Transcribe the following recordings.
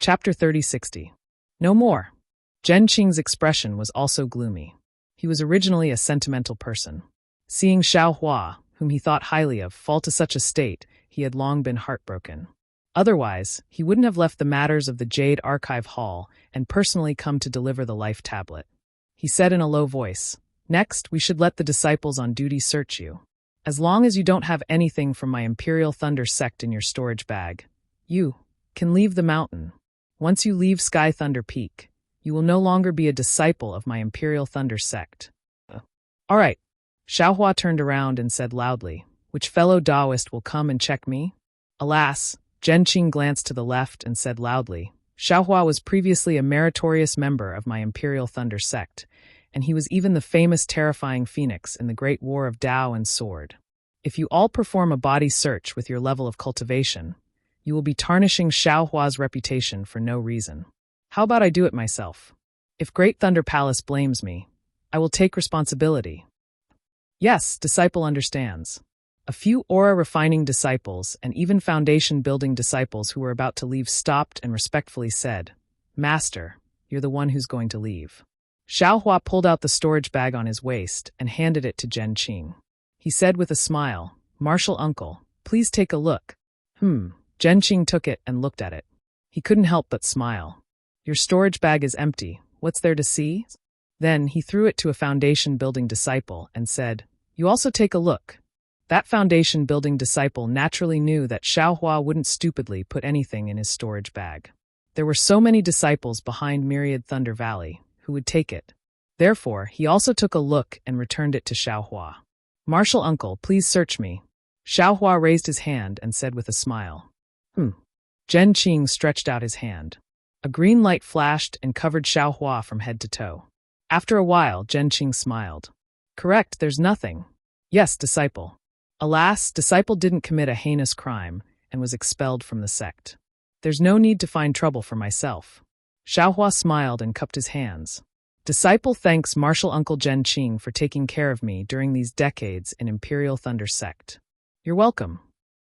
Chapter 3060. No more. Zhen Qing's expression was also gloomy. He was originally a sentimental person. Seeing Xiao Hua, whom he thought highly of, fall to such a state, he had long been heartbroken. Otherwise, he wouldn't have left the matters of the Jade Archive Hall and personally come to deliver the life tablet. He said in a low voice, "Next, we should let the disciples on duty search you. As long as you don't have anything from my Imperial Thunder sect in your storage bag, you can leave the mountain. Once you leave Sky Thunder Peak, you will no longer be a disciple of my Imperial Thunder sect." All right. Xiao Hua turned around and said loudly, "Which fellow Taoist will come and check me?" Alas, Zhen Qing glanced to the left and said loudly, "Xiao Hua was previously a meritorious member of my Imperial Thunder sect, and he was even the famous terrifying phoenix in the Great War of Tao and Sword. If you all perform a body search with your level of cultivation, you will be tarnishing Xiao Hua's reputation for no reason. How about I do it myself? If Great Thunder Palace blames me, I will take responsibility." Yes, disciple understands. A few aura-refining disciples and even foundation-building disciples who were about to leave stopped and respectfully said, "Master, you're the one who's going to leave." Xiao Hua pulled out the storage bag on his waist and handed it to Zhen Qing. He said with a smile, "Martial uncle, please take a look." Zhen Qing took it and looked at it. He couldn't help but smile. "Your storage bag is empty. What's there to see?" Then he threw it to a foundation-building disciple and said, "You also take a look." That foundation-building disciple naturally knew that Xiao Hua wouldn't stupidly put anything in his storage bag. There were so many disciples behind Myriad Thunder Valley who would take it. Therefore, he also took a look and returned it to Xiao Hua. "Martial uncle, please search me." Xiao Hua raised his hand and said with a smile. Zhen Qing stretched out his hand. A green light flashed and covered Xiao Hua from head to toe. After a while, Zhen Qing smiled. "Correct, there's nothing." "Yes, disciple." Alas, disciple didn't commit a heinous crime and was expelled from the sect. "There's no need to find trouble for myself." Xiao Hua smiled and cupped his hands. "Disciple thanks Martial Uncle Zhen Qing for taking care of me during these decades in Imperial Thunder sect." "You're welcome."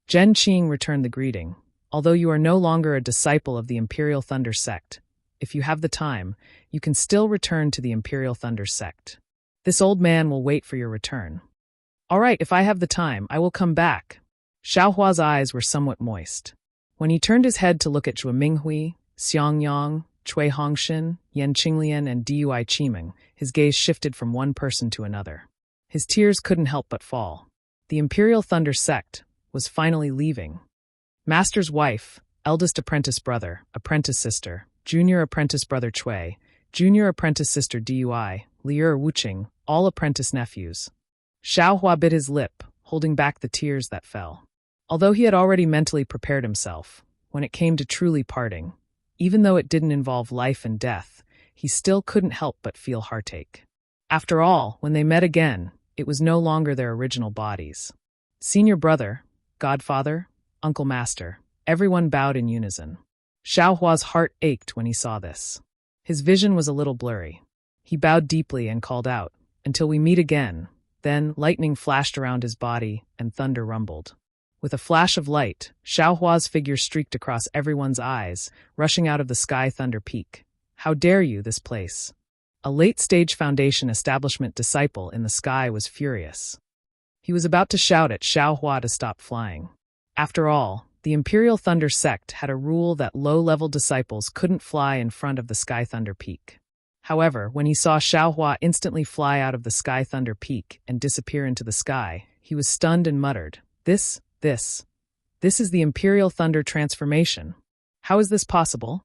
Zhen Qing returned the greeting. "Although you are no longer a disciple of the Imperial Thunder sect, if you have the time, you can still return to the Imperial Thunder sect. This old man will wait for your return." "All right, if I have the time, I will come back." Xiao Hua's eyes were somewhat moist. When he turned his head to look at Zhuo Minghui, Xiang Yang, Cui Hongxin, Yan Qinglian, and Dui Qimeng, his gaze shifted from one person to another. His tears couldn't help but fall. The Imperial Thunder sect was finally leaving. Master's wife, eldest apprentice brother, apprentice sister, junior apprentice brother Cui, junior apprentice sister Dui, Lier Wuqing, all apprentice nephews. Xiao Hua bit his lip, holding back the tears that fell. Although he had already mentally prepared himself, when it came to truly parting, even though it didn't involve life and death, he still couldn't help but feel heartache. After all, when they met again, it was no longer their original bodies. Senior brother, godfather, uncle master, everyone bowed in unison. Xiao Hua's heart ached when he saw this. His vision was a little blurry. He bowed deeply and called out, "Until we meet again." Then lightning flashed around his body and thunder rumbled. With a flash of light, Xiao Hua's figure streaked across everyone's eyes, rushing out of the Sky Thunder Peak. "How dare you, this place!" A late-stage Foundation establishment disciple in the sky was furious. He was about to shout at Xiao Hua to stop flying. After all, the Imperial Thunder sect had a rule that low-level disciples couldn't fly in front of the Sky Thunder Peak. However, when he saw Xiao Hua instantly fly out of the Sky Thunder Peak and disappear into the sky, he was stunned and muttered, This is the Imperial Thunder transformation. How is this possible?"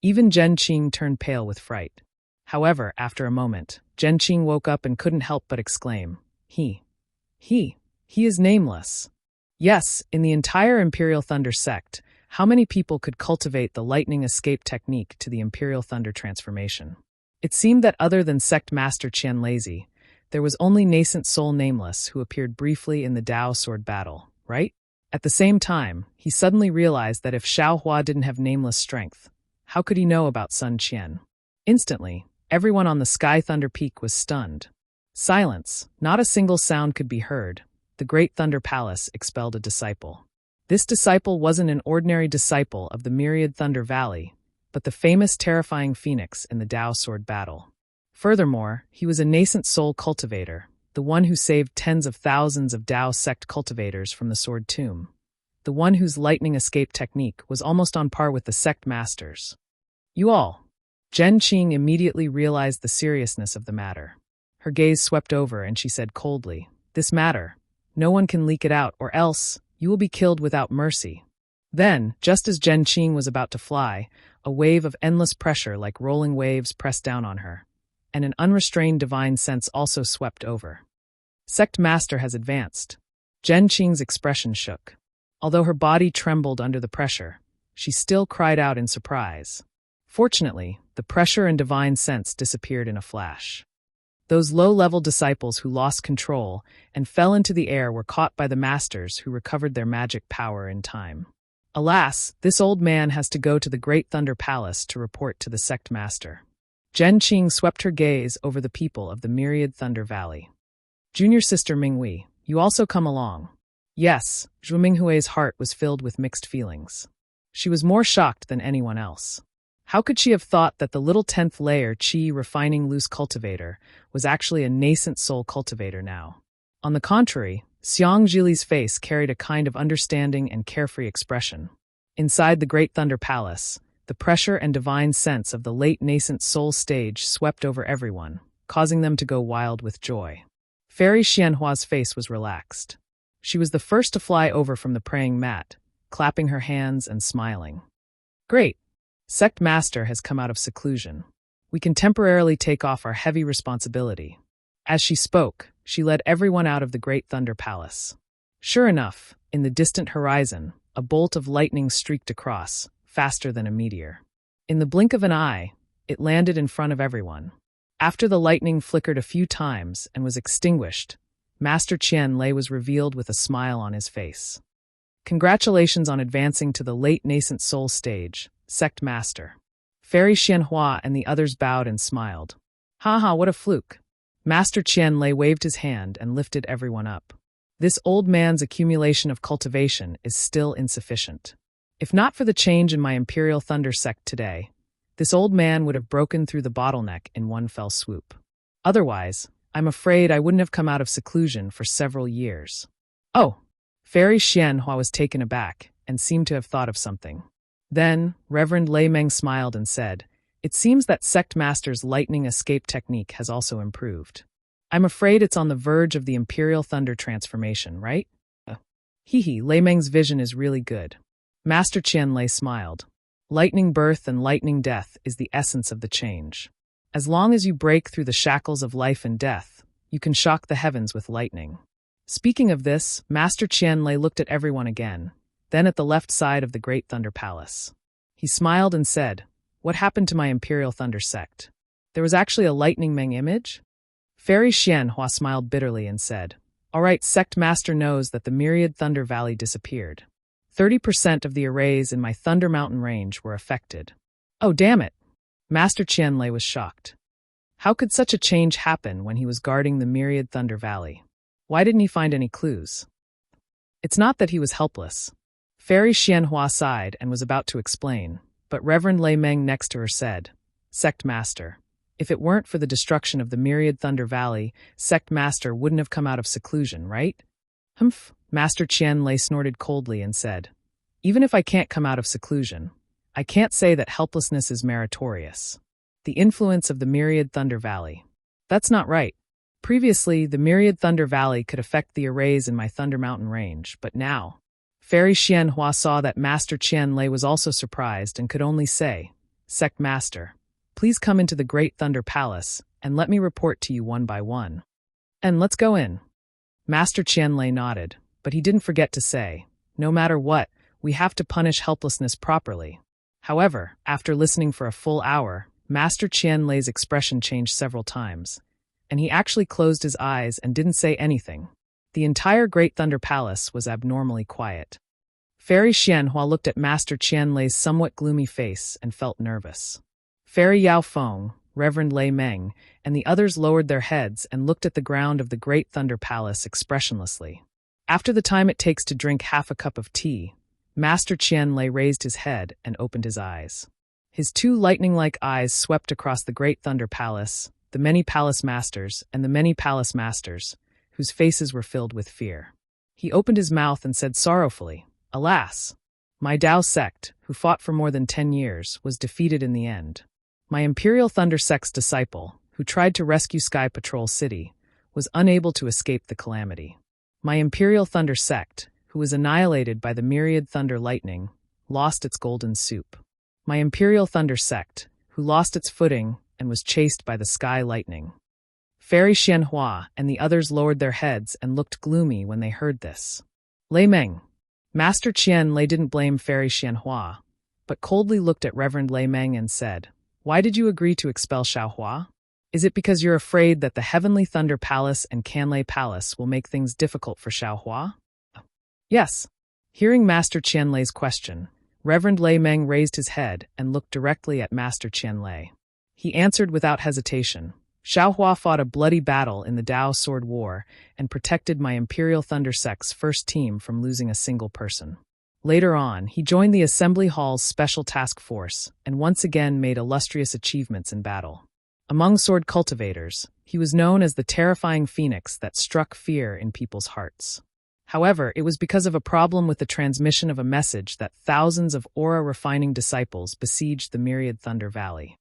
Even Zhen Qing turned pale with fright. However, after a moment, Zhen Qing woke up and couldn't help but exclaim, He is nameless." Yes, in the entire Imperial Thunder sect, how many people could cultivate the lightning escape technique to the Imperial Thunder transformation? It seemed that other than sect master Qian Lazy, there was only nascent soul Nameless who appeared briefly in the Dao sword battle, right? At the same time, he suddenly realized that if Xiao Hua didn't have Nameless strength, how could he know about Sun Qian? Instantly, everyone on the Sky Thunder Peak was stunned. Silence, not a single sound could be heard. The Great Thunder Palace expelled a disciple. This disciple wasn't an ordinary disciple of the Myriad Thunder Valley. but the famous terrifying phoenix in the Tao sword battle. Furthermore, he was a nascent soul cultivator, the one who saved tens of thousands of Tao sect cultivators from the sword tomb. The one whose lightning escape technique was almost on par with the sect masters. You all. Zhen Qing immediately realized the seriousness of the matter. Her gaze swept over and she said coldly, "This matter. No one can leak it out, or else you will be killed without mercy." Then, just as Zhen Qing was about to fly, a wave of endless pressure like rolling waves pressed down on her, and an unrestrained divine sense also swept over. Sect Master has advanced. Zhen Qing's expression shook. Although her body trembled under the pressure, she still cried out in surprise. Fortunately, the pressure and divine sense disappeared in a flash. Those low-level disciples who lost control and fell into the air were caught by the masters who recovered their magic power in time. Alas, this old man has to go to the Great Thunder Palace to report to the sect master. Zhen Qing swept her gaze over the people of the myriad Thunder Valley. Junior sister Minghui, you also come along. Yes, Zhu Minghui's heart was filled with mixed feelings. She was more shocked than anyone else. How could she have thought that the little 10th layer Qi refining loose cultivator was actually a nascent soul cultivator now? On the contrary, Xiang Zhili's face carried a kind of understanding and carefree expression. Inside the Great Thunder Palace, the pressure and divine sense of the late nascent soul stage swept over everyone, causing them to go wild with joy. Fairy Xianhua's face was relaxed. She was the first to fly over from the praying mat, clapping her hands and smiling. Great! Sect Master has come out of seclusion. We can temporarily take off our heavy responsibility. As she spoke, she led everyone out of the Great Thunder Palace. Sure enough, in the distant horizon, a bolt of lightning streaked across, faster than a meteor. In the blink of an eye, it landed in front of everyone. After the lightning flickered a few times and was extinguished, Master Qian Lei was revealed with a smile on his face. Congratulations on advancing to the late nascent soul stage, Sect Master. Fairy Xianhua and the others bowed and smiled. Ha, what a fluke. Master Qian Lei waved his hand and lifted everyone up. This old man's accumulation of cultivation is still insufficient. If not for the change in my Imperial Thunder sect today, this old man would have broken through the bottleneck in one fell swoop. Otherwise, I'm afraid I wouldn't have come out of seclusion for several years. Oh! Fairy Xianhua was taken aback and seemed to have thought of something. Then, Reverend Lei Meng smiled and said, "It seems that Sect Master's lightning escape technique has also improved. I'm afraid it's on the verge of the Imperial Thunder transformation, right?" Lei Meng's vision is really good. Master Qian Lei smiled. Lightning birth and lightning death is the essence of the change. As long as you break through the shackles of life and death, you can shock the heavens with lightning. Speaking of this, Master Qian Lei looked at everyone again, then at the left side of the Great Thunder Palace. He smiled and said, "What happened to my Imperial Thunder sect? There was actually a Lightning Meng image?" Fairy Xianhua smiled bitterly and said, "All right, Sect Master knows that the myriad Thunder Valley disappeared. 30% of the arrays in my Thunder Mountain range were affected." Oh, damn it! Master Qian Lei was shocked. How could such a change happen when he was guarding the myriad Thunder Valley? Why didn't he find any clues? It's not that he was helpless. Fairy Xianhua sighed and was about to explain, but Reverend Lei Meng next to her said, "Sect Master, if it weren't for the destruction of the myriad Thunder Valley, Sect Master wouldn't have come out of seclusion, right?" Humph! Master Qian Lei snorted coldly and said, "Even if I can't come out of seclusion, I can't say that helplessness is meritorious. The influence of the myriad Thunder Valley. That's not right. Previously, the myriad Thunder Valley could affect the arrays in my Thunder Mountain range, but now..." Fairy Xianhua saw that Master Qian Lei was also surprised and could only say, "Sect Master, please come into the Great Thunder Palace and let me report to you one by one. And let's go in." Master Qian Lei nodded, but he didn't forget to say, "No matter what, we have to punish helplessness properly." However, after listening for a full hour, Master Qian Lei's expression changed several times, and he actually closed his eyes and didn't say anything. The entire Great Thunder Palace was abnormally quiet. Fairy Xianhua looked at Master Qian Lei's somewhat gloomy face and felt nervous. Fairy Yao Feng, Reverend Lei Meng, and the others lowered their heads and looked at the ground of the Great Thunder Palace expressionlessly. After the time it takes to drink half a cup of tea, Master Qian Lei raised his head and opened his eyes. His two lightning-like eyes swept across the great Thunder Palace, the many palace masters, and the many palace masters, whose faces were filled with fear. He opened his mouth and said sorrowfully, "Alas! My Tao sect, who fought for more than 10 years, was defeated in the end. My Imperial Thunder sect's disciple, who tried to rescue Sky Patrol City, was unable to escape the calamity. My Imperial Thunder sect, who was annihilated by the myriad thunder lightning, lost its golden soup. My Imperial Thunder sect, who lost its footing and was chased by the sky lightning." Fairy Xianhua and the others lowered their heads and looked gloomy when they heard this. Lei Meng. Master Qian Lei didn't blame Fairy Xianhua, but coldly looked at Reverend Lei Meng and said, "Why did you agree to expel Xiaohua? Is it because you're afraid that the Heavenly Thunder Palace and Canlei Palace will make things difficult for Xiaohua?" Yes. Hearing Master Qian Lei's question, Reverend Lei Meng raised his head and looked directly at Master Qian Lei. He answered without hesitation, "Xiaohua fought a bloody battle in the Dao Sword War and protected my Imperial Thunder sect's first team from losing a single person. Later on, he joined the Assembly Hall's Special Task Force and once again made illustrious achievements in battle. Among sword cultivators, he was known as the terrifying phoenix that struck fear in people's hearts. However, it was because of a problem with the transmission of a message that thousands of aura-refining disciples besieged the myriad Thunder Valley.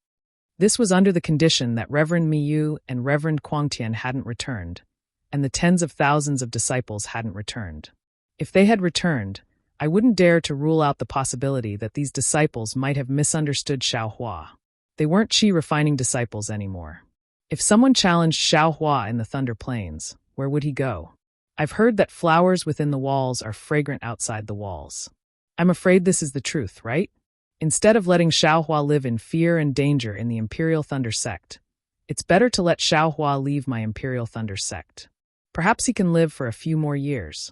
This was under the condition that Reverend Miyu and Reverend Quangtian hadn't returned, and the tens of thousands of disciples hadn't returned. If they had returned, I wouldn't dare to rule out the possibility that these disciples might have misunderstood Xiaohua. They weren't qi-refining disciples anymore. If someone challenged Xiaohua in the Thunder Plains, where would he go? I've heard that flowers within the walls are fragrant outside the walls. I'm afraid this is the truth, right? Instead of letting Xiaohua live in fear and danger in the Imperial Thunder sect, it's better to let Xiaohua leave my Imperial Thunder sect. Perhaps he can live for a few more years."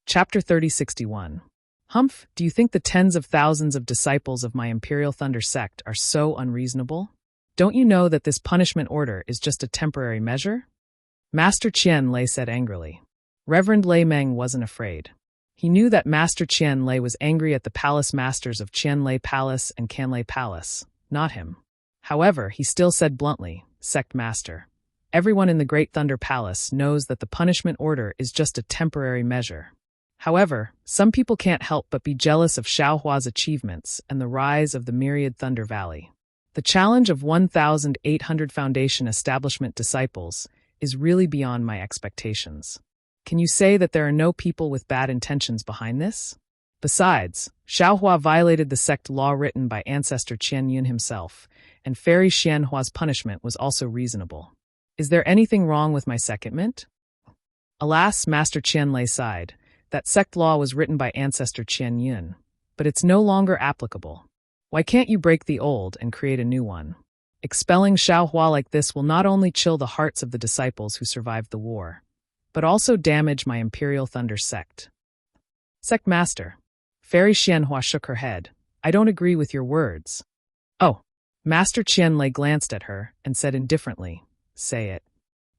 Chapter 3061. Humph, do you think the tens of thousands of disciples of my Imperial Thunder sect are so unreasonable? Don't you know that this punishment order is just a temporary measure? Master Qian Lei said angrily. Reverend Lei Meng wasn't afraid. He knew that Master Qian Lei was angry at the palace masters of Qianlei Palace and Canlei Palace, not him. However, he still said bluntly, "Sect Master, everyone in the Great Thunder Palace knows that the punishment order is just a temporary measure. However, some people can't help but be jealous of Xiaohua's achievements and the rise of the myriad Thunder Valley. The challenge of 1,800 Foundation Establishment disciples is really beyond my expectations. Can you say that there are no people with bad intentions behind this? Besides, Xiaohua violated the sect law written by ancestor Qian Yun himself, and Fairy Xianhua's punishment was also reasonable. Is there anything wrong with my secondment?" Alas, Master Qian Lei sighed. That sect law was written by ancestor Qian Yun, but it's no longer applicable. Why can't you break the old and create a new one? Expelling Xiaohua like this will not only chill the hearts of the disciples who survived the war, but also damage my Imperial Thunder sect. Sect Master. Fairy Xianhua shook her head. "I don't agree with your words." "Oh." Master Qian Lei glanced at her and said indifferently, "Say it.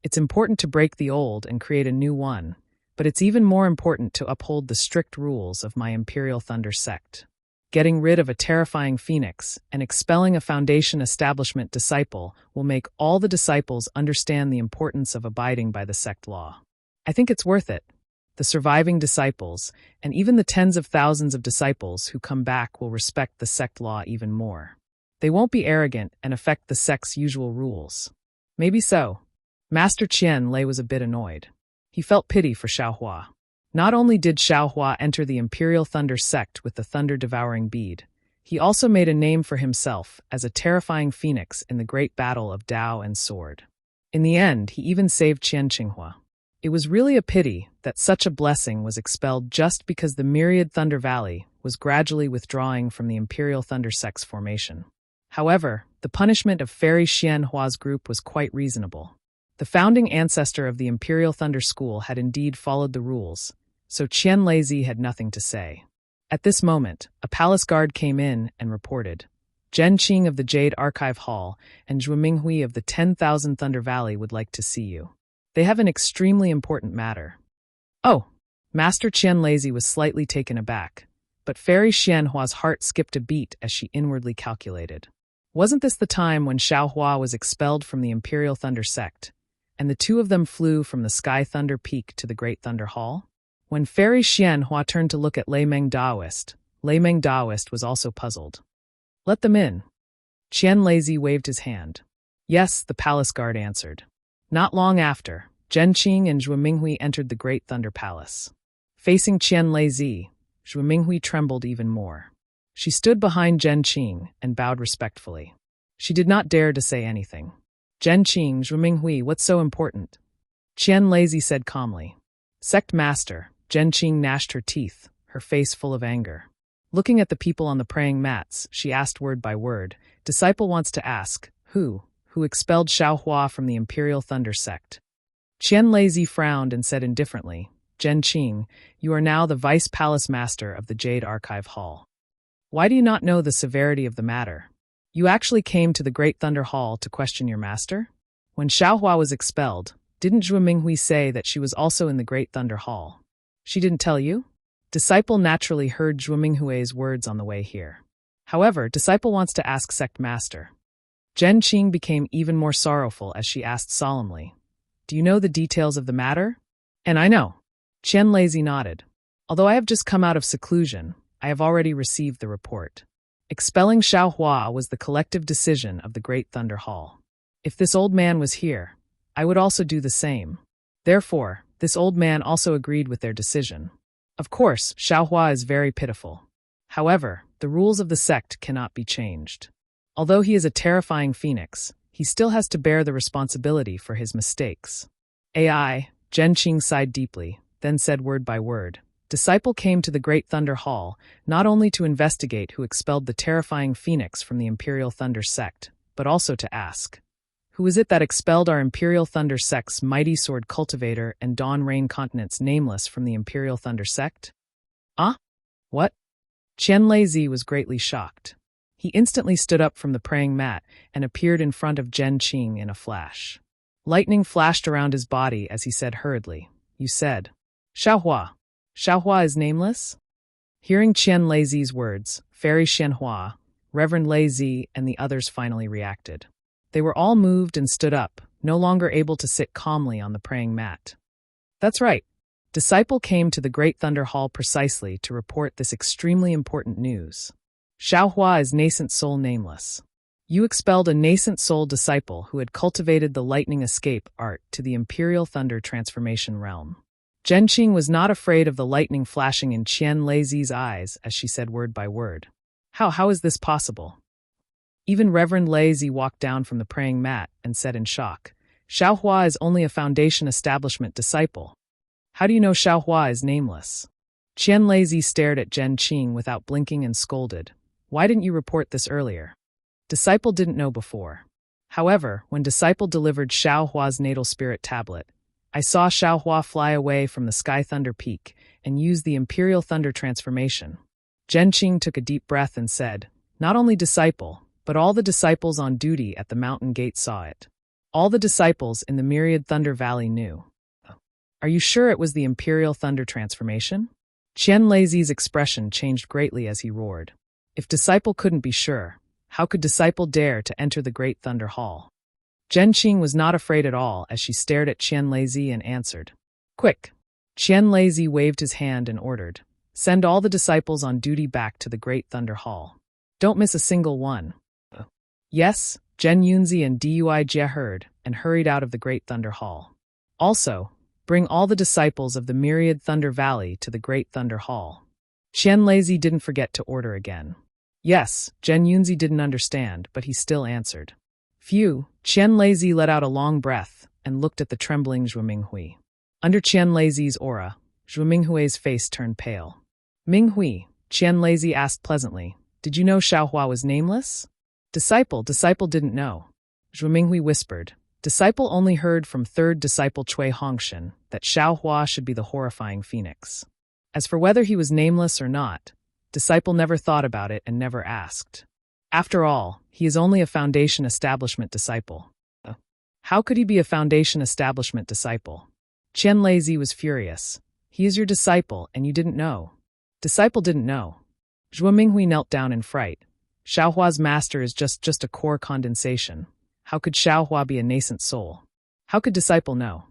It's important to break the old and create a new one, but it's even more important to uphold the strict rules of my Imperial Thunder sect. Getting rid of a terrifying phoenix and expelling a Foundation Establishment disciple will make all the disciples understand the importance of abiding by the sect law. I think it's worth it. The surviving disciples, and even the tens of thousands of disciples who come back will respect the sect law even more. They won't be arrogant and affect the sect's usual rules." Maybe so. Master Qian Lei was a bit annoyed. He felt pity for Xiaohua. Not only did Xiaohua enter the Imperial Thunder sect with the thunder-devouring bead, he also made a name for himself as a terrifying phoenix in the great battle of Dao and Sword. In the end, he even saved Qian Qinghua. It was really a pity that such a blessing was expelled just because the myriad Thunder Valley was gradually withdrawing from the Imperial Thunder sect's formation. However, the punishment of Fairy Xianhua's group was quite reasonable. The founding ancestor of the Imperial Thunder School had indeed followed the rules, so Qian Leizi had nothing to say. At this moment, a palace guard came in and reported, "Zhen Qing of the Jade Archive Hall and Zhu Minghui of the 10,000 Thunder Valley would like to see you. They have an extremely important matter." "Oh." Master Qian Leizi was slightly taken aback. But Fairy Xianhua's heart skipped a beat as she inwardly calculated. Wasn't this the time when Xiaohua was expelled from the Imperial Thunder Sect, and the two of them flew from the Sky Thunder Peak to the Great Thunder Hall? When Fairy Xianhua turned to look at Lei Meng Daoist was also puzzled. Let them in. Qian Lazy waved his hand. Yes, the palace guard answered. Not long after, Zhenqing and Zhu Minghui entered the Great Thunder Palace. Facing Qian Lazy, Zhu Minghui trembled even more. She stood behind Zhenqing and bowed respectfully. She did not dare to say anything. Zhenqing, Zhu Minghui, what's so important? Qian Lazy said calmly. Sect Master, Zhenqing gnashed her teeth, her face full of anger. Looking at the people on the praying mats, she asked word by word, Disciple wants to ask, who expelled Xiaohua from the Imperial Thunder Sect? Qian Lazy frowned and said indifferently, Zhenqing, you are now the Vice Palace Master of the Jade Archive Hall. Why do you not know the severity of the matter? You actually came to the Great Thunder Hall to question your master? When Xiaohua was expelled, didn't Zhu Minghui say that she was also in the Great Thunder Hall? She didn't tell you? Disciple naturally heard Zhu Minghui's words on the way here. However, Disciple wants to ask Sect Master. Zhenqing became even more sorrowful as she asked solemnly, Do you know the details of the matter? And I know. Qian Lazy nodded. Although I have just come out of seclusion, I have already received the report. Expelling Xiaohua was the collective decision of the Great Thunder Hall. If this old man was here, I would also do the same. Therefore, this old man also agreed with their decision. Of course, Xiaohua is very pitiful. However, the rules of the sect cannot be changed. Although he is a terrifying phoenix, he still has to bear the responsibility for his mistakes. Zhenqing sighed deeply, then said word by word, Disciple came to the Great Thunder Hall not only to investigate who expelled the terrifying phoenix from the Imperial Thunder Sect, but also to ask, who is it that expelled our Imperial Thunder Sect's Mighty Sword Cultivator and Dawn Rain Continent's Nameless from the Imperial Thunder Sect? Ah? What? Qian Lazy was greatly shocked. He instantly stood up from the praying mat and appeared in front of Zhenqing in a flash. Lightning flashed around his body as he said hurriedly, You said, Xiaohua. Xiaohua is nameless? Hearing Qian Lazy's words, Fairy Xianhua, Reverend Lazy, and the others finally reacted. They were all moved and stood up, no longer able to sit calmly on the praying mat. That's right. Disciple came to the Great Thunder Hall precisely to report this extremely important news. Xiaohua is nascent soul nameless. You expelled a nascent soul disciple who had cultivated the lightning escape art to the Imperial Thunder Transformation realm. Zhenqing was not afraid of the lightning flashing in Qian Lazy's eyes as she said word by word. How is this possible? Even Reverend Lazy walked down from the praying mat and said in shock, Xiaohua is only a Foundation Establishment disciple. How do you know Xiaohua is nameless? Qian Lazy stared at Zhenqing without blinking and scolded. Why didn't you report this earlier? Disciple didn't know before. However, when Disciple delivered Xiaohua's natal spirit tablet, I saw Xiaohua fly away from the Sky Thunder Peak and use the Imperial Thunder Transformation. Zhenqing took a deep breath and said, Not only Disciple, but all the disciples on duty at the mountain gate saw it. All the disciples in the Myriad Thunder Valley knew. Are you sure it was the Imperial Thunder Transformation? Qian Lazy's expression changed greatly as he roared. If Disciple couldn't be sure, how could Disciple dare to enter the Great Thunder Hall? Zhenqing was not afraid at all as she stared at Qian Lazy and answered. Quick! Qian Lazy waved his hand and ordered. Send all the disciples on duty back to the Great Thunder Hall. Don't miss a single one. Yes, Zhen Yunzi and Dui Jie heard and hurried out of the Great Thunder Hall. Also, bring all the disciples of the Myriad Thunder Valley to the Great Thunder Hall. Qian Lazy didn't forget to order again. Yes, Zhen Yunzi didn't understand, but he still answered. Phew, Qian Lazy let out a long breath and looked at the trembling Zhu Minghui. Under Qian Lazy's aura, Zhu Minghui's face turned pale. Minghui, Qian Lazy asked pleasantly, Did you know Xiaohua was nameless? Disciple didn't know. Zhu Minghui whispered. Disciple only heard from third disciple Cui Hongshan that Xiaohua should be the horrifying phoenix. As for whether he was nameless or not, Disciple never thought about it and never asked. After all, he is only a Foundation Establishment disciple. How could he be a Foundation Establishment disciple? Qian Lazy was furious. He is your disciple and you didn't know. Disciple didn't know. Zhuo Minghui knelt down in fright. Xiaohua's master is just a core condensation. How could Xiaohua be a nascent soul? How could disciple know?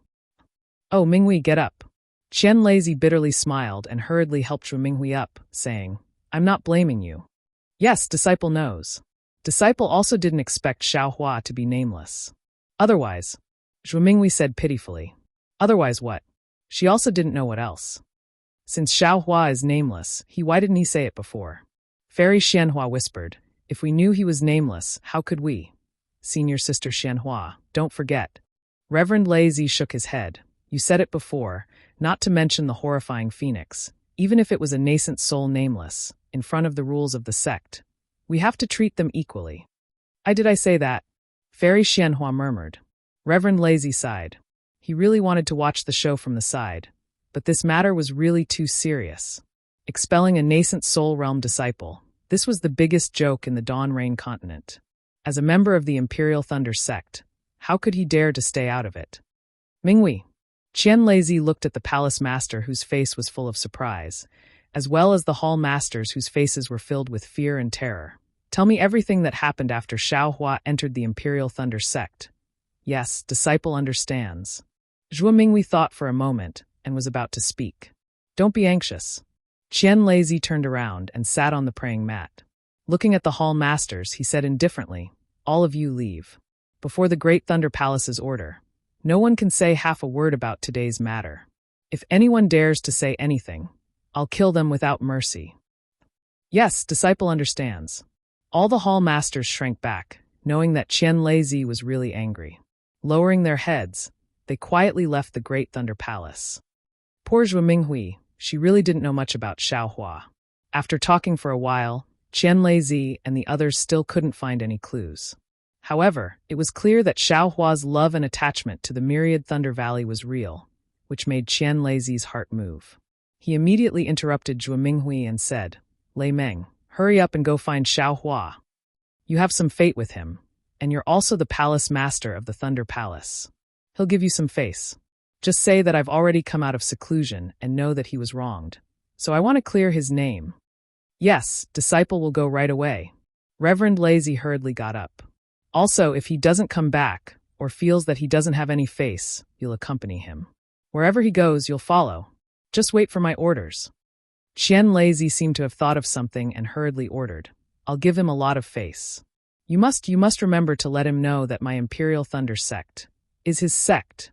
Oh, Minghui, get up. Qian Lazy bitterly smiled and hurriedly helped Zhuo Minghui up, saying, I'm not blaming you. Yes, disciple knows. Disciple also didn't expect Xiaohua to be nameless. Otherwise, Zhuo Minghui said pitifully. Otherwise what? She also didn't know what else. Since Xiaohua is nameless, why didn't he say it before? Fairy Xianhua whispered, if we knew he was nameless, how could we? Senior Sister Xianhua, don't forget. Reverend Lazy shook his head. You said it before, not to mention the horrifying phoenix, even if it was a nascent soul nameless, in front of the rules of the sect. We have to treat them equally. Did I say that? Fairy Xianhua murmured. Reverend Lazy sighed. He really wanted to watch the show from the side, but this matter was really too serious. Expelling a nascent soul realm disciple, this was the biggest joke in the Dawn Rain continent. As a member of the Imperial Thunder sect, how could he dare to stay out of it? Minghui. Qian Lazy looked at the palace master whose face was full of surprise, as well as the hall masters whose faces were filled with fear and terror. Tell me everything that happened after Xiaohua entered the Imperial Thunder sect. Yes, disciple understands. Zhuo Minghui thought for a moment and was about to speak. Don't be anxious. Qian Lazy turned around and sat on the praying mat. Looking at the hall masters, he said indifferently, all of you leave. Before the Great Thunder Palace's order, no one can say half a word about today's matter. If anyone dares to say anything, I'll kill them without mercy. Yes, disciple understands. All the hall masters shrank back, knowing that Qian Lazy was really angry. Lowering their heads, they quietly left the Great Thunder Palace. Poor Zhuo Minghui, she really didn't know much about Xiaohua. After talking for a while, Qian Lazy and the others still couldn't find any clues. However, it was clear that Xiaohua's love and attachment to the myriad Thunder Valley was real, which made Qian Lazy's heart move. He immediately interrupted Zhuo Minghui and said, Lei Meng, hurry up and go find Xiaohua. You have some fate with him, and you're also the palace master of the Thunder Palace. He'll give you some face. Just say that I've already come out of seclusion and know that he was wronged. So I want to clear his name. Yes, disciple will go right away. Reverend Lazy hurriedly got up. Also, if he doesn't come back, or feels that he doesn't have any face, you'll accompany him. Wherever he goes, you'll follow. Just wait for my orders. Qian Lazy seemed to have thought of something and hurriedly ordered. I'll give him a lot of face. You must remember to let him know that my Imperial Thunder sect is his sect.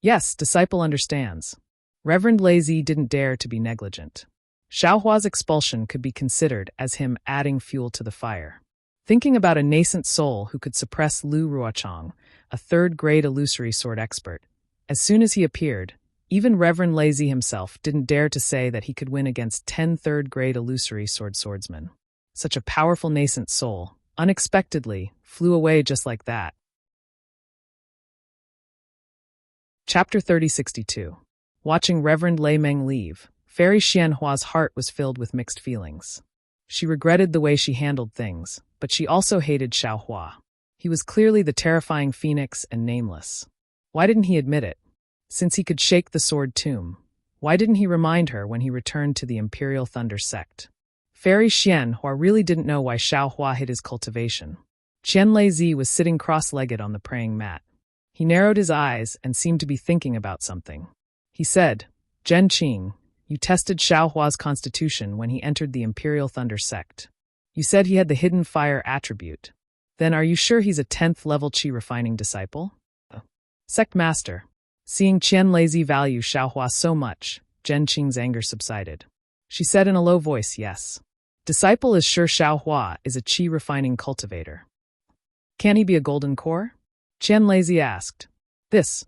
Yes, disciple understands. Reverend Lazy didn't dare to be negligent. Xiaohua's expulsion could be considered as him adding fuel to the fire. Thinking about a nascent soul who could suppress Lu Ruochang, a third-grade illusory sword expert, as soon as he appeared, even Reverend Lazy himself didn't dare to say that he could win against 10 third-grade illusory swordsmen. Such a powerful nascent soul, unexpectedly, flew away just like that. Chapter 3062. Watching Reverend Lei Meng leave, Fairy Xianhua's heart was filled with mixed feelings. She regretted the way she handled things, but she also hated Xiaohua. He was clearly the terrifying phoenix and nameless. Why didn't he admit it? Since he could shake the sword tomb, why didn't he remind her when he returned to the Imperial Thunder sect? Fairy Xianhua really didn't know why Xiaohua hid his cultivation. Qian Lazy was sitting cross-legged on the praying mat. He narrowed his eyes and seemed to be thinking about something. He said, Zhen Qing, you tested Xiaohua's constitution when he entered the Imperial Thunder sect. You said he had the hidden fire attribute. Then are you sure he's a 10th level Qi refining disciple? Sect master. Seeing Qian Lazy value Xiaohua so much, Zhen Qing's anger subsided. She said in a low voice, yes. Disciple is sure Xiaohua is a Qi refining cultivator. Can he be a golden core? Qian Lazy asked. This.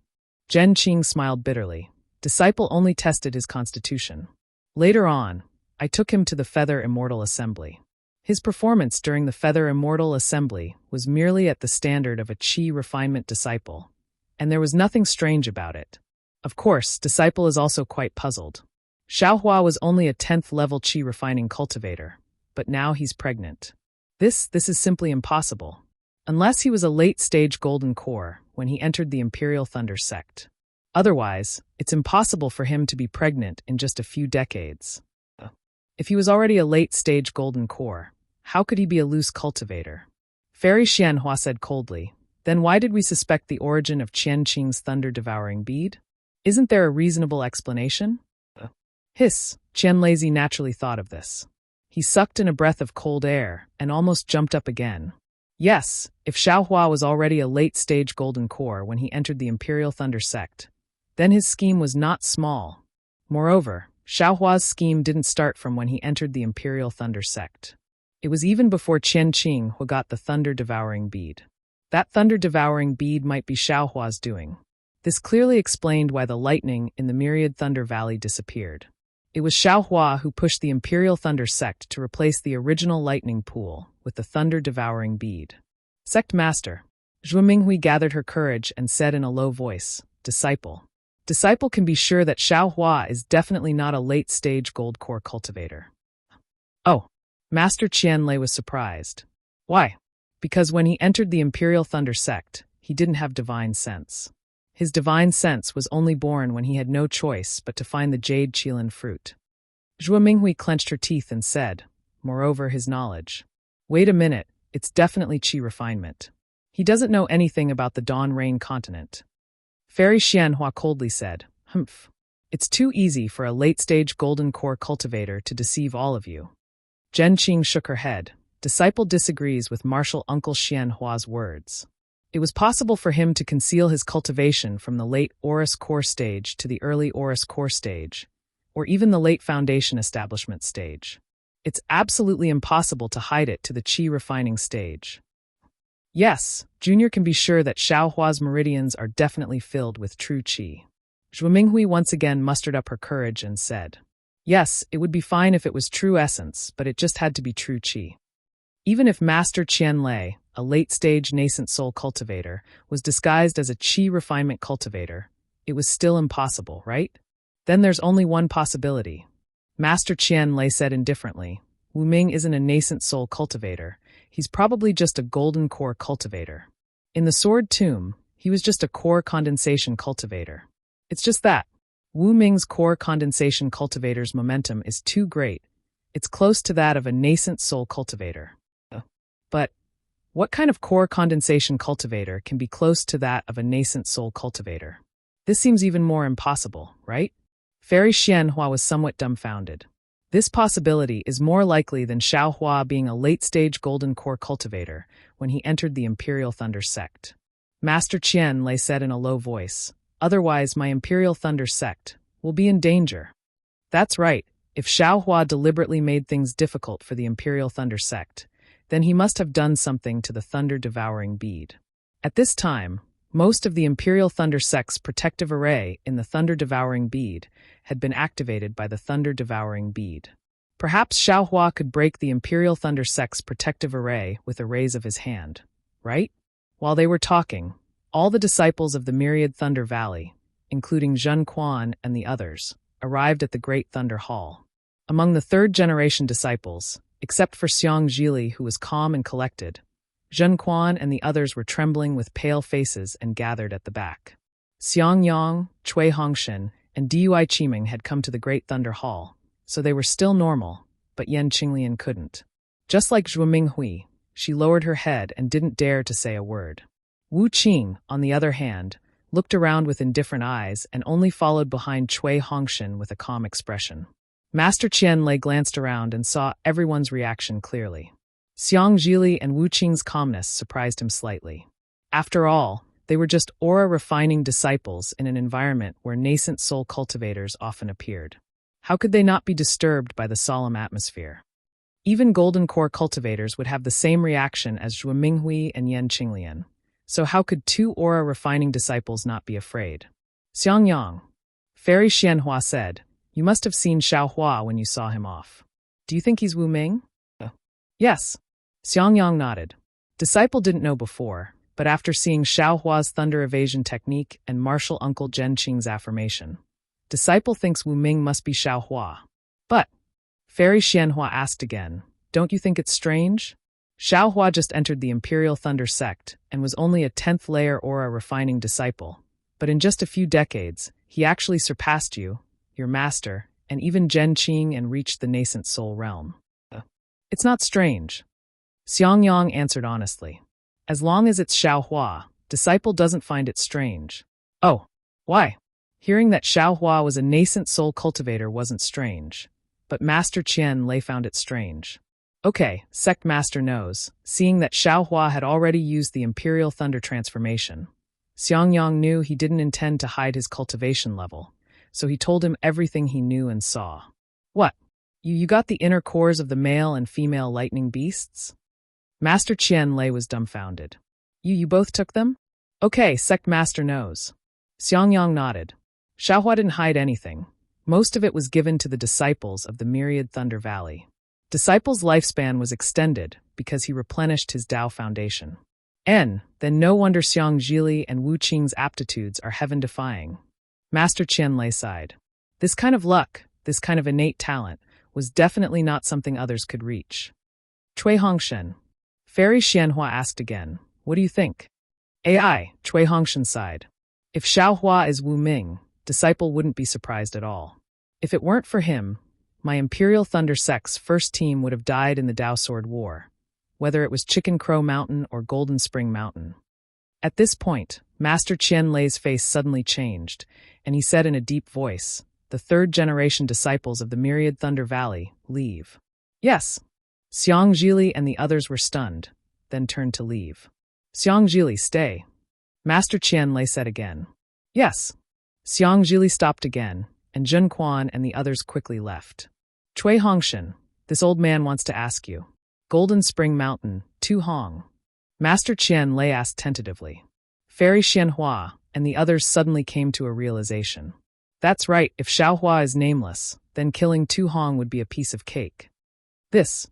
Zhen Qing smiled bitterly. Disciple only tested his constitution. Later on, I took him to the Feather Immortal Assembly. His performance during the Feather Immortal Assembly was merely at the standard of a Qi refinement disciple, and there was nothing strange about it. Of course, disciple is also quite puzzled. Xiaohua was only a 10th level Qi refining cultivator, but now he's pregnant. This is simply impossible. Unless he was a late-stage golden core when he entered the Imperial Thunder sect. Otherwise, it's impossible for him to be pregnant in just a few decades. If he was already a late-stage golden core, how could he be a loose cultivator? Fairy Xianhua said coldly, then why did we suspect the origin of Qianqing's thunder-devouring bead? Isn't there a reasonable explanation? Hiss, Qianlazy naturally thought of this. He sucked in a breath of cold air and almost jumped up again. Yes, if Xiaohua was already a late-stage golden core when he entered the Imperial Thunder sect, then his scheme was not small. Moreover, Xiaohua's scheme didn't start from when he entered the Imperial Thunder sect. It was even before Qianqing who got the thunder-devouring bead. That thunder-devouring bead might be Xiaohua's doing. This clearly explained why the lightning in the Myriad Thunder Valley disappeared. It was Xiaohua who pushed the Imperial Thunder sect to replace the original lightning pool with the thunder-devouring bead. Sect Master. Zhuo Minghui gathered her courage and said in a low voice, Disciple. Disciple can be sure that Xiaohua is definitely not a late-stage gold core cultivator. Oh, Master Qianlei was surprised. Why? Because when he entered the Imperial Thunder sect, he didn't have divine sense. His divine sense was only born when he had no choice but to find the jade qilin fruit. Zhuo Minghui clenched her teeth and said, moreover his knowledge. Wait a minute, it's definitely qi refinement. He doesn't know anything about the Dawn Rain continent. Fairy Xianhua coldly said, Humph. It's too easy for a late-stage golden core cultivator to deceive all of you. Zhenqing shook her head. Disciple disagrees with martial Uncle Xianhua's words. It was possible for him to conceal his cultivation from the late Aurus core stage to the early Aurus core stage, or even the late foundation establishment stage. It's absolutely impossible to hide it to the qi refining stage. Yes, Junior can be sure that Xiaohua's meridians are definitely filled with true qi. Zhuo Minghui once again mustered up her courage and said, yes, it would be fine if it was true essence, but it just had to be true qi. Even if Master Qianlei, a late-stage nascent soul cultivator, was disguised as a qi refinement cultivator, it was still impossible, right? Then there's only one possibility. Master Qianlei said indifferently, Wu Ming isn't a nascent soul cultivator, he's probably just a golden core cultivator. In the Sword Tomb, he was just a core condensation cultivator. It's just that. Wu Ming's core condensation cultivator's momentum is too great. It's close to that of a nascent soul cultivator. But what kind of core condensation cultivator can be close to that of a nascent soul cultivator? This seems even more impossible, right? Fairy Xianhua was somewhat dumbfounded. This possibility is more likely than Xiaohua being a late-stage golden core cultivator when he entered the Imperial Thunder sect. Master Qianlei said in a low voice, otherwise my Imperial Thunder sect will be in danger. That's right, if Xiaohua deliberately made things difficult for the Imperial Thunder sect, then he must have done something to the thunder-devouring bead. At this time, most of the Imperial Thunder sect's protective array in the thunder-devouring bead had been activated by the thunder-devouring bead. Perhaps Xiaohua could break the Imperial Thunder sect's protective array with a raise of his hand, right? While they were talking, all the disciples of the Myriad Thunder Valley, including Zhen Quan and the others, arrived at the Great Thunder Hall. Among the third-generation disciples, except for Xiang Zhili, who was calm and collected, Zhen Quan and the others were trembling with pale faces and gathered at the back. Xiang Yang, Cui Hongshen, and Dui Qiming had come to the Great Thunder Hall, so they were still normal, but Yan Qinglian couldn't. Just like Zhuo Minghui, she lowered her head and didn't dare to say a word. Wu Qing, on the other hand, looked around with indifferent eyes and only followed behind Cui Hongshen with a calm expression. Master Qianlei glanced around and saw everyone's reaction clearly. Xiang Zhili and Wu Qing's calmness surprised him slightly. After all, they were just aura-refining disciples in an environment where nascent soul cultivators often appeared. How could they not be disturbed by the solemn atmosphere? Even golden core cultivators would have the same reaction as Zhuo Minghui and Yan Qinglian. So how could two aura-refining disciples not be afraid? Xiang Yang. Fairy Xianhua said, you must have seen Xiaohua when you saw him off. Do you think he's Wu Ming? Yes. Xiang Yang nodded. Disciple didn't know before, but after seeing Xiaohua's thunder evasion technique and martial uncle Zhenqing's affirmation, Disciple thinks Wu Ming must be Xiaohua. But, Fairy Xianhua asked again, don't you think it's strange? Xiaohua just entered the Imperial Thunder sect and was only a 10th layer aura refining disciple, but in just a few decades, he actually surpassed you, your master, and even Zhen Qing and reached the nascent soul realm. It's not strange. Xiangyang answered honestly. As long as it's Xiaohua, disciple doesn't find it strange. Oh, why? Hearing that Xiaohua was a nascent soul cultivator wasn't strange, but Master Qian Lei found it strange. Okay, Sect Master knows, seeing that Xiaohua had already used the Imperial Thunder transformation. Xiangyang knew he didn't intend to hide his cultivation level, so he told him everything he knew and saw. What? You got the inner cores of the male and female lightning beasts? Master Qian Lei was dumbfounded. You both took them? Okay, Sect Master knows. Xiangyang nodded. Xiaohua didn't hide anything. Most of it was given to the disciples of the Myriad Thunder Valley. Disciple's lifespan was extended because he replenished his Dao foundation. Then no wonder Xiang Zhili and Wu Qing's aptitudes are heaven-defying. Master Qian Lei sighed. This kind of luck, this kind of innate talent, was definitely not something others could reach. Cui Hongshen. Fairy Xianhua asked again, what do you think? AI, Cui Hongshen sighed. If Xiaohua is Wu Ming, disciple wouldn't be surprised at all. If it weren't for him, my Imperial Thunder Sect's first team would have died in the Dao Sword War, whether it was Chicken Crow Mountain or Golden Spring Mountain. At this point, Master Qian Lei's face suddenly changed, and he said in a deep voice, the third-generation disciples of the Myriad Thunder Valley, leave. Yes. Xiang Zhili and the others were stunned, then turned to leave. Xiang Zhili, stay. Master Qian Lei said again. Yes. Xiang Zhili stopped again, and Zhen Quan and the others quickly left. Cui Hongshen, this old man wants to ask you. Golden Spring Mountain, Tu Hong. Master Qian Lei asked tentatively. Fairy Xianhua and the others suddenly came to a realization. That's right, if Xiaohua is nameless, then killing Tu Hong would be a piece of cake. This.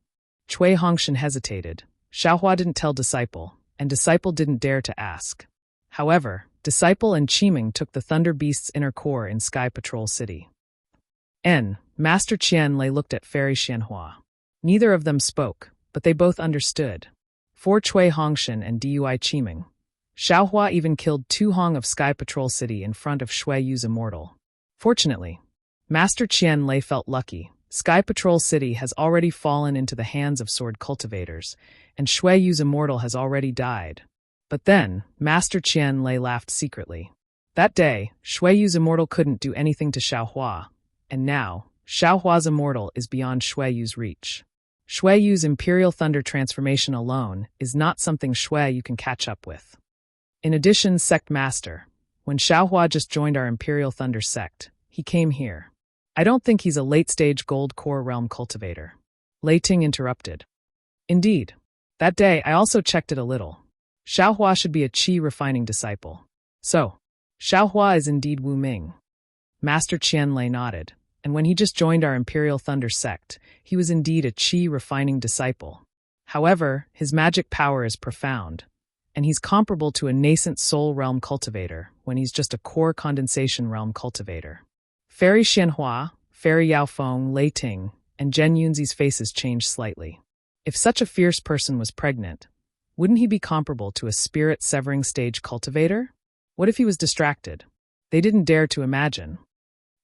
Cui Hongshen hesitated. Xiaohua didn't tell Disciple, and Disciple didn't dare to ask. However, Disciple and Qiming took the Thunder Beast's inner core in Sky Patrol City. Master Qian Lei looked at Fairy Xianhua. Neither of them spoke, but they both understood. For Cui Hongshen and Dui Qiming. Xiaohua even killed Tu Hong of Sky Patrol City in front of Shui Yu's immortal. Fortunately, Master Qian Lei felt lucky. Sky Patrol City has already fallen into the hands of sword cultivators, and Shui Yu's immortal has already died. But then, Master Qian Lei laughed secretly. That day, Shui Yu's immortal couldn't do anything to Xiaohua, and now, Xiaohua's immortal is beyond Shui Yu's reach. Shui Yu's Imperial Thunder transformation alone is not something Shui Yu can catch up with. In addition, Sect Master, when Xiaohua just joined our Imperial Thunder sect, he came here. I don't think he's a late-stage gold core realm cultivator. Lei Ting interrupted. Indeed. That day, I also checked it a little. Xiaohua should be a qi refining disciple. So, Xiaohua is indeed Wu Ming. Master Qian Lei nodded, and when he just joined our Imperial Thunder sect, he was indeed a qi refining disciple. However, his magic power is profound, and he's comparable to a nascent soul realm cultivator when he's just a core condensation realm cultivator. Fairy Xianhua, Fairy Yaofeng, Lei Ting, and Zhen Yunzi's faces changed slightly. If such a fierce person was pregnant, wouldn't he be comparable to a spirit-severing stage cultivator? What if he was distracted? They didn't dare to imagine.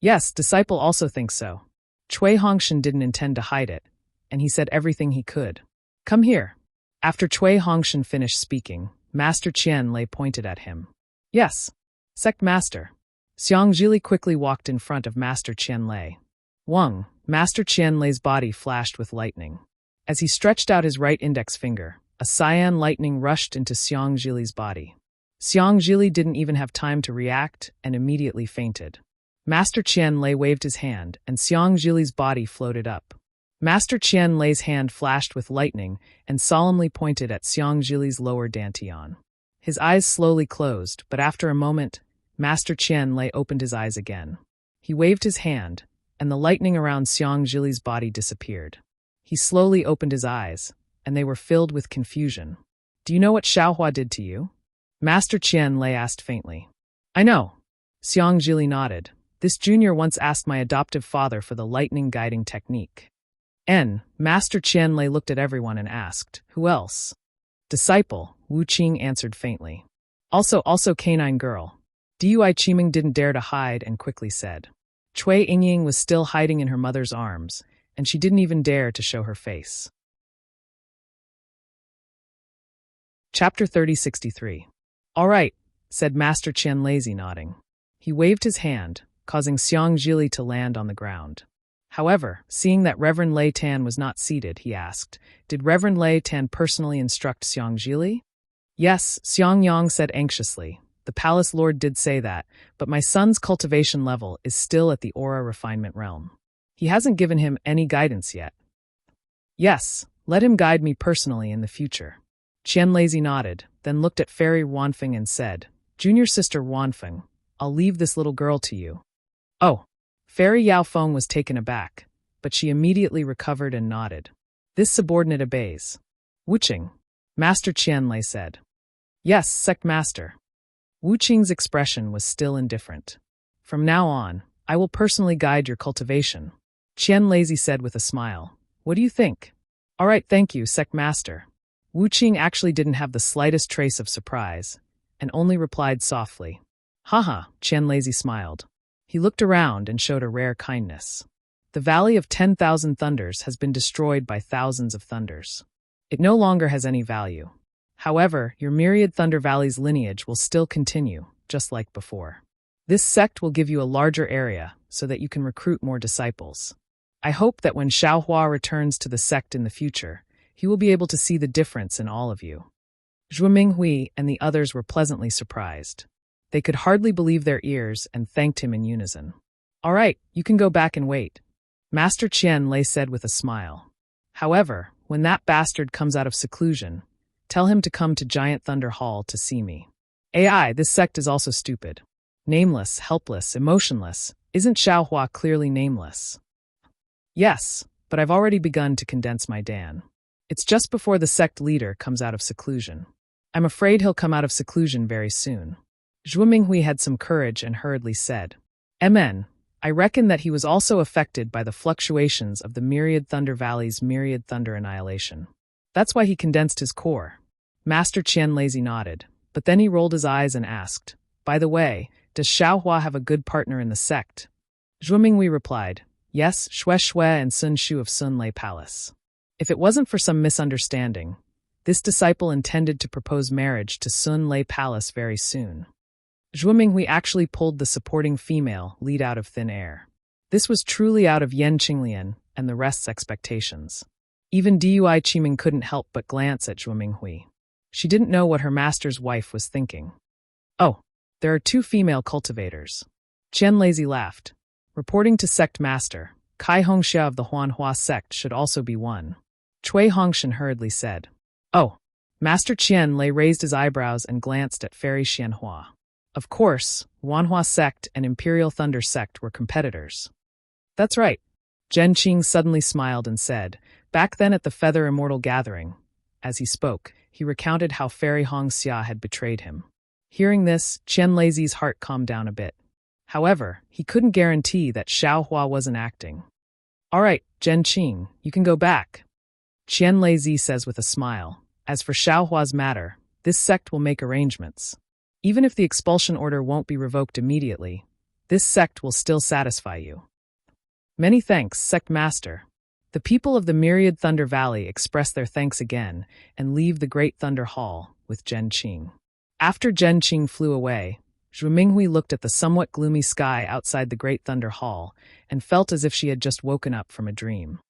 Yes, Disciple also thinks so. Cui Hongshen didn't intend to hide it, and he said everything he could. Come here. After Cui Hongshen finished speaking, Master Qian Lei pointed at him. Yes. Sect Master. Xiang Zhili quickly walked in front of Master Qian Lei. Wang, Master Qian Lei's body flashed with lightning. As he stretched out his right index finger, a cyan lightning rushed into Xiang Zhili's body. Xiang Zhili didn't even have time to react and immediately fainted. Master Qian Lei waved his hand, and Xiang Zhili's body floated up. Master Qian Lei's hand flashed with lightning and solemnly pointed at Xiang Zhili's lower dantian. His eyes slowly closed, but after a moment, Master Qian Lei opened his eyes again. He waved his hand, and the lightning around Xiang Zhili's body disappeared. He slowly opened his eyes, and they were filled with confusion. Do you know what Xiaohua did to you? Master Qian Lei asked faintly. I know. Xiang Zhili nodded. This junior once asked my adoptive father for the lightning guiding technique. Master Qian Lei looked at everyone and asked, who else? Disciple, Wu Qing answered faintly. Also canine girl. Dui Qiming didn't dare to hide and quickly said. Cui Yingying was still hiding in her mother's arms, and she didn't even dare to show her face. Chapter 3063. All right, said Master Qian Lazy, nodding. He waved his hand, causing Xiang Jili to land on the ground. However, seeing that Reverend Lei Tan was not seated, he asked, "Did Reverend Lei Tan personally instruct Xiang Jili?" "Yes," Xiang Yang said anxiously. "The palace lord did say that, but my son's cultivation level is still at the aura refinement realm. He hasn't given him any guidance yet." "Yes, let him guide me personally in the future." Qian Lazy nodded, then looked at Fairy Wanfeng and said, "Junior sister Wanfeng, I'll leave this little girl to you." "Oh." Fairy Yaofeng was taken aback, but she immediately recovered and nodded. "This subordinate obeys." "Wuqing," Master Qian Lei said. "Yes, sect master." Wuqing's expression was still indifferent. "From now on, I will personally guide your cultivation," Qian Lazy said with a smile. "What do you think?" "All right, thank you, sect master." Wuqing actually didn't have the slightest trace of surprise, and only replied softly. "Haha," Qian Lazy smiled. He looked around and showed a rare kindness. "The Valley of 10,000 Thunders has been destroyed by thousands of thunders. It no longer has any value. However, your Myriad Thunder Valley's lineage will still continue, just like before. This sect will give you a larger area so that you can recruit more disciples. I hope that when Xiaohua returns to the sect in the future, he will be able to see the difference in all of you." Zhu Minghui and the others were pleasantly surprised. They could hardly believe their ears and thanked him in unison. "All right, you can go back and wait," Master Qian Lei said with a smile. "However, when that bastard comes out of seclusion, tell him to come to Giant Thunder Hall to see me. AI, this sect is also stupid. Nameless, helpless, emotionless. Isn't Xiaohua clearly nameless?" "Yes, but I've already begun to condense my Dan. It's just before the sect leader comes out of seclusion. I'm afraid he'll come out of seclusion very soon." Zhu Minghui had some courage and hurriedly said, "MN, I reckon that he was also affected by the fluctuations of the Myriad Thunder Valley's Myriad Thunder annihilation. That's why he condensed his core." Master Qian Lazy nodded, but then he rolled his eyes and asked, "By the way, does Xiaohua have a good partner in the sect?" Zhu Minghui replied, "Yes, Xue Xue and Sun Shu of Sun Lei Palace. If it wasn't for some misunderstanding, this disciple intended to propose marriage to Sun Lei Palace very soon." Zhu Minghui actually pulled the supporting female lead out of thin air. This was truly out of Yan Qinglian and the rest's expectations. Even Dui Qiming couldn't help but glance at Zhu Minghui. She didn't know what her master's wife was thinking. "Oh, there are 2 female cultivators." Qian Lazy laughed. "Reporting to sect master, Kai Hongxia of the Huanhua sect should also be one." Cui Hongshan hurriedly said. "Oh." Master Qian Lei raised his eyebrows and glanced at Fairy Xianhua. Of course, Huanhua sect and Imperial Thunder sect were competitors. "That's right." Zhen Qing suddenly smiled and said, "Back then at the Feather Immortal Gathering." As he spoke, he recounted how Fairy Hongxia had betrayed him. Hearing this, Qian Lazy's heart calmed down a bit. However, he couldn't guarantee that Xiaohua wasn't acting. "All right, Zhen Qing, you can go back," Qian Lazy says with a smile. "As for Xiaohua's matter, this sect will make arrangements. Even if the expulsion order won't be revoked immediately, this sect will still satisfy you." "Many thanks, sect master." The people of the Myriad Thunder Valley express their thanks again and leave the Great Thunder Hall with Zhen Qing. After Zhen Qing flew away, Zhu Minghui looked at the somewhat gloomy sky outside the Great Thunder Hall and felt as if she had just woken up from a dream.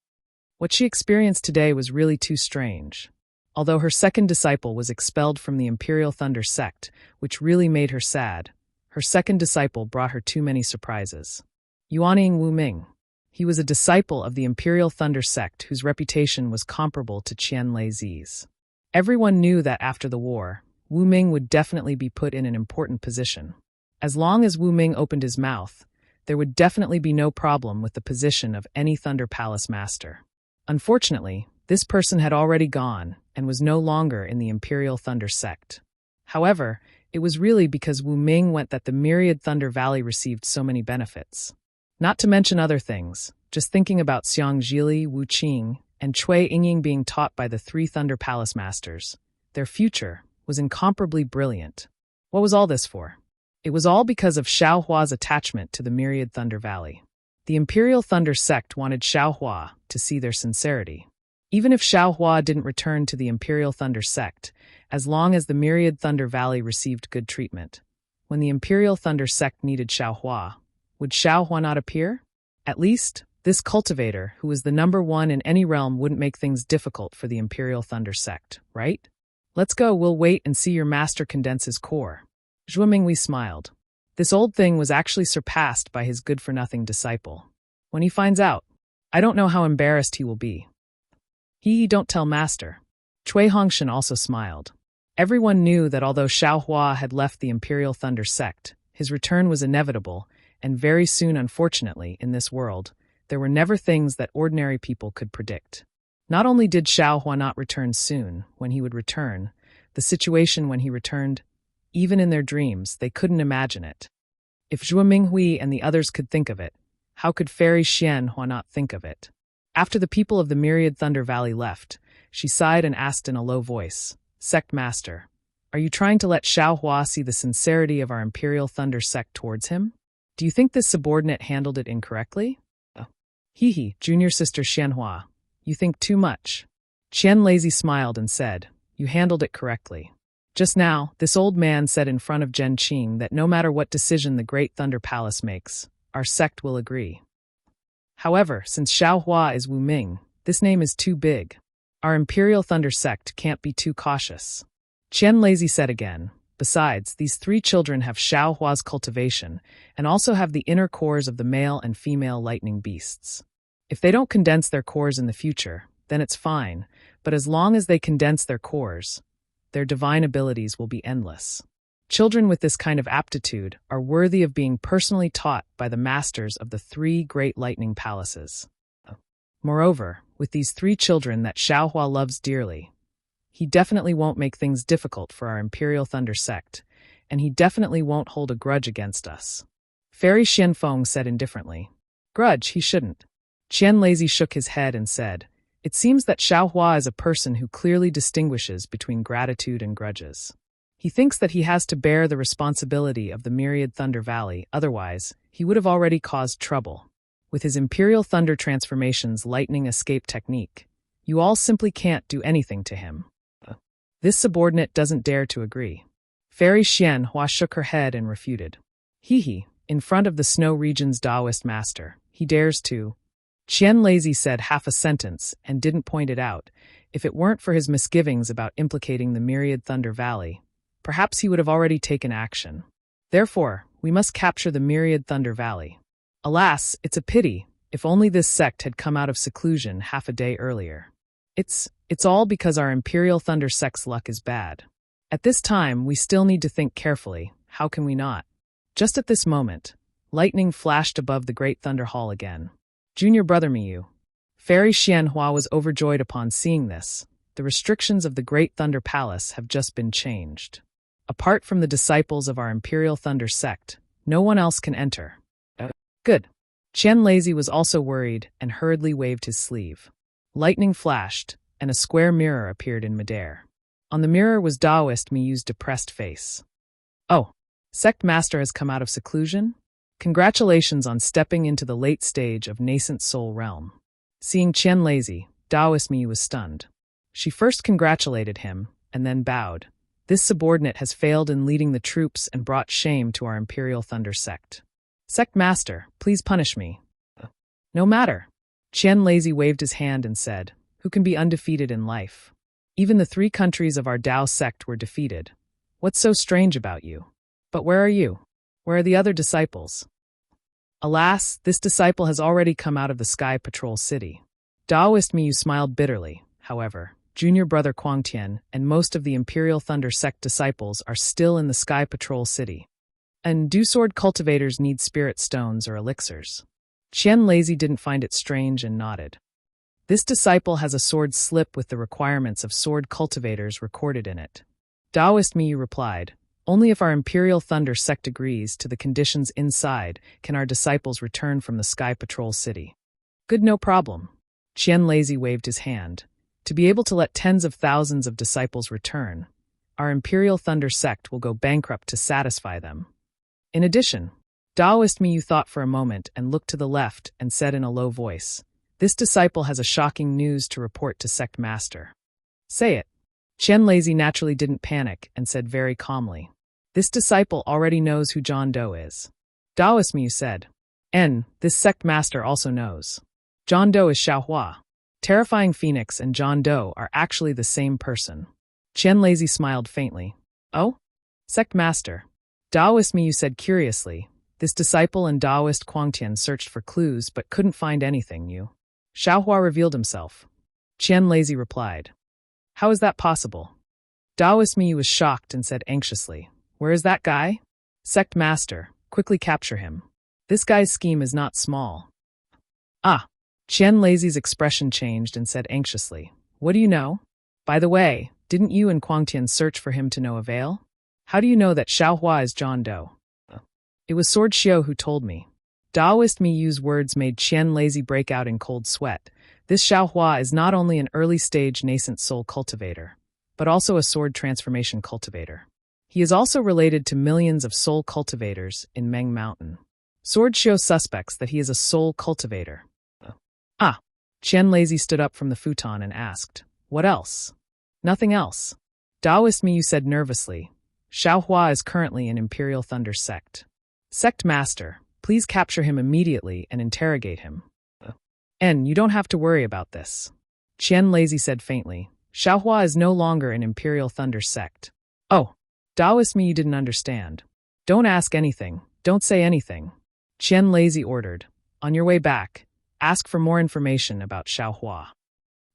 What she experienced today was really too strange. Although her second disciple was expelled from the Imperial Thunder sect, which really made her sad, her second disciple brought her too many surprises. Yuanying Wu Ming. He was a disciple of the Imperial Thunder sect whose reputation was comparable to Qian Lazy's. Everyone knew that after the war, Wu Ming would definitely be put in an important position. As long as Wu Ming opened his mouth, there would definitely be no problem with the position of any Thunder Palace master. Unfortunately, this person had already gone and was no longer in the Imperial Thunder sect. However, it was really because Wu Ming went that the Myriad Thunder Valley received so many benefits. Not to mention other things, just thinking about Xiang Jili, Wu Qing, and Cui Yingying being taught by the 3 Thunder Palace masters, their future was incomparably brilliant. What was all this for? It was all because of Xiaohua's attachment to the Myriad Thunder Valley. The Imperial Thunder sect wanted Xiaohua to see their sincerity. Even if Xiaohua didn't return to the Imperial Thunder sect, as long as the Myriad Thunder Valley received good treatment. When the Imperial Thunder sect needed Xiaohua, would Xiaohua not appear? At least, this cultivator, who was the #1 in any realm, wouldn't make things difficult for the Imperial Thunder sect, right? Let's go, we'll wait and see your master condense his core. Zhuo Minghui smiled. This old thing was actually surpassed by his good-for-nothing disciple. When he finds out, I don't know how embarrassed he will be. Don't tell master. Cui Hongshan also smiled. Everyone knew that although Xiaohua had left the Imperial Thunder sect, his return was inevitable, and very soon, unfortunately, in this world, there were never things that ordinary people could predict. Not only did Xiaohua not return soon, when he would return, the situation when he returned, even in their dreams, they couldn't imagine it. If Zhuo Minghui and the others could think of it, how could Fairy Xianhua not think of it? After the people of the Myriad Thunder Valley left, she sighed and asked in a low voice, Sect Master, are you trying to let Xiaohua see the sincerity of our Imperial Thunder sect towards him? Do you think this subordinate handled it incorrectly? Junior sister Xianhua, you think too much. Qian Lazy smiled and said, you handled it correctly. Just now, this old man said in front of Zhen Qing that no matter what decision the Great Thunder Palace makes, our sect will agree. However, since Xiaohua is Wu Ming, this name is too big. Our Imperial Thunder sect can't be too cautious. Qian Lazy said again. Besides, these 3 children have Xiaohua's cultivation and also have the inner cores of the male and female lightning beasts. If they don't condense their cores in the future, then it's fine, but as long as they condense their cores, their divine abilities will be endless. Children with this kind of aptitude are worthy of being personally taught by the masters of the 3 great lightning palaces. Moreover, with these 3 children that Xiaohua loves dearly, he definitely won't make things difficult for our Imperial Thunder sect, and he definitely won't hold a grudge against us. Fairy Xianfeng said indifferently. Grudge, he shouldn't. Qian Lazy shook his head and said, it seems that Xiaohua is a person who clearly distinguishes between gratitude and grudges. He thinks that he has to bear the responsibility of the Myriad Thunder Valley, otherwise, he would have already caused trouble. With his Imperial Thunder Transformation's lightning escape technique, you all simply can't do anything to him. This subordinate doesn't dare to agree. Fairy Xianhua shook her head and refuted. In front of the Snow Region's Taoist master, he dares to. Qian Lazy said half a sentence and didn't point it out. If it weren't for his misgivings about implicating the Myriad Thunder Valley, perhaps he would have already taken action. Therefore, we must capture the Myriad Thunder Valley. Alas, it's a pity, if only this sect had come out of seclusion half a day earlier. It's all because our Imperial Thunder sect's luck is bad. At this time, we still need to think carefully, how can we not? Just at this moment, lightning flashed above the Great Thunder Hall again. Junior brother Miyu. Fairy Xianhua was overjoyed upon seeing this. The restrictions of the Great Thunder Palace have just been changed. Apart from the disciples of our Imperial Thunder sect, no one else can enter. Good. Qian Lazy was also worried and hurriedly waved his sleeve. Lightning flashed, and a square mirror appeared in midair. On the mirror was Taoist Miyu's depressed face. Oh, Sect Master has come out of seclusion? Congratulations on stepping into the late stage of nascent soul realm. Seeing Qian Lazy, Taoist Miyu was stunned. She first congratulated him, and then bowed. This subordinate has failed in leading the troops and brought shame to our Imperial Thunder sect. Sect Master, please punish me. No matter. Qian Lazy waved his hand and said, who can be undefeated in life? Even the 3 countries of our Tao sect were defeated. What's so strange about you? But where are you? Where are the other disciples? Alas, this disciple has already come out of the Sky Patrol City. Taoist Miyu smiled bitterly, however. Junior brother Quangtian and most of the Imperial Thunder sect disciples are still in the Sky Patrol City. And do sword cultivators need spirit stones or elixirs? Qian Lazy didn't find it strange and nodded. This disciple has a sword slip with the requirements of sword cultivators recorded in it. Taoist Miyu replied, only if our Imperial Thunder sect agrees to the conditions inside can our disciples return from the Sky Patrol City. Good, no problem. Qian Lazy waved his hand. To be able to let tens of thousands of disciples return, our Imperial Thunder sect will go bankrupt to satisfy them. In addition, Taoist Miyu thought for a moment and looked to the left and said in a low voice, "This disciple has a shocking news to report to sect master." "Say it." Chen Lazy naturally didn't panic and said very calmly, "This disciple already knows who John Doe is." Taoist Miyu said, "This sect master also knows. John Doe is Xiaohua. Terrifying Phoenix and John Doe are actually the same person." Chen Lazy smiled faintly. "Oh? Sect master." Taoist Miyu said curiously, "This disciple and Taoist Quangtian searched for clues but couldn't find anything new. Xiaohua revealed himself." Chen Lazy replied, "How is that possible?" Taoist Miyu was shocked and said anxiously, "Where is that guy?" "Sect master, quickly capture him. This guy's scheme is not small." "Ah." Chen Lazy's expression changed and said anxiously, "What do you know? By the way, didn't you and Quangtian search for him to no avail? How do you know that Xiaohua is John Doe?" "It was Sword Xiao who told me." Taoist Miyu's words made Chen Lazy break out in cold sweat. This Xiaohua is not only an early-stage nascent soul cultivator, but also a sword transformation cultivator. He is also related to millions of soul cultivators in Meng Mountain. Sword Xiao suspects that he is a soul cultivator. "Ah." Chen Lazy stood up from the futon and asked, "What else?" "Nothing else." Taoist Miyu said nervously, "Xiaohua is currently in Imperial Thunder Sect. Sect Master, please capture him immediately and interrogate him." You don't have to worry about this." Chen Lazy said faintly, "Xiaohua is no longer in Imperial Thunder Sect." "Oh." Taoist Miyu didn't understand. "Don't ask anything, don't say anything." Chen Lazy ordered, "On your way back, ask for more information about Xiaohua.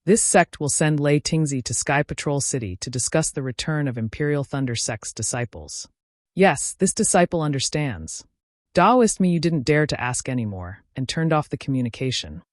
This sect will send Lei Tingzi to Sky Patrol City to discuss the return of Imperial Thunder Sect's disciples." Yes, this disciple understands. Taoist Miyu didn't dare to ask anymore and turned off the communication.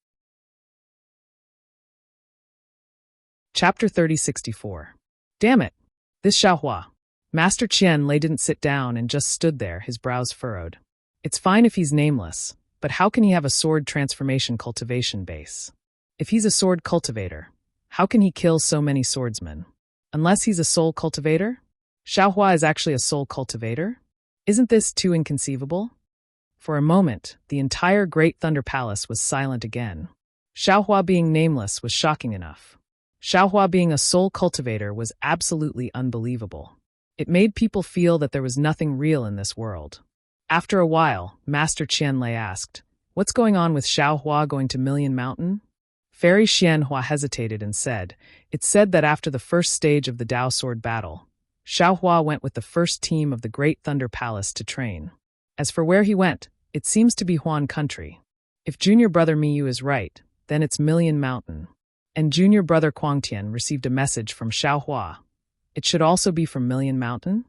Chapter 3064. Damn it! This Xiaohua. Master Chen Lei didn't sit down and just stood there, his brows furrowed. It's fine if he's nameless, but how can he have a sword transformation cultivation base? If he's a sword cultivator, how can he kill so many swordsmen? Unless he's a soul cultivator? Xiaohua is actually a soul cultivator? Isn't this too inconceivable? For a moment, the entire Great Thunder Palace was silent again. Xiaohua being nameless was shocking enough. Xiaohua being a soul cultivator was absolutely unbelievable. It made people feel that there was nothing real in this world. After a while, Master Chen Lei asked, "What's going on with Xiaohua going to Million Mountain?" Fairy Xianhua hesitated and said, "It's said that after the first stage of the Dao Sword battle, Xiaohua went with the first team of the Great Thunder Palace to train. As for where he went, it seems to be Huan country. If junior brother Miyu is right, then it's Million Mountain. And junior brother Quangtian received a message from Xiaohua. It should also be from Million Mountain?"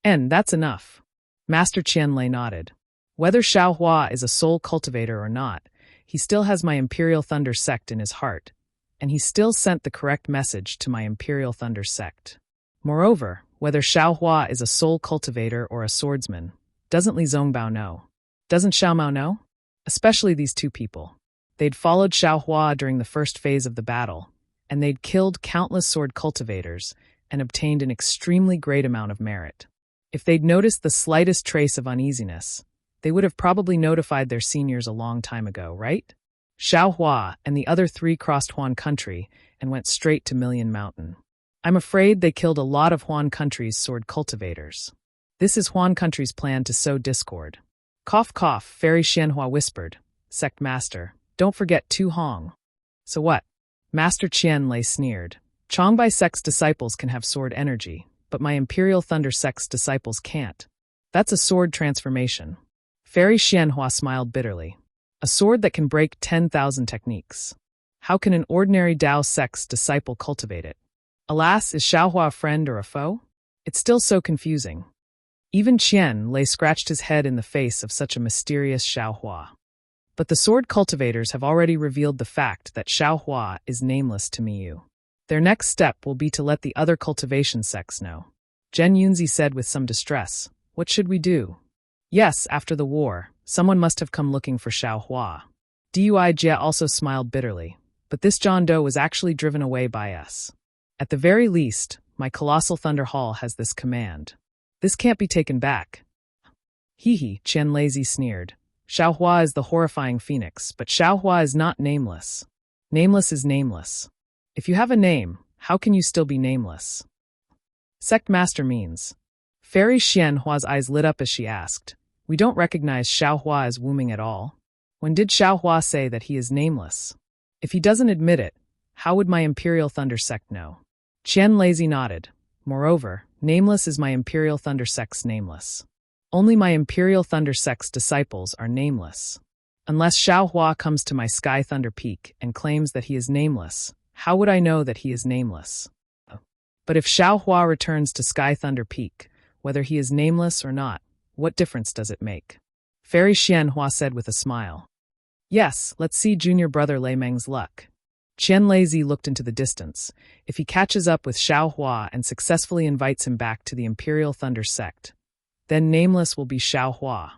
That's enough." Master Chen Lei nodded. "Whether Xiaohua is a soul cultivator or not, he still has my Imperial Thunder Sect in his heart, and he still sent the correct message to my Imperial Thunder Sect. Moreover, whether Xiaohua is a soul cultivator or a swordsman, doesn't Li Zongbao know? Doesn't Xiaomao know? Especially these two people. They'd followed Xiaohua during the first phase of the battle, and they'd killed countless sword cultivators and obtained an extremely great amount of merit. If they'd noticed the slightest trace of uneasiness, they would have probably notified their seniors a long time ago, right? Xiaohua and the other three crossed Huan country and went straight to Million Mountain. I'm afraid they killed a lot of Huan country's sword cultivators. This is Huan country's plan to sow discord." "Cough cough," Fairy Xianhua whispered. "Sect Master, don't forget Tu Hong." "So what?" Master Qian Lei sneered. "Chongbai Sect's disciples can have sword energy, but my Imperial Thunder Sect's disciples can't. That's a sword transformation." Fairy Xianhua smiled bitterly. "A sword that can break 10,000 techniques. How can an ordinary Dao Sect's disciple cultivate it? Alas, is Xiaohua a friend or a foe? It's still so confusing." Even Qian Lei scratched his head in the face of such a mysterious Xiaohua. But the sword cultivators have already revealed the fact that Xiaohua is nameless to Miyu. Their next step will be to let the other cultivation sects know. Zhen Yunzi said with some distress, "What should we do?" Yes, after the war, someone must have come looking for Xiaohua. Dui Jie also smiled bitterly, but this John Doe was actually driven away by us. At the very least, my Colossal Thunder Hall has this command. This can't be taken back. Hee, Qian Lazy sneered. Xiaohua is the horrifying phoenix, but Xiaohua is not nameless. Nameless is nameless. If you have a name, how can you still be nameless? Sect master means. Fairy Xianhua's eyes lit up as she asked, we don't recognize Xiaohua as Wuming at all. When did Xiaohua say that he is nameless? If he doesn't admit it, how would my Imperial Thunder Sect know? Qian Lazy nodded. Moreover, nameless is my Imperial Thunder Sect's nameless. Only my Imperial Thunder Sect's disciples are nameless. Unless Xiaohua comes to my Sky Thunder Peak and claims that he is nameless, how would I know that he is nameless? But if Xiaohua returns to Sky Thunder Peak, whether he is nameless or not, what difference does it make? Fairy Xianhua said with a smile. Yes, let's see junior brother Lei Meng's luck. Qian Lazy looked into the distance. If he catches up with Xiaohua and successfully invites him back to the Imperial Thunder Sect, then nameless will be Xiaohua.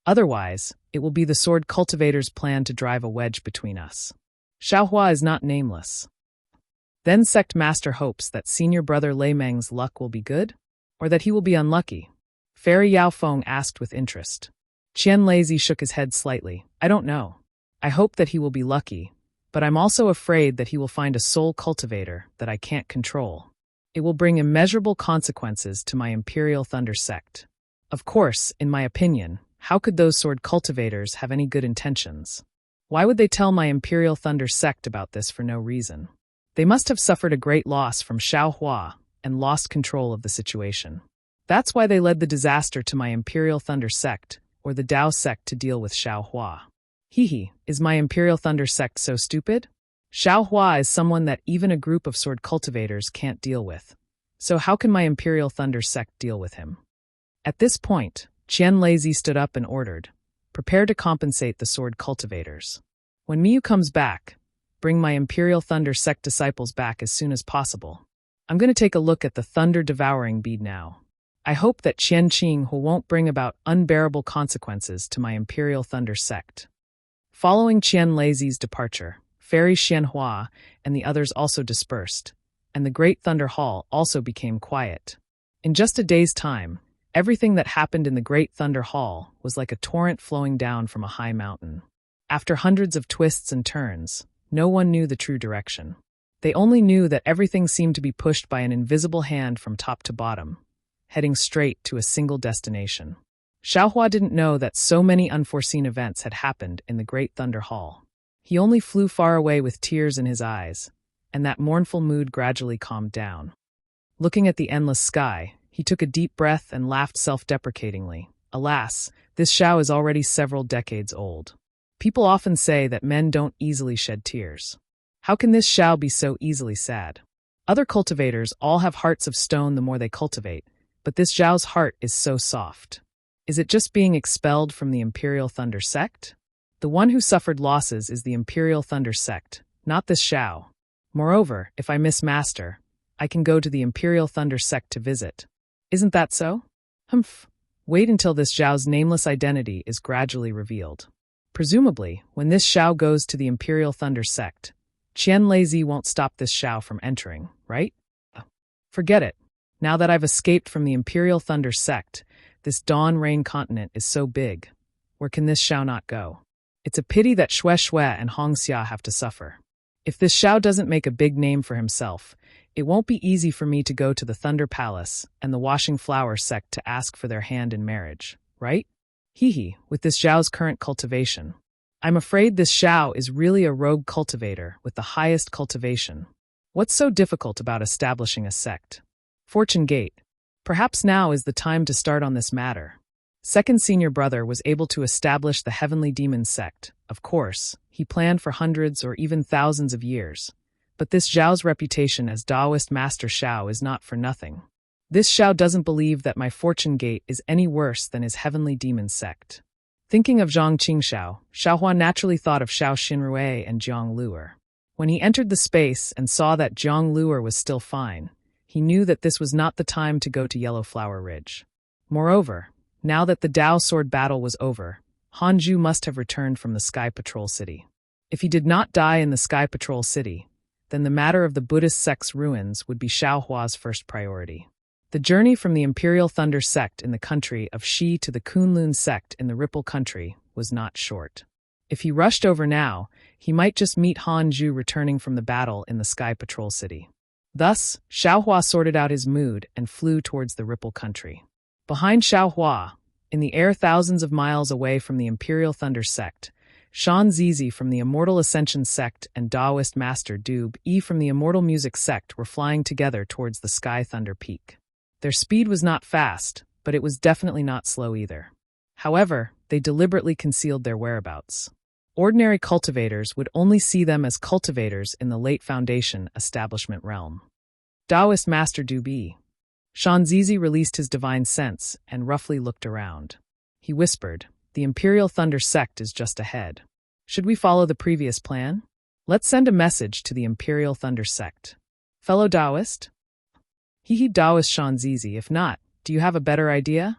Otherwise, it will be the Sword Cultivator's plan to drive a wedge between us. Xiaohua is not nameless. Then Sect Master hopes that senior brother Lei Meng's luck will be good, or that he will be unlucky. Fairy Yao Feng asked with interest. Qian Lazy shook his head slightly. I don't know. I hope that he will be lucky, but I'm also afraid that he will find a soul cultivator that I can't control. It will bring immeasurable consequences to my Imperial Thunder Sect. Of course, in my opinion, how could those sword cultivators have any good intentions? Why would they tell my Imperial Thunder Sect about this for no reason? They must have suffered a great loss from Xiaohua and lost control of the situation. That's why they led the disaster to my Imperial Thunder Sect, or the Dao Sect, to deal with Xiaohua. Is my Imperial Thunder Sect so stupid? Xiaohua is someone that even a group of sword cultivators can't deal with. So how can my Imperial Thunder Sect deal with him? At this point, Qian Lazy stood up and ordered, prepare to compensate the sword cultivators. When Miyu comes back, bring my Imperial Thunder Sect disciples back as soon as possible. I'm going to take a look at the thunder-devouring bead now. I hope that Qian Qinghe won't bring about unbearable consequences to my Imperial Thunder Sect. Following Qian Lazy's departure, Fairy Xianhua and the others also dispersed, and the Great Thunder Hall also became quiet. In just a day's time, everything that happened in the Great Thunder Hall was like a torrent flowing down from a high mountain. After hundreds of twists and turns, no one knew the true direction. They only knew that everything seemed to be pushed by an invisible hand from top to bottom, heading straight to a single destination. Xiaohua didn't know that so many unforeseen events had happened in the Great Thunder Hall. He only flew far away with tears in his eyes, and that mournful mood gradually calmed down. Looking at the endless sky, he took a deep breath and laughed self-deprecatingly. Alas, this Xiao is already several decades old. People often say that men don't easily shed tears. How can this Xiao be so easily sad? Other cultivators all have hearts of stone the more they cultivate, but this Xiao's heart is so soft. Is it just being expelled from the Imperial Thunder Sect? The one who suffered losses is the Imperial Thunder Sect, not this Xiao. Moreover, if I miss Master, I can go to the Imperial Thunder Sect to visit. Isn't that so? Humph. Wait until this Xiao's nameless identity is gradually revealed. Presumably, when this Xiao goes to the Imperial Thunder Sect, Qian Lazy won't stop this Xiao from entering, right? Forget it. Now that I've escaped from the Imperial Thunder Sect, this Dawn Rain continent is so big. Where can this Xiao not go? It's a pity that Xue Xue and Hong Xia have to suffer. If this Xiao doesn't make a big name for himself, it won't be easy for me to go to the Thunder Palace and the Washing Flower Sect to ask for their hand in marriage, right? With this Xiao's current cultivation. I'm afraid this Xiao is really a rogue cultivator with the highest cultivation. What's so difficult about establishing a sect? Fortune Gate. Perhaps now is the time to start on this matter. Second senior brother was able to establish the Heavenly Demon Sect. Of course, he planned for hundreds or even thousands of years. But this Xiao's reputation as Daoist Master Xiao is not for nothing. This Xiao doesn't believe that my Fortune Gate is any worse than his Heavenly Demon Sect. Thinking of Zhang Qingxiao, Xiaohua naturally thought of Xiao Xinrui and Jiang Luer. When he entered the space and saw that Jiang Luer was still fine, he knew that this was not the time to go to Yellow Flower Ridge. Moreover, now that the Dao Sword battle was over, Hanju must have returned from the Sky Patrol City. If he did not die in the Sky Patrol City, then the matter of the Buddhist sect's ruins would be Xiaohua's first priority. The journey from the Imperial Thunder sect in the country of Shi to the Kunlun sect in the Ripple country was not short. If he rushed over now, he might just meet Han Zhu returning from the battle in the Sky Patrol City. Thus, Xiaohua sorted out his mood and flew towards the Ripple country. Behind Xiaohua, in the air thousands of miles away from the Imperial Thunder sect, Shan Zizi from the Immortal Ascension sect and Taoist Master Dube Yi from the Immortal Music sect were flying together towards the Sky Thunder Peak. Their speed was not fast, but it was definitely not slow either. However, they deliberately concealed their whereabouts. Ordinary cultivators would only see them as cultivators in the late Foundation establishment realm. Taoist Master Dube Yi. Shan Zizi released his divine sense and roughly looked around. He whispered, "The Imperial Thunder sect is just ahead. Should we follow the previous plan? Let's send a message to the Imperial Thunder sect. Fellow Taoist?" He Taoist Shan Zizi. "If not, do you have a better idea?"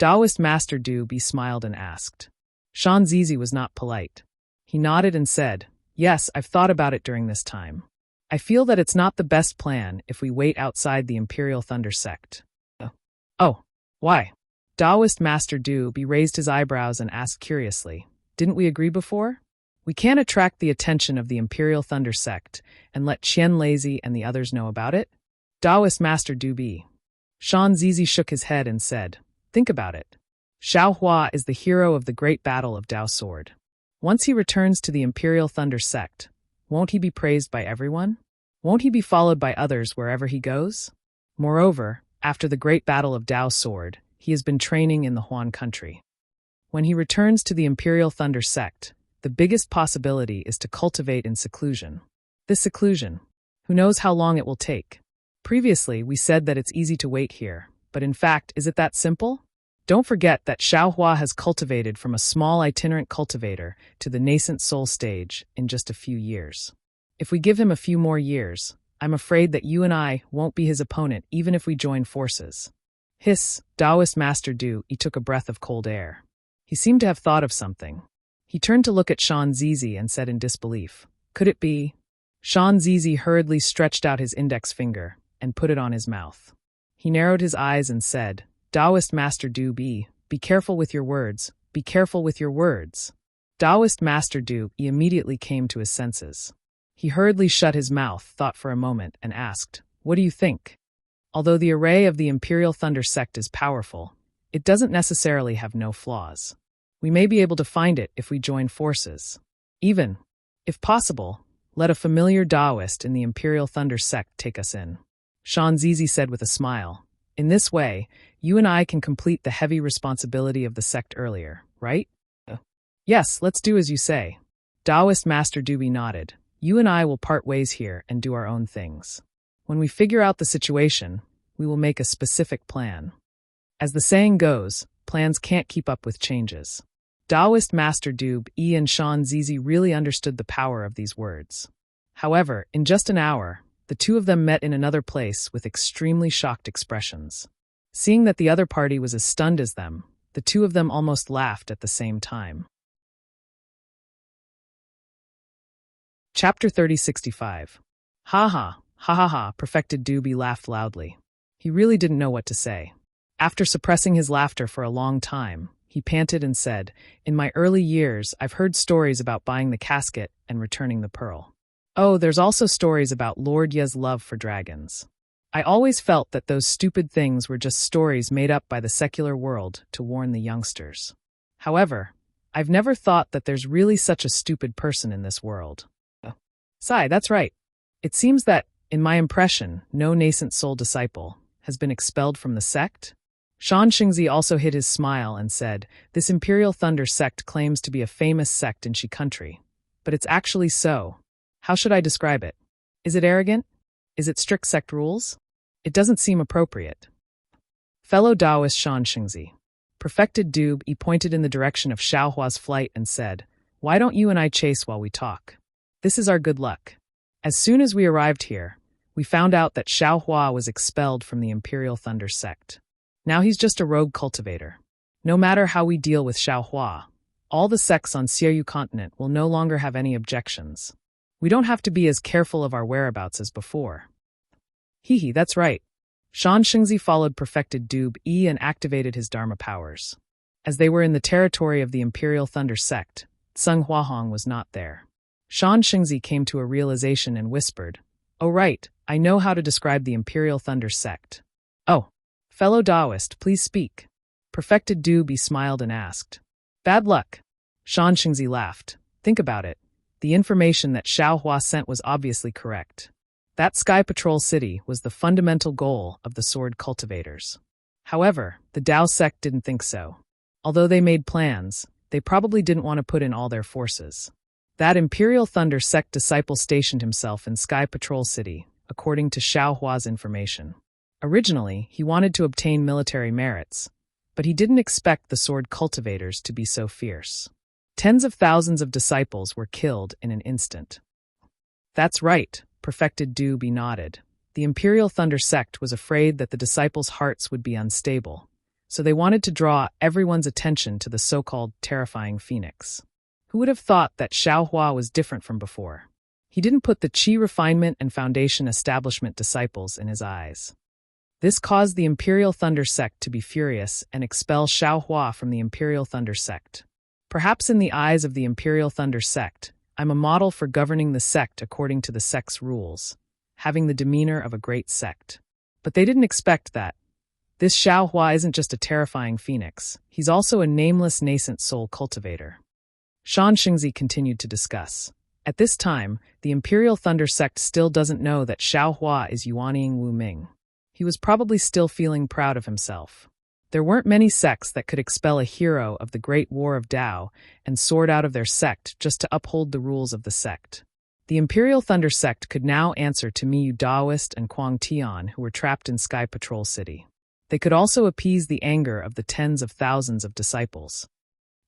Taoist Master Dube Yi smiled and asked. Shan Zizi was not polite. He nodded and said, "Yes, I've thought about it during this time. I feel that it's not the best plan if we wait outside the Imperial Thunder sect." Oh, why? Taoist Master Dube Yi raised his eyebrows and asked curiously, "Didn't we agree before? We can't attract the attention of the Imperial Thunder sect and let Qian Lazy and the others know about it?" Taoist Master Dube Yi. Shan Zizi shook his head and said, "Think about it. Xiaohua is the hero of the Great Battle of Dao Sword. Once he returns to the Imperial Thunder sect, won't he be praised by everyone? Won't he be followed by others wherever he goes? Moreover, after the Great Battle of Dao Sword, he has been training in the Huan country. When he returns to the Imperial Thunder sect, the biggest possibility is to cultivate in seclusion. This seclusion, who knows how long it will take? Previously, we said that it's easy to wait here, but in fact, is it that simple? Don't forget that Xiaohua has cultivated from a small itinerant cultivator to the nascent soul stage in just a few years. If we give him a few more years, I'm afraid that you and I won't be his opponent even if we join forces." Hiss, Taoist Master Dube Yi took a breath of cold air. He seemed to have thought of something. He turned to look at Shan Zizi and said in disbelief, "Could it be?" Shan Zizi hurriedly stretched out his index finger and put it on his mouth. He narrowed his eyes and said, "Taoist Master Dube Yi, be careful with your words, be careful with your words." Taoist Master Dube Yi immediately came to his senses. He hurriedly shut his mouth, thought for a moment, and asked, "What do you think? Although the array of the Imperial Thunder sect is powerful, it doesn't necessarily have no flaws. We may be able to find it if we join forces. Even, if possible, let a familiar Taoist in the Imperial Thunder sect take us in." Shan Zizi said with a smile, "In this way, you and I can complete the heavy responsibility of the sect earlier, right?" "Yes, let's do as you say." Taoist Master Dube Yi nodded. "You and I will part ways here and do our own things. When we figure out the situation, we will make a specific plan. As the saying goes, plans can't keep up with changes." Taoist Master Dube Yi and Shan Zizi really understood the power of these words. However, in just an hour, the two of them met in another place with extremely shocked expressions. Seeing that the other party was as stunned as them, the two of them almost laughed at the same time. Chapter 3065. Ha ha, ha ha ha, Perfected Dube Yi laughed loudly. He really didn't know what to say. After suppressing his laughter for a long time, he panted and said, "In my early years, I've heard stories about buying the casket and returning the pearl. Oh, there's also stories about Lord Ye's love for dragons. I always felt that those stupid things were just stories made up by the secular world to warn the youngsters. However, I've never thought that there's really such a stupid person in this world." Sai, that's right. It seems that, in my impression, no nascent soul disciple has been expelled from the sect? Shan Xingzi also hid his smile and said, "This Imperial Thunder sect claims to be a famous sect in Shi country. But it's actually so. How should I describe it? Is it arrogant? Is it strict sect rules? It doesn't seem appropriate." Fellow Taoist Shan Xingzi. Perfected Dube Yi pointed in the direction of Xiaohua's flight and said, "Why don't you and I chase while we talk? This is our good luck." As soon as we arrived here, we found out that Xiaohua was expelled from the Imperial Thunder sect. Now he's just a rogue cultivator. No matter how we deal with Xiaohua, all the sects on Xiaoyu continent will no longer have any objections. We don't have to be as careful of our whereabouts as before. Hee, that's right. Shan Xingzi followed perfected Dube E and activated his Dharma powers. As they were in the territory of the Imperial Thunder Sect, Tseng Huahong was not there. Shan Xingzi came to a realization and whispered, "Oh right, I know how to describe the Imperial Thunder Sect." "Oh, fellow Taoist, please speak." Perfected Dube smiled and asked. "Bad luck." Shan Xingzi laughed. "Think about it. The information that Xiao Hua sent was obviously correct. That Sky Patrol City was the fundamental goal of the sword cultivators. However, the Dao sect didn't think so. Although they made plans, they probably didn't want to put in all their forces. That Imperial Thunder sect disciple stationed himself in Sky Patrol City, according to Xiao Hua's information. Originally, he wanted to obtain military merits, but he didn't expect the sword cultivators to be so fierce. Tens of thousands of disciples were killed in an instant." "That's right," Perfected Dube nodded. "The Imperial Thunder sect was afraid that the disciples' hearts would be unstable, so they wanted to draw everyone's attention to the so-called terrifying phoenix. Who would have thought that Xiao Hua was different from before? He didn't put the Qi refinement and foundation establishment disciples in his eyes. This caused the Imperial Thunder sect to be furious and expel Xiao Hua from the Imperial Thunder sect. Perhaps in the eyes of the Imperial Thunder sect, I'm a model for governing the sect according to the sect's rules, having the demeanor of a great sect. But they didn't expect that. This Xiao Hua isn't just a terrifying phoenix, he's also a nameless nascent soul cultivator." Shan Xingzi continued to discuss. At this time, the Imperial Thunder sect still doesn't know that Xiao Hua is Yuanying Wu Ming. He was probably still feeling proud of himself. There weren't many sects that could expel a hero of the Great War of Tao and sword out of their sect just to uphold the rules of the sect. The Imperial Thunder sect could now answer to Miyu Daoist and Kuang Tian, who were trapped in Sky Patrol City. They could also appease the anger of the tens of thousands of disciples.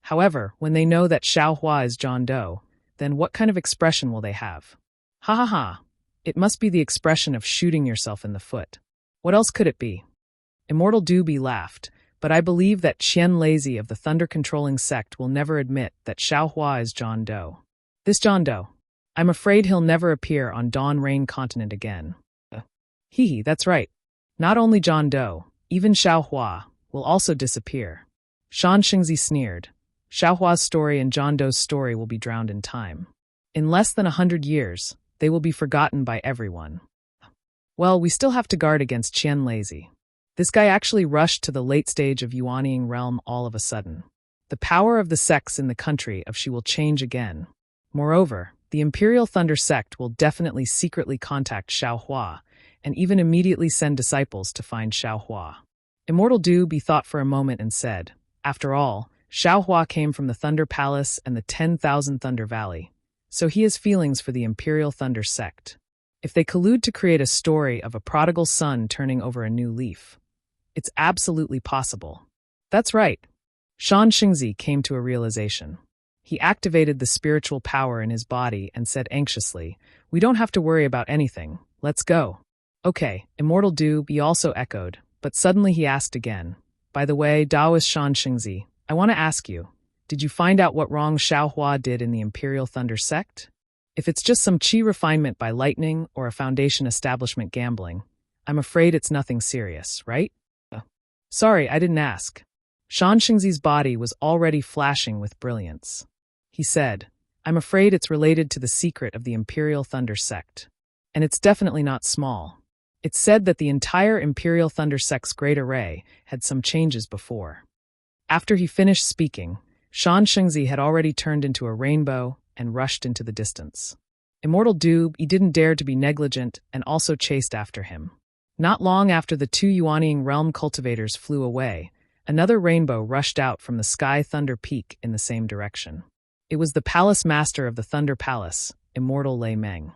However, when they know that Xiao Hua is John Doe, then what kind of expression will they have? Ha ha ha! It must be the expression of shooting yourself in the foot. What else could it be? Immortal Dube laughed, but I believe that Qian Lazy of the Thunder-controlling sect will never admit that Xiao Hua is John Doe. This John Doe. I'm afraid he'll never appear on Dawn Rain Continent again. Hee, that's right. Not only John Doe, even Xiao Hua, will also disappear. Shan Xingzi sneered. Xiao Hua's story and John Doe's story will be drowned in time. In less than 100 years, they will be forgotten by everyone. Well, we still have to guard against Qian Lazy. This guy actually rushed to the late stage of Yuanying realm all of a sudden. The power of the sects in the country of Xi will change again. Moreover, the Imperial Thunder sect will definitely secretly contact Xiao Hua, and even immediately send disciples to find Xiao Hua. Immortal Dube thought for a moment and said, "After all, Xiao Hua came from the Thunder Palace and the 10,000 Thunder Valley, so he has feelings for the Imperial Thunder sect. If they collude to create a story of a prodigal son turning over a new leaf, it's absolutely possible." That's right. Shan Xingzi came to a realization. He activated the spiritual power in his body and said anxiously, "We don't have to worry about anything. Let's go." "Okay," Immortal Dube also echoed, but suddenly he asked again, "By the way, Taoist Shan Xingzi, I want to ask you, did you find out what wrong Xiao Hua did in the Imperial Thunder sect? If it's just some Qi refinement by lightning or a foundation establishment gambling, I'm afraid it's nothing serious, right?" "Sorry, I didn't ask." Shan Xingzi's body was already flashing with brilliance. He said, "I'm afraid it's related to the secret of the Imperial Thunder sect. And it's definitely not small. It's said that the entire Imperial Thunder sect's great array had some changes before." After he finished speaking, Shan Xingzi had already turned into a rainbow and rushed into the distance. Immortal Dube didn't dare to be negligent and also chased after him. Not long after the two Yuanying realm cultivators flew away, another rainbow rushed out from the Sky Thunder Peak in the same direction. It was the palace master of the Thunder Palace, Immortal Lei Meng.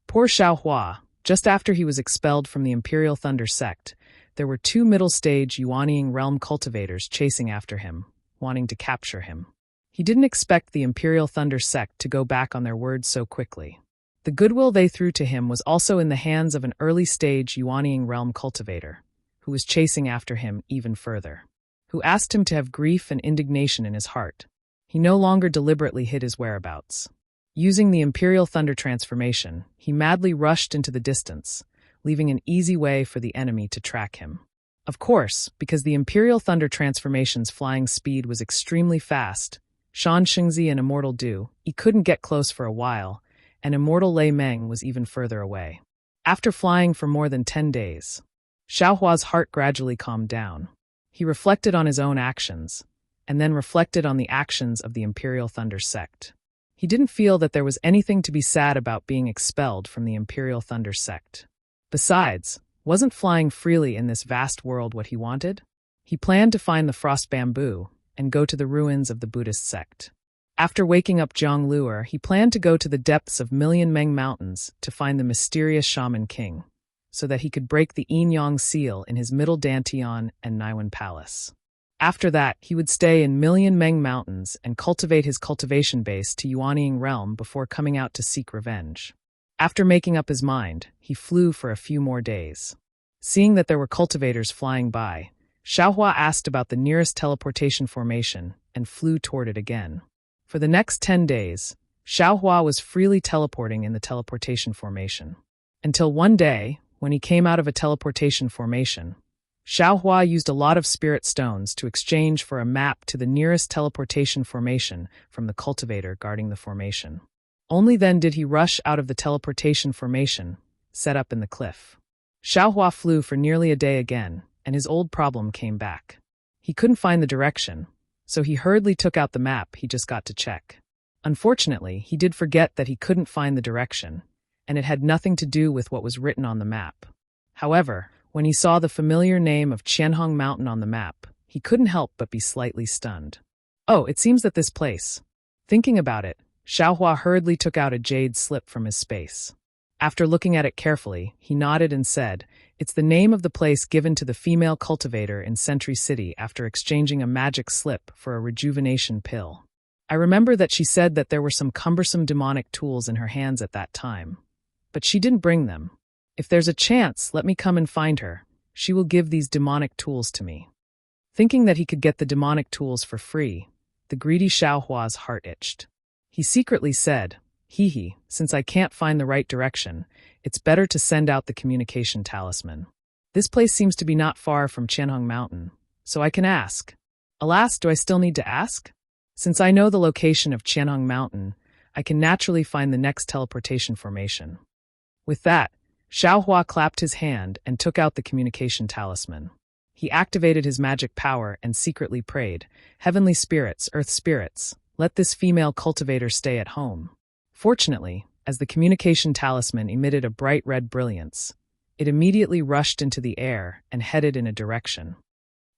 Poor Xiao Hua, just after he was expelled from the Imperial Thunder sect, there were two middle-stage Yuanying realm cultivators chasing after him, wanting to capture him. He didn't expect the Imperial Thunder sect to go back on their word so quickly. The goodwill they threw to him was also in the hands of an early-stage Yuanying realm cultivator, who was chasing after him even further, who asked him to have grief and indignation in his heart. He no longer deliberately hid his whereabouts. Using the Imperial Thunder transformation, he madly rushed into the distance, leaving an easy way for the enemy to track him. Of course, because the Imperial Thunder Transformation's flying speed was extremely fast, Shan Xingzi and Immortal Du, he couldn't get close for a while, and Immortal Lei Meng was even further away. After flying for more than 10 days, Xiaohua's heart gradually calmed down. He reflected on his own actions, and then reflected on the actions of the Imperial Thunder sect. He didn't feel that there was anything to be sad about being expelled from the Imperial Thunder sect. Besides, wasn't flying freely in this vast world what he wanted? He planned to find the frost bamboo and go to the ruins of the Buddhist sect. After waking up Zhang Luer, he planned to go to the depths of Million Meng Mountains to find the mysterious Shaman King, so that he could break the Yin-Yang seal in his Middle Dantian and Naiwan Palace. After that, he would stay in Million Meng Mountains and cultivate his cultivation base to Yuanying Realm before coming out to seek revenge. After making up his mind, he flew for a few more days. Seeing that there were cultivators flying by, Xiaohua asked about the nearest teleportation formation and flew toward it again. For the next 10 days, Xiaohua was freely teleporting in the teleportation formation. Until one day, when he came out of a teleportation formation, Xiaohua used a lot of spirit stones to exchange for a map to the nearest teleportation formation from the cultivator guarding the formation. Only then did he rush out of the teleportation formation, set up in the cliff. Xiaohua flew for nearly a day again, and his old problem came back. He couldn't find the direction, so he hurriedly took out the map he just got to check. Unfortunately, he did forget that he couldn't find the direction, and it had nothing to do with what was written on the map. However, when he saw the familiar name of Qianhong Mountain on the map, he couldn't help but be slightly stunned. Oh, it seems that this place. Thinking about it, Xiaohua hurriedly took out a jade slip from his space. After looking at it carefully, he nodded and said, "It's the name of the place given to the female cultivator in Sentry City after exchanging a magic slip for a rejuvenation pill. I remember that she said that there were some cumbersome demonic tools in her hands at that time. But she didn't bring them. If there's a chance, let me come and find her. She will give these demonic tools to me." Thinking that he could get the demonic tools for free, the greedy Xiaohua's heart itched. He secretly said, "Hee, since I can't find the right direction, it's better to send out the communication talisman. This place seems to be not far from Qianhong Mountain, so I can ask." Alas, do I still need to ask? Since I know the location of Qianhong Mountain, I can naturally find the next teleportation formation. With that, Xiaohua clapped his hand and took out the communication talisman. He activated his magic power and secretly prayed, "Heavenly spirits, earth spirits, let this female cultivator stay at home." Fortunately, as the communication talisman emitted a bright red brilliance, it immediately rushed into the air and headed in a direction.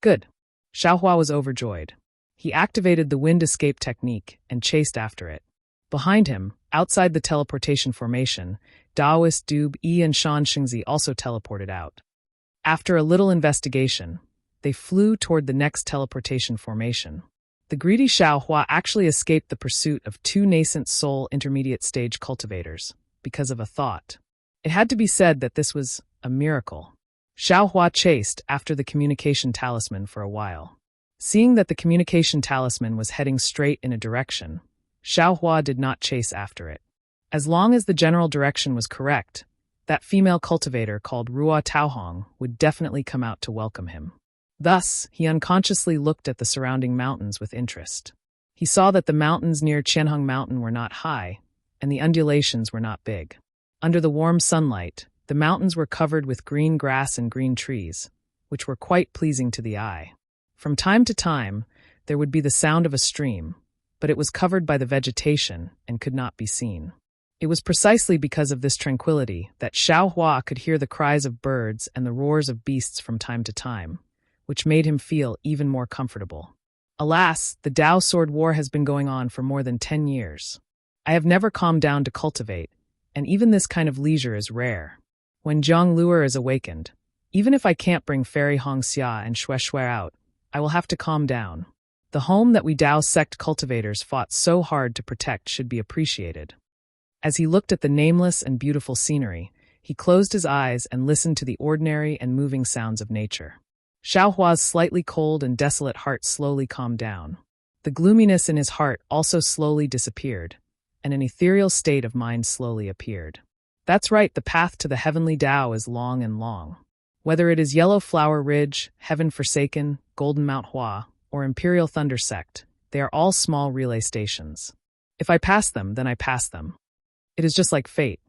Good. Xiaohua was overjoyed. He activated the wind escape technique and chased after it. Behind him, outside the teleportation formation, Daoist Dube Yi and Shan Xingzi also teleported out. After a little investigation, they flew toward the next teleportation formation. The greedy Xiaohua actually escaped the pursuit of 2 nascent soul intermediate stage cultivators because of a thought. It had to be said that this was a miracle. Xiaohua chased after the communication talisman for a while. Seeing that the communication talisman was heading straight in a direction, Xiaohua did not chase after it. As long as the general direction was correct, that female cultivator called Ruo Taohong would definitely come out to welcome him. Thus, he unconsciously looked at the surrounding mountains with interest. He saw that the mountains near Qianhong Mountain were not high, and the undulations were not big. Under the warm sunlight, the mountains were covered with green grass and green trees, which were quite pleasing to the eye. From time to time, there would be the sound of a stream, but it was covered by the vegetation and could not be seen. It was precisely because of this tranquility that Xiaohua could hear the cries of birds and the roars of beasts from time to time, which made him feel even more comfortable. Alas, the Dao Sword War has been going on for more than 10 years. I have never calmed down to cultivate, and even this kind of leisure is rare. When Zhang Luer is awakened, even if I can't bring Fairy Hong Xia and Xue Xue out, I will have to calm down. The home that we Dao sect cultivators fought so hard to protect should be appreciated. As he looked at the nameless and beautiful scenery, he closed his eyes and listened to the ordinary and moving sounds of nature. Xiaohua's slightly cold and desolate heart slowly calmed down. The gloominess in his heart also slowly disappeared, and an ethereal state of mind slowly appeared. That's right, the path to the heavenly Tao is long and long. Whether it is Yellow Flower Ridge, Heaven Forsaken, Golden Mount Hua, or Imperial Thunder Sect, they are all small relay stations. If I pass them, then I pass them. It is just like fate.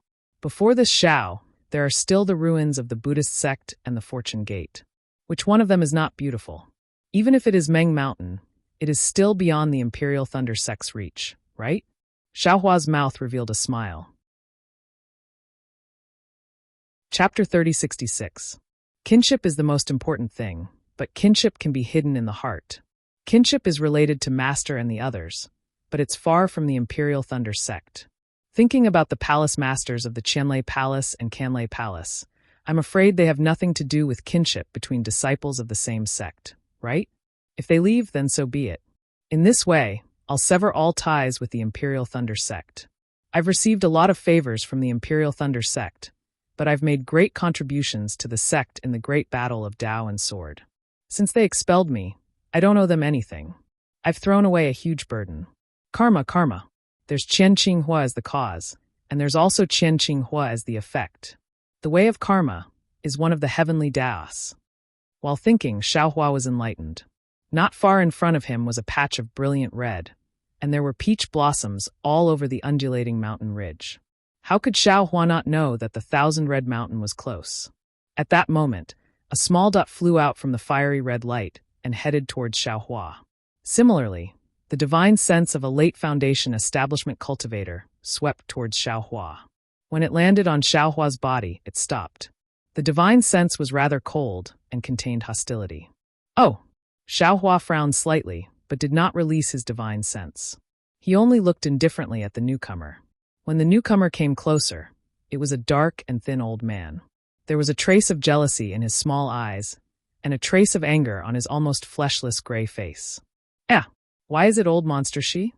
Before this Shao, there are still the ruins of the Buddhist sect and the Fortune Gate. Which one of them is not beautiful? Even if it is Meng Mountain, it is still beyond the Imperial Thunder Sect's reach, right? Xiaohua's mouth revealed a smile. Chapter 3066. Kinship is the most important thing, but kinship can be hidden in the heart. Kinship is related to Master and the others, but it's far from the Imperial Thunder Sect. Thinking about the palace masters of the Qianlei Palace and Canlei Palace, I'm afraid they have nothing to do with kinship between disciples of the same sect, right? If they leave, then so be it. In this way, I'll sever all ties with the Imperial Thunder Sect. I've received a lot of favors from the Imperial Thunder Sect, but I've made great contributions to the sect in the great battle of Tao and Sword. Since they expelled me, I don't owe them anything. I've thrown away a huge burden. Karma. There's Qian Qinghua as the cause, and there's also Qian Qinghua as the effect. The way of karma is one of the heavenly Taos. While thinking, Xiaohua was enlightened. Not far in front of him was a patch of brilliant red, and there were peach blossoms all over the undulating mountain ridge. How could Xiaohua not know that the 1,000-red mountain was close? At that moment, a small dot flew out from the fiery red light and headed towards Xiaohua. Similarly, the divine sense of a late Foundation establishment cultivator swept towards Xiaohua. When it landed on Xiaohua's body, it stopped. The divine sense was rather cold and contained hostility. Oh! Xiaohua frowned slightly, but did not release his divine sense. He only looked indifferently at the newcomer. When the newcomer came closer, it was a dark and thin old man. There was a trace of jealousy in his small eyes, and a trace of anger on his almost fleshless gray face. Why is it old monster she?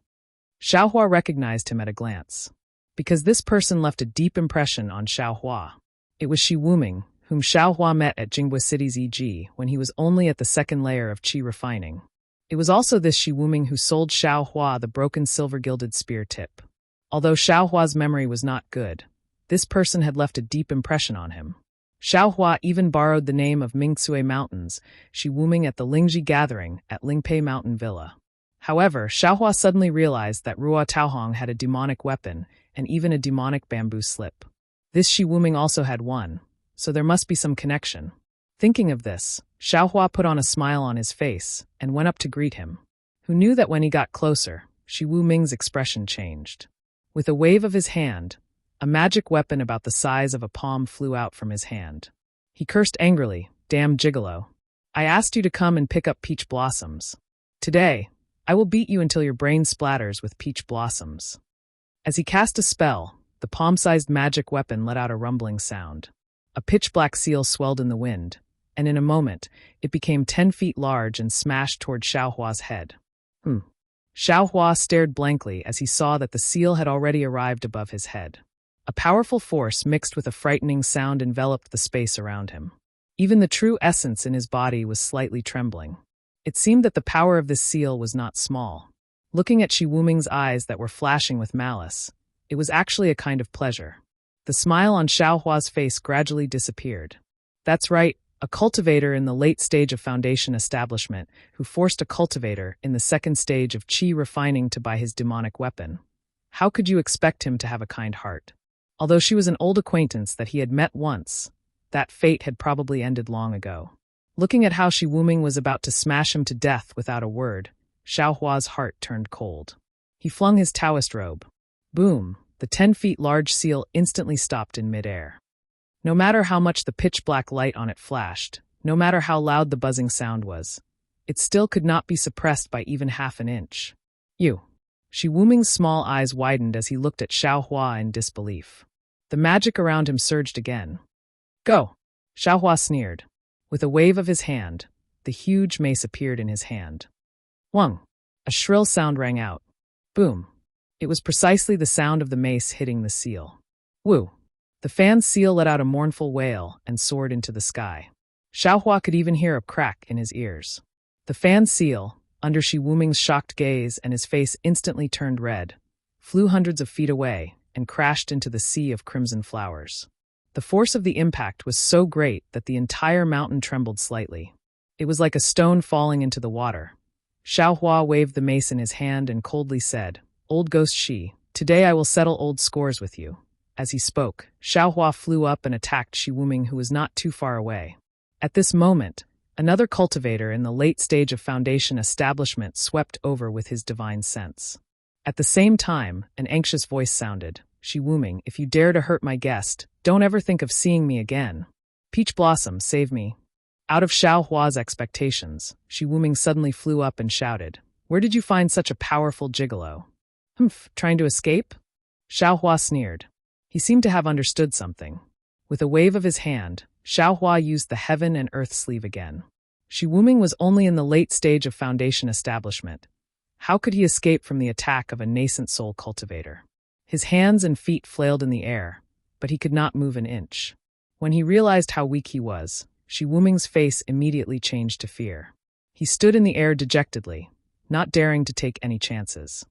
Xiaohua recognized him at a glance. Because this person left a deep impression on Xiaohua. It was Shi Wuming, whom Xiaohua met at Jingbo City's EG when he was only at the second layer of qi refining. It was also this Shi Wuming who sold Xiaohua the broken silver-gilded spear tip. Although Xiaohua's memory was not good, this person had left a deep impression on him. Xiaohua even borrowed the name of Mingcue Mountains, Shi Wuming at the Lingji gathering at Lingpei Mountain Villa. However, Xiaohua suddenly realized that Ruo Taohong had a demonic weapon and even a demonic bamboo slip. This Shi Wuming also had one, so there must be some connection. Thinking of this, Xiaohua put on a smile on his face and went up to greet him. Who knew that when he got closer, Shi Wuming's expression changed. With a wave of his hand, a magic weapon about the size of a palm flew out from his hand. He cursed angrily, "Damn gigolo. I asked you to come and pick up peach blossoms. Today, I will beat you until your brain splatters with peach blossoms." As he cast a spell, the palm-sized magic weapon let out a rumbling sound. A pitch-black seal swelled in the wind, and in a moment, it became 10 feet large and smashed toward Xiaohua's head. Xiaohua stared blankly as he saw that the seal had already arrived above his head. A powerful force mixed with a frightening sound enveloped the space around him. Even the true essence in his body was slightly trembling. It seemed that the power of this seal was not small. Looking at Shi Wuming's eyes that were flashing with malice, it was actually a kind of pleasure. The smile on Xiaohua's face gradually disappeared. That's right, a cultivator in the late stage of Foundation establishment who forced a cultivator in the second stage of qi refining to buy his demonic weapon. How could you expect him to have a kind heart? Although she was an old acquaintance that he had met once, that fate had probably ended long ago. Looking at how Shi Wuming was about to smash him to death without a word, Xiaohua's heart turned cold. He flung his Taoist robe. Boom! The 10 feet large seal instantly stopped in midair. No matter how much the pitch-black light on it flashed, no matter how loud the buzzing sound was, it still could not be suppressed by even half an inch. You! Shi Wuming's small eyes widened as he looked at Xiaohua in disbelief. The magic around him surged again. Go! Xiaohua sneered. With a wave of his hand, the huge mace appeared in his hand. Wang! A shrill sound rang out. Boom! It was precisely the sound of the mace hitting the seal. Woo! The fan seal let out a mournful wail and soared into the sky. Xiaohua could even hear a crack in his ears. The fan seal, under Shi Wuming's shocked gaze and his face instantly turned red, flew hundreds of feet away and crashed into the sea of crimson flowers. The force of the impact was so great that the entire mountain trembled slightly. It was like a stone falling into the water. Xiaohua waved the mace in his hand and coldly said, "Old ghost Shi, today I will settle old scores with you." As he spoke, Xiaohua flew up and attacked Shi Wuming, who was not too far away. At this moment, another cultivator in the late stage of foundation establishment swept over with his divine sense. At the same time, an anxious voice sounded, "Shi Wuming, if you dare to hurt my guest, don't ever think of seeing me again. Peach Blossom, save me." Out of Xiaohua's expectations, Shi Wuming suddenly flew up and shouted, "Where did you find such a powerful gigolo?" "Humph, trying to escape?" Xiaohua sneered. He seemed to have understood something. With a wave of his hand, Xiaohua used the heaven and earth sleeve again. Shi Wuming was only in the late stage of foundation establishment. How could he escape from the attack of a nascent soul cultivator? His hands and feet flailed in the air, but he could not move an inch. When he realized how weak he was, Shi Wuming's face immediately changed to fear. He stood in the air dejectedly, not daring to take any chances.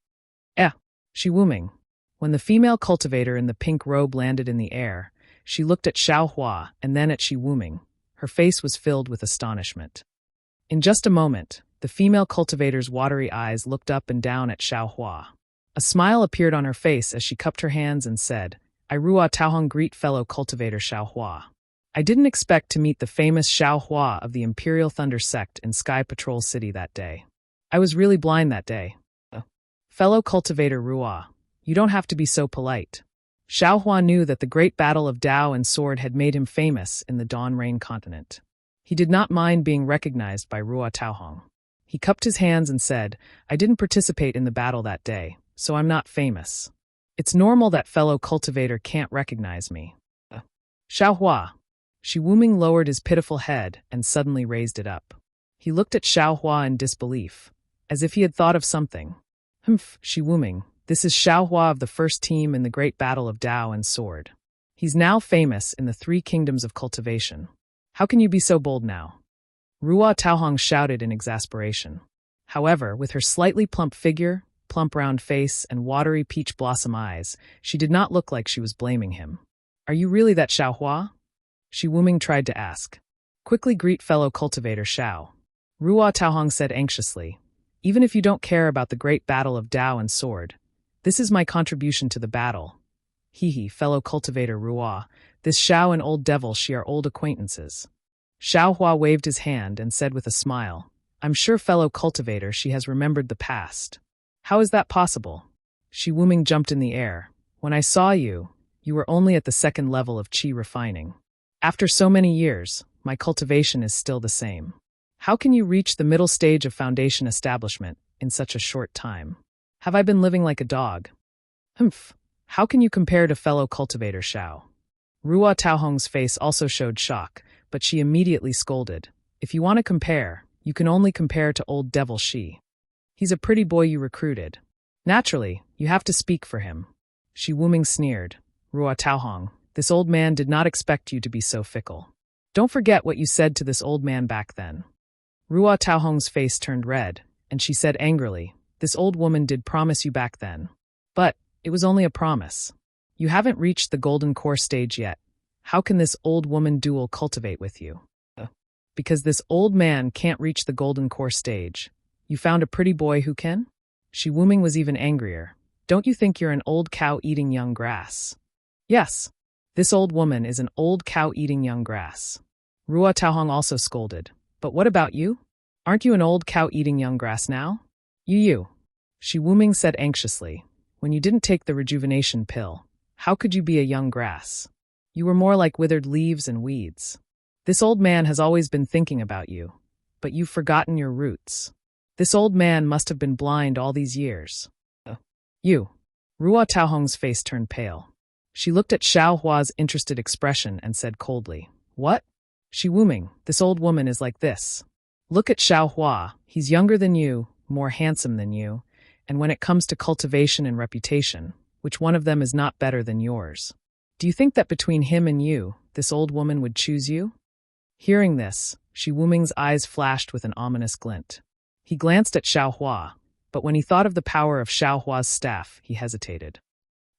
Shi Wuming. When the female cultivator in the pink robe landed in the air, she looked at Xiaohua and then at Shi Wuming. Her face was filled with astonishment. In just a moment, the female cultivator's watery eyes looked up and down at Xiaohua. A smile appeared on her face as she cupped her hands and said, "I Ruo Taohong greet fellow cultivator Xiaohua. I didn't expect to meet the famous Xiaohua of the Imperial Thunder Sect in Sky Patrol City that day. I was really blind that day." Fellow cultivator Ruo, you don't have to be so polite. Xiaohua knew that the great battle of Dao and Sword had made him famous in the Dawn Rain continent. He did not mind being recognized by Ruo Taohong. He cupped his hands and said, "I didn't participate in the battle that day, so I'm not famous. It's normal that fellow cultivator can't recognize me." Xiaohua. Shi Wuming lowered his pitiful head and suddenly raised it up. He looked at Xiaohua in disbelief, as if he had thought of something. "Humph, Shi Wuming, this is Xiaohua of the first team in the great battle of Dao and Sword. He's now famous in the 3 kingdoms of cultivation. How can you be so bold now?" Ruo Taohong shouted in exasperation. However, with her slightly plump figure, plump round face, and watery peach blossom eyes, she did not look like she was blaming him. "Are you really that Xiaohua?" Shi Wuming tried to ask. "Quickly greet fellow cultivator Xiao." Ruo Taohong said anxiously, "Even if you don't care about the great battle of Dao and Sword, this is my contribution to the battle. Hee, fellow cultivator Ruo, this Xiao and old devil she are old acquaintances." Xiaohua waved his hand and said with a smile, "I'm sure fellow cultivator she has remembered the past." "How is that possible?" Shi Wuming jumped in the air. "When I saw you, you were only at the 2nd level of qi refining. After so many years, my cultivation is still the same. How can you reach the middle stage of foundation establishment in such a short time? Have I been living like a dog?" "Humph, how can you compare to fellow cultivator Xiao?" Ruo Taohong's face also showed shock, but she immediately scolded. "If you want to compare, you can only compare to old devil Shi. He's a pretty boy you recruited. Naturally, you have to speak for him." Shi Wuming sneered. "Ruo Taohong, this old man did not expect you to be so fickle. Don't forget what you said to this old man back then." Ruo Taohong's face turned red, and she said angrily, "This old woman did promise you back then. But it was only a promise. You haven't reached the golden core stage yet. How can this old woman dual cultivate with you?" "Because this old man can't reach the golden core stage. You found a pretty boy who can?" Shi Wuming was even angrier. "Don't you think you're an old cow eating young grass?" "Yes, this old woman is an old cow eating young grass." Ruo Taohong also scolded. "But what about you? Aren't you an old cow eating young grass now?" You. Shi Wuming said anxiously. "When you didn't take the rejuvenation pill, how could you be a young grass? You were more like withered leaves and weeds. This old man has always been thinking about you, but you've forgotten your roots. This old man must have been blind all these years." You. Ruo Taohong's face turned pale. She looked at Xiaohua's interested expression and said coldly, "What?" "Shi Wuming, this old woman is like this. Look at Xiaohua, he's younger than you, more handsome than you, and when it comes to cultivation and reputation, which one of them is not better than yours? Do you think that between him and you, this old woman would choose you?" Hearing this, Shi Wuming's eyes flashed with an ominous glint. He glanced at Xiaohua, but when he thought of the power of Xiaohua's staff, he hesitated.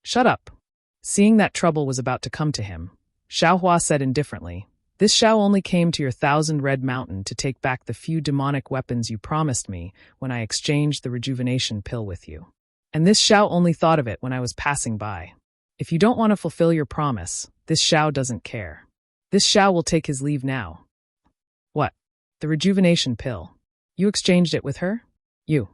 "Shut up," Seeing that trouble was about to come to him, Xiaohua said indifferently, "This Xiao only came to your 1,000 Red Mountain to take back the few demonic weapons you promised me when I exchanged the rejuvenation pill with you. And this Xiao only thought of it when I was passing by. If you don't want to fulfill your promise, this Xiao doesn't care. This Xiao will take his leave now." "What? The rejuvenation pill? You exchanged it with her? You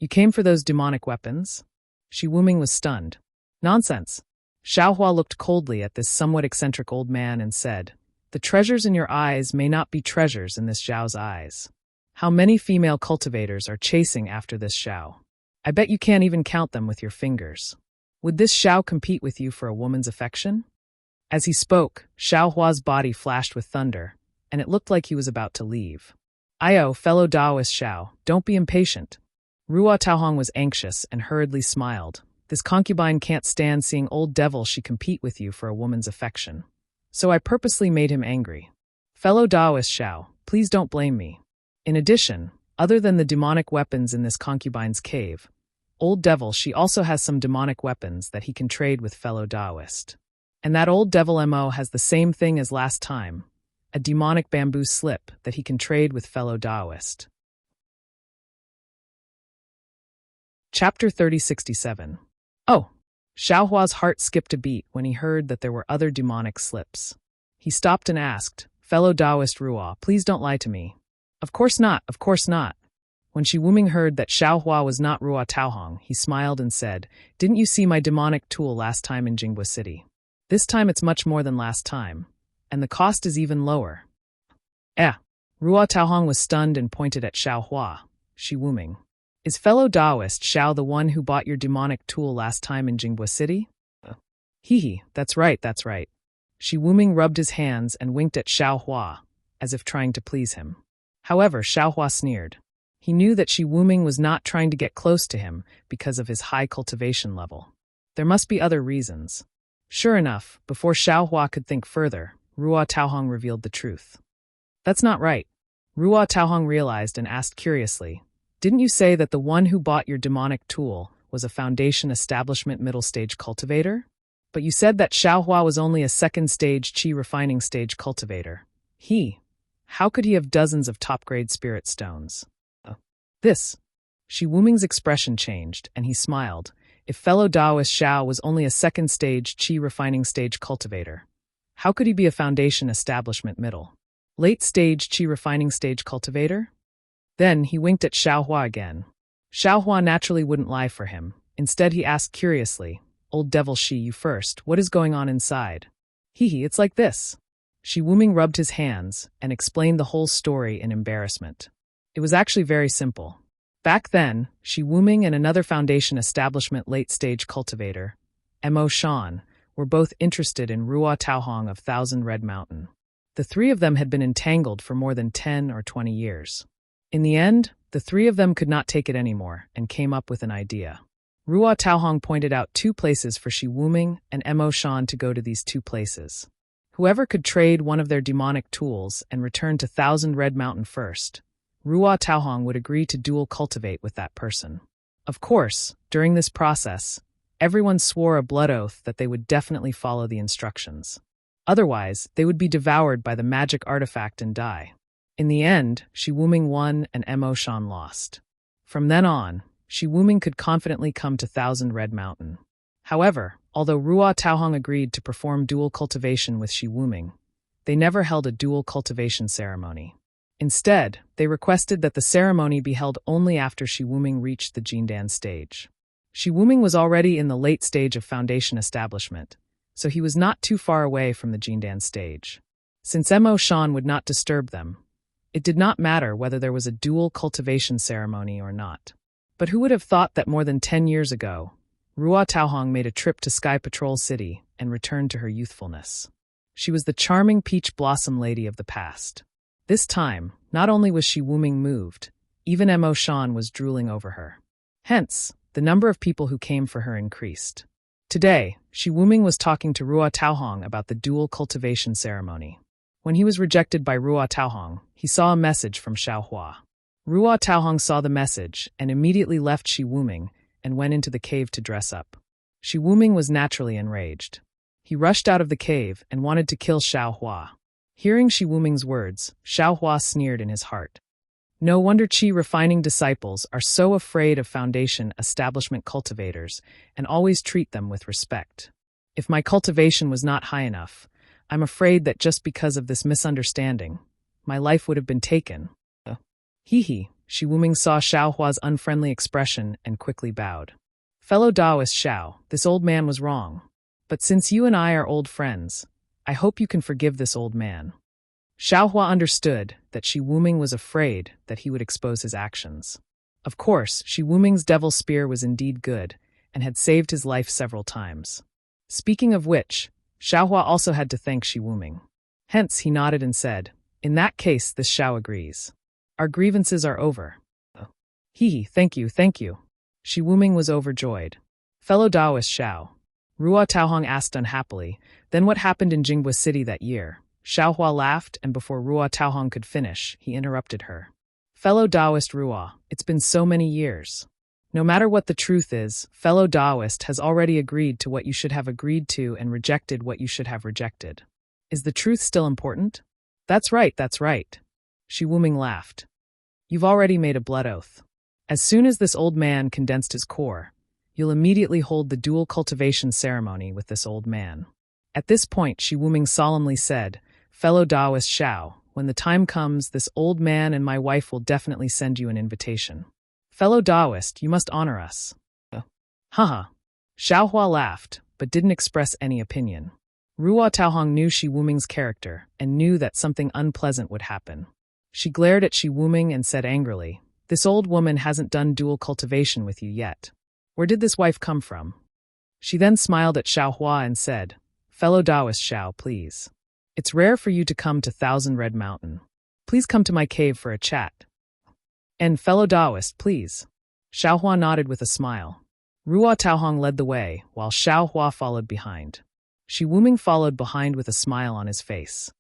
came for those demonic weapons?" Shi Wuming was stunned. "Nonsense." Xiaohua looked coldly at this somewhat eccentric old man and said, "The treasures in your eyes may not be treasures in this Xiao's eyes. How many female cultivators are chasing after this Xiao? I bet you can't even count them with your fingers. Would this Xiao compete with you for a woman's affection?" As he spoke, Xiaohua's body flashed with thunder, and it looked like he was about to leave. "Io, fellow Taoist Xiao, don't be impatient." Ruo Taohong was anxious and hurriedly smiled. "This concubine can't stand seeing old devil she compete with you for a woman's affection. So I purposely made him angry. Fellow Taoist Xiao, please don't blame me. In addition, other than the demonic weapons in this concubine's cave, old devil she also has some demonic weapons that he can trade with fellow Taoist. And that old devil Mo has the same thing as last time, a demonic bamboo slip that he can trade with fellow Taoist." Chapter 3067. Oh! Xiaohua's heart skipped a beat when he heard that there were other demonic slips. He stopped and asked, "Fellow Taoist Ruo, please don't lie to me." Of course not, of course not." When Shi Wuming heard that Xiaohua was not Ruo Taohong, he smiled and said, "Didn't you see my demonic tool last time in Jinghua City? This time it's much more than last time, and the cost is even lower." Ruo Taohong was stunned and pointed at Xiaohua. Shi Wuming, "Is fellow Taoist Xiao the one who bought your demonic tool last time in Jinghua City?" Hee, that's right, that's right." Shi Wuming rubbed his hands and winked at Xiaohua, as if trying to please him. However, Xiaohua sneered. He knew that Shi Wuming was not trying to get close to him because of his high cultivation level. There must be other reasons. Sure enough, before Xiaohua could think further, Ruo Taohong revealed the truth. "That's not right." Ruo Taohong realized and asked curiously, "Didn't you say that the one who bought your demonic tool was a Foundation Establishment middle stage cultivator? But you said that Xiaohua was only a second stage qi refining stage cultivator. How could he have dozens of top-grade spirit stones?" Shi Wuming's expression changed, and he smiled. "If fellow Taoist Xiao was only a second stage qi refining stage cultivator, how could he be a Foundation Establishment middle late stage qi refining stage cultivator?" Then he winked at Xiaohua again. Xiaohua naturally wouldn't lie for him. Instead he asked curiously, "Old devil Shi, you first, what is going on inside?" It's like this." Shi Wuming rubbed his hands and explained the whole story in embarrassment. It was actually very simple. Back then, Shi Wuming and another Foundation Establishment late-stage cultivator, Mo Shan, were both interested in Ruo Taohong of 1,000 Red Mountain. The three of them had been entangled for more than 10 or 20 years. In the end, the three of them could not take it anymore and came up with an idea. Ruo Taohong pointed out 2 places for Shi Wuming and Mo Shan to go to these 2 places. Whoever could trade one of their demonic tools and return to 1,000 Red Mountain first, Ruo Taohong would agree to dual cultivate with that person. Of course, during this process, everyone swore a blood oath that they would definitely follow the instructions. Otherwise, they would be devoured by the magic artifact and die. In the end, Shi Wuming won and Mo Shan lost. From then on, Shi Wuming could confidently come to 1,000 Red Mountain. However, although Ruo Taohong agreed to perform dual cultivation with Shi Wuming, they never held a dual cultivation ceremony. Instead, they requested that the ceremony be held only after Shi Wuming reached the Jindan stage. Shi Wuming was already in the late stage of Foundation Establishment, so he was not too far away from the Jindan stage. Since Mo Shan would not disturb them, it did not matter whether there was a dual cultivation ceremony or not. But who would have thought that more than 10 years ago, Ruo Taohong made a trip to Sky Patrol City and returned to her youthfulness. She was the charming peach blossom lady of the past. This time, not only was Shi Wuming moved, even Mo Shan was drooling over her. Hence, the number of people who came for her increased. Today, Shi Wuming was talking to Ruo Taohong about the dual cultivation ceremony. When he was rejected by Ruo Taohong, he saw a message from Xiaohua. Ruo Taohong saw the message and immediately left Shi Wuming and went into the cave to dress up. Shi Wuming was naturally enraged. He rushed out of the cave and wanted to kill Xiaohua. Hearing Shi Wuming's words, Xiaohua sneered in his heart. No wonder Qi refining disciples are so afraid of foundation establishment cultivators and always treat them with respect. If my cultivation was not high enough, I'm afraid that just because of this misunderstanding, my life would have been taken. Hee. Shi Wuming saw Xiaohua's unfriendly expression and quickly bowed. Fellow Taoist Xiao, this old man was wrong. But since you and I are old friends, I hope you can forgive this old man. Xiaohua understood that Shi Wuming was afraid that he would expose his actions. Of course, Shi Wuming's devil spear was indeed good and had saved his life several times. Speaking of which, Xiaohua also had to thank Shi Wuming. Hence, he nodded and said, "In that case, this Xiao agrees. Our grievances are over." Thank you. Shi Wuming was overjoyed. Fellow Taoist Xiao, Ruo Taohong asked unhappily, "Then what happened in Jinghua City that year?" Xiaohua laughed, and before Ruo Taohong could finish, he interrupted her. "Fellow Taoist Ruo, it's been so many years. No matter what the truth is, fellow Taoist has already agreed to what you should have agreed to and rejected what you should have rejected. Is the truth still important?" That's right. Shi Wuming laughed. "You've already made a blood oath. As soon as this old man condensed his core, you'll immediately hold the dual cultivation ceremony with this old man." At this point, Shi Wuming solemnly said, "Fellow Taoist Xiao, when the time comes, this old man and my wife will definitely send you an invitation. Fellow Taoist, you must honor us." Xiaohua laughed, but didn't express any opinion. Ruo Taohong knew Shi Wuming's character and knew that something unpleasant would happen. She glared at Shi Wuming and said angrily, "This old woman hasn't done dual cultivation with you yet. Where did this wife come from?" She then smiled at Xiaohua and said, "Fellow Taoist Xiao, please. It's rare for you to come to Thousand Red Mountain. Please come to my cave for a chat." "And fellow Taoist, please." Xiaohua nodded with a smile. Ruo Taohong led the way, while Xiaohua followed behind. Shi Wuming followed behind with a smile on his face.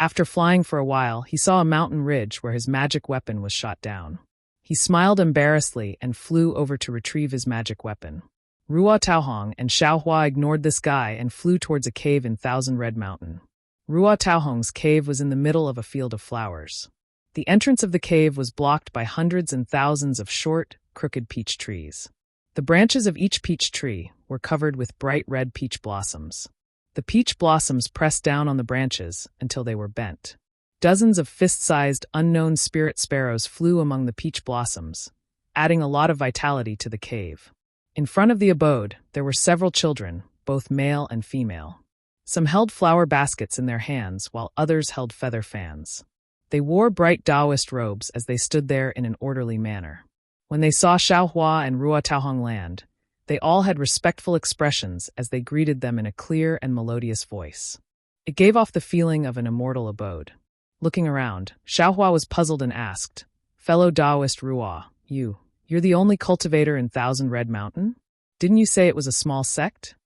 After flying for a while, he saw a mountain ridge where his magic weapon was shot down. He smiled embarrassedly and flew over to retrieve his magic weapon. Ruo Taohong and Xiaohua ignored this guy and flew towards a cave in Thousand Red Mountain. Ruo Taohong's cave was in the middle of a field of flowers. The entrance of the cave was blocked by hundreds and thousands of short, crooked peach trees. The branches of each peach tree were covered with bright red peach blossoms. The peach blossoms pressed down on the branches until they were bent. Dozens of fist-sized, unknown spirit sparrows flew among the peach blossoms, adding a lot of vitality to the cave. In front of the abode, there were several children, both male and female. Some held flower baskets in their hands, while others held feather fans. They wore bright Taoist robes as they stood there in an orderly manner. When they saw Xiaohua and Ruo Taohong land, they all had respectful expressions as they greeted them in a clear and melodious voice. It gave off the feeling of an immortal abode. Looking around, Xiaohua was puzzled and asked, "Fellow Taoist Ruo, you're the only cultivator in Thousand Red Mountain? Didn't you say it was a small sect?"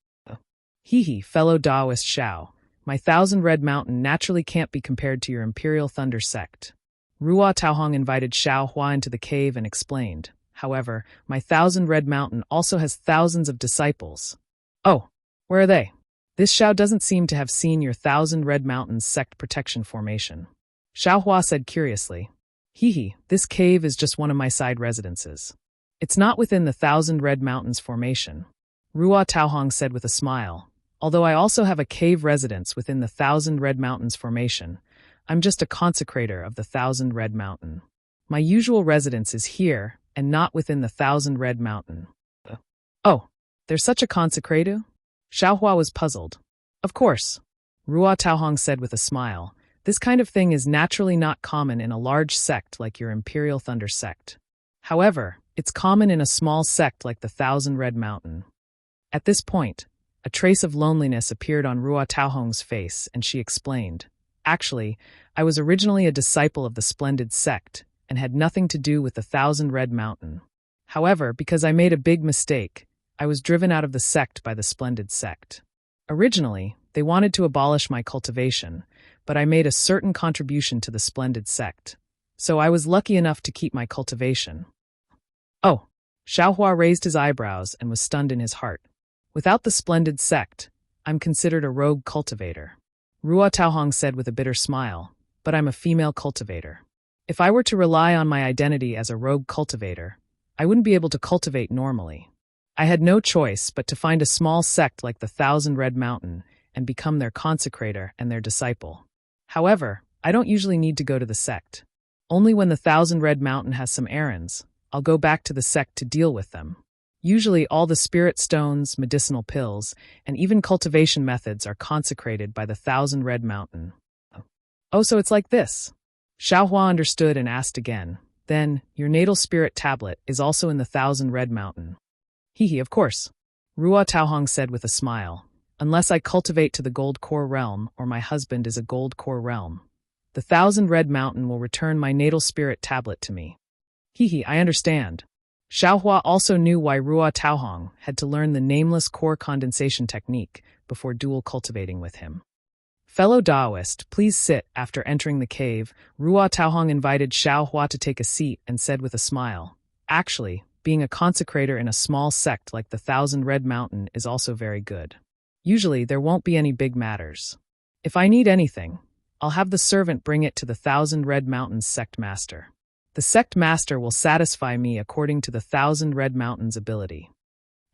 Fellow Taoist Xiao, my Thousand Red Mountain naturally can't be compared to your Imperial Thunder sect. Ruo Taohong invited Xiaohua into the cave and explained, "However, my Thousand Red Mountain also has thousands of disciples." "Oh, where are they?" "This Xiao doesn't seem to have seen your Thousand Red Mountains sect protection formation." Xiaohua said curiously, "This cave is just one of my side residences. It's not within the Thousand Red Mountains formation." Ruo Taohong said with a smile, "Although I also have a cave residence within the Thousand Red Mountains formation, I'm just a consecrator of the Thousand Red Mountain. My usual residence is here, and not within the Thousand Red Mountain." "Oh, there's such a consecrator?" Xiaohua was puzzled. "Of course," Ruo Taohong said with a smile, "this kind of thing is naturally not common in a large sect like your Imperial Thunder sect. However, it's common in a small sect like the Thousand Red Mountain." At this point, a trace of loneliness appeared on Ruo Taohong's face, and she explained, "Actually, I was originally a disciple of the Splendid sect, and had nothing to do with the Thousand Red Mountain. However, because I made a big mistake, I was driven out of the sect by the Splendid sect. Originally, they wanted to abolish my cultivation, but I made a certain contribution to the Splendid sect, so I was lucky enough to keep my cultivation." "Oh," Xiaohua raised his eyebrows and was stunned in his heart. Without the Splendid sect, I'm considered a rogue cultivator. Ruo Taohong said with a bitter smile, but I'm a female cultivator. If I were to rely on my identity as a rogue cultivator, I wouldn't be able to cultivate normally. I had no choice but to find a small sect like the Thousand Red Mountain and become their consecrator and their disciple. However, I don't usually need to go to the sect. Only when the Thousand Red Mountain has some errands, I'll go back to the sect to deal with them. Usually all the spirit stones, medicinal pills, and even cultivation methods are consecrated by the Thousand Red Mountain. Oh, so it's like this. Xiaohua understood and asked again. Then, your natal spirit tablet is also in the Thousand Red Mountain. Hee, of course. Ruo Taohong said with a smile. Unless I cultivate to the Gold Core realm or my husband is a Gold Core realm. The Thousand Red Mountain will return my natal spirit tablet to me. Hee, I understand. Xiaohua also knew why Ruo Taohong had to learn the nameless core condensation technique before dual cultivating with him. Fellow Taoist, please sit. After entering the cave, Ruo Taohong invited Xiaohua to take a seat and said with a smile, actually, being a consecrator in a small sect like the Thousand Red Mountain is also very good. Usually, there won't be any big matters. If I need anything, I'll have the servant bring it to the Thousand Red Mountain's sect master. The sect master will satisfy me according to the Thousand Red Mountain's ability.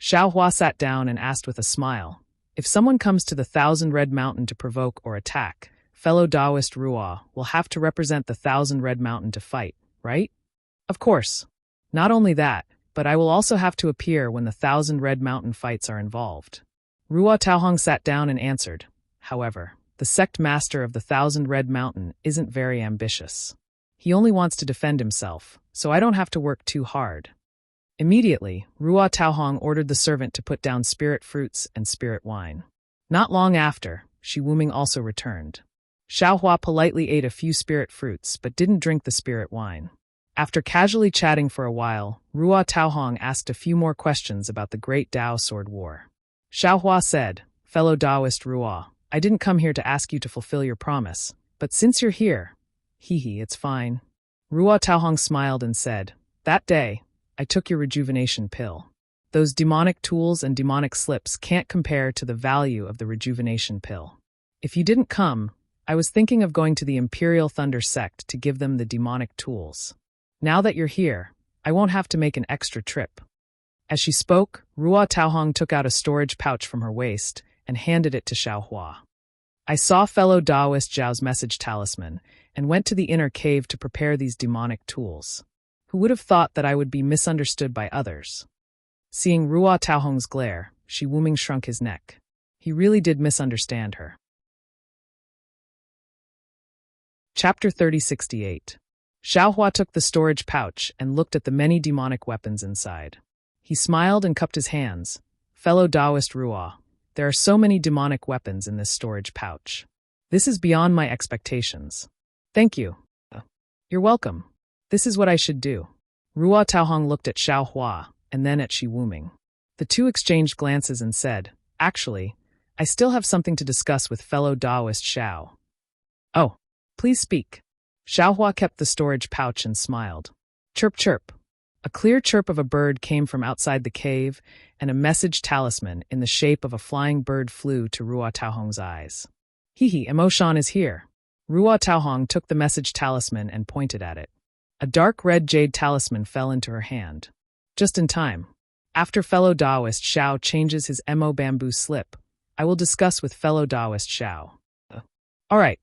Xiaohua sat down and asked with a smile, if someone comes to the Thousand Red Mountain to provoke or attack, fellow Taoist Ruo will have to represent the Thousand Red Mountain to fight, right? Of course. Not only that, but I will also have to appear when the Thousand Red Mountain fights are involved. Ruo Taohong sat down and answered, however, the sect master of the Thousand Red Mountain isn't very ambitious. He only wants to defend himself, so I don't have to work too hard. Immediately, Ruo Taohong ordered the servant to put down spirit fruits and spirit wine. Not long after, Shi Wuming also returned. Xiaohua politely ate a few spirit fruits but didn't drink the spirit wine. After casually chatting for a while, Ruo Taohong asked a few more questions about the Great Tao Sword War. Xiaohua said, fellow Taoist Ruo, I didn't come here to ask you to fulfill your promise, but since you're here, it's fine. Ruo Taohong smiled and said, that day, I took your rejuvenation pill. Those demonic tools and demonic slips can't compare to the value of the rejuvenation pill. If you didn't come, I was thinking of going to the Imperial Thunder sect to give them the demonic tools. Now that you're here, I won't have to make an extra trip. As she spoke, Ruo Taohong took out a storage pouch from her waist and handed it to Xiaohua. I saw fellow Taoist Zhao's message talisman and went to the inner cave to prepare these demonic tools. Who would have thought that I would be misunderstood by others? Seeing Ruo Taohong's glare, Shi Wuming shrunk his neck. He really did misunderstand her. Chapter 3068. Xiaohua took the storage pouch and looked at the many demonic weapons inside. He smiled and cupped his hands. Fellow Taoist Ruo, there are so many demonic weapons in this storage pouch. This is beyond my expectations. Thank you. You're welcome. This is what I should do. Ruo Taohong looked at Xiaohua and then at Shi Wuming. The two exchanged glances and said, actually, I still have something to discuss with fellow Taoist Xiao. Oh, please speak. Xiaohua kept the storage pouch and smiled. Chirp chirp. A clear chirp of a bird came from outside the cave, and a message talisman in the shape of a flying bird flew to Ruo Taohong's eyes. Emoshan is here. Ruo Taohong took the message talisman and pointed at it. A dark red jade talisman fell into her hand. Just in time. After fellow Taoist Xiao changes his Emo bamboo slip, I will discuss with fellow Taoist Xiao. All right.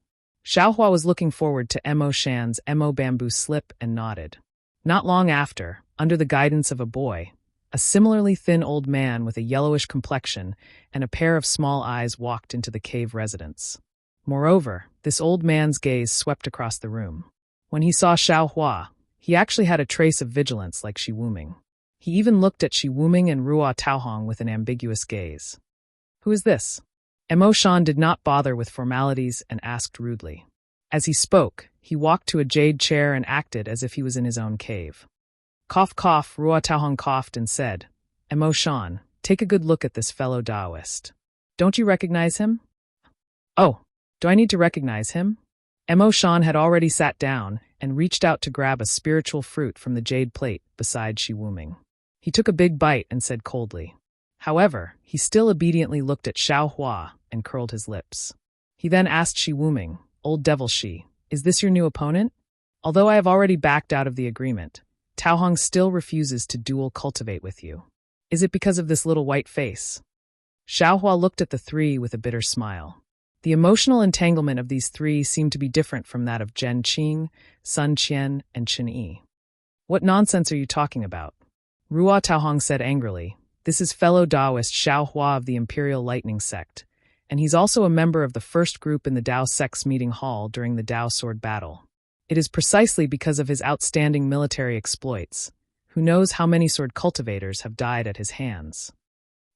Xiaohua was looking forward to Emo Shan's Emo bamboo slip and nodded. Not long after, under the guidance of a boy, a similarly thin old man with a yellowish complexion and a pair of small eyes walked into the cave residence. Moreover, this old man's gaze swept across the room. When he saw Xiaohua, he actually had a trace of vigilance like Shi Wuming. He even looked at Shi Wuming and Ruo Taohong with an ambiguous gaze. Who is this? Emoshan did not bother with formalities and asked rudely. As he spoke, he walked to a jade chair and acted as if he was in his own cave. Cough cough, Ruo Taohong coughed and said, Emoshan, take a good look at this fellow Taoist. Don't you recognize him? Oh, do I need to recognize him? Emoshan had already sat down and reached out to grab a spiritual fruit from the jade plate beside Shi Wuming. He took a big bite and said coldly, However, he still obediently looked at Xiao Hua and curled his lips. He then asked Shi Wuming, "Old devil Shi, is this your new opponent? Although I have already backed out of the agreement, Tao Hong still refuses to duel cultivate with you. Is it because of this little white face?" Xiao Hua looked at the three with a bitter smile. The emotional entanglement of these three seemed to be different from that of Zhen Qing, Sun Qian, and Chen Yi. "What nonsense are you talking about?" Ruo Taohong said angrily. "This is fellow Taoist Xiao Hua of the Imperial Lightning Sect, and he's also a member of the first group in the Dao Sect's meeting hall during the Dao Sword Battle. It is precisely because of his outstanding military exploits. Who knows how many sword cultivators have died at his hands?"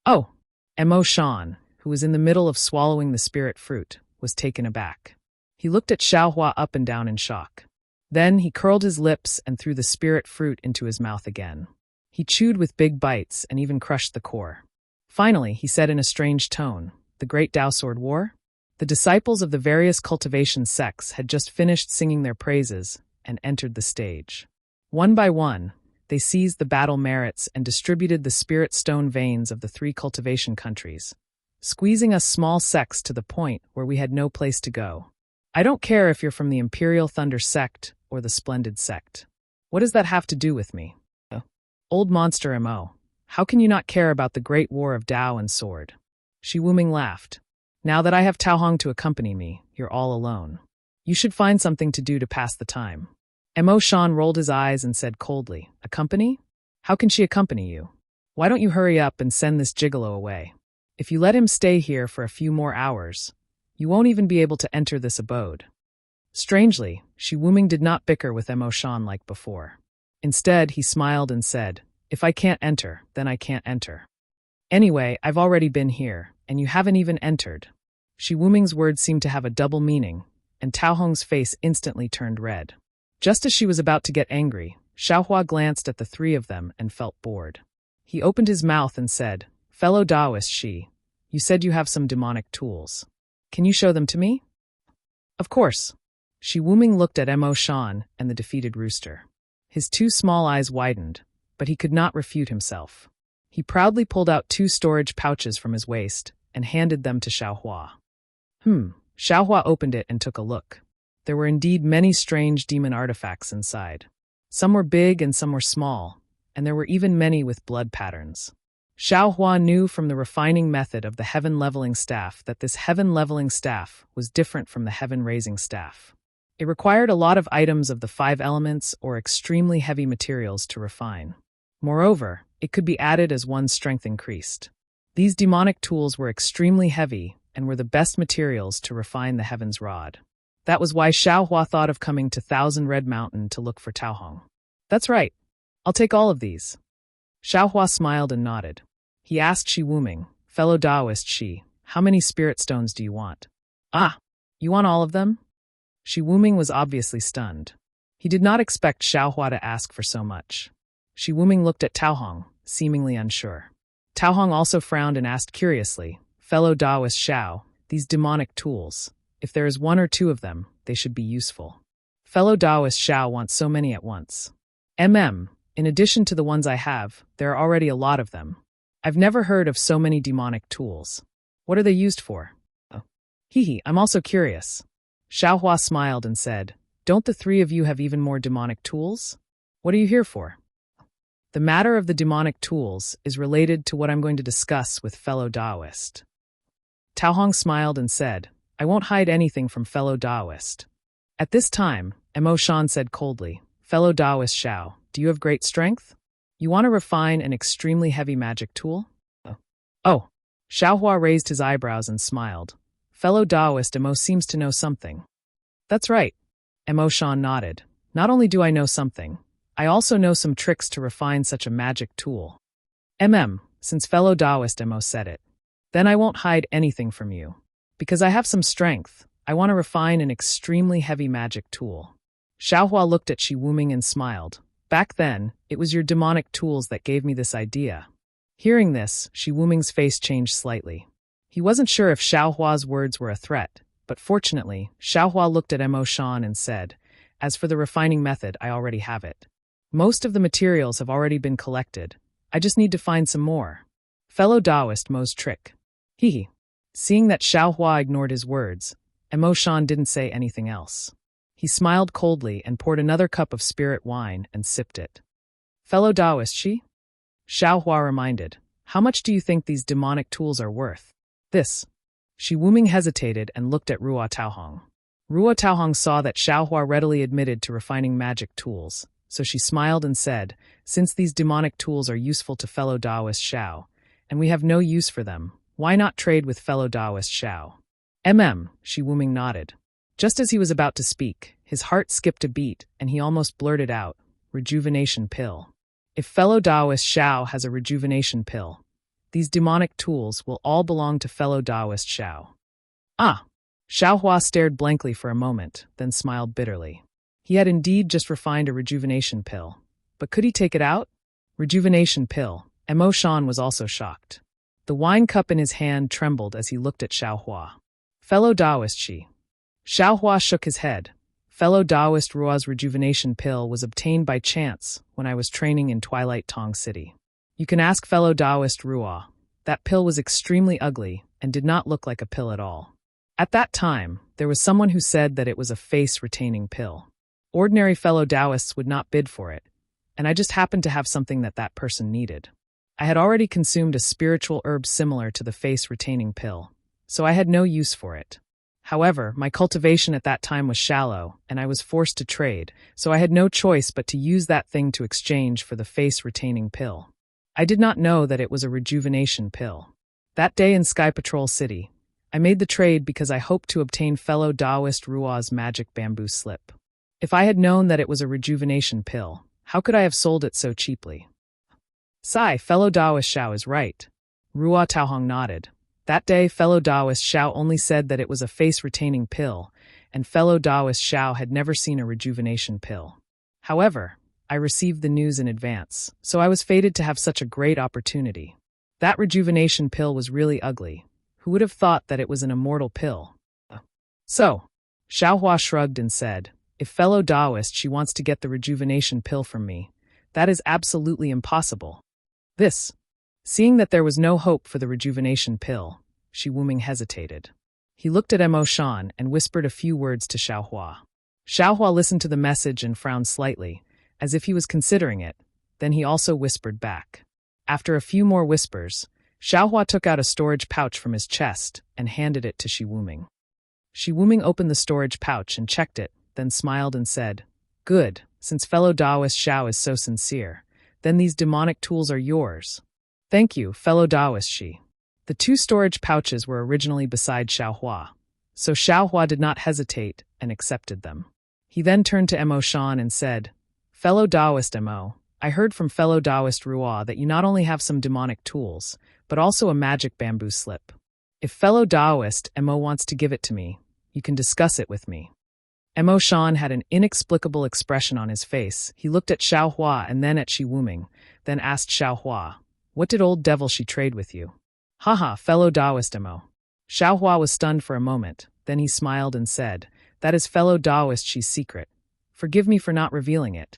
"Oh!" Mo Shan, who was in the middle of swallowing the spirit fruit, was taken aback. He looked at Xiao Hua up and down in shock. Then he curled his lips and threw the spirit fruit into his mouth again. He chewed with big bites and even crushed the core. Finally, he said in a strange tone, "The Great Dao Sword War?" The disciples of the various cultivation sects had just finished singing their praises and entered the stage. One by one, they seized the battle merits and distributed the spirit stone veins of the three cultivation countries, squeezing us small sects to the point where we had no place to go. I don't care if you're from the Imperial Thunder Sect or the Splendid Sect. What does that have to do with me? Old monster Mo, how can you not care about the great war of Dao and sword? Shi Wuming laughed. Now that I have Tao Hong to accompany me, you're all alone. You should find something to do to pass the time. Mo Shan rolled his eyes and said coldly, "Accompany? How can she accompany you? Why don't you hurry up and send this gigolo away? If you let him stay here for a few more hours, you won't even be able to enter this abode." Strangely, Shi Wuming did not bicker with Mo Shan like before. Instead, he smiled and said, "If I can't enter, then I can't enter. Anyway, I've already been here, and you haven't even entered." Shi Wuming's words seemed to have a double meaning, and Tao Hong's face instantly turned red. Just as she was about to get angry, Xiao Hua glanced at the three of them and felt bored. He opened his mouth and said, "Fellow Taoist Shi, you said you have some demonic tools. Can you show them to me?" "Of course." Shi Wuming looked at Mo Shan and the defeated rooster. His two small eyes widened, but he could not refute himself. He proudly pulled out 2 storage pouches from his waist and handed them to Xiao Hua. Xiao Hua opened it and took a look. There were indeed many strange demon artifacts inside. Some were big and some were small, and there were even many with blood patterns. Xiao Hua knew from the refining method of the heaven-leveling staff that this heaven-leveling staff was different from the heaven-raising staff. It required a lot of items of the 5 elements or extremely heavy materials to refine. Moreover, it could be added as one's strength increased. These demonic tools were extremely heavy and were the best materials to refine the heaven's rod. That was why Xiao Hua thought of coming to Thousand Red Mountain to look for Tao Hong. "That's right. I'll take all of these." Xiao Hua smiled and nodded. He asked Shi Wuming, "Fellow Taoist Shi, how many spirit stones do you want?" "Ah, you want all of them?" Shi Wuming was obviously stunned. He did not expect Xiao Hua to ask for so much. Shi Wuming looked at Tao Hong, seemingly unsure. Tao Hong also frowned and asked curiously, "Fellow Taoist Xiao, these demonic tools, if there is 1 or 2 of them, they should be useful. Fellow Taoist Xiao wants so many at once. In addition to the ones I have, there are already a lot of them. I've never heard of so many demonic tools. What are they used for?" "Oh. I'm also curious." Xiao Hua smiled and said, "Don't the 3 of you have even more demonic tools? What are you here for?" "The matter of the demonic tools is related to what I'm going to discuss with fellow Taoist." Tao Hong smiled and said, "I won't hide anything from fellow Taoist." At this time, Mo Shan said coldly, "Fellow Taoist Xiao, do you have great strength? You want to refine an extremely heavy magic tool?" Oh. Xiao Hua raised his eyebrows and smiled. "Fellow Taoist Mo seems to know something." "That's right." Mo Shan nodded. "Not only do I know something, I also know some tricks to refine such a magic tool." Since fellow Taoist Mo said it, then I won't hide anything from you. Because I have some strength, I want to refine an extremely heavy magic tool. Xiao Hua looked at Shi Wuming and smiled. "Back then, it was your demonic tools that gave me this idea." Hearing this, Shi Wuming's face changed slightly. He wasn't sure if Xiao Hua's words were a threat, but fortunately, Xiao Hua looked at Mo Shan and said, "As for the refining method, I already have it. Most of the materials have already been collected. I just need to find some more." Fellow Taoist Mo's trick. Hee. Seeing that Xiao Hua ignored his words, Mo Shan didn't say anything else. He smiled coldly and poured another cup of spirit wine and sipped it. Fellow Taoist Shi? Xiao Hua reminded, how much do you think these demonic tools are worth? This. Shi Wuming hesitated and looked at Ruo Taohong. Ruo Taohong saw that Xiao Hua readily admitted to refining magic tools, so she smiled and said, since these demonic tools are useful to fellow Taoist Xiao, and we have no use for them, why not trade with fellow Taoist Xiao? Shi Wuming nodded. Just as he was about to speak, his heart skipped a beat and he almost blurted out, rejuvenation pill. If fellow Taoist Xiao has a rejuvenation pill, these demonic tools will all belong to fellow Taoist Xiao. Ah! Xiao Hua stared blankly for a moment, then smiled bitterly. He had indeed just refined a rejuvenation pill. But could he take it out? Rejuvenation pill. Mo Shan was also shocked. The wine cup in his hand trembled as he looked at Xiao Hua. Fellow Taoist Shi. Xiao Hua shook his head. Fellow Taoist Ruo's rejuvenation pill was obtained by chance when I was training in Twilight Tong City. You can ask fellow Taoist Ruo. That pill was extremely ugly and did not look like a pill at all. At that time, there was someone who said that it was a face-retaining pill. Ordinary fellow Taoists would not bid for it, and I just happened to have something that person needed. I had already consumed a spiritual herb similar to the face-retaining pill, so I had no use for it. However, my cultivation at that time was shallow, and I was forced to trade, so I had no choice but to use that thing to exchange for the face-retaining pill. I did not know that it was a rejuvenation pill. That day in Sky Patrol City, I made the trade because I hoped to obtain fellow Taoist Ruo's magic bamboo slip. If I had known that it was a rejuvenation pill, how could I have sold it so cheaply? Fellow Taoist Xiao is right. Ruo Taohong nodded. That day, fellow Taoist Xiao only said that it was a face-retaining pill, and fellow Taoist Xiao had never seen a rejuvenation pill. However, I received the news in advance, so I was fated to have such a great opportunity. That rejuvenation pill was really ugly. Who would have thought that it was an immortal pill? So, Xiao Hua shrugged and said, if fellow Taoist She wants to get the rejuvenation pill from me, that is absolutely impossible. Seeing that there was no hope for the rejuvenation pill, Shi Wuming hesitated. He looked at Mo Shan and whispered a few words to Xiao Hua. Xiao Hua listened to the message and frowned slightly, as if he was considering it, then he also whispered back. After a few more whispers, Xiao Hua took out a storage pouch from his chest and handed it to Shi Wuming. Shi Wuming opened the storage pouch and checked it, then smiled and said, good, since fellow Taoist Xiao is so sincere, then these demonic tools are yours. Thank you, fellow Taoist Shi. The two storage pouches were originally beside Xiao Hua, so Xiao Hua did not hesitate and accepted them. He then turned to Mo Shan and said, fellow Taoist Mo, I heard from fellow Taoist Ruo that you not only have some demonic tools, but also a magic bamboo slip. If fellow Taoist Mo wants to give it to me, you can discuss it with me. Mo Shan had an inexplicable expression on his face. He looked at Xiao Hua and then at Shi Wuming, then asked Xiao Hua, what did old devil she trade with you? Haha, fellow Taoist Mo. Xiao Hua was stunned for a moment, then he smiled and said, that is fellow Taoist Shi's secret. Forgive me for not revealing it.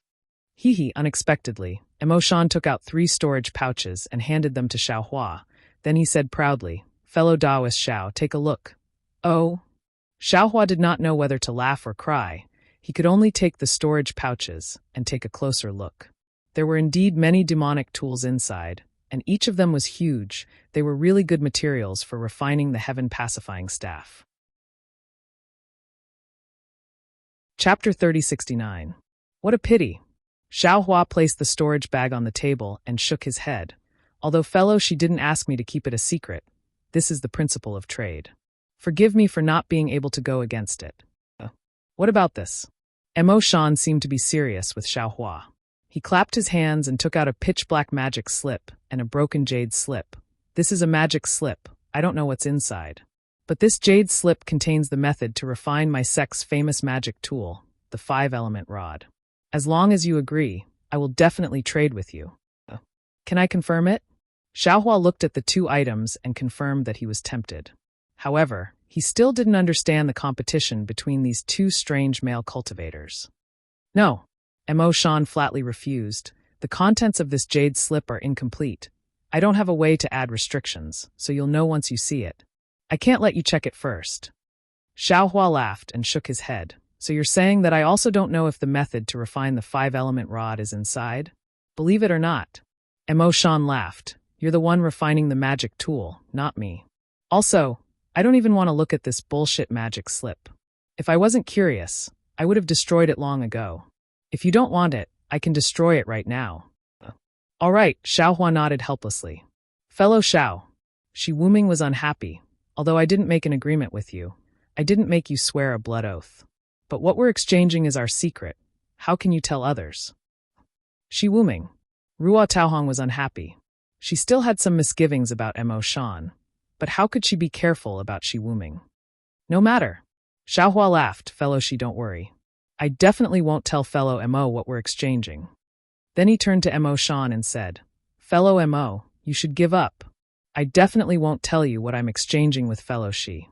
Unexpectedly, Mo Shan took out 3 storage pouches and handed them to Xiao Hua. Then he said proudly, fellow Taoist Xiao, take a look. Oh. Xiao Hua did not know whether to laugh or cry. He could only take the storage pouches and take a closer look. There were indeed many demonic tools inside, and each of them was huge. They were really good materials for refining the heaven-pacifying staff. Chapter 3069. What a pity. Xiao Hua placed the storage bag on the table and shook his head. Although fellow She didn't ask me to keep it a secret. This is the principle of trade. Forgive me for not being able to go against it. What about this? Mo Shan seemed to be serious with Xiao Hua. He clapped his hands and took out a pitch-black magic slip and a broken jade slip. This is a magic slip. I don't know what's inside. But this jade slip contains the method to refine my sect's famous magic tool, the 5-element rod. As long as you agree, I will definitely trade with you. Can I confirm it? Xiao Hua looked at the 2 items and confirmed that he was tempted. However, he still didn't understand the competition between these 2 strange male cultivators. No. Mo Shan flatly refused. The contents of this jade slip are incomplete. I don't have a way to add restrictions, so you'll know once you see it. I can't let you check it first. Xiaohua laughed and shook his head. So you're saying that I also don't know if the method to refine the 5-element rod is inside? Believe it or not. Mo Shan laughed. You're the one refining the magic tool, not me. Also, I don't even want to look at this bullshit magic slip. If I wasn't curious, I would have destroyed it long ago. If you don't want it, I can destroy it right now. All right, Xiaohua nodded helplessly. Fellow Xiao. Shi Wuming was unhappy. Although I didn't make an agreement with you, I didn't make you swear a blood oath. But what we're exchanging is our secret. How can you tell others? Shi Wuming. Ruo Taohong was unhappy. She still had some misgivings about Mo Shan, but how could she be careful about Shi Wuming? No matter. Xiaohua laughed. Fellow Shi, don't worry. I definitely won't tell fellow Mo what we're exchanging. Then he turned to Mo Shan and said, Fellow Mo, you should give up. I definitely won't tell you what I'm exchanging with fellow Shi.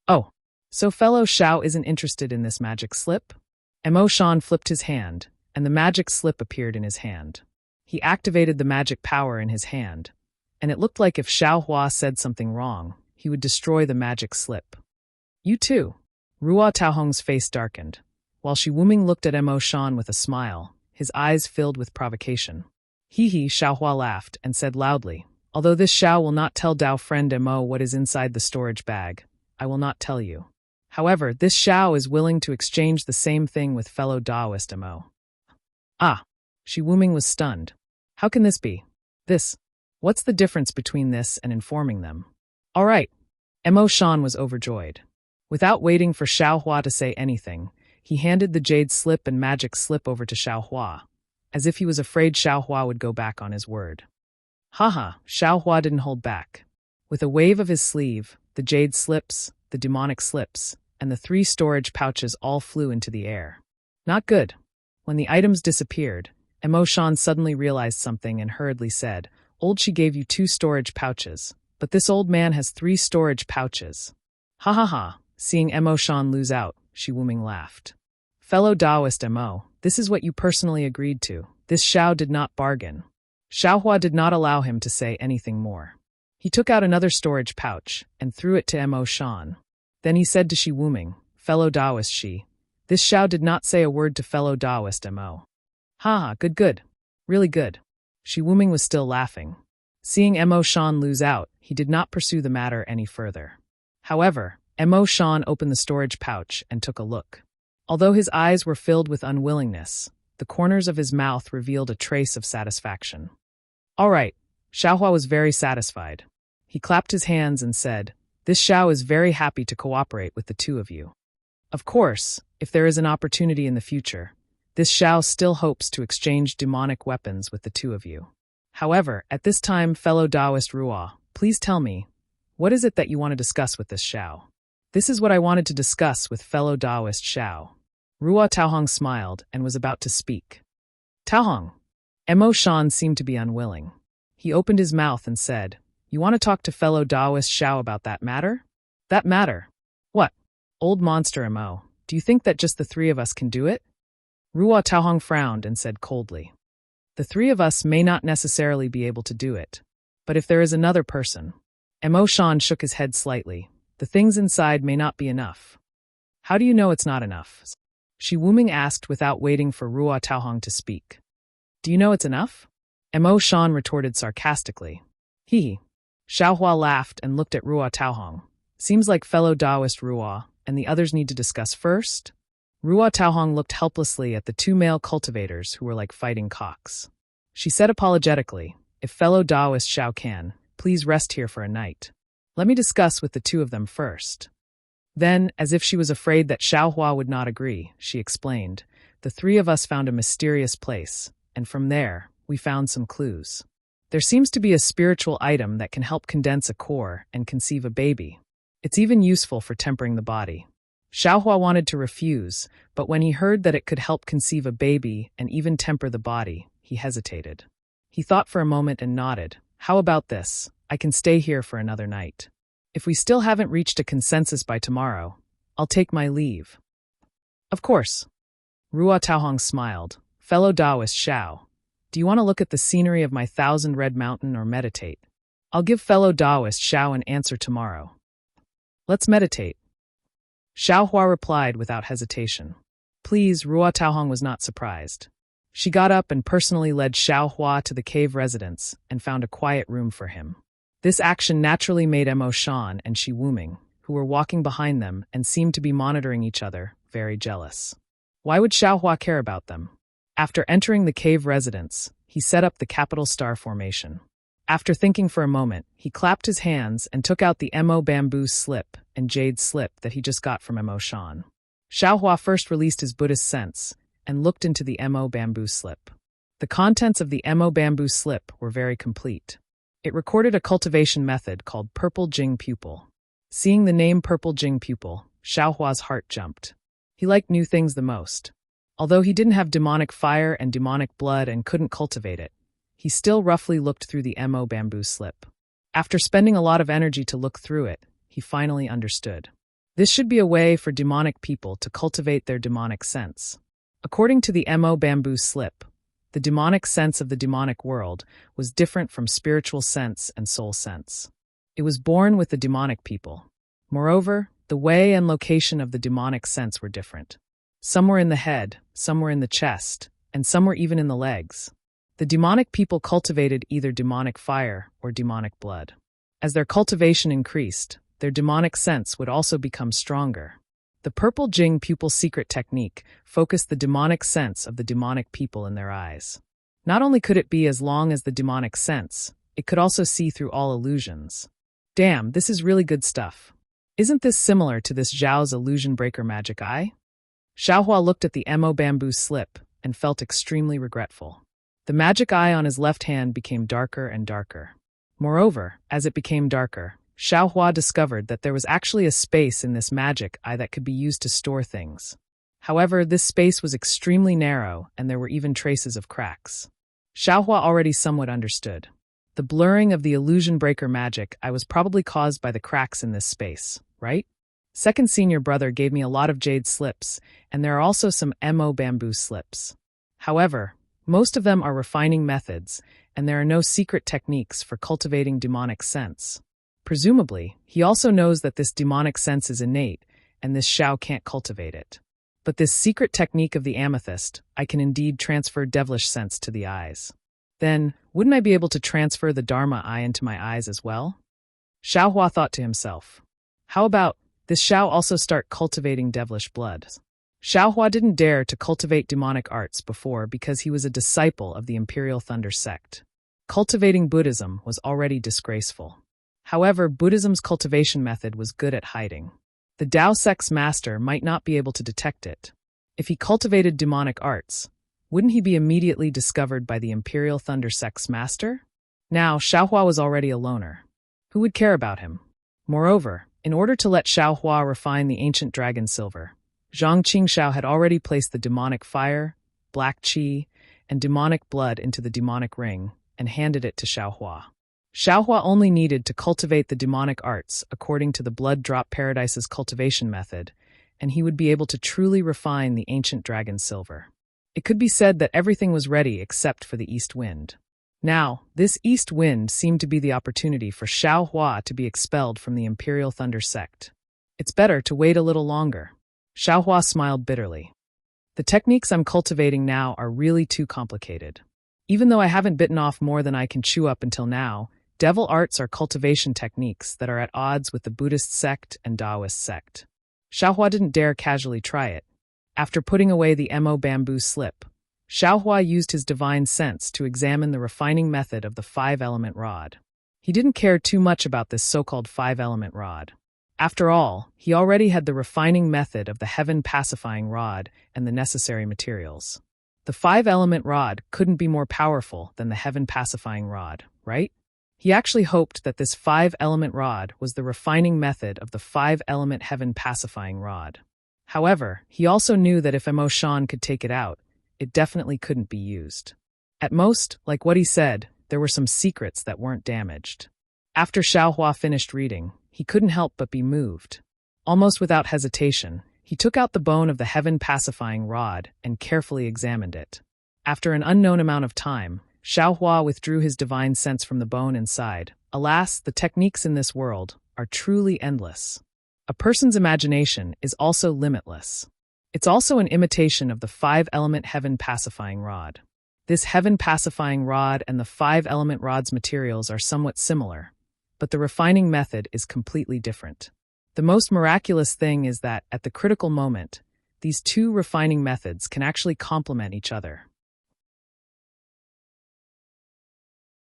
Oh, so fellow Xiao isn't interested in this magic slip? Mo Shan flipped his hand, and the magic slip appeared in his hand. He activated the magic power in his hand, and it looked like if Xiaohua said something wrong, he would destroy the magic slip. You too. Ruo Taohong's face darkened, while Shi Wuming looked at Mo Shan with a smile, his eyes filled with provocation. Hee, Xiaohua laughed and said loudly, although this Xiao will not tell Dao friend Mo what is inside the storage bag, I will not tell you. However, this Xiao is willing to exchange the same thing with fellow Daoist Mo. Ah! Shi Wuming was stunned. How can this be? What's the difference between this and informing them? All right. Mo Shan was overjoyed. Without waiting for Xiaohua to say anything, he handed the jade slip and magic slip over to Xiaohua, as if he was afraid Xiaohua would go back on his word. Haha, Xiaohua didn't hold back. With a wave of his sleeve, the jade slips, the demonic slips, and the 3 storage pouches all flew into the air. Not good. When the items disappeared, Mo Shan suddenly realized something and hurriedly said, Old Shi gave you 2 storage pouches, but this old man has 3 storage pouches. Ha ha ha, seeing Mo Shan lose out, Shi Wuming laughed. Fellow Daoist Mo, this is what you personally agreed to. This Xiao did not bargain. Xiaohua did not allow him to say anything more. He took out another storage pouch and threw it to Mo Shan. Then he said to Shi Wuming, Fellow Daoist Shi, this Xiao did not say a word to fellow Daoist Mo. Ha, good. Really good. Shi Wuming was still laughing. Seeing Mo Shan lose out, he did not pursue the matter any further. However, Mo Shan opened the storage pouch and took a look. Although his eyes were filled with unwillingness, the corners of his mouth revealed a trace of satisfaction. All right, Xiaohua was very satisfied. He clapped his hands and said, This Xiao is very happy to cooperate with the 2 of you. Of course, if there is an opportunity in the future, this Xiao still hopes to exchange demonic weapons with the 2 of you. However, at this time, fellow Daoist Ruo, please tell me, what is it that you want to discuss with this Xiao? This is what I wanted to discuss with fellow Daoist Xiao. Ruo Taohong smiled and was about to speak. Taohong. Mo Shan seemed to be unwilling. He opened his mouth and said, You want to talk to fellow Daoist Xiao about that matter? That matter? What? Old monster Mo, do you think that just the 3 of us can do it? Ruo Taohong frowned and said coldly. The 3 of us may not necessarily be able to do it. But if there is another person. Mo Shan shook his head slightly. The things inside may not be enough. How do you know it's not enough? Shi Wuming asked without waiting for Ruo Taohong to speak. Do you know it's enough? Mo Shan retorted sarcastically. Hee. Xiaohua laughed and looked at Ruo Taohong. Seems like fellow Daoist Ruo, and the others need to discuss first? Ruo Taohong looked helplessly at the 2 male cultivators who were like fighting cocks. She said apologetically, If fellow Daoist Xiao can, please rest here for a night. Let me discuss with the 2 of them first. Then, as if she was afraid that Xiaohua would not agree, she explained, The 3 of us found a mysterious place, and from there, we found some clues. There seems to be a spiritual item that can help condense a core and conceive a baby. It's even useful for tempering the body. Xiaohua wanted to refuse, but when he heard that it could help conceive a baby and even temper the body, he hesitated. He thought for a moment and nodded. How about this? I can stay here for another night. If we still haven't reached a consensus by tomorrow, I'll take my leave. Of course. Ruo Taohong smiled. Fellow Daoist Xiao, Do you want to look at the scenery of my 1,000 Red Mountain or meditate? I'll give fellow Taoist Xiao an answer tomorrow. Let's meditate. Xiao Hua replied without hesitation. Please, Ruo Taohong was not surprised. She got up and personally led Xiao Hua to the cave residence and found a quiet room for him. This action naturally made Mo Shan and Shi Wuming, who were walking behind them and seemed to be monitoring each other, very jealous. Why would Xiao Hua care about them? After entering the cave residence, he set up the capital star formation. After thinking for a moment, he clapped his hands and took out the Mo bamboo slip and jade slip that he just got from Mo Shan. Xiao Hua first released his Buddhist sense and looked into the Mo bamboo slip. The contents of the Mo bamboo slip were very complete. It recorded a cultivation method called Purple Jing Pupil. Seeing the name Purple Jing Pupil, Xiao Hua's heart jumped. He liked new things the most. Although he didn't have demonic fire and demonic blood and couldn't cultivate it, he still roughly looked through the Mo bamboo slip. After spending a lot of energy to look through it, he finally understood. This should be a way for demonic people to cultivate their demonic sense. According to the Mo bamboo slip, the demonic sense of the demonic world was different from spiritual sense and soul sense. It was born with the demonic people. Moreover, the way and location of the demonic sense were different. Some were in the head, some were in the chest, and some were even in the legs. The demonic people cultivated either demonic fire or demonic blood. As their cultivation increased, their demonic sense would also become stronger. The Purple Jing Pupil secret technique focused the demonic sense of the demonic people in their eyes. Not only could it be as long as the demonic sense, it could also see through all illusions. Damn, this is really good stuff. Isn't this similar to this Zhao's illusion breaker magic eye? Xiao Hua looked at the Mo bamboo slip and felt extremely regretful. The magic eye on his left hand became darker and darker. Moreover, as it became darker, Xiao Hua discovered that there was actually a space in this magic eye that could be used to store things. However, this space was extremely narrow and there were even traces of cracks. Xiao Hua already somewhat understood. The blurring of the illusion breaker magic eye was probably caused by the cracks in this space, right? Second senior brother gave me a lot of jade slips, and there are also some Mo bamboo slips. However, most of them are refining methods, and there are no secret techniques for cultivating demonic sense. Presumably, he also knows that this demonic sense is innate, and this Xiao can't cultivate it. But this secret technique of the amethyst, I can indeed transfer devilish sense to the eyes. Then, wouldn't I be able to transfer the Dharma eye into my eyes as well? Xiao Hua thought to himself. How about this Xiao also start cultivating devilish blood? Xiao Hua didn't dare to cultivate demonic arts before because he was a disciple of the Imperial Thunder sect. Cultivating Buddhism was already disgraceful. However, Buddhism's cultivation method was good at hiding. The Tao sect's master might not be able to detect it. If he cultivated demonic arts, wouldn't he be immediately discovered by the Imperial Thunder sect's master? Now, Xiao Hua was already a loner. Who would care about him? Moreover, in order to let Xiao Hua refine the ancient dragon silver, Zhang Qingxiao had already placed the demonic fire, black qi, and demonic blood into the demonic ring and handed it to Xiao Hua. Xiao Hua only needed to cultivate the demonic arts according to the Blood Drop Paradise's cultivation method, and he would be able to truly refine the ancient dragon silver. It could be said that everything was ready except for the east wind. Now, this east wind seemed to be the opportunity for Xiao Hua to be expelled from the Imperial Thunder sect. It's better to wait a little longer. Xiao Hua smiled bitterly. The techniques I'm cultivating now are really too complicated. Even though I haven't bitten off more than I can chew up until now, devil arts are cultivation techniques that are at odds with the Buddhist sect and Taoist sect. Xiao Hua didn't dare casually try it. After putting away the Mo bamboo slip, Xiao Hua used his divine sense to examine the refining method of the 5-element rod. He didn't care too much about this so-called 5-element rod. After all, he already had the refining method of the heaven-pacifying rod and the necessary materials. The 5-element rod couldn't be more powerful than the heaven-pacifying rod, right? He actually hoped that this 5-element rod was the refining method of the 5-element heaven-pacifying rod. However, he also knew that if Mo Shan could take it out, it definitely couldn't be used. At most, like what he said, there were some secrets that weren't damaged. After Xiao Hua finished reading, he couldn't help but be moved. Almost without hesitation, he took out the bone of the heaven-pacifying rod and carefully examined it. After an unknown amount of time, Xiaohua withdrew his divine sense from the bone inside. Alas, the techniques in this world are truly endless. A person's imagination is also limitless. It's also an imitation of the five-element heaven pacifying rod. This heaven pacifying rod and the five-element rod's materials are somewhat similar, but the refining method is completely different. The most miraculous thing is that, at the critical moment, these two refining methods can actually complement each other.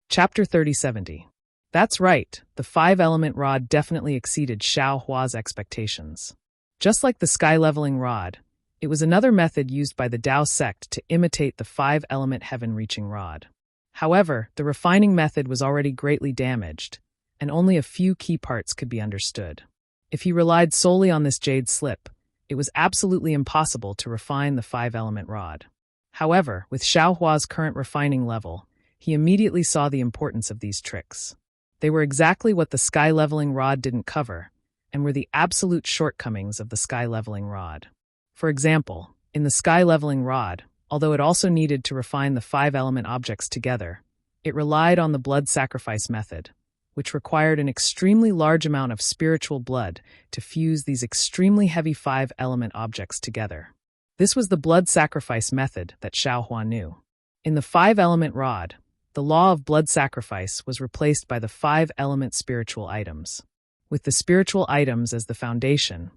Chapter 3070. That's right, the five-element rod definitely exceeded Xiao Hua's expectations. Just like the sky-leveling rod, it was another method used by the Dao sect to imitate the five-element heaven-reaching rod. However, the refining method was already greatly damaged, and only a few key parts could be understood. If he relied solely on this jade slip, it was absolutely impossible to refine the five-element rod. However, with Xiao Hua's current refining level, he immediately saw the importance of these tricks. They were exactly what the sky-leveling rod didn't cover, and were the absolute shortcomings of the sky-leveling rod. For example, in the sky-leveling rod, although it also needed to refine the five-element objects together, it relied on the blood sacrifice method, which required an extremely large amount of spiritual blood to fuse these extremely heavy five-element objects together. This was the blood sacrifice method that Xiao Hua knew. In the five-element rod, the law of blood sacrifice was replaced by the five-element spiritual items. With the spiritual items as the foundation,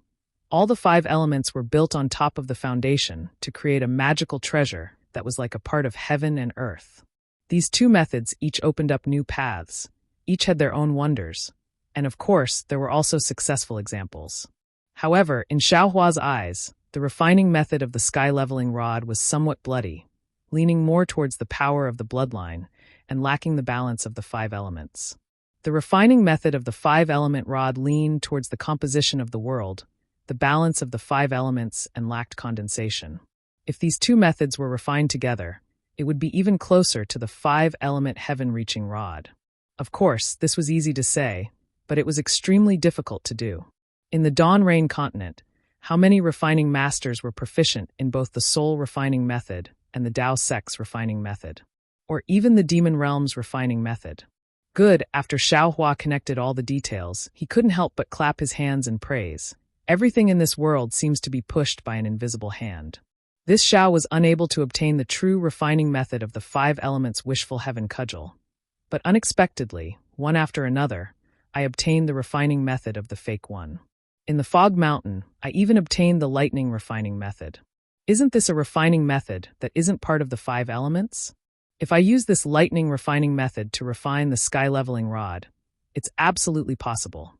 all the five elements were built on top of the foundation to create a magical treasure that was like a part of heaven and earth. These two methods each opened up new paths, each had their own wonders, and of course, there were also successful examples. However, in Xiao Hua's eyes, the refining method of the sky-leveling rod was somewhat bloody, leaning more towards the power of the bloodline and lacking the balance of the five elements. The refining method of the five-element rod leaned towards the composition of the world, the balance of the five elements, and lacked condensation. If these two methods were refined together, it would be even closer to the five-element heaven-reaching rod. Of course, this was easy to say, but it was extremely difficult to do. In the Dawn Rain continent, how many refining masters were proficient in both the Soul refining method and the Dao sect's refining method? Or even the Demon Realm's refining method? Good, after Xiao Hua connected all the details, he couldn't help but clap his hands in praise. Everything in this world seems to be pushed by an invisible hand. This Xiao was unable to obtain the true refining method of the five elements wishful heaven cudgel. But unexpectedly, one after another, I obtained the refining method of the fake one. In the Fog Mountain, I even obtained the lightning refining method. Isn't this a refining method that isn't part of the five elements? If I use this lightning refining method to refine the sky-leveling rod, it's absolutely possible.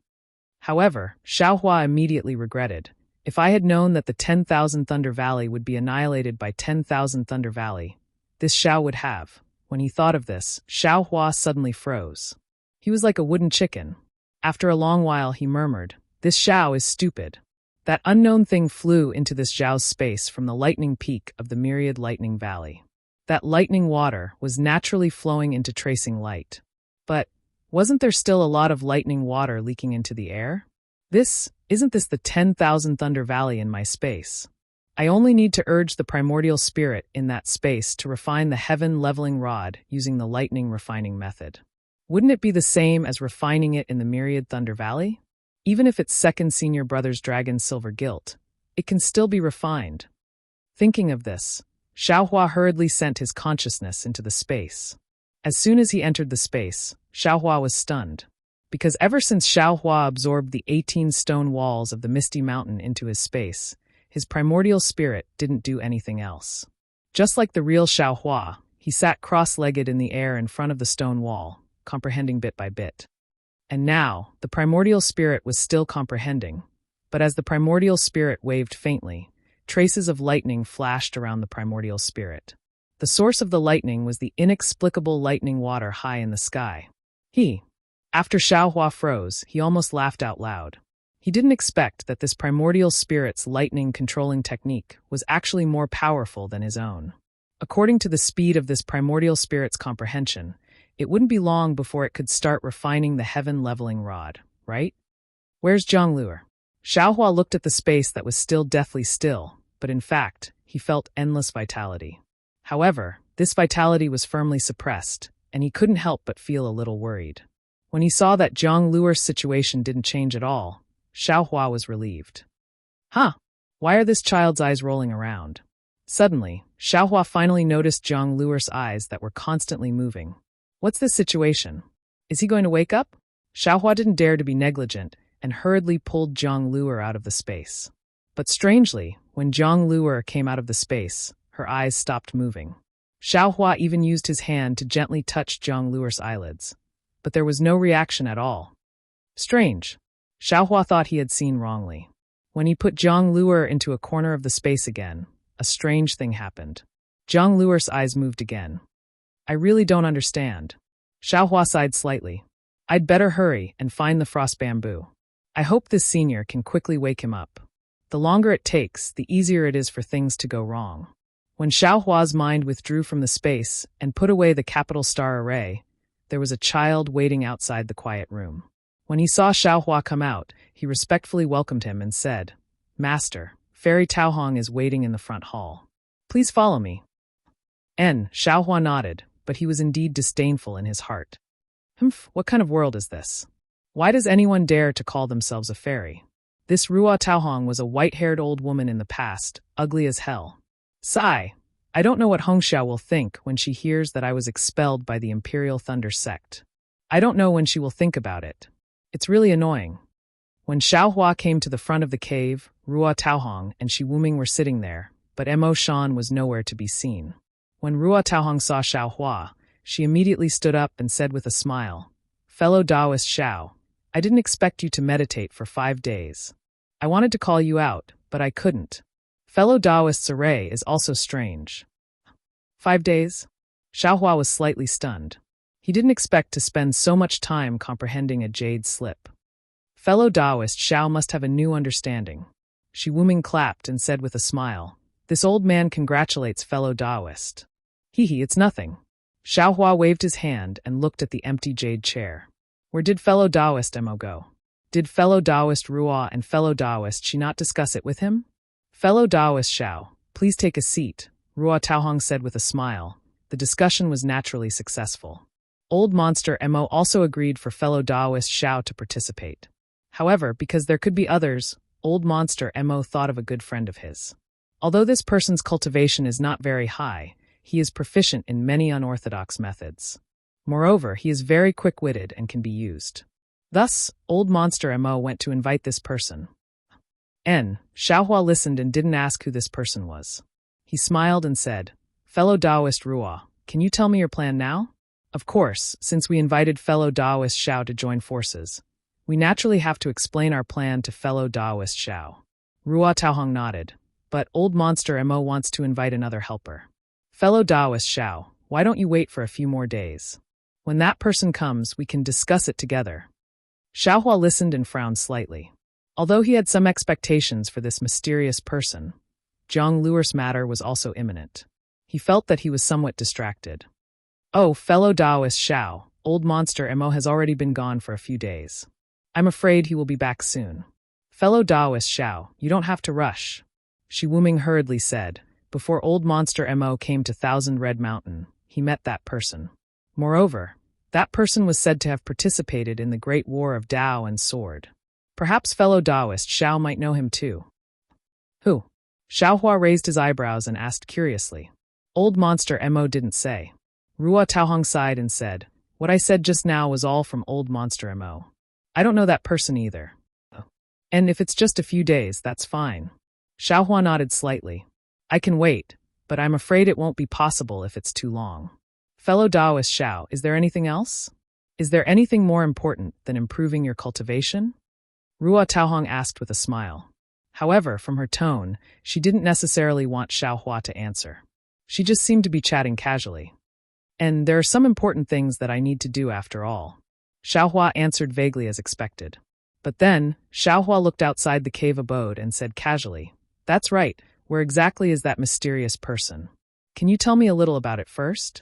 However, Xiao Hua immediately regretted. If I had known that the 10,000 Thunder Valley would be annihilated by 10,000 Thunder Valley, this Xiao would have. When he thought of this, Xiao Hua suddenly froze. He was like a wooden chicken. After a long while, he murmured, "This Xiao is stupid." That unknown thing flew into this Xiao's space from the lightning peak of the myriad lightning valley. That lightning water was naturally flowing into tracing light. But wasn't there still a lot of lightning water leaking into the air? Isn't this the 10,000 Thunder Valley in my space? I only need to urge the primordial spirit in that space to refine the heaven-leveling rod using the lightning refining method. Wouldn't it be the same as refining it in the myriad Thunder Valley? Even if its second senior brother's dragon silver gilt, it can still be refined. Thinking of this, Xiao Hua hurriedly sent his consciousness into the space. As soon as he entered the space, Xiao Hua was stunned. Because ever since Xiao Hua absorbed the 18 stone walls of the Misty Mountain into his space, his primordial spirit didn't do anything else. Just like the real Xiao Hua, he sat cross-legged in the air in front of the stone wall, comprehending bit by bit. And now, the primordial spirit was still comprehending, but as the primordial spirit waved faintly, traces of lightning flashed around the primordial spirit. The source of the lightning was the inexplicable lightning water high in the sky. After Xiao Hua froze, he almost laughed out loud. He didn't expect that this primordial spirit's lightning controlling technique was actually more powerful than his own. According to the speed of this primordial spirit's comprehension, it wouldn't be long before it could start refining the heaven-leveling rod, right? Where's Zhongluer? Xiao Hua looked at the space that was still deathly still, but in fact, he felt endless vitality. However, This vitality was firmly suppressed, and he couldn't help but feel a little worried. When he saw that Zhang Luer's situation didn't change at all, Xiaohua was relieved. Huh? Why are this child's eyes rolling around? Suddenly, Xiaohua finally noticed Zhang Luer's eyes that were constantly moving. What's this situation? Is he going to wake up? Xiaohua didn't dare to be negligent and hurriedly pulled Zhang Luer out of the space. But strangely, when Zhang Luer came out of the space, her eyes stopped moving. Xiaohua even used his hand to gently touch Zhang Luer's eyelids, but there was no reaction at all. Strange. Xiaohua thought he had seen wrongly. When he put Zhang Luer into a corner of the space again, a strange thing happened. Zhang Luer's eyes moved again. I really don't understand. Xiaohua sighed slightly. I'd better hurry and find the frost bamboo. I hope this senior can quickly wake him up. The longer it takes, the easier it is for things to go wrong. When Xiaohua's mind withdrew from the space and put away the capital star array, there was a child waiting outside the quiet room. When he saw Xiaohua come out, he respectfully welcomed him and said, Master, Fairy Taohong is waiting in the front hall. Please follow me. Xiaohua nodded, but he was indeed disdainful in his heart. What kind of world is this? Why does anyone dare to call themselves a fairy? This Ruo Taohong was a white-haired old woman in the past, ugly as hell. Sigh. I don't know what Hongxiao will think when she hears that I was expelled by the Imperial Thunder sect. I don't know when she will think about it. It's really annoying. When Xiaohua came to the front of the cave, Ruo Taohong and Shi Wuming were sitting there, but Mo Shan was nowhere to be seen. When Ruo Taohong saw Xiaohua, she immediately stood up and said with a smile, Fellow Taoist Xiao, I didn't expect you to meditate for 5 days. I wanted to call you out, but I couldn't. Fellow Taoist's array is also strange. 5 days? Xiaohua was slightly stunned. He didn't expect to spend so much time comprehending a jade slip. Fellow Taoist Xiao must have a new understanding. Shi Wuming clapped and said with a smile, This old man congratulates fellow Taoist. Hee, it's nothing. Xiaohua waved his hand and looked at the empty jade chair. Where did fellow Taoist Mo go? Did fellow Taoist Ruo and fellow Taoist Shi not discuss it with him? Fellow Taoist Xiao, please take a seat, Ruo Taohong said with a smile. The discussion was naturally successful. Old Monster Mo also agreed for fellow Taoist Xiao to participate. However, because there could be others, Old Monster Mo thought of a good friend of his. Although this person's cultivation is not very high, he is proficient in many unorthodox methods. Moreover, he is very quick-witted and can be used. Thus, Old Monster Mo went to invite this person. Xiaohua listened and didn't ask who this person was. He smiled and said, Fellow Taoist Ruo, can you tell me your plan now? Of course, since we invited fellow Taoist Xiao to join forces, we naturally have to explain our plan to fellow Taoist Xiao. Ruo Taohong nodded, but Old Monster Mo wants to invite another helper. Fellow Taoist Xiao, why don't you wait for a few more days? When that person comes, we can discuss it together. Xiaohua listened and frowned slightly. Although he had some expectations for this mysterious person, Zhang Luer's matter was also imminent. He felt that he was somewhat distracted. Oh, fellow Taoist Xiao, Old Monster Mo has already been gone for a few days. I'm afraid he will be back soon. Fellow Taoist Xiao, you don't have to rush, Shi Wuming hurriedly said. Before Old Monster Mo came to Thousand Red Mountain, he met that person. Moreover, that person was said to have participated in the Great War of Dao and Sword. Perhaps fellow Taoist Xiao might know him too. Who? Xiaohua raised his eyebrows and asked curiously. Old Monster Mo didn't say. Ruo Taohong sighed and said, What I said just now was all from Old Monster Mo. I don't know that person either. And if it's just a few days, that's fine. Xiaohua nodded slightly. I can wait, but I'm afraid it won't be possible if it's too long. Fellow Taoist Xiao, is there anything else? Is there anything more important than improving your cultivation? Ruo Taohong asked with a smile. However, from her tone, she didn't necessarily want Xiaohua to answer. She just seemed to be chatting casually. And there are some important things that I need to do after all. Xiaohua answered vaguely as expected. But then, Xiaohua looked outside the cave abode and said casually, That's right, where exactly is that mysterious person? Can you tell me a little about it first?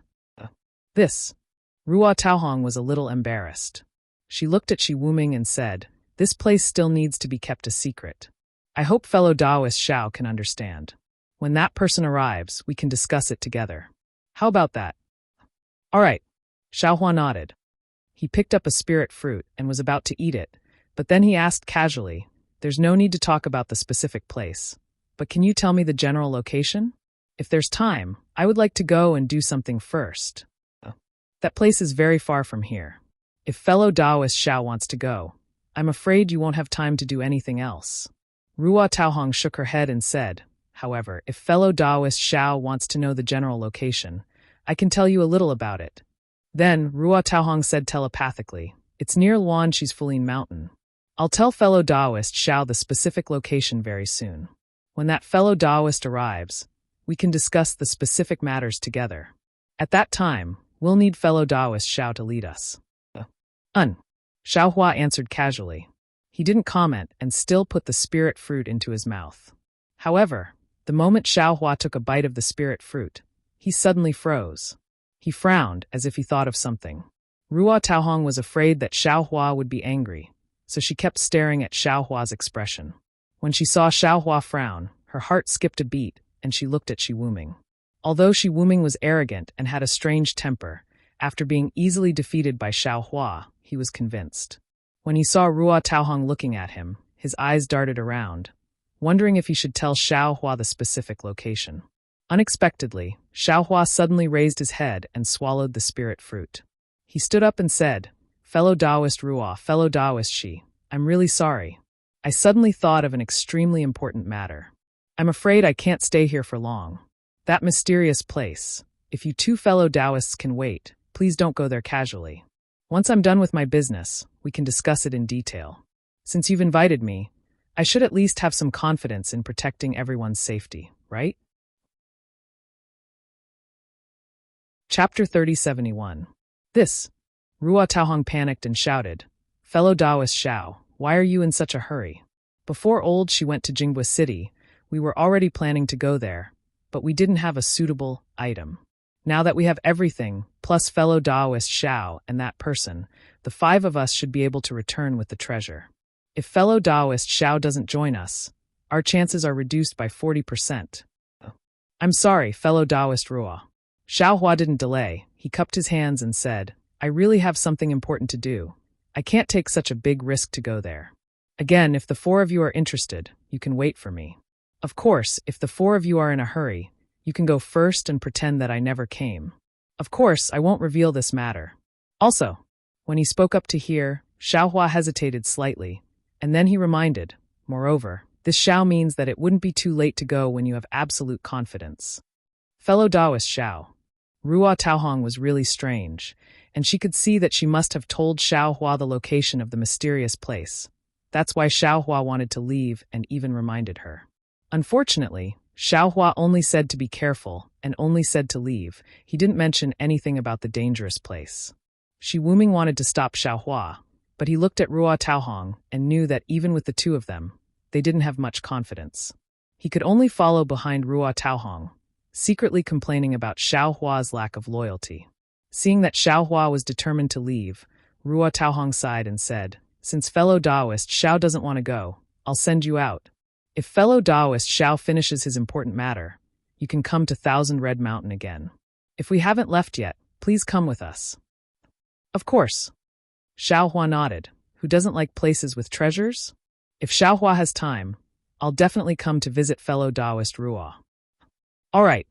This. Ruo Taohong was a little embarrassed. She looked at Shi Wuming and said, This place still needs to be kept a secret. I hope fellow Taoist Xiao can understand. When that person arrives, we can discuss it together. How about that? All right. Xiaohua nodded. He picked up a spirit fruit and was about to eat it, but then he asked casually, "There's no need to talk about the specific place, but can you tell me the general location? If there's time, I would like to go and do something first. That place is very far from here. If fellow Taoist Xiao wants to go, I'm afraid you won't have time to do anything else." Ruo Taohong shook her head and said, "However, if fellow Taoist Xiao wants to know the general location, I can tell you a little about it." Then, Ruo Taohong said telepathically, "It's near Luan Fulin Mountain. I'll tell fellow Taoist Xiao the specific location very soon. When that fellow Taoist arrives, we can discuss the specific matters together. At that time, we'll need fellow Taoist Xiao to lead us." Xiaohua answered casually. He didn't comment and still put the spirit fruit into his mouth. However, the moment Xiaohua took a bite of the spirit fruit, he suddenly froze. He frowned as if he thought of something. Ruo Taohong was afraid that Xiaohua would be angry, so she kept staring at Xiaohua's expression. When she saw Xiaohua frown, her heart skipped a beat, and she looked at Shi Wuming. Although Shi Wuming was arrogant and had a strange temper, after being easily defeated by Xiaohua, he was convinced. When he saw Ruo Taohong looking at him, his eyes darted around, wondering if he should tell Xiaohua the specific location. Unexpectedly, Xiaohua suddenly raised his head and swallowed the spirit fruit. He stood up and said, "Fellow Taoist Ruo, fellow Taoist Shi, I'm really sorry. I suddenly thought of an extremely important matter. I'm afraid I can't stay here for long. That mysterious place, if you two fellow Taoists can wait, please don't go there casually. Once I'm done with my business, we can discuss it in detail. Since you've invited me, I should at least have some confidence in protecting everyone's safety, right?" Chapter 3071. This. Ruo Taohong panicked and shouted, "Fellow Taoist Xiao, why are you in such a hurry? Before she went to Jinghua City, we were already planning to go there, but we didn't have a suitable item. Now that we have everything, plus fellow Taoist Xiao and that person, the 5 of us should be able to return with the treasure. If fellow Taoist Xiao doesn't join us, our chances are reduced by 40%. I'm sorry, fellow Taoist Ruo." Xiaohua didn't delay. He cupped his hands and said, "I really have something important to do. I can't take such a big risk to go there. Again, if the 4 of you are interested, you can wait for me. Of course, if the 4 of you are in a hurry, you can go first and pretend that I never came. Of course, I won't reveal this matter." Also, when he spoke up to hear, Xiaohua hesitated slightly, and then he reminded, "Moreover, this Xiao means that it wouldn't be too late to go when you have absolute confidence." Fellow Taoist Xiao. Ruo Taohong was really strange, and she could see that she must have told Xiaohua the location of the mysterious place. That's why Xiaohua wanted to leave and even reminded her. Unfortunately, Xiaohua only said to be careful and only said to leave. He didn't mention anything about the dangerous place. Shi Wuming wanted to stop Xiaohua, but he looked at Ruo Taohong and knew that even with the 2 of them, they didn't have much confidence. He could only follow behind Ruo Taohong, secretly complaining about Xiaohua's lack of loyalty. Seeing that Xiaohua was determined to leave, Ruo Taohong sighed and said, "Since fellow Taoist Xiao doesn't want to go, I'll send you out. If fellow Taoist Xiao finishes his important matter, you can come to Thousand Red Mountain again. If we haven't left yet, please come with us." "Of course." Xiaohua nodded. Who doesn't like places with treasures? If Xiaohua has time, I'll definitely come to visit fellow Taoist Ruo. All right.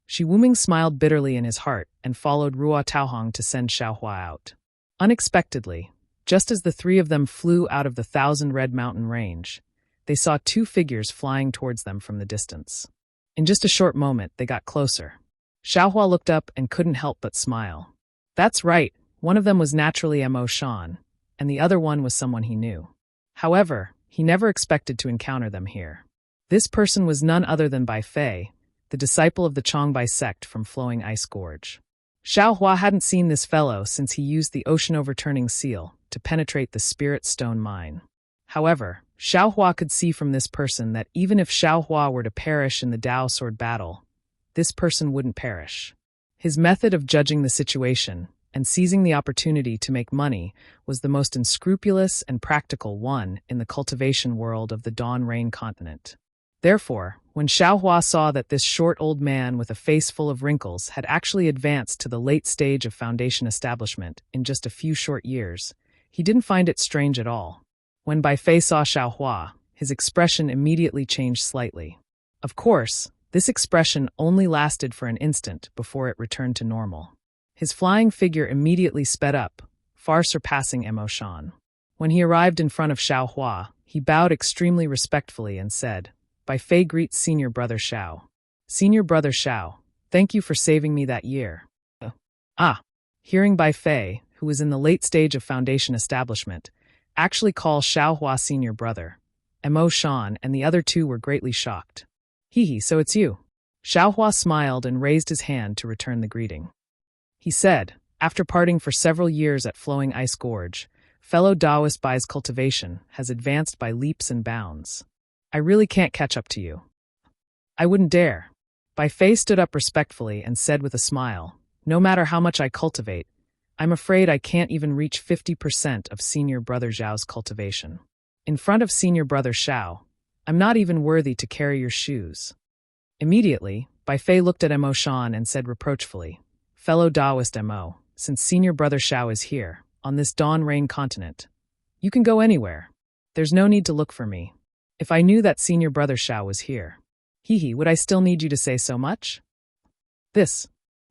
Shi Wuming smiled bitterly in his heart and followed Ruo Taohong to send Xiaohua out. Unexpectedly, just as the 3 of them flew out of the Thousand Red Mountain range, they saw 2 figures flying towards them from the distance. In just a short moment, they got closer. Xiaohua looked up and couldn't help but smile. That's right, one of them was naturally Mo Shan, and the other one was someone he knew. However, he never expected to encounter them here. This person was none other than Bai Fei, the disciple of the Chongbai sect from Flowing Ice Gorge. Xiaohua hadn't seen this fellow since he used the ocean-overturning seal to penetrate the Spirit Stone mine. However, Xiaohua could see from this person that even if Xiaohua were to perish in the Dao sword battle, this person wouldn't perish. His method of judging the situation and seizing the opportunity to make money was the most unscrupulous and practical one in the cultivation world of the Dawn Rain continent. Therefore, when Xiaohua saw that this short old man with a face full of wrinkles had actually advanced to the late stage of foundation establishment in just a few short years, he didn't find it strange at all. When Bai Fei saw Xiaohua, his expression immediately changed slightly. Of course, this expression only lasted for an instant before it returned to normal. His flying figure immediately sped up, far surpassing Emoshan. When he arrived in front of Xiaohua, he bowed extremely respectfully and said, "Bai Fei greets Senior Brother Xiao. Senior Brother Xiao, thank you for saving me that year." Hearing Bai Fei, who was in the late stage of foundation establishment, actually call Xiaohua Senior Brother, Emoshan and the other two were greatly shocked. So it's you." Xiaohua smiled and raised his hand to return the greeting. He said, "After parting for several years at Flowing Ice Gorge, fellow Taoist Bai's cultivation has advanced by leaps and bounds. I really can't catch up to you." "I wouldn't dare." Bai Fei stood up respectfully and said with a smile, "No matter how much I cultivate, I'm afraid I can't even reach 50% of Senior Brother Zhao's cultivation. In front of Senior Brother Xiao, I'm not even worthy to carry your shoes." Immediately, Bai Fei looked at Emoshan and said reproachfully, "Fellow Taoist Mo, since Senior Brother Xiao is here, on this Dawn Rain continent, you can go anywhere. There's no need to look for me. If I knew that Senior Brother Xiao was here, would I still need you to say so much?"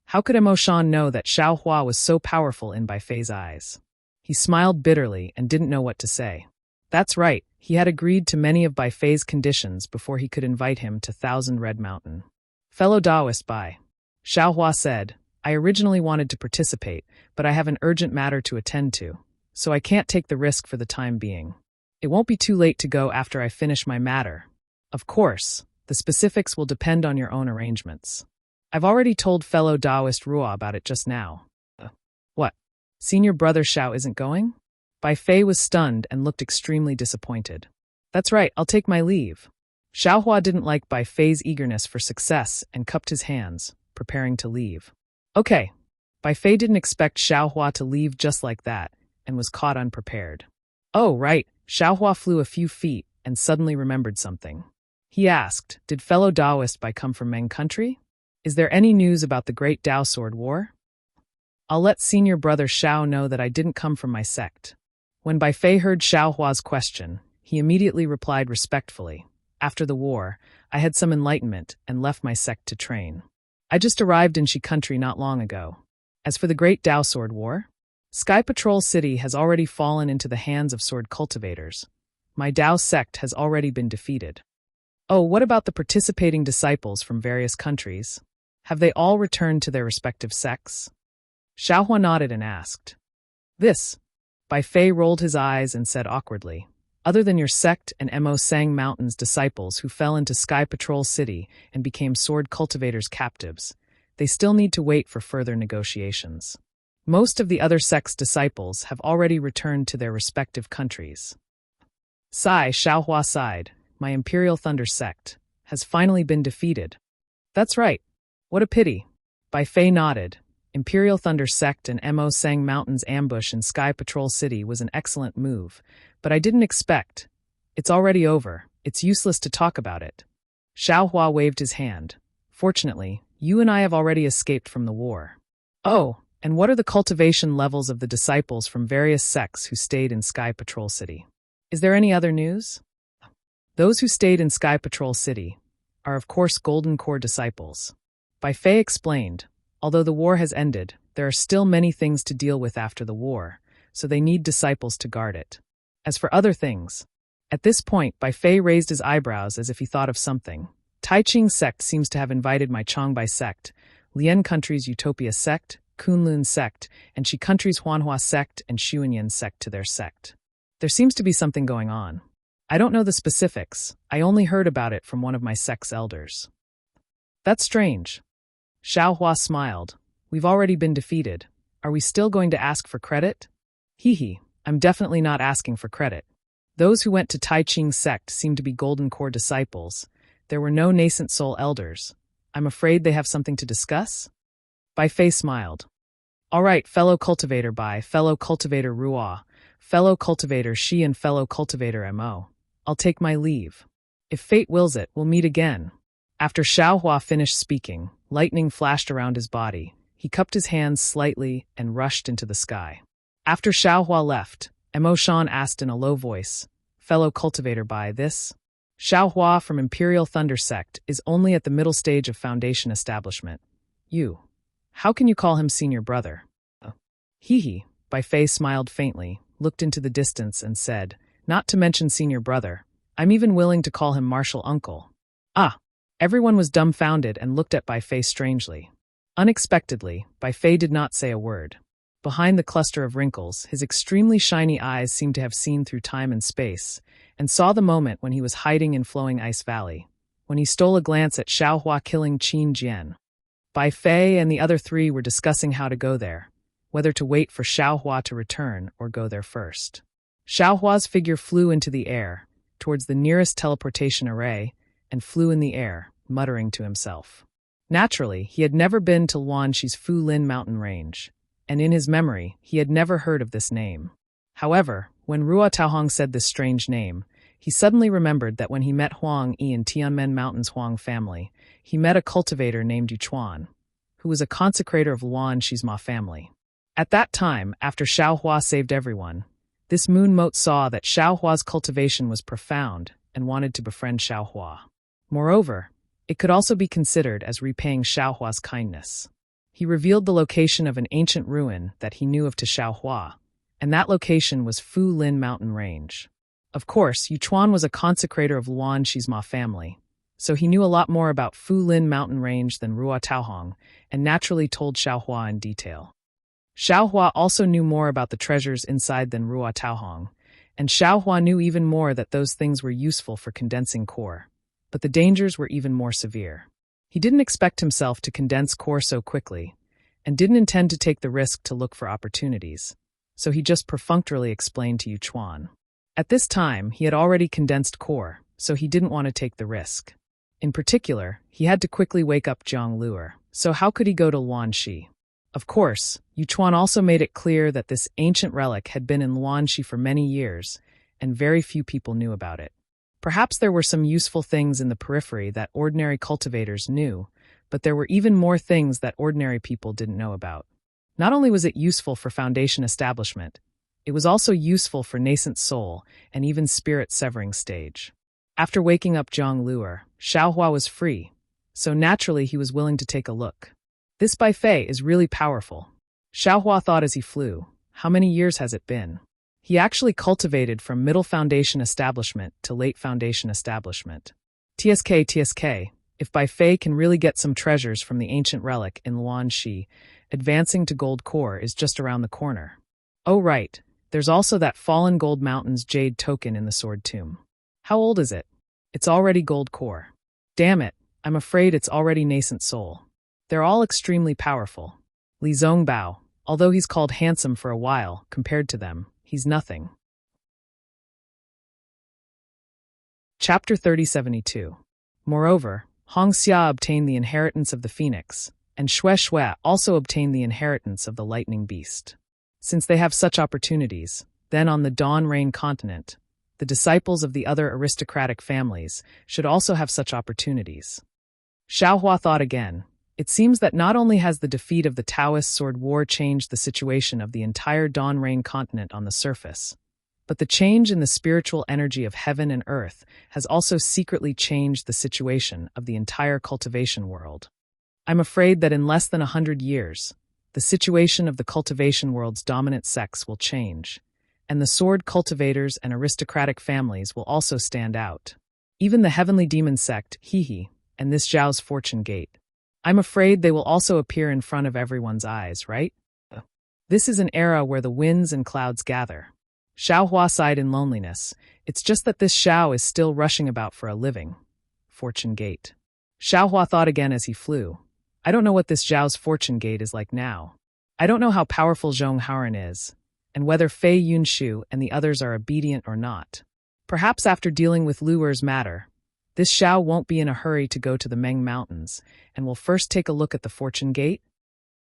How could Emoshan know that Xiaohua was so powerful in Bai Fei's eyes? He smiled bitterly and didn't know what to say. That's right, he had agreed to many of Bai Fei's conditions before he could invite him to Thousand Red Mountain. "Fellow Taoist Bai," Xiaohua said, "I originally wanted to participate, but I have an urgent matter to attend to, so I can't take the risk for the time being. It won't be too late to go after I finish my matter. Of course, the specifics will depend on your own arrangements. I've already told fellow Taoist Ruo about it just now." What? Senior Brother Xiao isn't going?" Bai Fei was stunned and looked extremely disappointed. "That's right, I'll take my leave." Xiaohua didn't like Bai Fei's eagerness for success and cupped his hands, preparing to leave. Okay. Bai Fei didn't expect Xiaohua to leave just like that, and was caught unprepared. "Oh, right." Xiaohua flew a few feet and suddenly remembered something. He asked, "Did fellow Taoist Bai come from Meng country? Is there any news about the Great Tao Sword War?" "I'll let Senior Brother Xiao know that I didn't come from my sect." When Bai Fei heard Xiaohua's question, he immediately replied respectfully, "After the war, I had some enlightenment and left my sect to train. I just arrived in Shi country not long ago. As for the Great Tao Sword War, Sky Patrol City has already fallen into the hands of sword cultivators. My Tao sect has already been defeated." "Oh, what about the participating disciples from various countries? Have they all returned to their respective sects?" Xiaohua nodded and asked. Bai Fei rolled his eyes and said awkwardly, "Other than your sect and Mo Sang Mountain's disciples who fell into Sky Patrol City and became sword cultivators' captives, they still need to wait for further negotiations. Most of the other sect's disciples have already returned to their respective countries." Xiaohua sighed, "My Imperial Thunder sect has finally been defeated." "That's right. What a pity." Bai Fei nodded. Imperial Thunder sect and Mo Sang Mountain's ambush in Sky Patrol City was an excellent move, but I didn't expect. It's already over. It's useless to talk about it. Xiaohua waved his hand. "Fortunately, you and I have already escaped from the war." "Oh, and what are the cultivation levels of the disciples from various sects who stayed in Sky Patrol City? Is there any other news?" "Those who stayed in Sky Patrol City are of course Golden Core disciples." Bai Fei explained, "Although the war has ended, there are still many things to deal with after the war, so they need disciples to guard it. As for other things..." At this point, Bai Fei raised his eyebrows as if he thought of something. "Tai Ching sect seems to have invited my Changbai sect, Lian country's Utopia sect, Kunlun sect, and Shi country's Huanhua sect and Xuanyan sect to their sect. There seems to be something going on. I don't know the specifics, I only heard about it from one of my sect's elders." "That's strange." Xiaohua smiled. "We've already been defeated. Are we still going to ask for credit?" I'm definitely not asking for credit. Those who went to Tai Ching sect seem to be Golden Core disciples. There were no nascent soul elders. I'm afraid they have something to discuss?" Bai Fei smiled. "All right, fellow cultivator Bai, fellow cultivator Ruo, fellow cultivator Shi and fellow cultivator Mo. I'll take my leave." If fate wills it, we'll meet again. After Xiao Hua finished speaking, lightning flashed around his body. He cupped his hands slightly and rushed into the sky. After Xiao Hua left, Mo Shan asked in a low voice, "Fellow cultivator by this?" Xiao Hua from Imperial Thunder Sect is only at the middle stage of Foundation establishment. You. How can you call him senior brother? Hee. Bai Fei smiled faintly, looked into the distance and said, "Not to mention senior brother, I'm even willing to call him martial uncle." Ah! Everyone was dumbfounded and looked at Bai Fei strangely. Unexpectedly, Bai Fei did not say a word. Behind the cluster of wrinkles, his extremely shiny eyes seemed to have seen through time and space, and saw the moment when he was hiding in Flowing Ice Valley, when he stole a glance at Xiao Hua killing Qin Jian. Bai Fei and the other three were discussing how to go there, whether to wait for Xiao Hua to return or go there first. Xiao Hua's figure flew into the air, towards the nearest teleportation array, and flew in the air, muttering to himself. Naturally, he had never been to Luanshi's Fu Lin mountain range, and in his memory, he had never heard of this name. However, when Ruo Taohong said this strange name, he suddenly remembered that when he met Huang Yi in Tianmen Mountain's Huang family, he met a cultivator named Yuchuan, who was a consecrator of Luanshi's Ma family. At that time, after Xiao Hua saved everyone, this moon mote saw that Xiao Hua's cultivation was profound and wanted to befriend Xiao Hua. Moreover, it could also be considered as repaying Xiao Hua's kindness. He revealed the location of an ancient ruin that he knew of to Xiao Hua, and that location was Fu Lin Mountain Range. Of course, Yuchuan was a consecrator of Luanshi's Ma family, so he knew a lot more about Fu Lin Mountain Range than Ruo Taohong, and naturally told Xiao Hua in detail. Xiao Hua also knew more about the treasures inside than Ruo Taohong, and Xiao Hua knew even more that those things were useful for condensing core. But the dangers were even more severe. He didn't expect himself to condense core so quickly, and didn't intend to take the risk to look for opportunities, so he just perfunctorily explained to Yuchuan. At this time, he had already condensed core, so he didn't want to take the risk. In particular, he had to quickly wake up Zhang Luer, so how could he go to Luanshi? Of course, Yuchuan also made it clear that this ancient relic had been in Luanshi for many years, and very few people knew about it. Perhaps there were some useful things in the periphery that ordinary cultivators knew, but there were even more things that ordinary people didn't know about. Not only was it useful for Foundation establishment, it was also useful for nascent soul and even spirit severing stage. After waking up Zhang Luer, Xiao Hua was free, so naturally he was willing to take a look. This Bai Fei is really powerful. Xiao Hua thought as he flew, how many years has it been? He actually cultivated from middle Foundation establishment to late Foundation establishment. TSK, if Bai Fei can really get some treasures from the ancient relic in Luanshi, advancing to Gold Core is just around the corner. Oh right, there's also that Fallen Gold Mountains jade token in the Sword Tomb. How old is it? It's already Gold Core. Damn it, I'm afraid it's already nascent soul. They're all extremely powerful. Li Zongbao, although he's called handsome for a while, compared to them, he's nothing. Chapter 3072. Moreover, Hong Xia obtained the inheritance of the Phoenix, and Xue also obtained the inheritance of the Lightning Beast. Since they have such opportunities, then on the Dawn Rain continent, the disciples of the other aristocratic families should also have such opportunities. Xiao Hua thought again. It seems that not only has the defeat of the Taoist sword war changed the situation of the entire Dawn Rain continent on the surface, but the change in the spiritual energy of heaven and earth has also secretly changed the situation of the entire cultivation world. I'm afraid that in less than 100 years, the situation of the cultivation world's dominant sex will change, and the sword cultivators and aristocratic families will also stand out. Even the heavenly demon sect, and this Zhao's fortune gate. I'm afraid they will also appear in front of everyone's eyes, right? This is an era where the winds and clouds gather. Xiao Hua sighed in loneliness. It's just that this Xiao is still rushing about for a living. Fortune gate. Xiao Hua thought again as he flew. I don't know what this Zhao's fortune gate is like now. I don't know how powerful Zhong Haoren is, and whether Fei Yunshu and the others are obedient or not. Perhaps after dealing with Luer's matter, this Xiao won't be in a hurry to go to the Meng Mountains, and will first take a look at the Fortune Gate.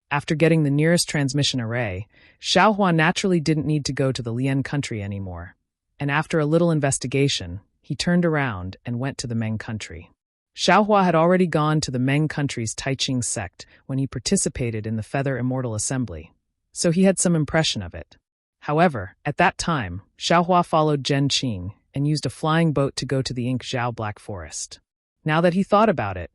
After getting the nearest transmission array, Xiao Hua naturally didn't need to go to the Lian country anymore, and after a little investigation, he turned around and went to the Meng country. Xiaohua had already gone to the Meng country's Taiqing sect when he participated in the Feather Immortal Assembly, so he had some impression of it. However, at that time, Xiaohua followed Zhen Qing and used a flying boat to go to the Ink Zhao Black Forest. Now that he thought about it,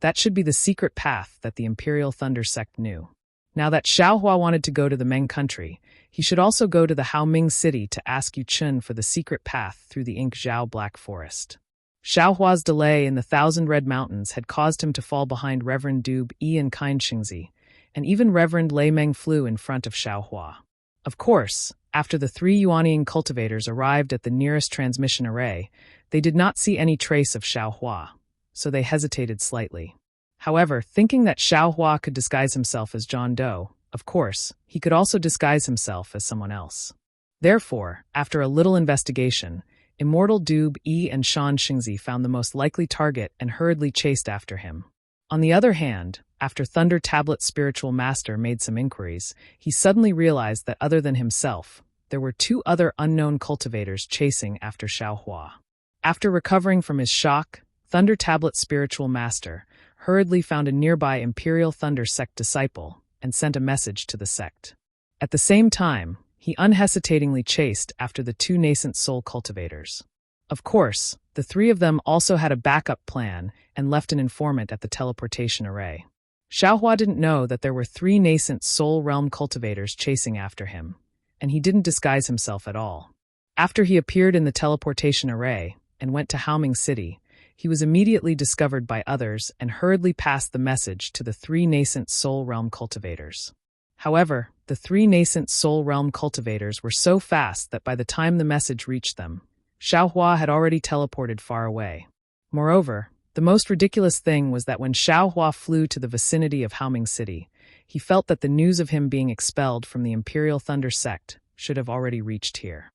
that should be the secret path that the Imperial Thunder sect knew. Now that Xiaohua wanted to go to the Meng country, he should also go to the Haoming city to ask Yu Chun for the secret path through the Ink Zhao Black Forest. Xiaohua's delay in the Thousand Red Mountains had caused him to fall behind Reverend Dube Yi and Kind Xingzi, and even Reverend Lei Meng flew in front of Xiaohua. Of course, after the 3 Yuanying cultivators arrived at the nearest transmission array, they did not see any trace of Xiaohua, so they hesitated slightly. However, thinking that Xiaohua could disguise himself as John Doe, of course, he could also disguise himself as someone else. Therefore, after a little investigation, Immortal Dube Yi and Shan Xingzi found the most likely target and hurriedly chased after him. On the other hand, after Thunder Tablet's spiritual master made some inquiries, he suddenly realized that other than himself, there were 2 other unknown cultivators chasing after Xiaohua. After recovering from his shock, Thunder Tablet's spiritual master hurriedly found a nearby Imperial Thunder sect disciple and sent a message to the sect. At the same time, he unhesitatingly chased after the 2 nascent soul cultivators. Of course, the 3 of them also had a backup plan and left an informant at the teleportation array. Xiaohua didn't know that there were 3 nascent soul realm cultivators chasing after him, and he didn't disguise himself at all. After he appeared in the teleportation array and went to Haoming City, he was immediately discovered by others and hurriedly passed the message to the 3 nascent soul realm cultivators. However, the 3 nascent soul realm cultivators were so fast that by the time the message reached them, Xiaohua had already teleported far away. Moreover, the most ridiculous thing was that when Xiaohua flew to the vicinity of Haoming City, he felt that the news of him being expelled from the Imperial Thunder sect should have already reached here.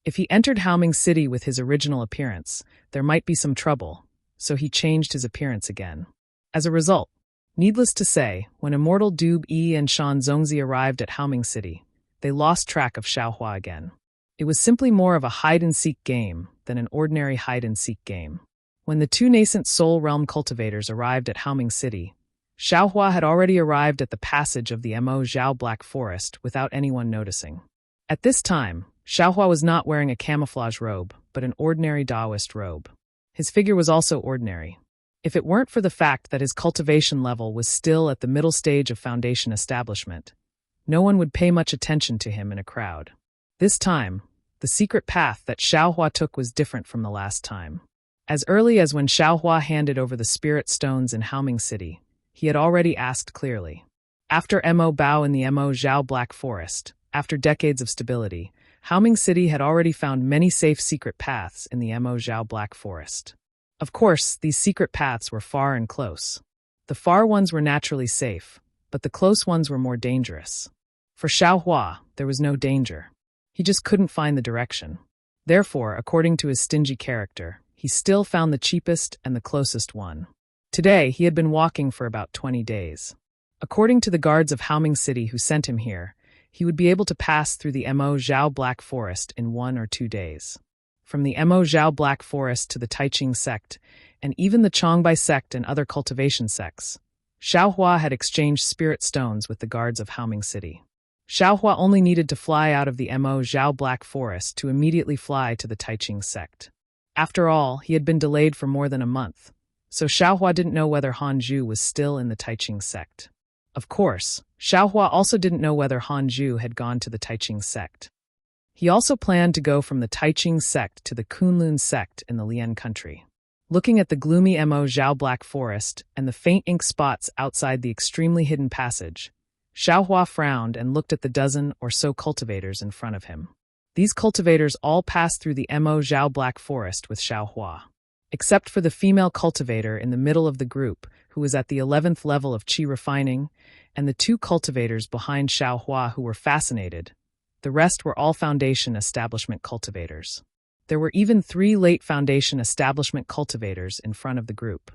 If he entered Haoming City with his original appearance, there might be some trouble, so he changed his appearance again. As a result, needless to say, when Immortal Dube Yi and Shan Zongzi arrived at Haoming City, they lost track of Xiaohua again. It was simply more of a hide-and-seek game than an ordinary hide-and-seek game. When the 2 nascent soul realm cultivators arrived at Haoming City, Xiaohua had already arrived at the passage of the Mo Zhao Black Forest without anyone noticing. At this time, Xiaohua was not wearing a camouflage robe, but an ordinary Taoist robe. His figure was also ordinary. If it weren't for the fact that his cultivation level was still at the middle stage of foundation establishment, no one would pay much attention to him in a crowd. This time, the secret path that Xiaohua took was different from the last time. As early as when Xiaohua handed over the spirit stones in Haoming City, he had already asked clearly. After Mo Bao in the Mo Zhao Black Forest, after decades of stability, Haoming City had already found many safe secret paths in the Mo Zhao Black Forest. Of course, these secret paths were far and close. The far ones were naturally safe, but the close ones were more dangerous. For Xiaohua, there was no danger. He just couldn't find the direction. Therefore, according to his stingy character, he still found the cheapest and the closest one. Today, he had been walking for about 20 days. According to the guards of Haoming City who sent him here, he would be able to pass through the Mo Zhao Black Forest in 1 or 2 days. From the Mo Zhao Black Forest to the Taiqing sect, and even the Chongbai sect and other cultivation sects, Xiaohua had exchanged spirit stones with the guards of Haoming City. Xiaohua only needed to fly out of the Mo Zhao Black Forest to immediately fly to the Taiqing sect. After all, he had been delayed for more than a month, so Xiaohua didn't know whether Hanju was still in the Taiqing sect. Of course, Xiaohua also didn't know whether Hanju had gone to the Taiqing sect. He also planned to go from the Taiqing sect to the Kunlun sect in the Lian country. Looking at the gloomy Mo Zhao Black Forest and the faint ink spots outside the extremely hidden passage, Xiaohua frowned and looked at the dozen or so cultivators in front of him. These cultivators all passed through the Mo Zhao Black Forest with Xiaohua. Except for the female cultivator in the middle of the group, who was at the 11th level of qi refining, and the 2 cultivators behind Xiaohua who were fascinated, the rest were all Foundation Establishment cultivators. There were even 3 late Foundation Establishment cultivators in front of the group.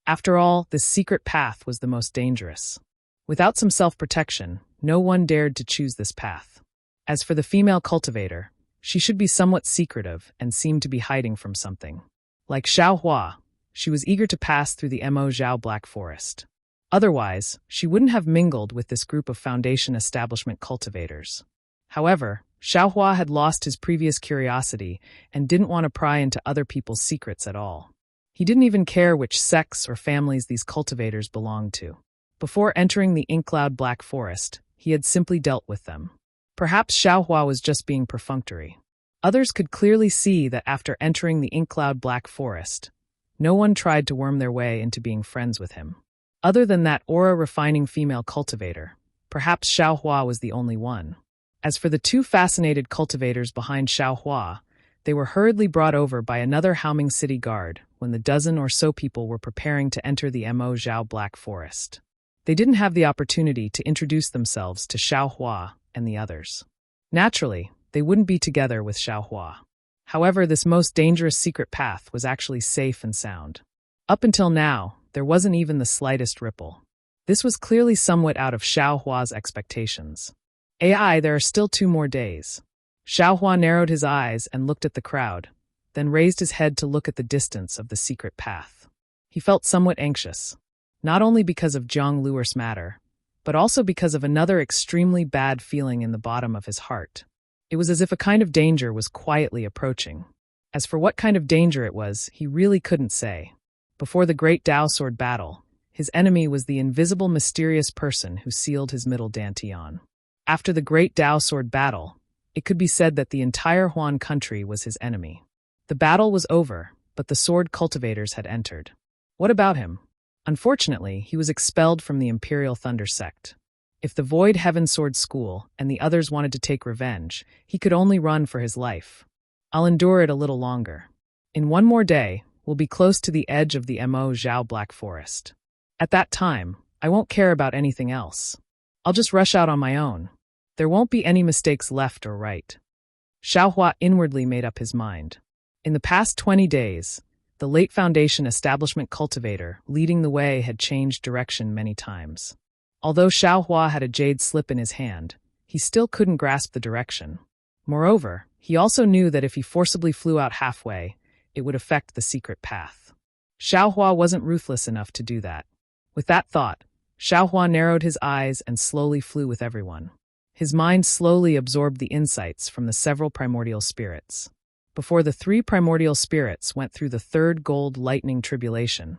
After all, this secret path was the most dangerous. Without some self-protection, no one dared to choose this path. As for the female cultivator, She should be somewhat secretive and seemed to be hiding from something. Like Xiao Hua, she was eager to pass through the Mo Zhao Black Forest. Otherwise, she wouldn't have mingled with this group of Foundation establishment cultivators. However, Xiao Hua had lost his previous curiosity and didn't want to pry into other people's secrets at all. He didn't even care which sects or families these cultivators belonged to. Before entering the Ink Cloud Black Forest, he had simply dealt with them. Perhaps Xiao Hua was just being perfunctory. Others could clearly see that after entering the Ink Cloud Black Forest, no one tried to worm their way into being friends with him. Other than that aura-refining female cultivator, perhaps Xiao Hua was the only one. As for the two fascinated cultivators behind Xiao Hua, they were hurriedly brought over by another Haoming city guard when the dozen or so people were preparing to enter the Mo Zhao Black Forest. They didn't have the opportunity to introduce themselves to Xiao Hua and the others. Naturally, they wouldn't be together with Xiao Hua. However, this most dangerous secret path was actually safe and sound. Up until now, there wasn't even the slightest ripple. This was clearly somewhat out of Xiao Hua's expectations. AI, there are still 2 more days. Xiao Hua narrowed his eyes and looked at the crowd, then raised his head to look at the distance of the secret path. He felt somewhat anxious, not only because of Jiang Luer's matter, but also because of another extremely bad feeling in the bottom of his heart. It was as if a kind of danger was quietly approaching. As for what kind of danger it was, he really couldn't say. Before the Great Dao Sword battle, his enemy was the invisible mysterious person who sealed his middle dantian. After the Great Dao Sword battle, it could be said that the entire Huan country was his enemy. The battle was over, but the sword cultivators had entered. What about him? Unfortunately, he was expelled from the Imperial Thunder sect. If the Void Heaven Sword School and the others wanted to take revenge, he could only run for his life. I'll endure it a little longer. In 1 more day, we'll be close to the edge of the Mo Zhao Black Forest. At that time, I won't care about anything else. I'll just rush out on my own. There won't be any mistakes left or right. Xiao Hua inwardly made up his mind. In the past 20 days, the late Foundation establishment cultivator leading the way had changed direction many times. Although Xiao Hua had a jade slip in his hand, he still couldn't grasp the direction. Moreover, he also knew that if he forcibly flew out halfway, it would affect the secret path. Xiao Hua wasn't ruthless enough to do that. With that thought, Xiao Hua narrowed his eyes and slowly flew with everyone. His mind slowly absorbed the insights from the several primordial spirits. Before the 3 primordial spirits went through the 3rd gold lightning tribulation,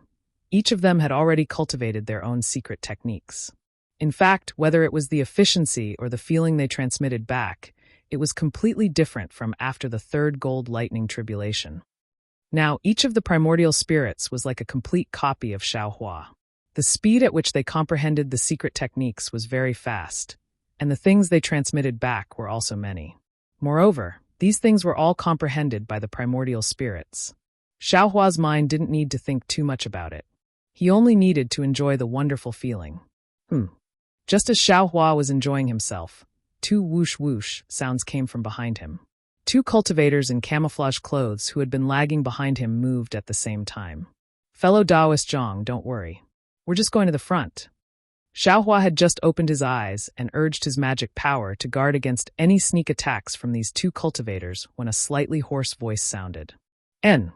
each of them had already cultivated their own secret techniques. In fact, whether it was the efficiency or the feeling they transmitted back, it was completely different from after the 3rd gold lightning tribulation. Now, each of the primordial spirits was like a complete copy of Xiao Hua. The speed at which they comprehended the secret techniques was very fast, and the things they transmitted back were also many. Moreover, these things were all comprehended by the primordial spirits. Xiao Hua's mind didn't need to think too much about it. He only needed to enjoy the wonderful feeling. Just as Xiao Hua was enjoying himself, 2 whoosh-whoosh sounds came from behind him. 2 cultivators in camouflage clothes who had been lagging behind him moved at the same time. Fellow Daoist Zhang, don't worry. We're just going to the front. Xiao Hua had just opened his eyes and urged his magic power to guard against any sneak attacks from these 2 cultivators when a slightly hoarse voice sounded. "En."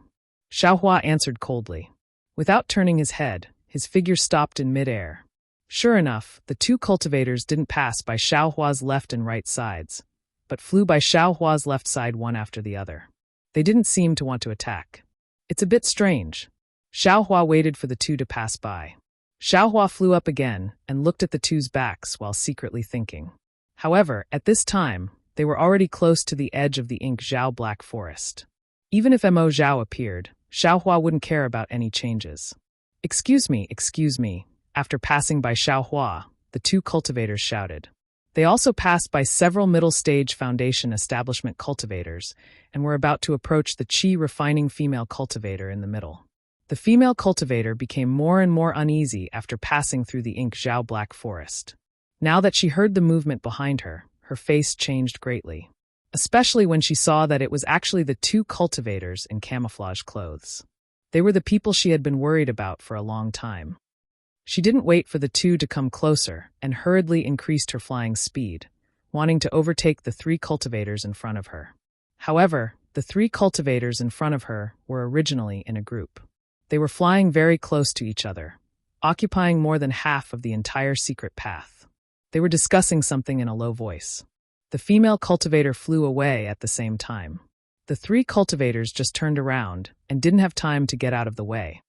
Xiao Hua answered coldly. Without turning his head, his figure stopped in midair. Sure enough, the 2 cultivators didn't pass by Xiao Hua's left and right sides, but flew by Xiao Hua's left side one after the other. They didn't seem to want to attack. It's a bit strange. Xiao Hua waited for the 2 to pass by. Xiao Hua flew up again and looked at the 2's backs while secretly thinking. However, at this time, they were already close to the edge of the Ink Zhao Black Forest. Even if Mo Zhao appeared, Xiao Hua wouldn't care about any changes. Excuse me. After passing by Xiao Hua, the 2 cultivators shouted. They also passed by several middle-stage Foundation establishment cultivators and were about to approach the chi-refining female cultivator in the middle. The female cultivator became more and more uneasy after passing through the Ink Zhao Black Forest. Now that she heard the movement behind her, her face changed greatly, especially when she saw that it was actually the 2 cultivators in camouflage clothes. They were the people she had been worried about for a long time. She didn't wait for the 2 to come closer and hurriedly increased her flying speed, wanting to overtake the 3 cultivators in front of her. However, the three cultivators in front of her were originally in a group. They were flying very close to each other, occupying more than half of the entire secret path. They were discussing something in a low voice. The female cultivator flew away at the same time. The three cultivators just turned around and didn't have time to get out of the way.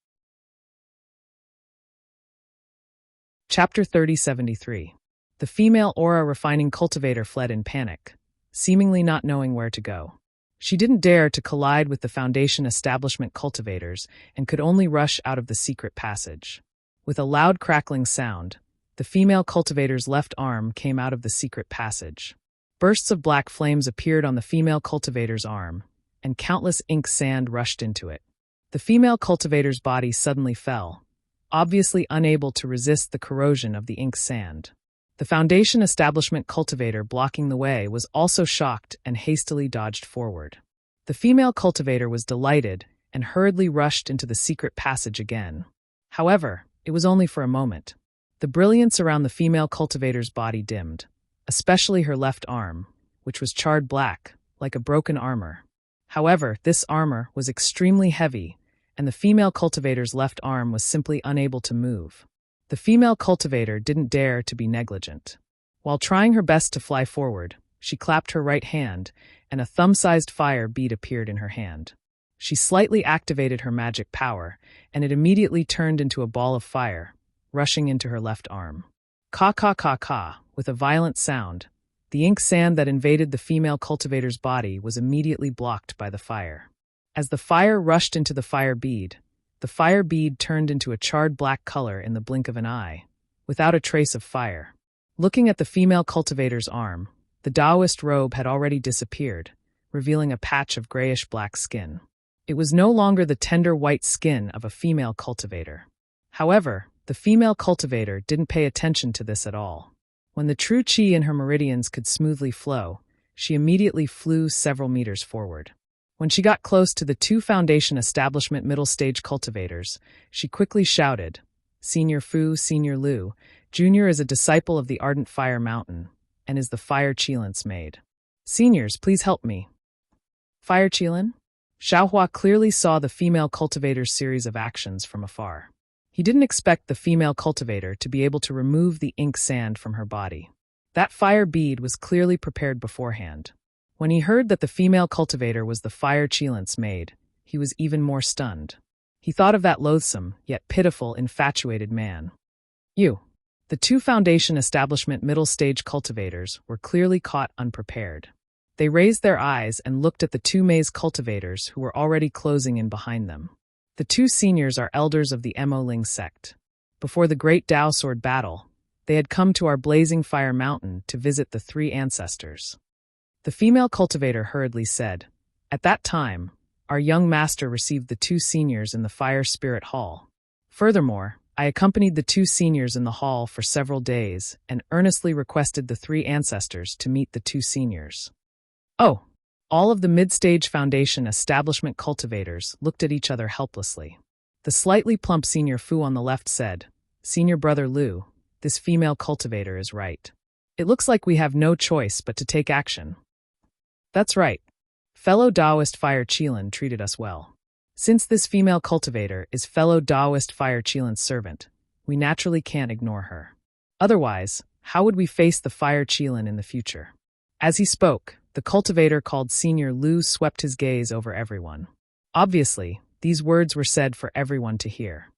Chapter 3073. The female aura refining cultivator fled in panic, seemingly not knowing where to go. She didn't dare to collide with the Foundation establishment cultivators and could only rush out of the secret passage. With a loud crackling sound, the female cultivator's left arm came out of the secret passage. Bursts of black flames appeared on the female cultivator's arm, and countless ink sand rushed into it. The female cultivator's body suddenly fell, obviously unable to resist the corrosion of the ink sand. The Foundation establishment cultivator blocking the way was also shocked and hastily dodged forward. The female cultivator was delighted and hurriedly rushed into the secret passage again. However, it was only for a moment. The brilliance around the female cultivator's body dimmed, especially her left arm, which was charred black, like a broken armor. However, this armor was extremely heavy, and the female cultivator's left arm was simply unable to move. The female cultivator didn't dare to be negligent. While trying her best to fly forward, she clapped her right hand, and a thumb-sized fire bead appeared in her hand. She slightly activated her magic power, and it immediately turned into a ball of fire, rushing into her left arm. Ka, with a violent sound, the ink sand that invaded the female cultivator's body was immediately blocked by the fire. As the fire rushed into the fire bead turned into a charred black color in the blink of an eye, without a trace of fire. Looking at the female cultivator's arm, the Taoist robe had already disappeared, revealing a patch of grayish-black skin. It was no longer the tender white skin of a female cultivator. However, the female cultivator didn't pay attention to this at all. When the true qi in her meridians could smoothly flow, she immediately flew several meters forward. When she got close to the two Foundation establishment middle-stage cultivators, she quickly shouted, "Senior Fu, Senior Lu, Junior is a disciple of the Ardent Fire Mountain, and is the Fire Qilin's maid. Seniors, please help me." Fire Qilin? Xiaohua clearly saw the female cultivator's series of actions from afar. He didn't expect the female cultivator to be able to remove the ink sand from her body. That fire bead was clearly prepared beforehand. When he heard that the female cultivator was the Fire Qilin's maid, he was even more stunned. He thought of that loathsome, yet pitiful, infatuated man. The two Foundation establishment middle-stage cultivators were clearly caught unprepared. They raised their eyes and looked at the two maze cultivators who were already closing in behind them. The two seniors are elders of the Mo Ling sect. Before the Great Tao Sword battle, they had come to our Blazing Fire Mountain to visit the three ancestors. The female cultivator hurriedly said, "At that time, our young master received the two seniors in the Fire Spirit Hall. Furthermore, I accompanied the two seniors in the hall for several days and earnestly requested the three ancestors to meet the two seniors." Oh! All of the mid-stage Foundation establishment cultivators looked at each other helplessly. The slightly plump Senior Fu on the left said, "Senior Brother Lu, this female cultivator is right. It looks like we have no choice but to take action." "That's right. Fellow Taoist Fire Qilin treated us well. Since this female cultivator is fellow Taoist Fire Qilin's servant, we naturally can't ignore her. Otherwise, how would we face the Fire Qilin in the future?" As he spoke, the cultivator called Senior Lu swept his gaze over everyone. Obviously, these words were said for everyone to hear.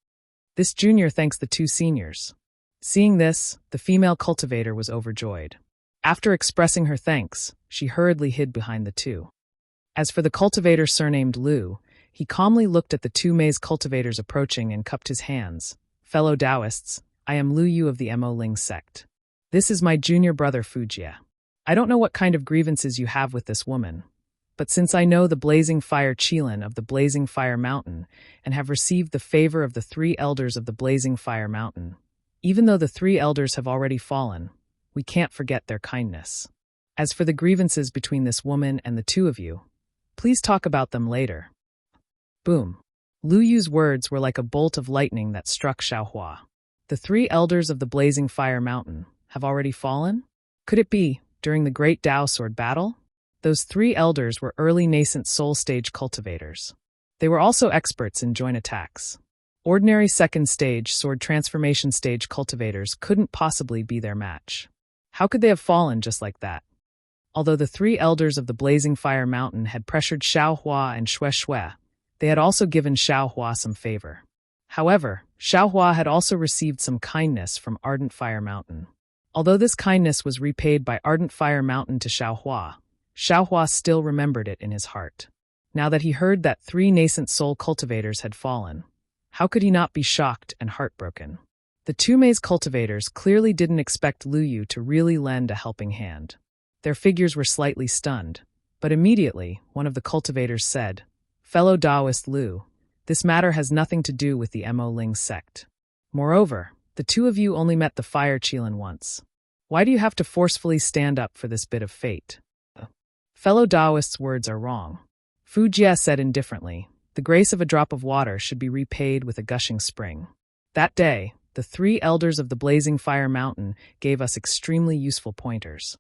This junior thanks the two seniors. Seeing this, the female cultivator was overjoyed. After expressing her thanks, she hurriedly hid behind the two. As for the cultivator surnamed Lu, he calmly looked at the two maze cultivators approaching and cupped his hands. "Fellow Taoists, I am Lu Yu of the Mo Ling sect. This is my junior brother Fujia. I don't know what kind of grievances you have with this woman, but since I know the Blazing Fire Qilin of the Blazing Fire Mountain and have received the favor of the three elders of the Blazing Fire Mountain, even though the three elders have already fallen, we can't forget their kindness. As for the grievances between this woman and the two of you, please talk about them later." Boom. Lu Yu's words were like a bolt of lightning that struck Xiaohua. The three elders of the Blazing Fire Mountain have already fallen? Could it be during the Great Tao Sword battle? Those three elders were early nascent soul stage cultivators. They were also experts in joint attacks. Ordinary second stage sword transformation stage cultivators couldn't possibly be their match. How could they have fallen just like that? Although the three elders of the Blazing Fire Mountain had pressured Xiao Hua and Xue Xue, they had also given Xiao Hua some favor. However, Xiao Hua had also received some kindness from Ardent Fire Mountain. Although this kindness was repaid by Ardent Fire Mountain to Xiao Hua still remembered it in his heart. Now that he heard that three nascent soul cultivators had fallen, how could he not be shocked and heartbroken? The two maze cultivators clearly didn't expect Lu Yu to really lend a helping hand. Their figures were slightly stunned, but immediately one of the cultivators said, "Fellow Taoist Lu, this matter has nothing to do with the Mo Ling sect. Moreover, the two of you only met the Fire Qilin once. Why do you have to forcefully stand up for this bit of fate?" Fellow Taoist's words are wrong. Fu Jie said indifferently, "The grace of a drop of water should be repaid with a gushing spring." That day, the three elders of the Blazing Fire Mountain gave us extremely useful pointers.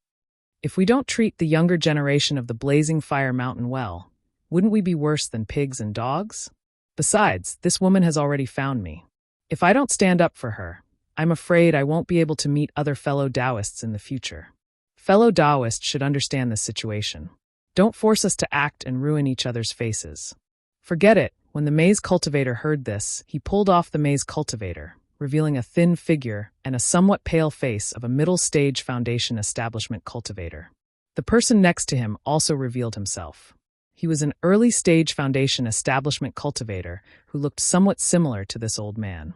If we don't treat the younger generation of the Blazing Fire Mountain well, wouldn't we be worse than pigs and dogs? Besides, this woman has already found me. If I don't stand up for her, I'm afraid I won't be able to meet other fellow Taoists in the future. Fellow Taoists should understand this situation. Don't force us to act and ruin each other's faces. Forget it. When the maze cultivator heard this, he pulled off the maze cultivator, revealing a thin figure and a somewhat pale face of a middle-stage foundation establishment cultivator. The person next to him also revealed himself. He was an early-stage foundation establishment cultivator who looked somewhat similar to this old man.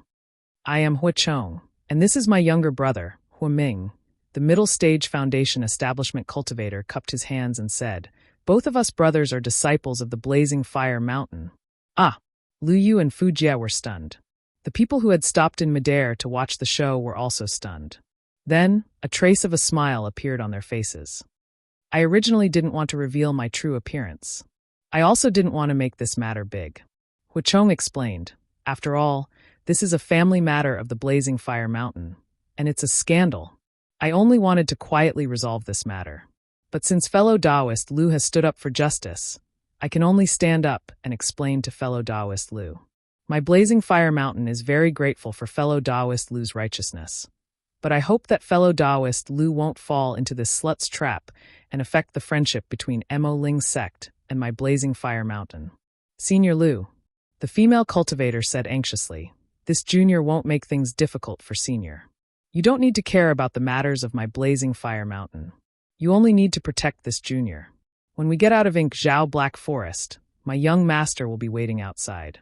"I am Hu Chong, and this is my younger brother, Hu Ming." The middle-stage foundation establishment cultivator cupped his hands and said, "Both of us brothers are disciples of the Blazing Fire Mountain." Ah! Lu Yu and Fu Jie were stunned. The people who had stopped in midair to watch the show were also stunned. Then, a trace of a smile appeared on their faces. "I originally didn't want to reveal my true appearance. I also didn't want to make this matter big." Hu Chong explained, "After all, this is a family matter of the Blazing Fire Mountain, and it's a scandal. I only wanted to quietly resolve this matter. But since fellow Taoist Lu has stood up for justice, I can only stand up and explain to fellow Taoist Lu. My Blazing Fire Mountain is very grateful for fellow Taoist Lu's righteousness. But I hope that fellow Taoist Lu won't fall into this slut's trap and affect the friendship between Mo Ling's sect and my Blazing Fire Mountain." "Senior Lu," the female cultivator said anxiously, "this junior won't make things difficult for senior. You don't need to care about the matters of my Blazing Fire Mountain. You only need to protect this junior. When we get out of Ink Zhao Black Forest, my young master will be waiting outside."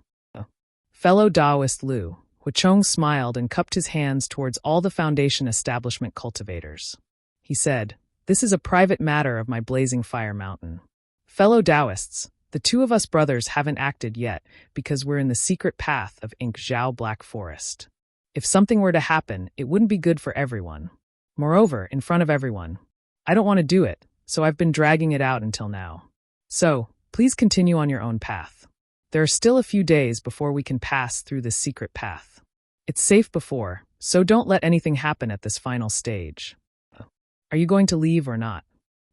Fellow Taoist Lu, Hu Chong smiled and cupped his hands towards all the foundation establishment cultivators. He said, "This is a private matter of my Blazing Fire Mountain. Fellow Taoists, the two of us brothers haven't acted yet because we're in the secret path of Ink Zhao Black Forest. If something were to happen, it wouldn't be good for everyone. Moreover, in front of everyone. I don't want to do it, so I've been dragging it out until now. So, please continue on your own path. There are still a few days before we can pass through this secret path. It's safe before, so don't let anything happen at this final stage. Are you going to leave or not?"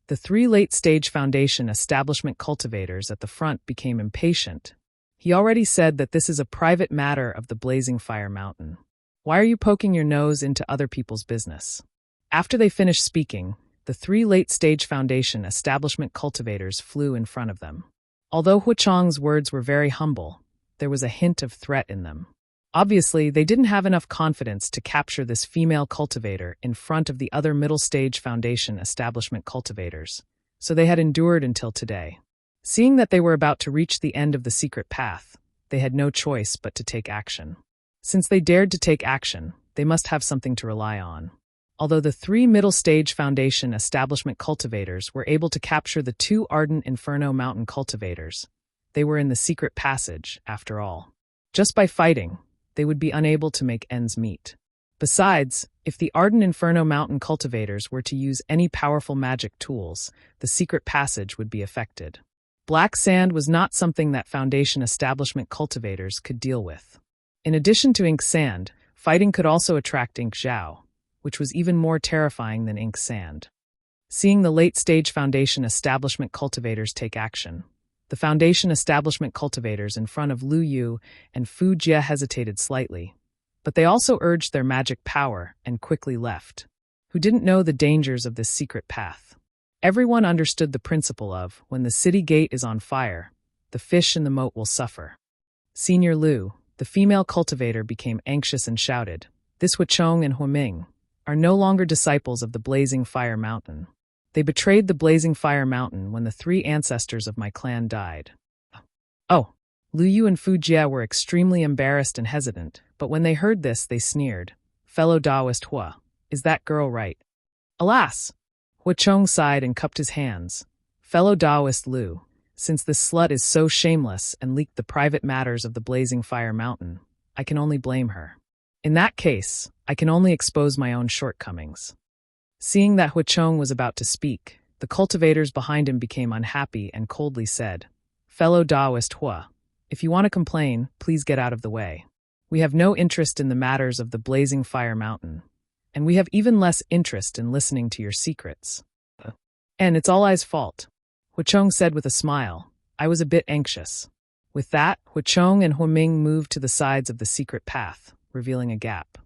The three late-stage foundation establishment cultivators at the front became impatient. "He already said that this is a private matter of the Blazing Fire Mountain. Why are you poking your nose into other people's business?" After they finished speaking, the three late-stage foundation establishment cultivators flew in front of them. Although Hu Chong's words were very humble, there was a hint of threat in them. Obviously, they didn't have enough confidence to capture this female cultivator in front of the other middle-stage foundation establishment cultivators, so they had endured until today. Seeing that they were about to reach the end of the secret path, they had no choice but to take action. Since they dared to take action, they must have something to rely on. Although the three middle-stage foundation establishment cultivators were able to capture the two ardent Inferno Mountain cultivators, they were in the secret passage, after all. Just by fighting, they would be unable to make ends meet. Besides, if the ardent Inferno Mountain cultivators were to use any powerful magic tools, the secret passage would be affected. Black sand was not something that foundation establishment cultivators could deal with. In addition to ink sand, fighting could also attract ink zhao, which was even more terrifying than ink sand. Seeing the late-stage Foundation establishment cultivators take action, the Foundation establishment cultivators in front of Lu Yu and Fu Jie hesitated slightly, but they also urged their magic power and quickly left. Who didn't know the dangers of this secret path? Everyone understood the principle of, when the city gate is on fire, the fish in the moat will suffer. Senior Lu, the female cultivator, became anxious and shouted, "This Huachong and Huaming are no longer disciples of the Blazing Fire Mountain. They betrayed the Blazing Fire Mountain when the 3 ancestors of my clan died." Oh, Lu Yu and Fu Jie were extremely embarrassed and hesitant, but when they heard this, they sneered. "Fellow Taoist Hua, is that girl right?" "Alas!" Huachong sighed and cupped his hands. "Fellow Taoist Lu, since this slut is so shameless and leaked the private matters of the Blazing Fire Mountain, I can only blame her. In that case, I can only expose my own shortcomings." Seeing that Huachong was about to speak, the cultivators behind him became unhappy and coldly said, "Fellow Taoist Hua, if you want to complain, please get out of the way. We have no interest in the matters of the Blazing Fire Mountain, and we have even less interest in listening to your secrets. And it's all I's fault," Huachong said with a smile. "I was a bit anxious." With that, Huachong and Huaming moved to the sides of the secret path, revealing a gap.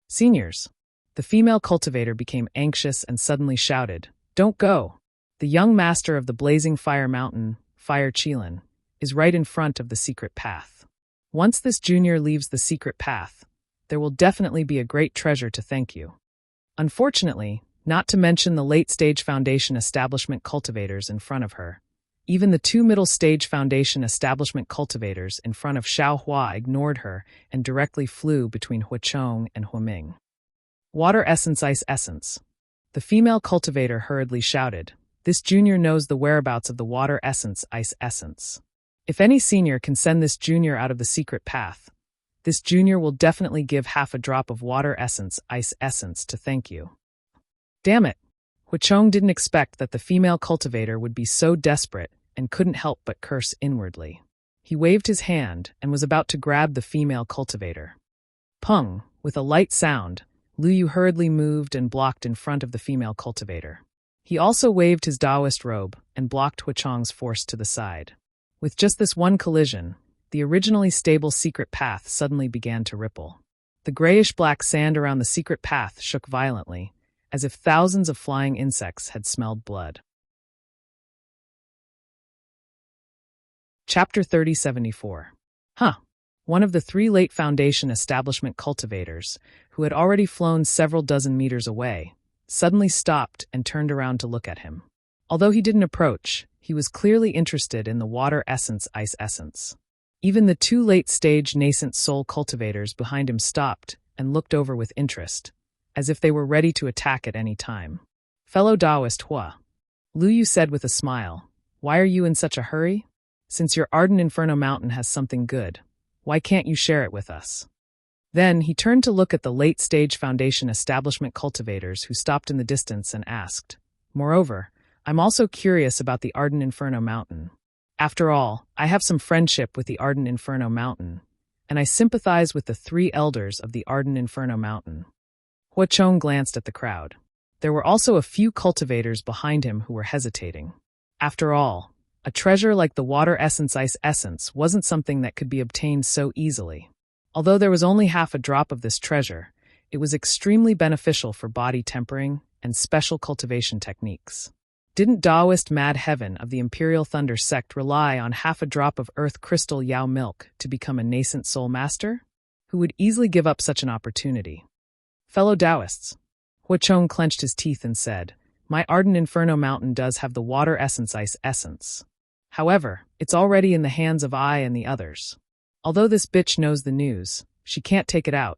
"Seniors," the female cultivator became anxious and suddenly shouted, "Don't go! The young master of the Blazing Fire Mountain, Fire Qilin, is right in front of the secret path. Once this junior leaves the secret path, there will definitely be a great treasure to thank you." Unfortunately, not to mention the late-stage Foundation establishment cultivators in front of her, even the 2 middle-stage Foundation establishment cultivators in front of Xiao Hua ignored her and directly flew between Huachong and Huaming. "Water essence, ice essence," the female cultivator hurriedly shouted. "This junior knows the whereabouts of the water essence, ice essence. If any senior can send this junior out of the secret path, this junior will definitely give half a drop of water essence, ice essence to thank you." Damn it! Huachong didn't expect that the female cultivator would be so desperate and couldn't help but curse inwardly. He waved his hand and was about to grab the female cultivator. Pung! With a light sound, Lu Yu hurriedly moved and blocked in front of the female cultivator. He also waved his Taoist robe and blocked Huachong's force to the side. With just this one collision, the originally stable secret path suddenly began to ripple. The grayish-black sand around the secret path shook violently, as if thousands of flying insects had smelled blood. Chapter 3074. One of the 3 late Foundation establishment cultivators, who had already flown several dozen meters away, suddenly stopped and turned around to look at him. Although he didn't approach, he was clearly interested in the water essence, ice essence. Even the 2 late-stage nascent soul cultivators behind him stopped and looked over with interest, as if they were ready to attack at any time. "Fellow Taoist Hua," Lu Yu said with a smile, "why are you in such a hurry? Since your Ardent Inferno Mountain has something good, why can't you share it with us?" Then he turned to look at the late-stage Foundation establishment cultivators who stopped in the distance and asked, "Moreover, I'm also curious about the Ardent Inferno Mountain. After all, I have some friendship with the Ardent Inferno Mountain, and I sympathize with the 3 elders of the Ardent Inferno Mountain." Huachong glanced at the crowd. There were also a few cultivators behind him who were hesitating. After all, a treasure like the water essence, ice essence wasn't something that could be obtained so easily. Although there was only half a drop of this treasure, it was extremely beneficial for body tempering and special cultivation techniques. Didn't Taoist Mad Heaven of the Imperial Thunder sect rely on half a drop of earth crystal Yao milk to become a nascent soul master? Who would easily give up such an opportunity? "Fellow Taoists," Huachong clenched his teeth and said, "My Ardent Inferno Mountain does have the water essence, ice essence. However, it's already in the hands of I and the others. Although this bitch knows the news, she can't take it out.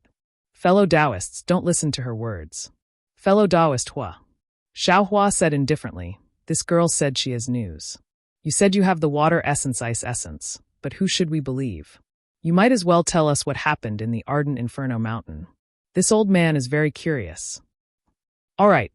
Fellow Taoists, don't listen to her words." "Fellow Taoist Hua," Xiao Hua said indifferently, "this girl said she has news. You said you have the water essence, ice essence, but who should we believe? You might as well tell us what happened in the Ardent Inferno Mountain. This old man is very curious." "All right."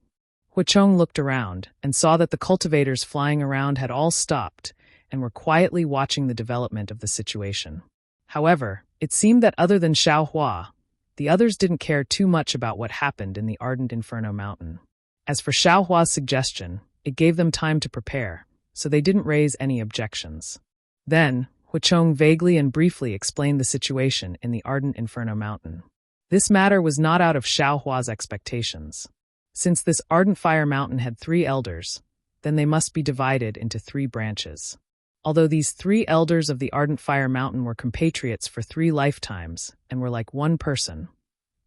Huachong looked around and saw that the cultivators flying around had all stopped and were quietly watching the development of the situation. However, it seemed that other than Xiao Hua, the others didn't care too much about what happened in the Ardent Inferno Mountain. As for Xiaohua's suggestion, it gave them time to prepare, so they didn't raise any objections. Then, Huichong vaguely and briefly explained the situation in the Ardent Inferno Mountain. This matter was not out of Xiaohua's expectations. Since this Ardent Fire Mountain had 3 elders, then they must be divided into 3 branches. Although these 3 elders of the Ardent Fire Mountain were compatriots for 3 lifetimes and were like one person,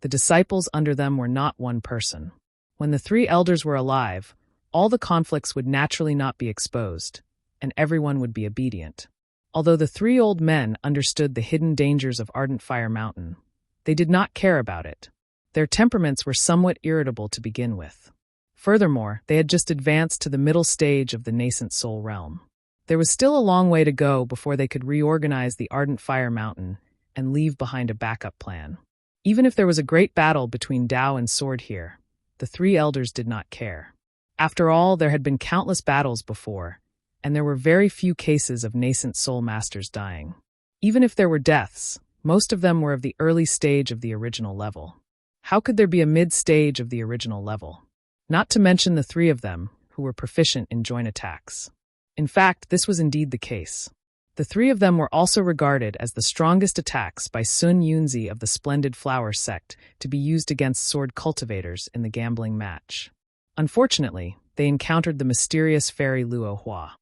the disciples under them were not one person. When the 3 elders were alive, all the conflicts would naturally not be exposed, and everyone would be obedient. Although the 3 old men understood the hidden dangers of Ardent Fire Mountain, they did not care about it. Their temperaments were somewhat irritable to begin with. Furthermore, they had just advanced to the middle stage of the nascent soul realm. There was still a long way to go before they could reorganize the Ardent Fire Mountain and leave behind a backup plan. Even if there was a great battle between Dao and Sword here, the 3 elders did not care. After all, there had been countless battles before, and there were very few cases of nascent soul masters dying. Even if there were deaths, most of them were of the early stage of the original level. How could there be a mid-stage of the original level? Not to mention the 3 of them, who were proficient in joint attacks. In fact, this was indeed the case. The 3 of them were also regarded as the strongest attacks by Sun Yunzi of the Splendid Flower sect to be used against sword cultivators in the gambling match. Unfortunately, they encountered the mysterious fairy Luo Hua.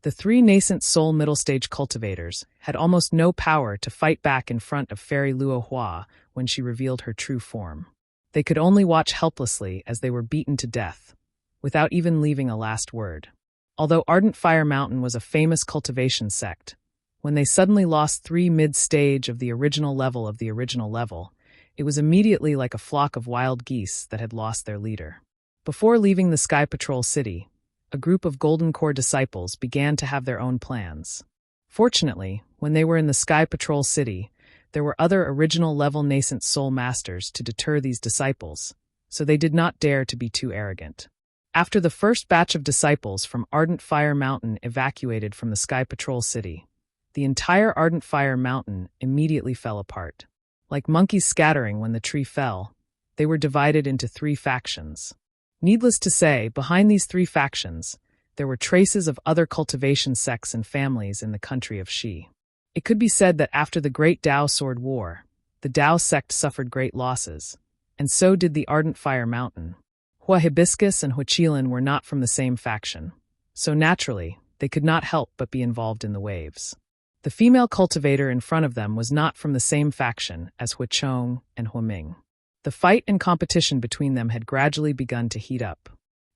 The 3 nascent soul middle stage cultivators had almost no power to fight back in front of fairy Luo Hua when she revealed her true form. They could only watch helplessly as they were beaten to death, without even leaving a last word. Although Ardent Fire Mountain was a famous cultivation sect, when they suddenly lost 3 mid-stage of the original level, it was immediately like a flock of wild geese that had lost their leader. Before leaving the Sky Patrol City, a group of Golden Core disciples began to have their own plans. Fortunately, when they were in the Sky Patrol City, there were other original level nascent soul masters to deter these disciples, so they did not dare to be too arrogant. After the first batch of disciples from Ardent Fire Mountain evacuated from the Sky Patrol City, the entire Ardent Fire Mountain immediately fell apart. Like monkeys scattering when the tree fell, they were divided into 3 factions. Needless to say, behind these 3 factions, there were traces of other cultivation sects and families in the country of Shi. It could be said that after the Great Dao Sword War, the Dao sect suffered great losses, and so did the Ardent Fire Mountain. Hua Hibiscus and Huichilin were not from the same faction, so naturally, they could not help but be involved in the waves. The female cultivator in front of them was not from the same faction as Huichong and Huiming. The fight and competition between them had gradually begun to heat up.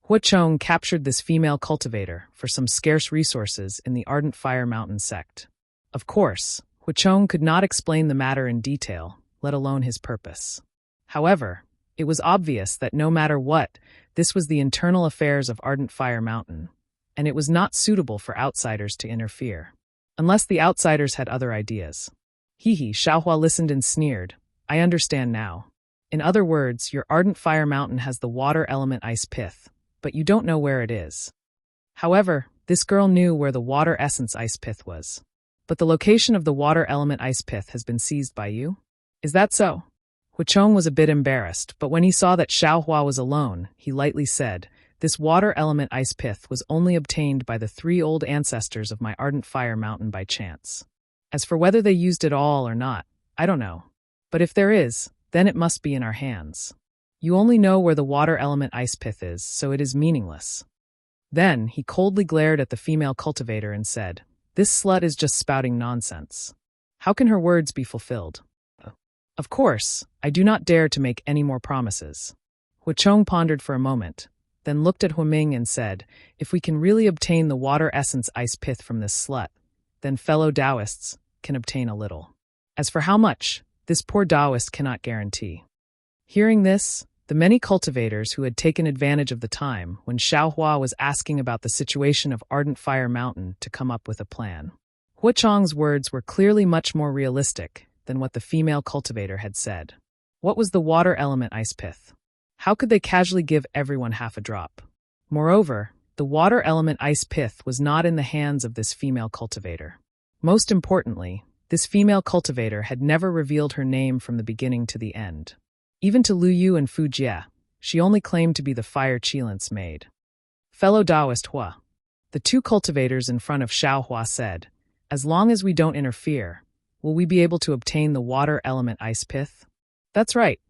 Huichong captured this female cultivator for some scarce resources in the Ardent Fire Mountain sect. Of course, Huichong could not explain the matter in detail, let alone his purpose. However, it was obvious that no matter what, this was the internal affairs of Ardent Fire Mountain, and it was not suitable for outsiders to interfere. Unless the outsiders had other ideas. Xiaohua listened and sneered. I understand now. In other words, your Ardent Fire Mountain has the water element ice pith, but you don't know where it is. However, this girl knew where the water essence ice pith was. But the location of the water element ice pith has been seized by you? Is that so? Huichong was a bit embarrassed, but when he saw that Xiaohua was alone, he lightly said, this water element ice pith was only obtained by the 3 old ancestors of my Ardent Fire Mountain by chance. As for whether they used it all or not, I don't know. But if there is, then it must be in our hands. You only know where the water element ice pith is, so it is meaningless. Then he coldly glared at the female cultivator and said, this slut is just spouting nonsense. How can her words be fulfilled? Of course, I do not dare to make any more promises. Huichong pondered for a moment, then looked at Huiming and said, if we can really obtain the water essence ice pith from this slut, then fellow Taoists can obtain a little. As for how much, this poor Taoist cannot guarantee. Hearing this, the many cultivators who had taken advantage of the time when Xiaohua was asking about the situation of Ardent Fire Mountain to come up with a plan. Huichong's words were clearly much more realistic than what the female cultivator had said. What was the water element ice pith? How could they casually give everyone half a drop? Moreover, the water element ice pith was not in the hands of this female cultivator. Most importantly, this female cultivator had never revealed her name from the beginning to the end. Even to Lu Yu and Fu Jie, She only claimed to be the fire Qilin's maid. Fellow Taoist Hua. The two cultivators in front of Xiao Hua said, as long as we don't interfere, will we be able to obtain the water element ice pith? That's right.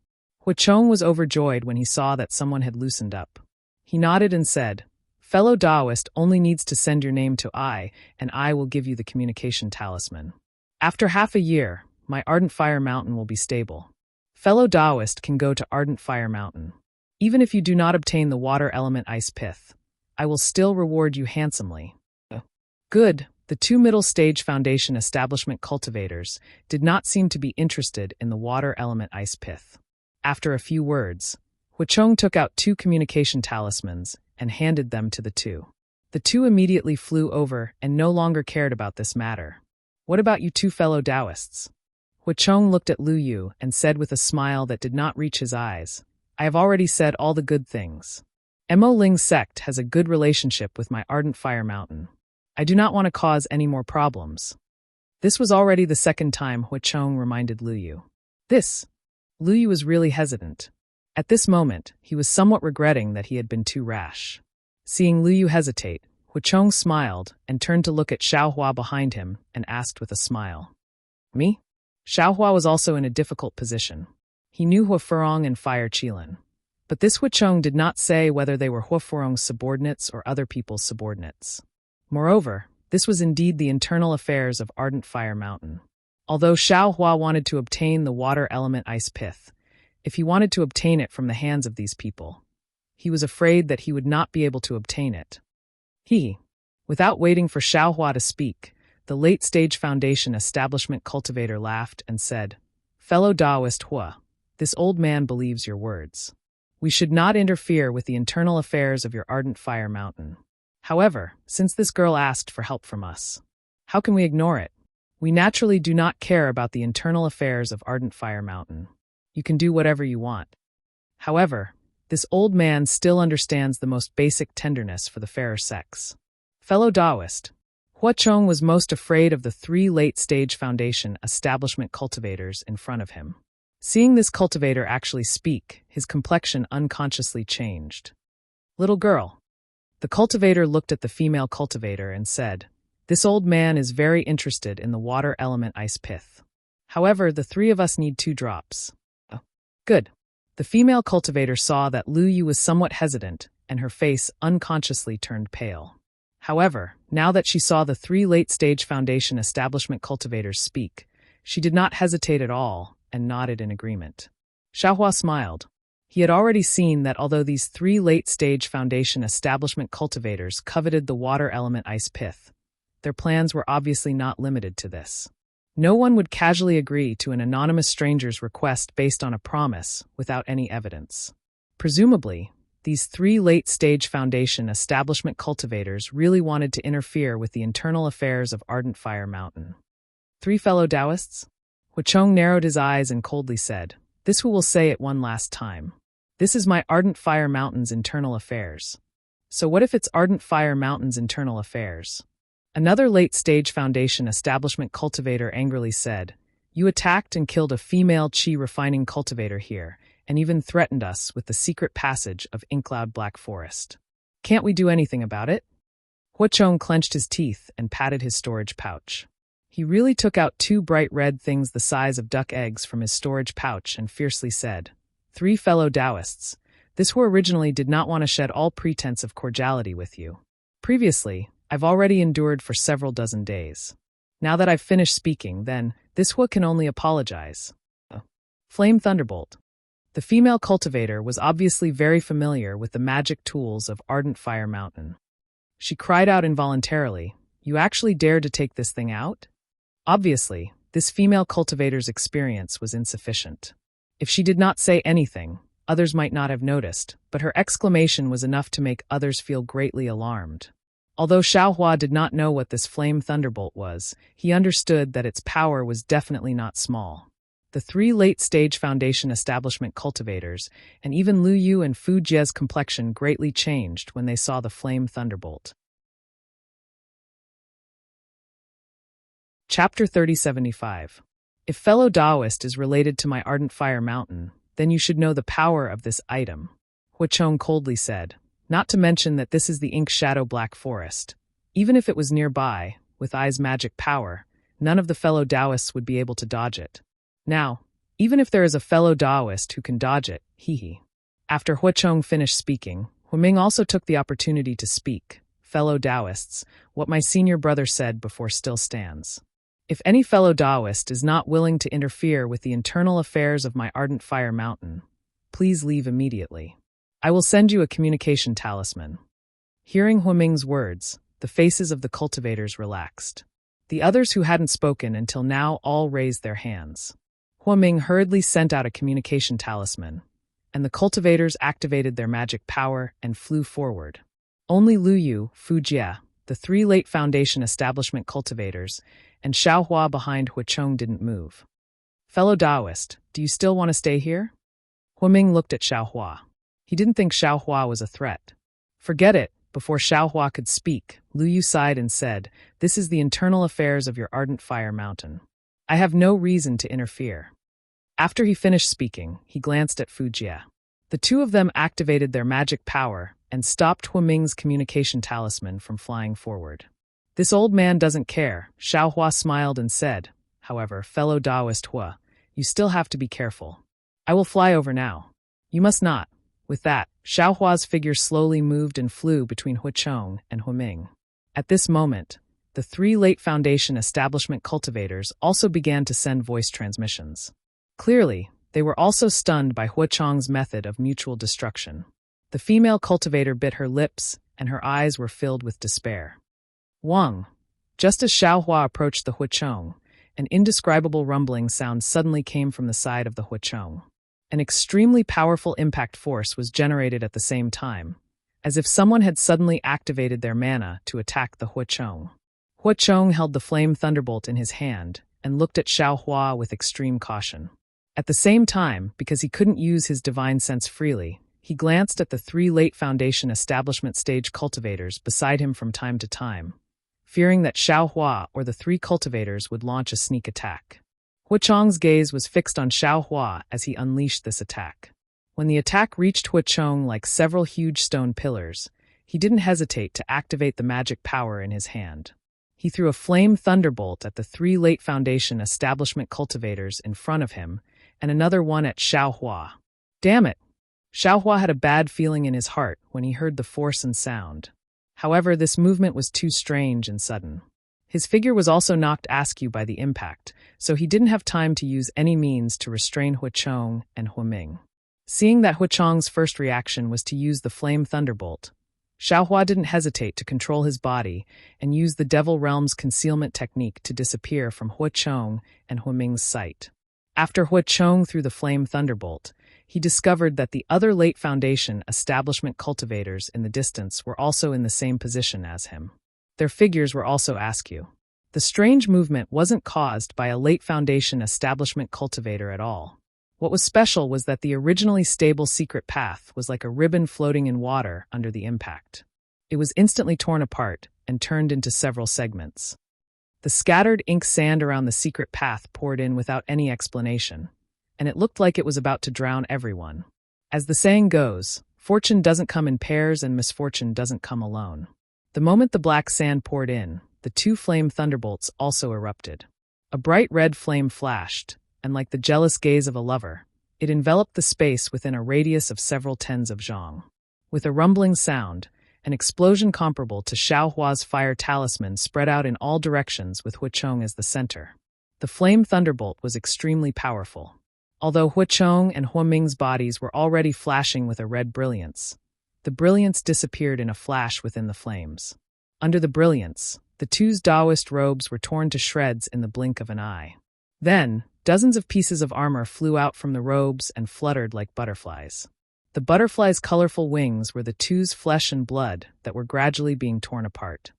Hua Chong was overjoyed when he saw that someone had loosened up. He nodded and said, fellow Taoist only needs to send your name to I, and I will give you the communication talisman. After half a year, my Ardent Fire Mountain will be stable. Fellow Taoist can go to Ardent Fire Mountain. Even if you do not obtain the water element ice pith, I will still reward you handsomely. Good. The two middle stage foundation establishment cultivators did not seem to be interested in the water element ice pith. After a few words, Hua Chong took out two communication talismans and handed them to the two. The two immediately flew over and no longer cared about this matter. What about you two fellow Taoists? Hua Chong looked at Lu Yu and said with a smile that did not reach his eyes, I have already said all the good things. Mo Ling's sect has a good relationship with my Ardent Fire Mountain. I do not want to cause any more problems. This was already the second time Hua Chong reminded Lu Yu. Lu Yu was really hesitant. At this moment, he was somewhat regretting that he had been too rash. Seeing Lu Yu hesitate, Hua Chong smiled and turned to look at Xiao Hua behind him and asked with a smile. Me? Xiao Hua was also in a difficult position. He knew Hua Furong and Fire Qilin. But this Hua Chong did not say whether they were Hua Furong's subordinates or other people's subordinates. Moreover, this was indeed the internal affairs of Ardent Fire Mountain. Although Xiao Hua wanted to obtain the water element ice pith, if he wanted to obtain it from the hands of these people, he was afraid that he would not be able to obtain it. Without waiting for Xiao Hua to speak, the late-stage foundation establishment cultivator laughed and said, fellow Taoist Hua, this old man believes your words. We should not interfere with the internal affairs of your Ardent Fire Mountain. However, since this girl asked for help from us, how can we ignore it? We naturally do not care about the internal affairs of Ardent Fire Mountain. You can do whatever you want. However, this old man still understands the most basic tenderness for the fairer sex. Fellow Taoist, Hua Chong was most afraid of the three late-stage foundation establishment cultivators in front of him. Seeing this cultivator actually speak, his complexion unconsciously changed. Little girl. The cultivator looked at the female cultivator and said, this old man is very interested in the water element ice pith. However, the three of us need 2 drops. Oh, good. The female cultivator saw that Lu Yu was somewhat hesitant, and her face unconsciously turned pale. However, now that she saw the 3 late-stage foundation establishment cultivators speak, she did not hesitate at all and nodded in agreement. Xiaohua smiled. He had already seen that although these 3 late-stage foundation establishment cultivators coveted the water element ice pith, their plans were obviously not limited to this. No one would casually agree to an anonymous stranger's request based on a promise without any evidence. Presumably, these 3 late-stage foundation establishment cultivators really wanted to interfere with the internal affairs of Ardent Fire Mountain. 3 fellow Taoists? Hua Chong narrowed his eyes and coldly said, this who will say it one last time. This is my Ardent Fire Mountain's internal affairs. So what if it's Ardent Fire Mountain's internal affairs? Another late-stage foundation establishment cultivator angrily said, you attacked and killed a female qi refining cultivator here, and even threatened us with the secret passage of Inkcloud Black Forest. Can't we do anything about it? Hua Chong clenched his teeth and patted his storage pouch. He really took out 2 bright red things the size of duck eggs from his storage pouch and fiercely said, 3 fellow Taoists, this who originally did not want to shed all pretense of cordiality with you. Previously, I've already endured for several dozen days. Now that I've finished speaking, then, this Hua can only apologize. Flame Thunderbolt. The female cultivator was obviously very familiar with the magic tools of Ardent Fire Mountain. She cried out involuntarily, you actually dared to take this thing out? Obviously, this female cultivator's experience was insufficient. If she did not say anything, others might not have noticed, but her exclamation was enough to make others feel greatly alarmed. Although Xiaohua did not know what this flame thunderbolt was, he understood that its power was definitely not small. The 3 late-stage foundation establishment cultivators, and even Lu Yu and Fu Jie's complexion greatly changed when they saw the flame thunderbolt. Chapter 3075. If fellow Taoist is related to my Ardent Fire Mountain, then you should know the power of this item. Huichong coldly said, not to mention that this is the ink shadow black forest. Even if it was nearby, with Ai's magic power, none of the fellow Taoists would be able to dodge it. Now, even if there is a fellow Taoist who can dodge it, hee. After Huichong finished speaking, Huiming also took the opportunity to speak. Fellow Taoists, what my senior brother said before still stands. If any fellow Taoist is not willing to interfere with the internal affairs of my ardent fire mountain, please leave immediately. I will send you a communication talisman. Hearing Huiming's words, the faces of the cultivators relaxed. The others who hadn't spoken until now all raised their hands. Huiming hurriedly sent out a communication talisman, and the cultivators activated their magic power and flew forward. Only Luyu, Fujia, the three late Foundation establishment cultivators, and Xiaohua behind Huichong didn't move. Fellow Taoist, do you still want to stay here? Huiming looked at Xiaohua. He didn't think Xiaohua was a threat. Forget it. Before Xiaohua could speak, Luyu sighed and said, this is the internal affairs of your ardent fire mountain. I have no reason to interfere. After he finished speaking, he glanced at Fujia. The two of them activated their magic power and stopped Huiming's communication talisman from flying forward. This old man doesn't care, Xiaohua smiled and said. However, fellow Taoist Hua, you still have to be careful. I will fly over now. You must not. With that, Xiaohua's figure slowly moved and flew between Huichong and Huiming. At this moment, the three late Foundation establishment cultivators also began to send voice transmissions. Clearly, they were also stunned by Huichong's method of mutual destruction. The female cultivator bit her lips, and her eyes were filled with despair. Wang. Just as Xiaohua approached the Huichong, an indescribable rumbling sound suddenly came from the side of the Huichong. An extremely powerful impact force was generated at the same time, as if someone had suddenly activated their mana to attack the Huichong. Huichong held the flame thunderbolt in his hand and looked at Xiaohua with extreme caution. At the same time, because he couldn't use his divine sense freely, he glanced at the three late Foundation establishment stage cultivators beside him from time to time, fearing that Xiaohua or the three cultivators would launch a sneak attack. Huichong's gaze was fixed on Xiaohua as he unleashed this attack. When the attack reached Huichong like several huge stone pillars, he didn't hesitate to activate the magic power in his hand. He threw a flame thunderbolt at the three late Foundation establishment cultivators in front of him, and another one at Xiaohua. Damn it! Xiaohua had a bad feeling in his heart when he heard the force and sound. However, this movement was too strange and sudden. His figure was also knocked askew by the impact, so he didn't have time to use any means to restrain Huichong and Huiming. Seeing that Huichong's first reaction was to use the flame thunderbolt, Xiaohua didn't hesitate to control his body and use the Devil Realm's concealment technique to disappear from Huichong and Huiming's sight. After Huichong threw the flame thunderbolt, he discovered that the other late Foundation establishment cultivators in the distance were also in the same position as him. Their figures were also askew. The strange movement wasn't caused by a late Foundation establishment cultivator at all. What was special was that the originally stable secret path was like a ribbon floating in water under the impact. It was instantly torn apart and turned into several segments. The scattered ink sand around the secret path poured in without any explanation, and it looked like it was about to drown everyone. As the saying goes, fortune doesn't come in pairs and misfortune doesn't come alone. The moment the black sand poured in, the two flame thunderbolts also erupted. A bright red flame flashed, and like the jealous gaze of a lover, it enveloped the space within a radius of several tens of zhang. With a rumbling sound, an explosion comparable to Xiaohua's fire talisman spread out in all directions with Huichong as the center. The flame thunderbolt was extremely powerful. Although Huichong and Huiming's bodies were already flashing with a red brilliance, the brilliance disappeared in a flash within the flames. Under the brilliance, the two's Taoist robes were torn to shreds in the blink of an eye. Then, dozens of pieces of armor flew out from the robes and fluttered like butterflies. The butterflies' colorful wings were the two's flesh and blood that were gradually being torn apart.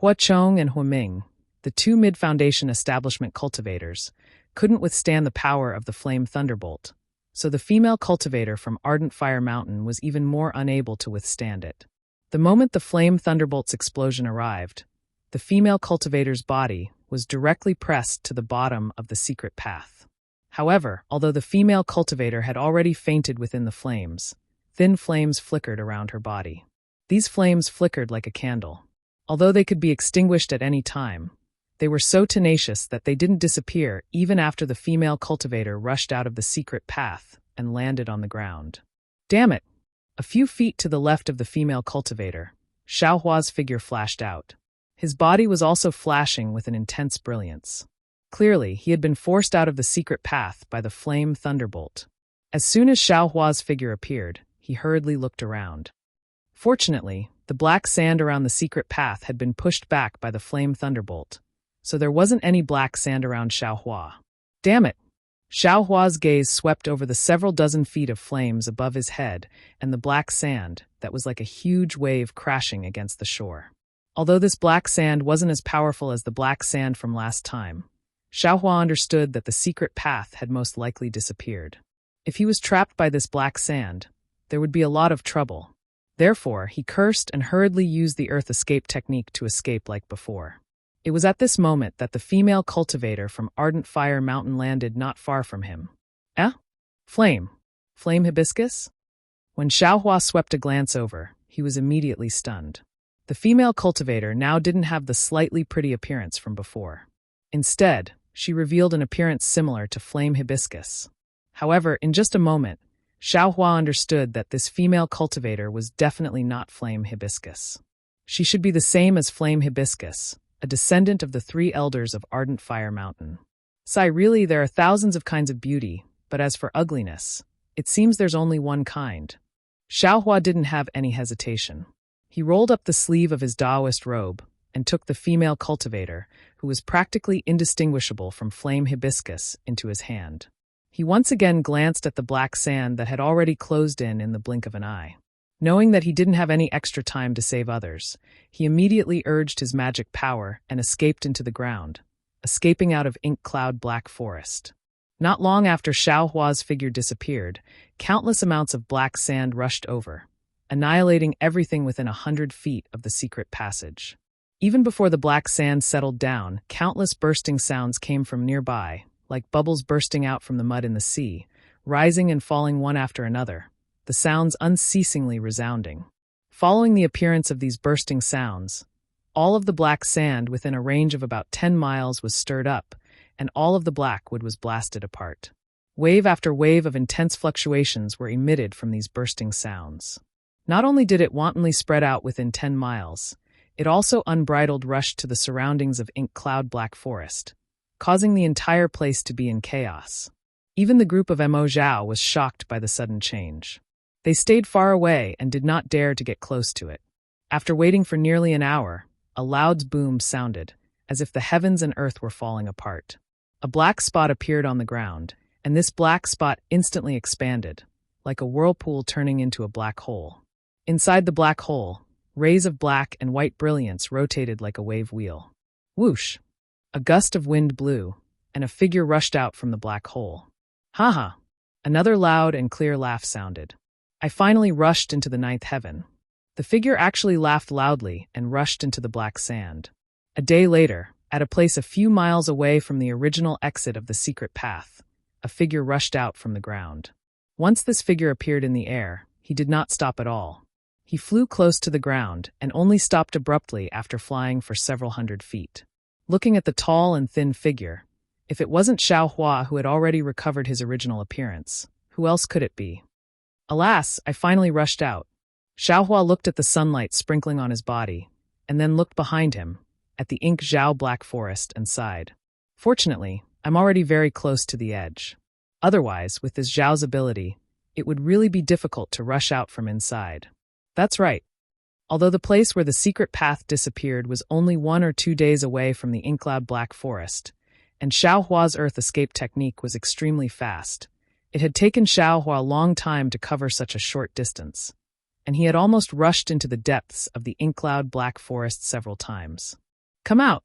Huichong and Huiming, the two mid-Foundation establishment cultivators, couldn't withstand the power of the flame thunderbolt, so the female cultivator from Ardent Fire Mountain was even more unable to withstand it. The moment the flame thunderbolt's explosion arrived, the female cultivator's body was directly pressed to the bottom of the secret path. However, although the female cultivator had already fainted within the flames, thin flames flickered around her body. These flames flickered like a candle. Although they could be extinguished at any time, they were so tenacious that they didn't disappear even after the female cultivator rushed out of the secret path and landed on the ground. Damn it! A few feet to the left of the female cultivator, Xiaohua's figure flashed out. His body was also flashing with an intense brilliance. Clearly, he had been forced out of the secret path by the flame thunderbolt. As soon as Xiaohua's figure appeared, he hurriedly looked around. Fortunately, the black sand around the secret path had been pushed back by the flame thunderbolt, so there wasn't any black sand around Xiaohua. Damn it! Xiaohua's gaze swept over the several dozen feet of flames above his head and the black sand that was like a huge wave crashing against the shore. Although this black sand wasn't as powerful as the black sand from last time, Xiaohua understood that the secret path had most likely disappeared. If he was trapped by this black sand, there would be a lot of trouble. Therefore, he cursed and hurriedly used the earth escape technique to escape like before. It was at this moment that the female cultivator from Ardent Fire Mountain landed not far from him. Eh? Flame. Flame hibiscus? When Xiaohua swept a glance over, he was immediately stunned. The female cultivator now didn't have the slightly pretty appearance from before. Instead, she revealed an appearance similar to flame hibiscus. However, in just a moment, Xiaohua understood that this female cultivator was definitely not flame hibiscus. She should be the same as flame hibiscus, a descendant of the 3 elders of Ardent Fire Mountain. Really, there are thousands of kinds of beauty, but as for ugliness, it seems there's only one kind. Xiaohua didn't have any hesitation. He rolled up the sleeve of his Taoist robe and took the female cultivator, who was practically indistinguishable from flame hibiscus, into his hand. He once again glanced at the black sand that had already closed in the blink of an eye. Knowing that he didn't have any extra time to save others, he immediately urged his magic power and escaped into the ground, escaping out of ink cloud black forest. Not long after Xiaohua's figure disappeared, countless amounts of black sand rushed over, annihilating everything within 100 feet of the secret passage. Even before the black sand settled down, countless bursting sounds came from nearby, like bubbles bursting out from the mud in the sea, rising and falling one after another, the sounds unceasingly resounding. Following the appearance of these bursting sounds, all of the black sand within a range of about 10 miles was stirred up, and all of the black wood was blasted apart. Wave after wave of intense fluctuations were emitted from these bursting sounds. Not only did it wantonly spread out within 10 miles, it also unbridled rushed to the surroundings of ink cloud black forest, causing the entire place to be in chaos. Even the group of Mo Zhao was shocked by the sudden change. They stayed far away and did not dare to get close to it. After waiting for nearly an hour, a loud boom sounded, as if the heavens and earth were falling apart. A black spot appeared on the ground, and this black spot instantly expanded, like a whirlpool turning into a black hole. Inside the black hole, rays of black and white brilliance rotated like a wave wheel. Whoosh! A gust of wind blew, and a figure rushed out from the black hole. Ha! Another loud and clear laugh sounded. I finally rushed into the 9th heaven. The figure actually laughed loudly and rushed into the black sand. A day later, at a place a few miles away from the original exit of the secret path, a figure rushed out from the ground. Once this figure appeared in the air, he did not stop at all. He flew close to the ground and only stopped abruptly after flying for several hundred feet. Looking at the tall and thin figure, if it wasn't Xiaohua who had already recovered his original appearance, who else could it be? Alas, I finally rushed out. Xiaohua looked at the sunlight sprinkling on his body, and then looked behind him, at the ink Zhao black forest, and sighed. Fortunately, I'm already very close to the edge. Otherwise, with this Zhao's ability, it would really be difficult to rush out from inside. That's right. Although the place where the secret path disappeared was only 1 or 2 days away from the Inkcloud Black Forest, and Xiaohua's earth escape technique was extremely fast, it had taken Xiaohua a long time to cover such a short distance, and he had almost rushed into the depths of the Inkcloud Black Forest several times. Come out!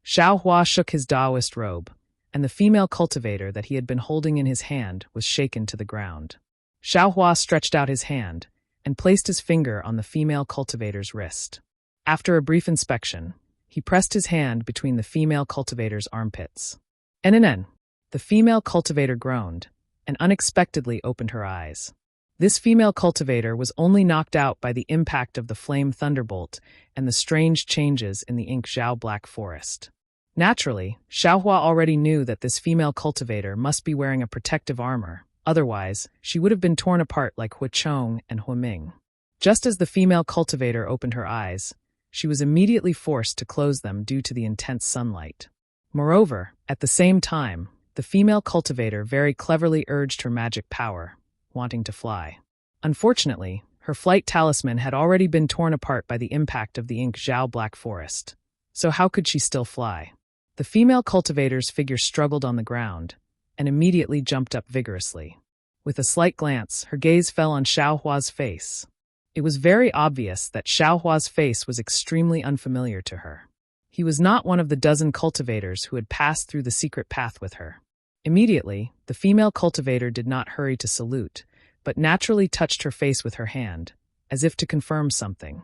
Xiaohua shook his Taoist robe, and the female cultivator that he had been holding in his hand was shaken to the ground. Xiaohua stretched out his hand and placed his finger on the female cultivator's wrist. After a brief inspection, he pressed his hand between the female cultivator's armpits. "NNN." The female cultivator groaned and unexpectedly opened her eyes. This female cultivator was only knocked out by the impact of the flame thunderbolt and the strange changes in the ink Zhao Black Forest. Naturally, Xiaohua already knew that this female cultivator must be wearing a protective armor, otherwise, she would have been torn apart like Huichong and Huiming. Just as the female cultivator opened her eyes, she was immediately forced to close them due to the intense sunlight. Moreover, at the same time, the female cultivator very cleverly urged her magic power, wanting to fly. Unfortunately, her flight talisman had already been torn apart by the impact of the ink Zhao Black Forest. So how could she still fly? The female cultivator's figure struggled on the ground, and immediately jumped up vigorously. With a slight glance, her gaze fell on Xiaohua's face. It was very obvious that Xiaohua's face was extremely unfamiliar to her. He was not one of the dozen cultivators who had passed through the secret path with her. Immediately, the female cultivator did not hurry to salute, but naturally touched her face with her hand, as if to confirm something.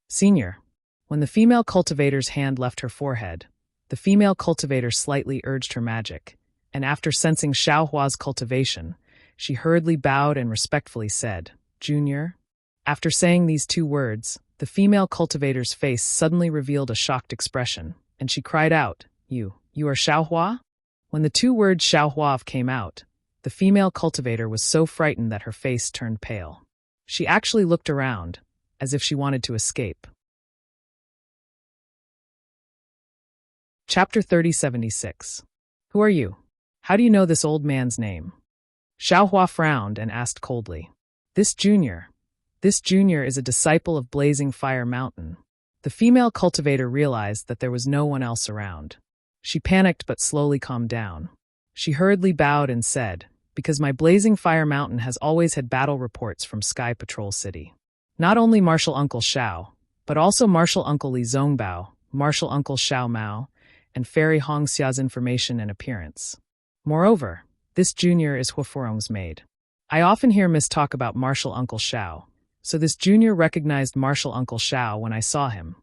Senior. When the female cultivator's hand left her forehead, the female cultivator slightly urged her magic, and after sensing Xiaohua's cultivation, she hurriedly bowed and respectfully said, "Junior?" After saying these two words, the female cultivator's face suddenly revealed a shocked expression, and she cried out, You are Xiaohua?" When the two words Xiaohua came out, the female cultivator was so frightened that her face turned pale. She actually looked around, as if she wanted to escape. Chapter 3076. Who are you? How do you know this old man's name? Xiaohua frowned and asked coldly. This junior is a disciple of Blazing Fire Mountain. The female cultivator realized that there was no one else around. She panicked but slowly calmed down. She hurriedly bowed and said, "Because my Blazing Fire Mountain has always had battle reports from Sky Patrol City. Not only Martial Uncle Xiao, but also Martial Uncle Li Zongbao, Martial Uncle Xiao Mao, and Fairy Hong Xia's information and appearance. Moreover, this junior is Huifurong's maid. I often hear Miss talk about Martial Uncle Xiao, so this junior recognized Martial Uncle Xiao when I saw him."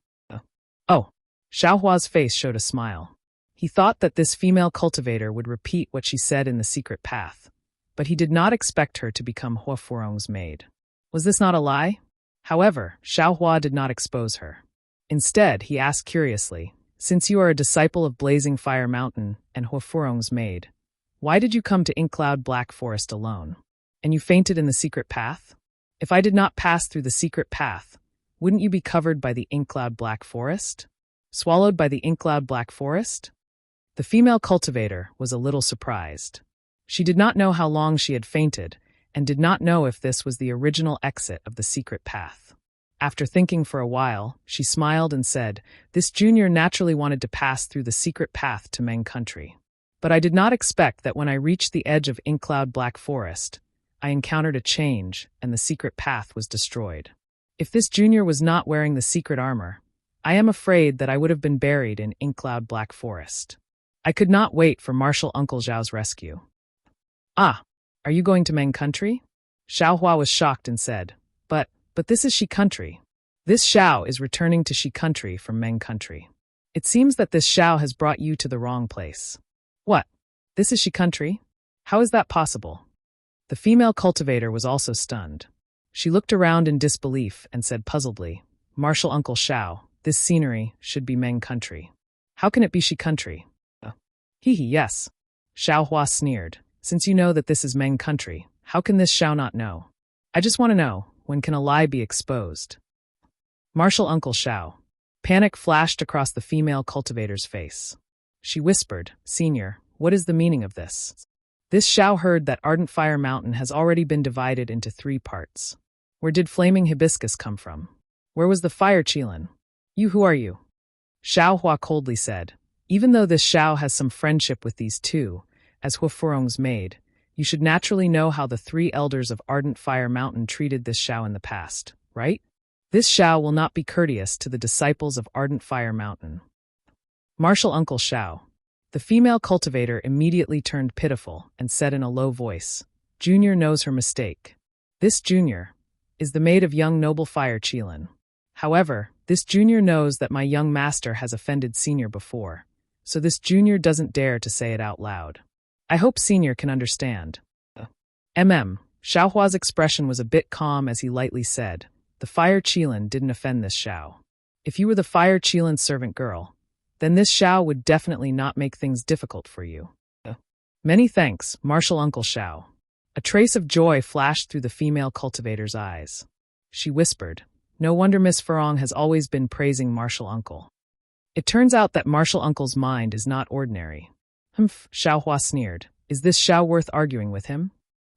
Oh, Xiaohua's face showed a smile. He thought that this female cultivator would repeat what she said in the secret path, but he did not expect her to become Huifurong's maid. Was this not a lie? However, Xiaohua did not expose her. Instead, he asked curiously, "Since you are a disciple of Blazing Fire Mountain and Huifurong's maid, why did you come to Inkcloud Black Forest alone? And you fainted in the secret path? If I did not pass through the secret path, wouldn't you be covered by the Inkcloud Black Forest? Swallowed by the Inkcloud Black Forest?" The female cultivator was a little surprised. She did not know how long she had fainted, and did not know if this was the original exit of the secret path. After thinking for a while, she smiled and said, "This junior naturally wanted to pass through the secret path to Meng Country. But I did not expect that when I reached the edge of Inkcloud Black Forest, I encountered a change and the secret path was destroyed. If this junior was not wearing the secret armor, I am afraid that I would have been buried in Inkcloud Black Forest. I could not wait for Martial Uncle Zhao's rescue." "Ah, are you going to Meng Country?" Xiaohua was shocked and said, But this is Shi Country. This Xiao is returning to Shi Country from Meng Country. It seems that this Xiao has brought you to the wrong place." "What? This is Shi Country? How is that possible?" The female cultivator was also stunned. She looked around in disbelief and said puzzledly, "Martial Uncle Xiao, this scenery should be Meng Country. How can it be Shi Country?" Yes. Xiaohua sneered. "Since you know that this is Meng Country, how can this Xiao not know? I just want to know, when can a lie be exposed?" Martial Uncle Xiao. Panic flashed across the female cultivator's face. She whispered, "Senior, what is the meaning of this?" This Xiao heard that Ardent Fire Mountain has already been divided into 3 parts. Where did Flaming Hibiscus come from? Where was the Fire Qilin? Who are you? Xiaohua coldly said, "Even though this Xiao has some friendship with these two, as Huifurong's maid, you should naturally know how the 3 elders of Ardent Fire Mountain treated this Xiao in the past, right? This Xiao will not be courteous to the disciples of Ardent Fire Mountain." Martial Uncle Xiao. The female cultivator immediately turned pitiful and said in a low voice, "Junior knows her mistake. This junior is the maid of young noble Fire Qilin. However, this junior knows that my young master has offended senior before, so this junior doesn't dare to say it out loud. I hope senior can understand." Xiaohua's expression was a bit calm as he lightly said, "The Fire Qilin didn't offend this Xiao. If you were the Fire Qilin's servant girl, then this Xiao would definitely not make things difficult for you." Many thanks, Martial Uncle Xiao. A trace of joy flashed through the female cultivator's eyes. She whispered, "No wonder Miss Furong has always been praising Martial Uncle. It turns out that Martial Uncle's mind is not ordinary." "Humph," Xiaohua sneered. "Is this Xiao worth arguing with him?"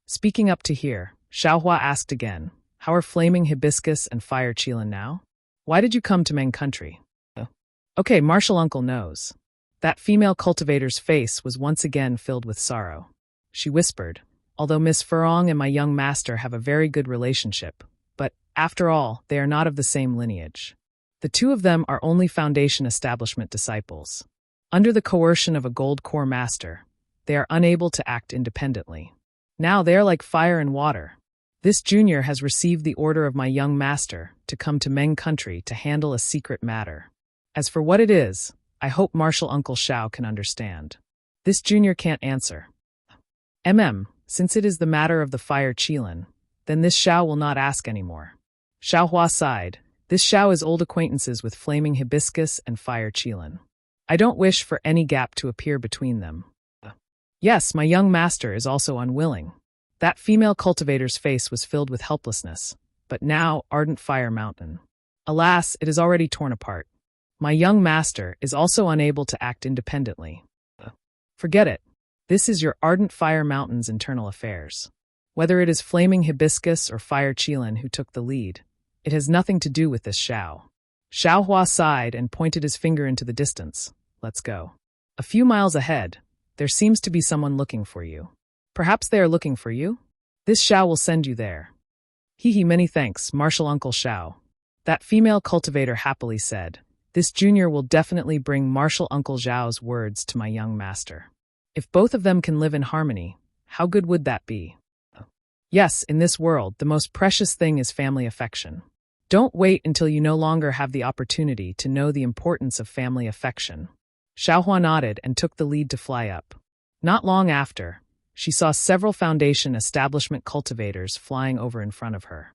Speaking up to hear, Xiaohua asked again, "How are Flaming Hibiscus and Fire Qilin now? Why did you come to Meng country?" "Okay, Martial Uncle knows." That female cultivator's face was once again filled with sorrow. She whispered, "Although Miss Furong and my young master have a very good relationship, but, after all, they are not of the same lineage. The two of them are only Foundation Establishment disciples. Under the coercion of a gold core master, they are unable to act independently. Now they are like fire and water. This junior has received the order of my young master to come to Meng country to handle a secret matter. As for what it is, I hope Martial Uncle Xiao can understand. This junior can't answer. Since it is the matter of the Fire Qilin, then this Xiao will not ask anymore." Xiaohua sighed. "This Xiao is old acquaintances with Flaming Hibiscus and Fire Qilin. I don't wish for any gap to appear between them." "Yes, my young master is also unwilling." That female cultivator's face was filled with helplessness. "But now, Ardent Fire Mountain. Alas, it is already torn apart. My young master is also unable to act independently." "Forget it. This is your Ardent Fire Mountain's internal affairs. Whether it is Flaming Hibiscus or Fire Qilin who took the lead, it has nothing to do with this Xiao." Xiaohua sighed and pointed his finger into the distance. "Let's go. A few miles ahead, there seems to be someone looking for you. Perhaps they are looking for you? This Xiao will send you there." Many thanks, Martial Uncle Xiao." That female cultivator happily said, "This junior will definitely bring Martial Uncle Xiao's words to my young master. If both of them can live in harmony, how good would that be?" Yes, in this world, the most precious thing is family affection. Don't wait until you no longer have the opportunity to know the importance of family affection. Xiaohua nodded and took the lead to fly up. Not long after, she saw several Foundation Establishment cultivators flying over in front of her.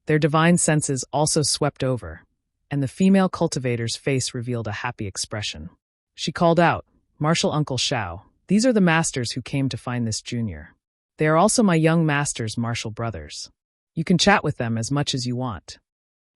Their divine senses also swept over, and the female cultivator's face revealed a happy expression. She called out, "Martial Uncle Xiao, these are the masters who came to find this junior. They are also my young master's martial brothers. You can chat with them as much as you want."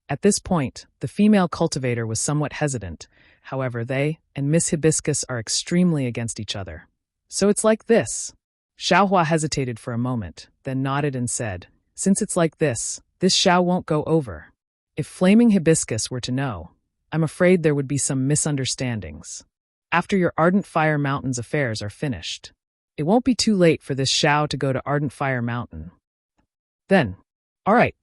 At this point, the female cultivator was somewhat hesitant. However, they and Miss Hibiscus are extremely against each other. "So it's like this." Xiaohua hesitated for a moment, then nodded and said, "Since it's like this Xiao won't go over. If Flaming Hibiscus were to know, I'm afraid there would be some misunderstandings. After your Ardent Fire Mountain's affairs are finished, it won't be too late for this Xiao to go to Ardent Fire Mountain. Then, all right."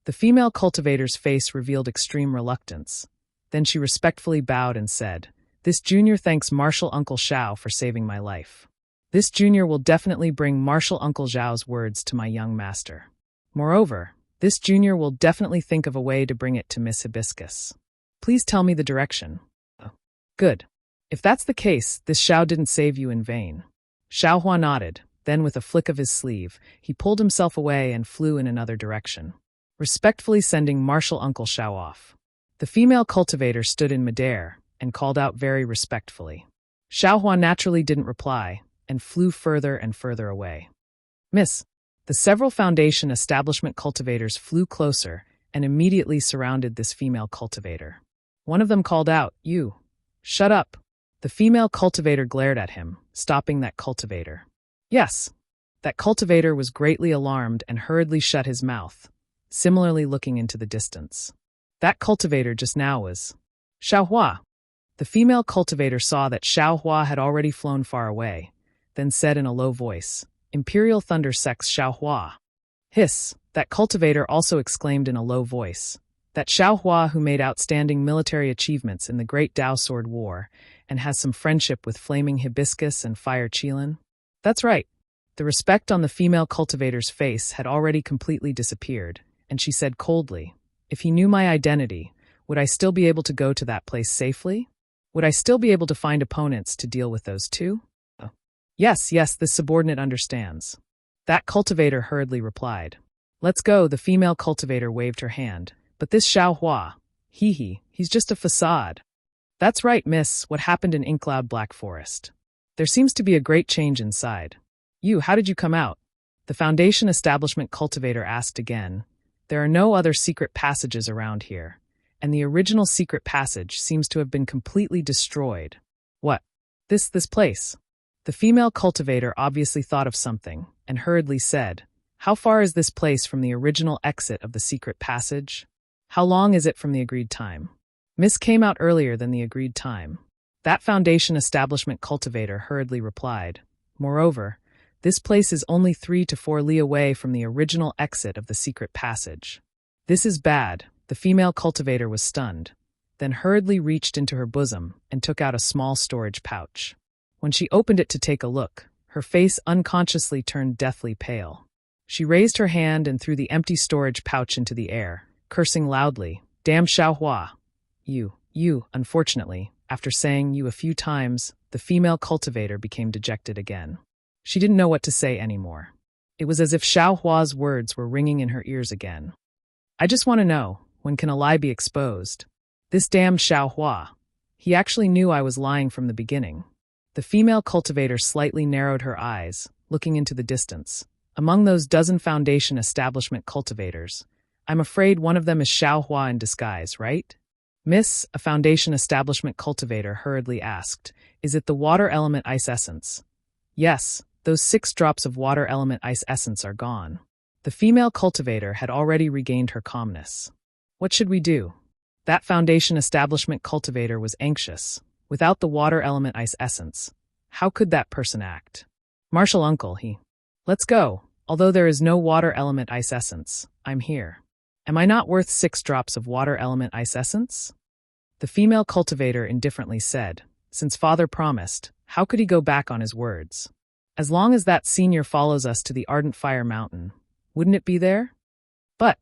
The female cultivator's face revealed extreme reluctance. Then she respectfully bowed and said, "This junior thanks Martial Uncle Xiao for saving my life. This junior will definitely bring Martial Uncle Xiao's words to my young master. Moreover, this junior will definitely think of a way to bring it to Miss Hibiscus. Please tell me the direction." "Good. If that's the case, this Xiao didn't save you in vain." Xiaohua nodded, then with a flick of his sleeve, he pulled himself away and flew in another direction, respectfully sending Martial Uncle Xiao off. The female cultivator stood in midair and called out very respectfully. Xiaohua naturally didn't reply and flew further and further away. "Miss." The several Foundation Establishment cultivators flew closer and immediately surrounded this female cultivator. One of them called out, "You! Shut up!" The female cultivator glared at him, stopping that cultivator. "Yes." That cultivator was greatly alarmed and hurriedly shut his mouth, similarly looking into the distance. That cultivator just now was Xiaohua. The female cultivator saw that Xiaohua had already flown far away, then said in a low voice, "Imperial Thunder Sex Xiaohua." "Hiss," that cultivator also exclaimed in a low voice. "That Xiaohua who made outstanding military achievements in the Great Dao Sword War and has some friendship with Flaming Hibiscus and Fire Qilin?" That's right. The respect on the female cultivator's face had already completely disappeared, and she said coldly, "If he knew my identity, would I still be able to go to that place safely? Would I still be able to find opponents to deal with those two?" Yes, this subordinate understands." That cultivator hurriedly replied. Let's go, the female cultivator waved her hand. But this Xiaohua, he's just a facade. That's right, miss, what happened in Inkcloud Black Forest? There seems to be a great change inside. How did you come out? The Foundation Establishment cultivator asked again. There are no other secret passages around here, and the original secret passage seems to have been completely destroyed. What? This place? The female cultivator obviously thought of something, and hurriedly said, How far is this place from the original exit of the secret passage? How long is it from the agreed time? Miss came out earlier than the agreed time. That Foundation Establishment cultivator hurriedly replied. Moreover, this place is only 3 to 4 li away from the original exit of the secret passage. This is bad. The female cultivator was stunned, then hurriedly reached into her bosom and took out a small storage pouch. When she opened it to take a look, her face unconsciously turned deathly pale. She raised her hand and threw the empty storage pouch into the air, cursing loudly, Damn Xiaohua! You, unfortunately, after saying you a few times, the female cultivator became dejected again. She didn't know what to say anymore. It was as if Xiaohua's words were ringing in her ears again. I just want to know, when can a lie be exposed? This damned Xiaohua. He actually knew I was lying from the beginning. The female cultivator slightly narrowed her eyes, looking into the distance. Among those dozen Foundation Establishment cultivators, I'm afraid one of them is Xiaohua in disguise, right? Miss, a Foundation Establishment cultivator hurriedly asked, is it the water element ice essence? Yes, those 6 drops of water element ice essence are gone. The female cultivator had already regained her calmness. What should we do? That Foundation Establishment cultivator was anxious. Without the water element ice essence, how could that person act? Martial uncle, Let's go. Although there is no water element ice essence, I'm here. Am I not worth 6 drops of water element ice essence? The female cultivator indifferently said, Since father promised, how could he go back on his words? As long as that senior follows us to the Ardent Fire Mountain, wouldn't it be there? But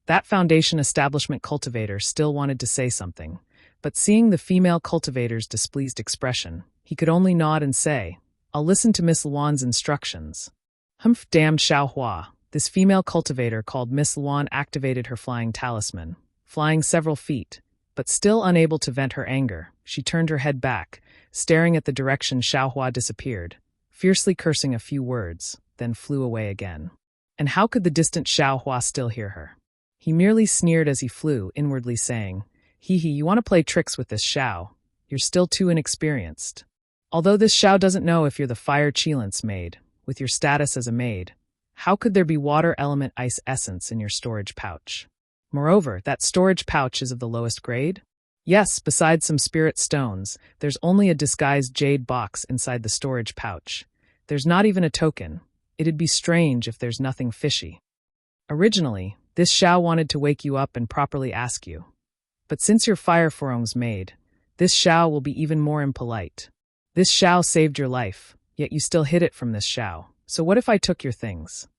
that Foundation Establishment cultivator still wanted to say something, but seeing the female cultivator's displeased expression, he could only nod and say, I'll listen to Miss Luan's instructions. Humph, damned Xiaohua. This female cultivator called Miss Luan activated her flying talisman, flying several feet, but still unable to vent her anger. She turned her head back, staring at the direction Xiaohua disappeared, fiercely cursing a few words, then flew away again. And how could the distant Xiaohua still hear her? He merely sneered as he flew, inwardly saying, you want to play tricks with this Xiao. You're still too inexperienced. Although this Xiao doesn't know if you're the Fire Chilance maid, with your status as a maid, how could there be water element ice essence in your storage pouch? Moreover, that storage pouch is of the lowest grade? Yes, besides some spirit stones, there's only a disguised jade box inside the storage pouch. There's not even a token. It'd be strange if there's nothing fishy. Originally, this Xiao wanted to wake you up and properly ask you. But since you're Fire Forong's maid, this Xiao will be even more impolite. This Xiao saved your life, yet you still hid it from this Xiao. So what if I took your things?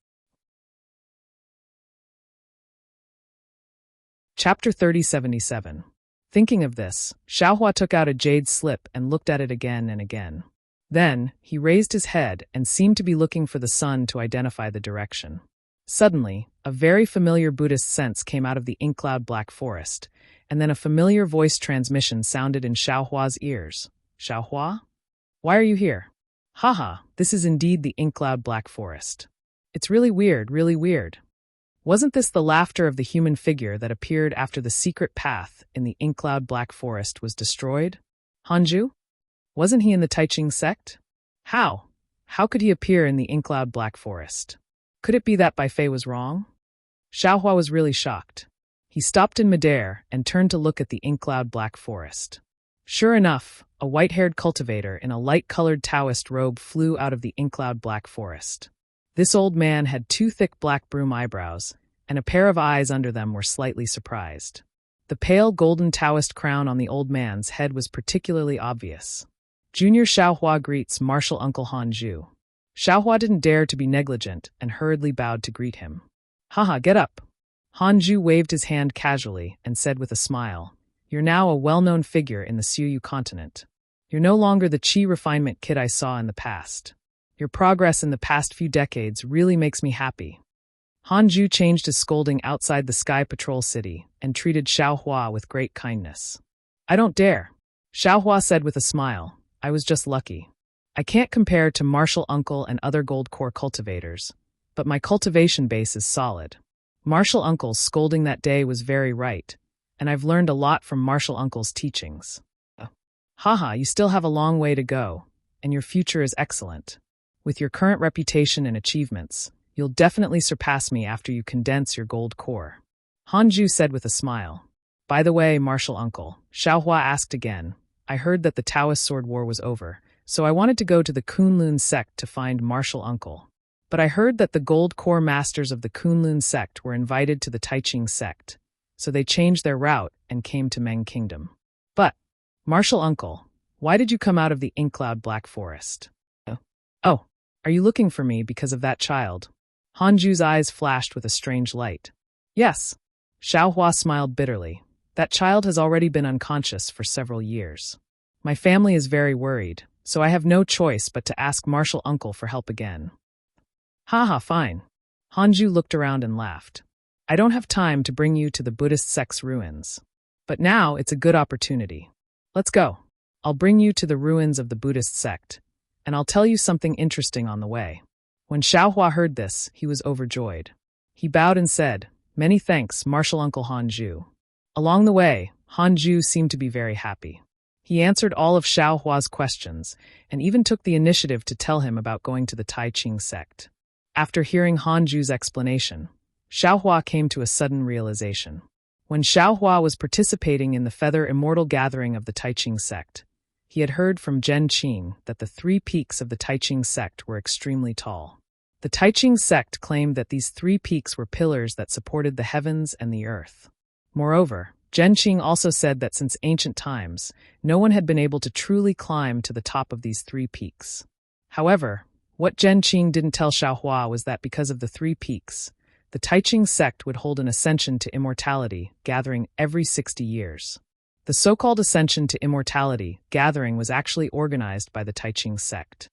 Chapter 3077. Thinking of this, Xiaohua took out a jade slip and looked at it again and again. Then, he raised his head and seemed to be looking for the sun to identify the direction. Suddenly, a very familiar Buddhist sense came out of the Inkcloud Black Forest, and then a familiar voice transmission sounded in Xiaohua's ears. Xiaohua? Why are you here? Haha, this is indeed the Inkcloud Black Forest. It's really weird, really weird. Wasn't this the laughter of the human figure that appeared after the secret path in the Inkcloud Black Forest was destroyed? Hanju? Wasn't he in the Taiching sect? How? How could he appear in the Inkcloud Black Forest? Could it be that Bai Fei was wrong? Xiaohua was really shocked. He stopped in midair and turned to look at the Inkcloud Black Forest. Sure enough, a white-haired cultivator in a light-colored Taoist robe flew out of the Inkcloud Black Forest. This old man had 2 thick black broom eyebrows, and a pair of eyes under them were slightly surprised. The pale golden Taoist crown on the old man's head was particularly obvious. Junior Xiaohua greets Martial Uncle Hanju. Xiaohua didn't dare to be negligent and hurriedly bowed to greet him. Haha, get up. Hanju waved his hand casually and said with a smile, You're now a well-known figure in the Suyu continent. You're no longer the Qi refinement kid I saw in the past. Your progress in the past few decades really makes me happy. Hanju changed his scolding outside the Sky Patrol City and treated Xiaohua with great kindness. I don't dare, Xiaohua said with a smile. I was just lucky. I can't compare to Martial Uncle and other gold core cultivators, but my cultivation base is solid. Martial Uncle's scolding that day was very right, and I've learned a lot from Martial Uncle's teachings. Haha, you still have a long way to go, and your future is excellent. With your current reputation and achievements, you'll definitely surpass me after you condense your gold core. Hanju said with a smile. By the way, Martial Uncle, Xiaohua asked again, I heard that the Taoist sword war was over, so I wanted to go to the Kunlun sect to find Martial Uncle. But I heard that the gold core masters of the Kunlun sect were invited to the Taiching sect, so they changed their route and came to Meng Kingdom. But, Martial Uncle, why did you come out of the Inkcloud Black Forest? Oh, are you looking for me because of that child? Hanju's eyes flashed with a strange light. Yes. Xiaohua smiled bitterly. That child has already been unconscious for several years. My family is very worried, so I have no choice but to ask Martial Uncle for help again. Haha, fine. Hanju looked around and laughed. I don't have time to bring you to the Buddhist sect's ruins. But now it's a good opportunity. Let's go. I'll bring you to the ruins of the Buddhist sect, and I'll tell you something interesting on the way. When Xiaohua heard this, he was overjoyed. He bowed and said, Many thanks, Martial Uncle Hanju. Along the way, Hanju seemed to be very happy. He answered all of Xiaohua's questions, and even took the initiative to tell him about going to the Taiching sect. After hearing Hanju's explanation, Xiaohua came to a sudden realization. When Xiaohua was participating in the Feather Immortal Gathering of the Taiching sect, he had heard from Zhen Qing that the 3 peaks of the Taiching sect were extremely tall. The Taiching sect claimed that these 3 peaks were pillars that supported the heavens and the earth. Moreover, Zhen Qing also said that since ancient times, no one had been able to truly climb to the top of these 3 peaks. However, what Zhen Qing didn't tell Xiaohua was that because of the 3 peaks, the Taiching sect would hold an ascension to immortality gathering every 60 years. The so-called Ascension to Immortality gathering was actually organized by the Taiching sect.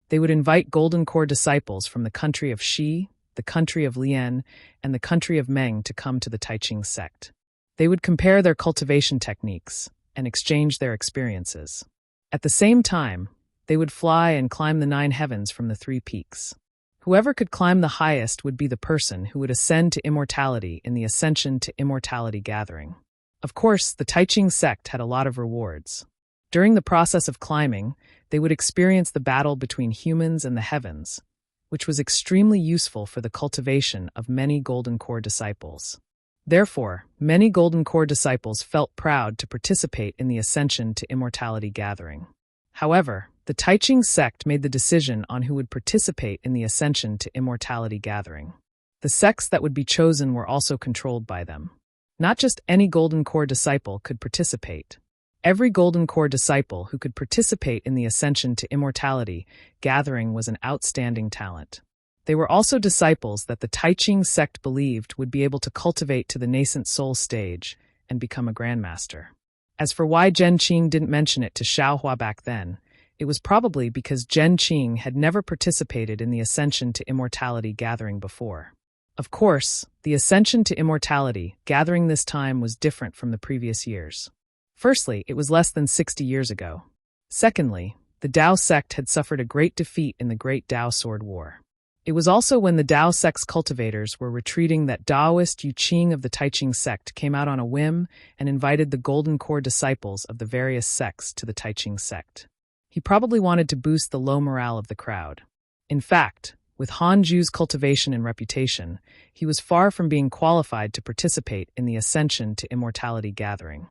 They would invite Golden Core disciples from the country of Xi, the country of Lian, and the country of Meng to come to the Taiching sect. They would compare their cultivation techniques and exchange their experiences. At the same time, they would fly and climb the 9 heavens from the 3 peaks. Whoever could climb the highest would be the person who would ascend to immortality in the Ascension to Immortality gathering. Of course, the Taiching sect had a lot of rewards. During the process of climbing, they would experience the battle between humans and the heavens, which was extremely useful for the cultivation of many Golden Core disciples. Therefore, many Golden Core disciples felt proud to participate in the Ascension to Immortality gathering. However, the Taiching sect made the decision on who would participate in the Ascension to Immortality gathering. The sects that would be chosen were also controlled by them. Not just any Golden Core disciple could participate. Every Golden Core disciple who could participate in the Ascension to Immortality gathering was an outstanding talent. They were also disciples that the Taiching sect believed would be able to cultivate to the nascent soul stage and become a grandmaster. As for why Zhen Qing didn't mention it to Xiaohua back then, it was probably because Zhen Qing had never participated in the Ascension to Immortality gathering before. Of course, the Ascension to Immortality gathering this time was different from the previous years. Firstly, it was less than 60 years ago. Secondly, the Dao sect had suffered a great defeat in the Great Dao Sword War. It was also when the Dao sect's cultivators were retreating that Daoist Yu Qing of the Taiching sect came out on a whim and invited the Golden Core disciples of the various sects to the Taiching sect. He probably wanted to boost the low morale of the crowd. In fact, with Hanju's cultivation and reputation, he was far from being qualified to participate in the Ascension to Immortality gathering.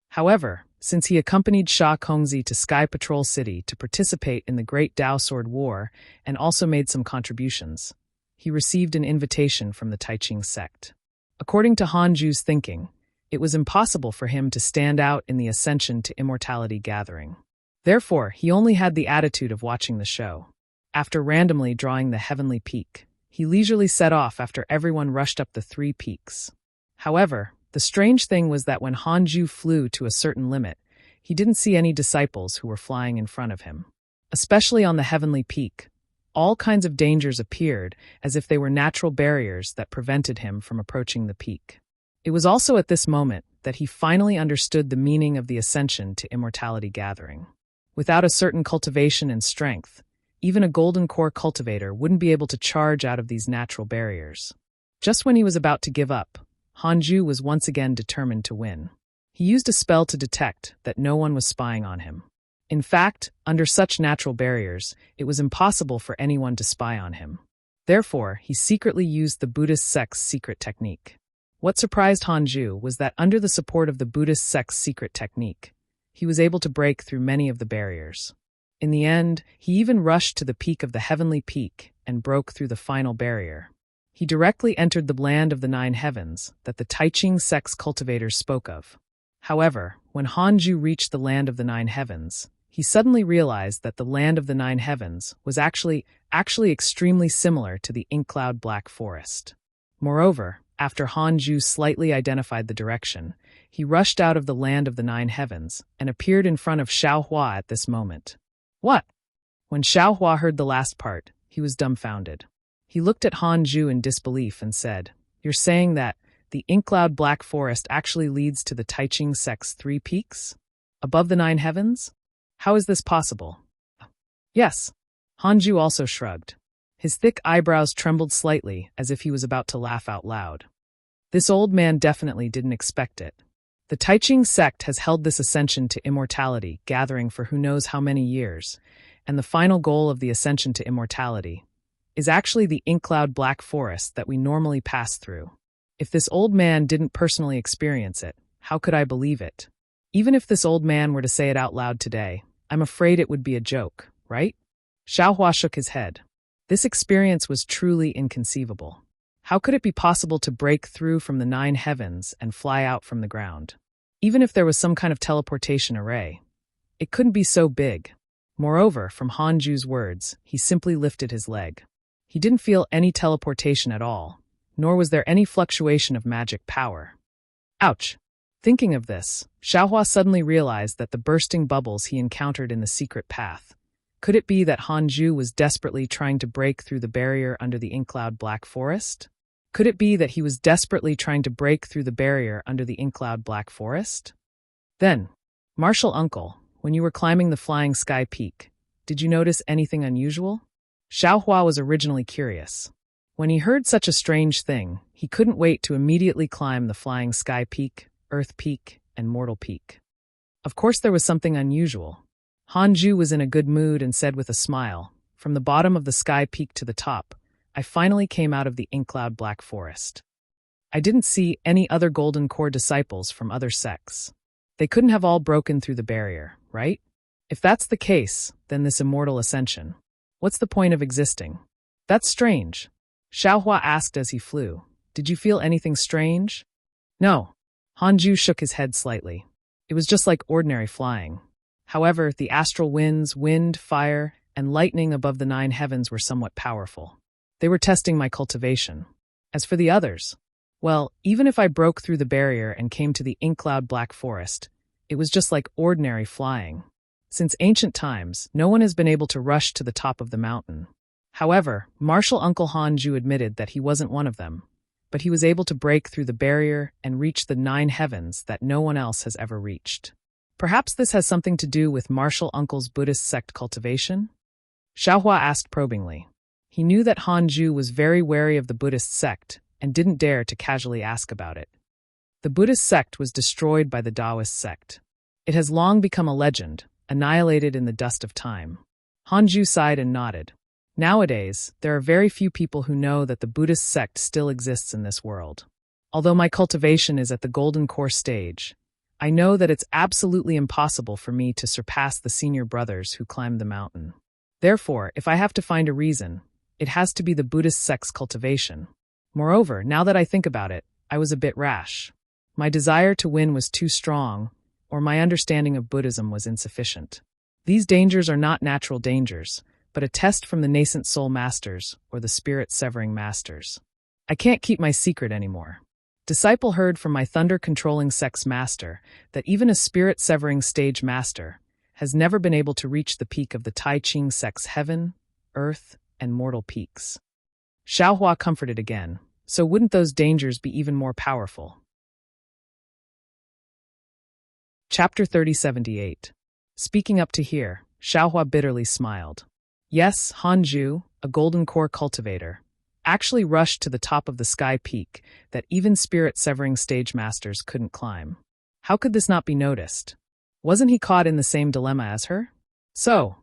However, since he accompanied Sha Kongzi to Sky Patrol City to participate in the Great Dao Sword War and also made some contributions, he received an invitation from the Taiching sect. According to Hanju's thinking, it was impossible for him to stand out in the Ascension to Immortality gathering. Therefore, he only had the attitude of watching the show. After randomly drawing the heavenly peak, he leisurely set off after everyone rushed up the 3 peaks. However, the strange thing was that when Hanju flew to a certain limit, he didn't see any disciples who were flying in front of him. Especially on the heavenly peak, All kinds of dangers appeared as if they were natural barriers that prevented him from approaching the peak. It was also at this moment that he finally understood the meaning of the ascension to immortality gathering. Without a certain cultivation and strength, even a golden core cultivator wouldn't be able to charge out of these natural barriers. Just when he was about to give up, Hanju was once again determined to win. He used a spell to detect that no one was spying on him. In fact, under such natural barriers, it was impossible for anyone to spy on him. Therefore, he secretly used the Buddhist sect's secret technique. What surprised Hanju was that under the support of the Buddhist sect's secret technique, he was able to break through many of the barriers. In the end, he even rushed to the peak of the heavenly peak and broke through the final barrier. He directly entered the land of the 9 heavens that the Taiching sect's cultivators spoke of. However, when Hanju reached the land of the 9 heavens, he suddenly realized that the land of the 9 heavens was actually extremely similar to the ink cloud black forest. Moreover, after Hanju slightly identified the direction, he rushed out of the land of the 9 heavens and appeared in front of Xiaohua at this moment. What? When Xiaohua heard the last part, he was dumbfounded. He looked at Hanju in disbelief and said, "You're saying that the ink cloud black forest actually leads to the Taiching sect's 3 peaks? Above the 9 heavens? How is this possible?" "Yes." Hanju also shrugged. His thick eyebrows trembled slightly as if he was about to laugh out loud. This old man definitely didn't expect it. The Taiching sect has held this ascension to immortality gathering for who knows how many years, and the final goal of the ascension to immortality is actually the ink cloud black forest that we normally pass through. If this old man didn't personally experience it, how could I believe it? Even if this old man were to say it out loud today, I'm afraid it would be a joke, right? Xiaohua shook his head. This experience was truly inconceivable. How could it be possible to break through from the 9 heavens and fly out from the ground? Even if there was some kind of teleportation array, it couldn't be so big. Moreover, from Hanju's words, he simply lifted his leg. He didn't feel any teleportation at all, nor was there any fluctuation of magic power. Ouch! Thinking of this, Xiaohua suddenly realized that the bursting bubbles he encountered in the secret path. Could it be that Hanju was desperately trying to break through the barrier under the ink cloud black forest? Could it be that he was desperately trying to break through the barrier under the ink cloud black forest? Then, Martial Uncle, when you were climbing the flying sky peak, did you notice anything unusual? Xiaohua was originally curious. When he heard such a strange thing, he couldn't wait to immediately climb the flying sky peak, earth peak, and mortal peak. Of course there was something unusual. Hanju was in a good mood and said with a smile, "From the bottom of the sky peak to the top, I finally came out of the ink cloud black forest. I didn't see any other golden core disciples from other sects. They couldn't have all broken through the barrier, right? If that's the case, then this immortal ascension. What's the point of existing? That's strange." Xiaohua asked as he flew. "Did you feel anything strange?" "No." Hanju shook his head slightly. It was just like ordinary flying. However, the astral winds, wind, fire, and lightning above the 9 heavens were somewhat powerful. They were testing my cultivation. As for the others, well, even if I broke through the barrier and came to the ink cloud black forest, it was just like ordinary flying. Since ancient times, no one has been able to rush to the top of the mountain. However, Martial Uncle Hanju admitted that he wasn't one of them, but he was able to break through the barrier and reach the 9 heavens that no one else has ever reached. Perhaps this has something to do with Martial Uncle's Buddhist sect cultivation? Xiaohua asked probingly. He knew that Hanju was very wary of the Buddhist sect and didn't dare to casually ask about it. The Buddhist sect was destroyed by the Taoist sect. It has long become a legend, annihilated in the dust of time. Hanju sighed and nodded. Nowadays, there are very few people who know that the Buddhist sect still exists in this world. Although my cultivation is at the golden core stage, I know that it's absolutely impossible for me to surpass the senior brothers who climbed the mountain. Therefore, if I have to find a reason, it has to be the Buddhist sect's cultivation. Moreover, now that I think about it, I was a bit rash. My desire to win was too strong, or my understanding of Buddhism was insufficient. These dangers are not natural dangers, but a test from the nascent soul masters or the spirit-severing masters. I can't keep my secret anymore. Disciple heard from my thunder-controlling sect's master that even a spirit-severing stage master has never been able to reach the peak of the Tai Ching sect's heaven, earth, and mortal peaks. Xiaohua comforted again. So wouldn't those dangers be even more powerful? Chapter 3078. Speaking up to hear, Xiaohua bitterly smiled. Yes, Hanju, a golden core cultivator, actually rushed to the top of the sky peak that even spirit-severing stage masters couldn't climb. How could this not be noticed? Wasn't he caught in the same dilemma as her? So,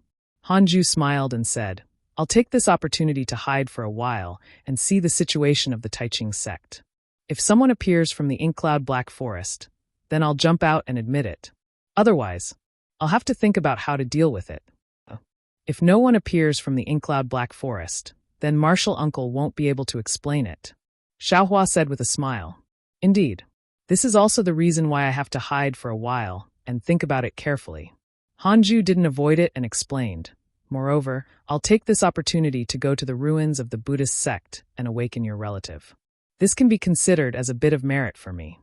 Hanju smiled and said, I'll take this opportunity to hide for a while and see the situation of the Taiching sect. If someone appears from the ink cloud Black Forest, then I'll jump out and admit it. Otherwise, I'll have to think about how to deal with it. If no one appears from the ink cloud Black Forest, then Martial Uncle won't be able to explain it. Xiaohua said with a smile. Indeed, this is also the reason why I have to hide for a while and think about it carefully. Hanju didn't avoid it and explained. Moreover, I'll take this opportunity to go to the ruins of the Buddhist sect and awaken your relative. This can be considered as a bit of merit for me.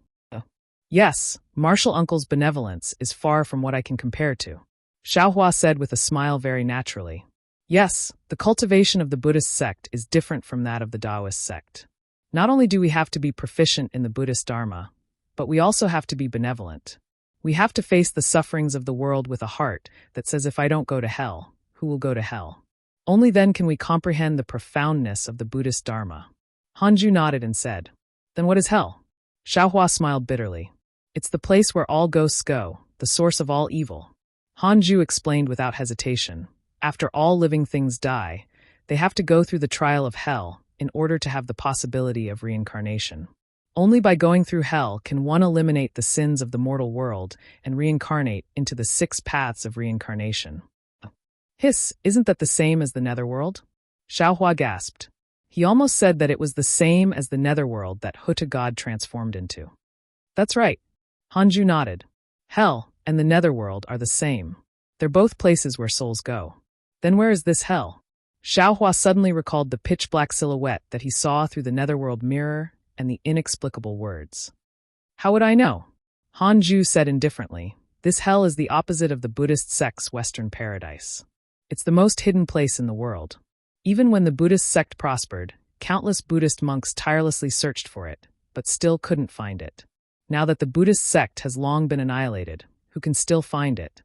Yes, Martial Uncle's benevolence is far from what I can compare to. Xiaohua said with a smile very naturally. Yes, the cultivation of the Buddhist sect is different from that of the Taoist sect. Not only do we have to be proficient in the Buddhist Dharma, but we also have to be benevolent. We have to face the sufferings of the world with a heart that says if I don't go to hell, who will go to hell? Only then can we comprehend the profoundness of the Buddhist Dharma. Hanju nodded and said, Then what is hell? Xiaohua smiled bitterly. It's the place where all ghosts go, the source of all evil. Hanju explained without hesitation. After all living things die, they have to go through the trial of hell in order to have the possibility of reincarnation. Only by going through hell can one eliminate the sins of the mortal world and reincarnate into the 6 paths of reincarnation. Hiss, isn't that the same as the netherworld? Xiaohua gasped. He almost said that it was the same as the netherworld that Huta God transformed into. That's right. Hanju nodded. Hell and the netherworld are the same. They're both places where souls go. Then where is this hell? Xiaohua suddenly recalled the pitch-black silhouette that he saw through the netherworld mirror and the inexplicable words. How would I know? Hanju said indifferently. This hell is the opposite of the Buddhist sect's Western paradise. It's the most hidden place in the world. Even when the Buddhist sect prospered, countless Buddhist monks tirelessly searched for it, but still couldn't find it. Now that the Buddhist sect has long been annihilated, who can still find it?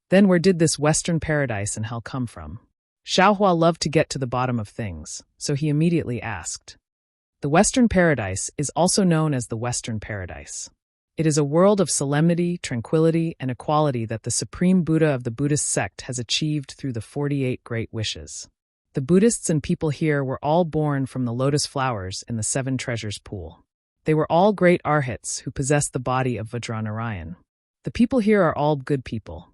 Then where did this Western paradise and hell come from? Xiaohua loved to get to the bottom of things, so he immediately asked. The Western paradise is also known as the Western paradise. It is a world of solemnity, tranquility, and equality that the Supreme Buddha of the Buddhist sect has achieved through the 48 Great Wishes. The Buddhists and people here were all born from the lotus flowers in the 7 treasures pool. They were all great arhats who possessed the body of Vajranarayan. The people here are all good people,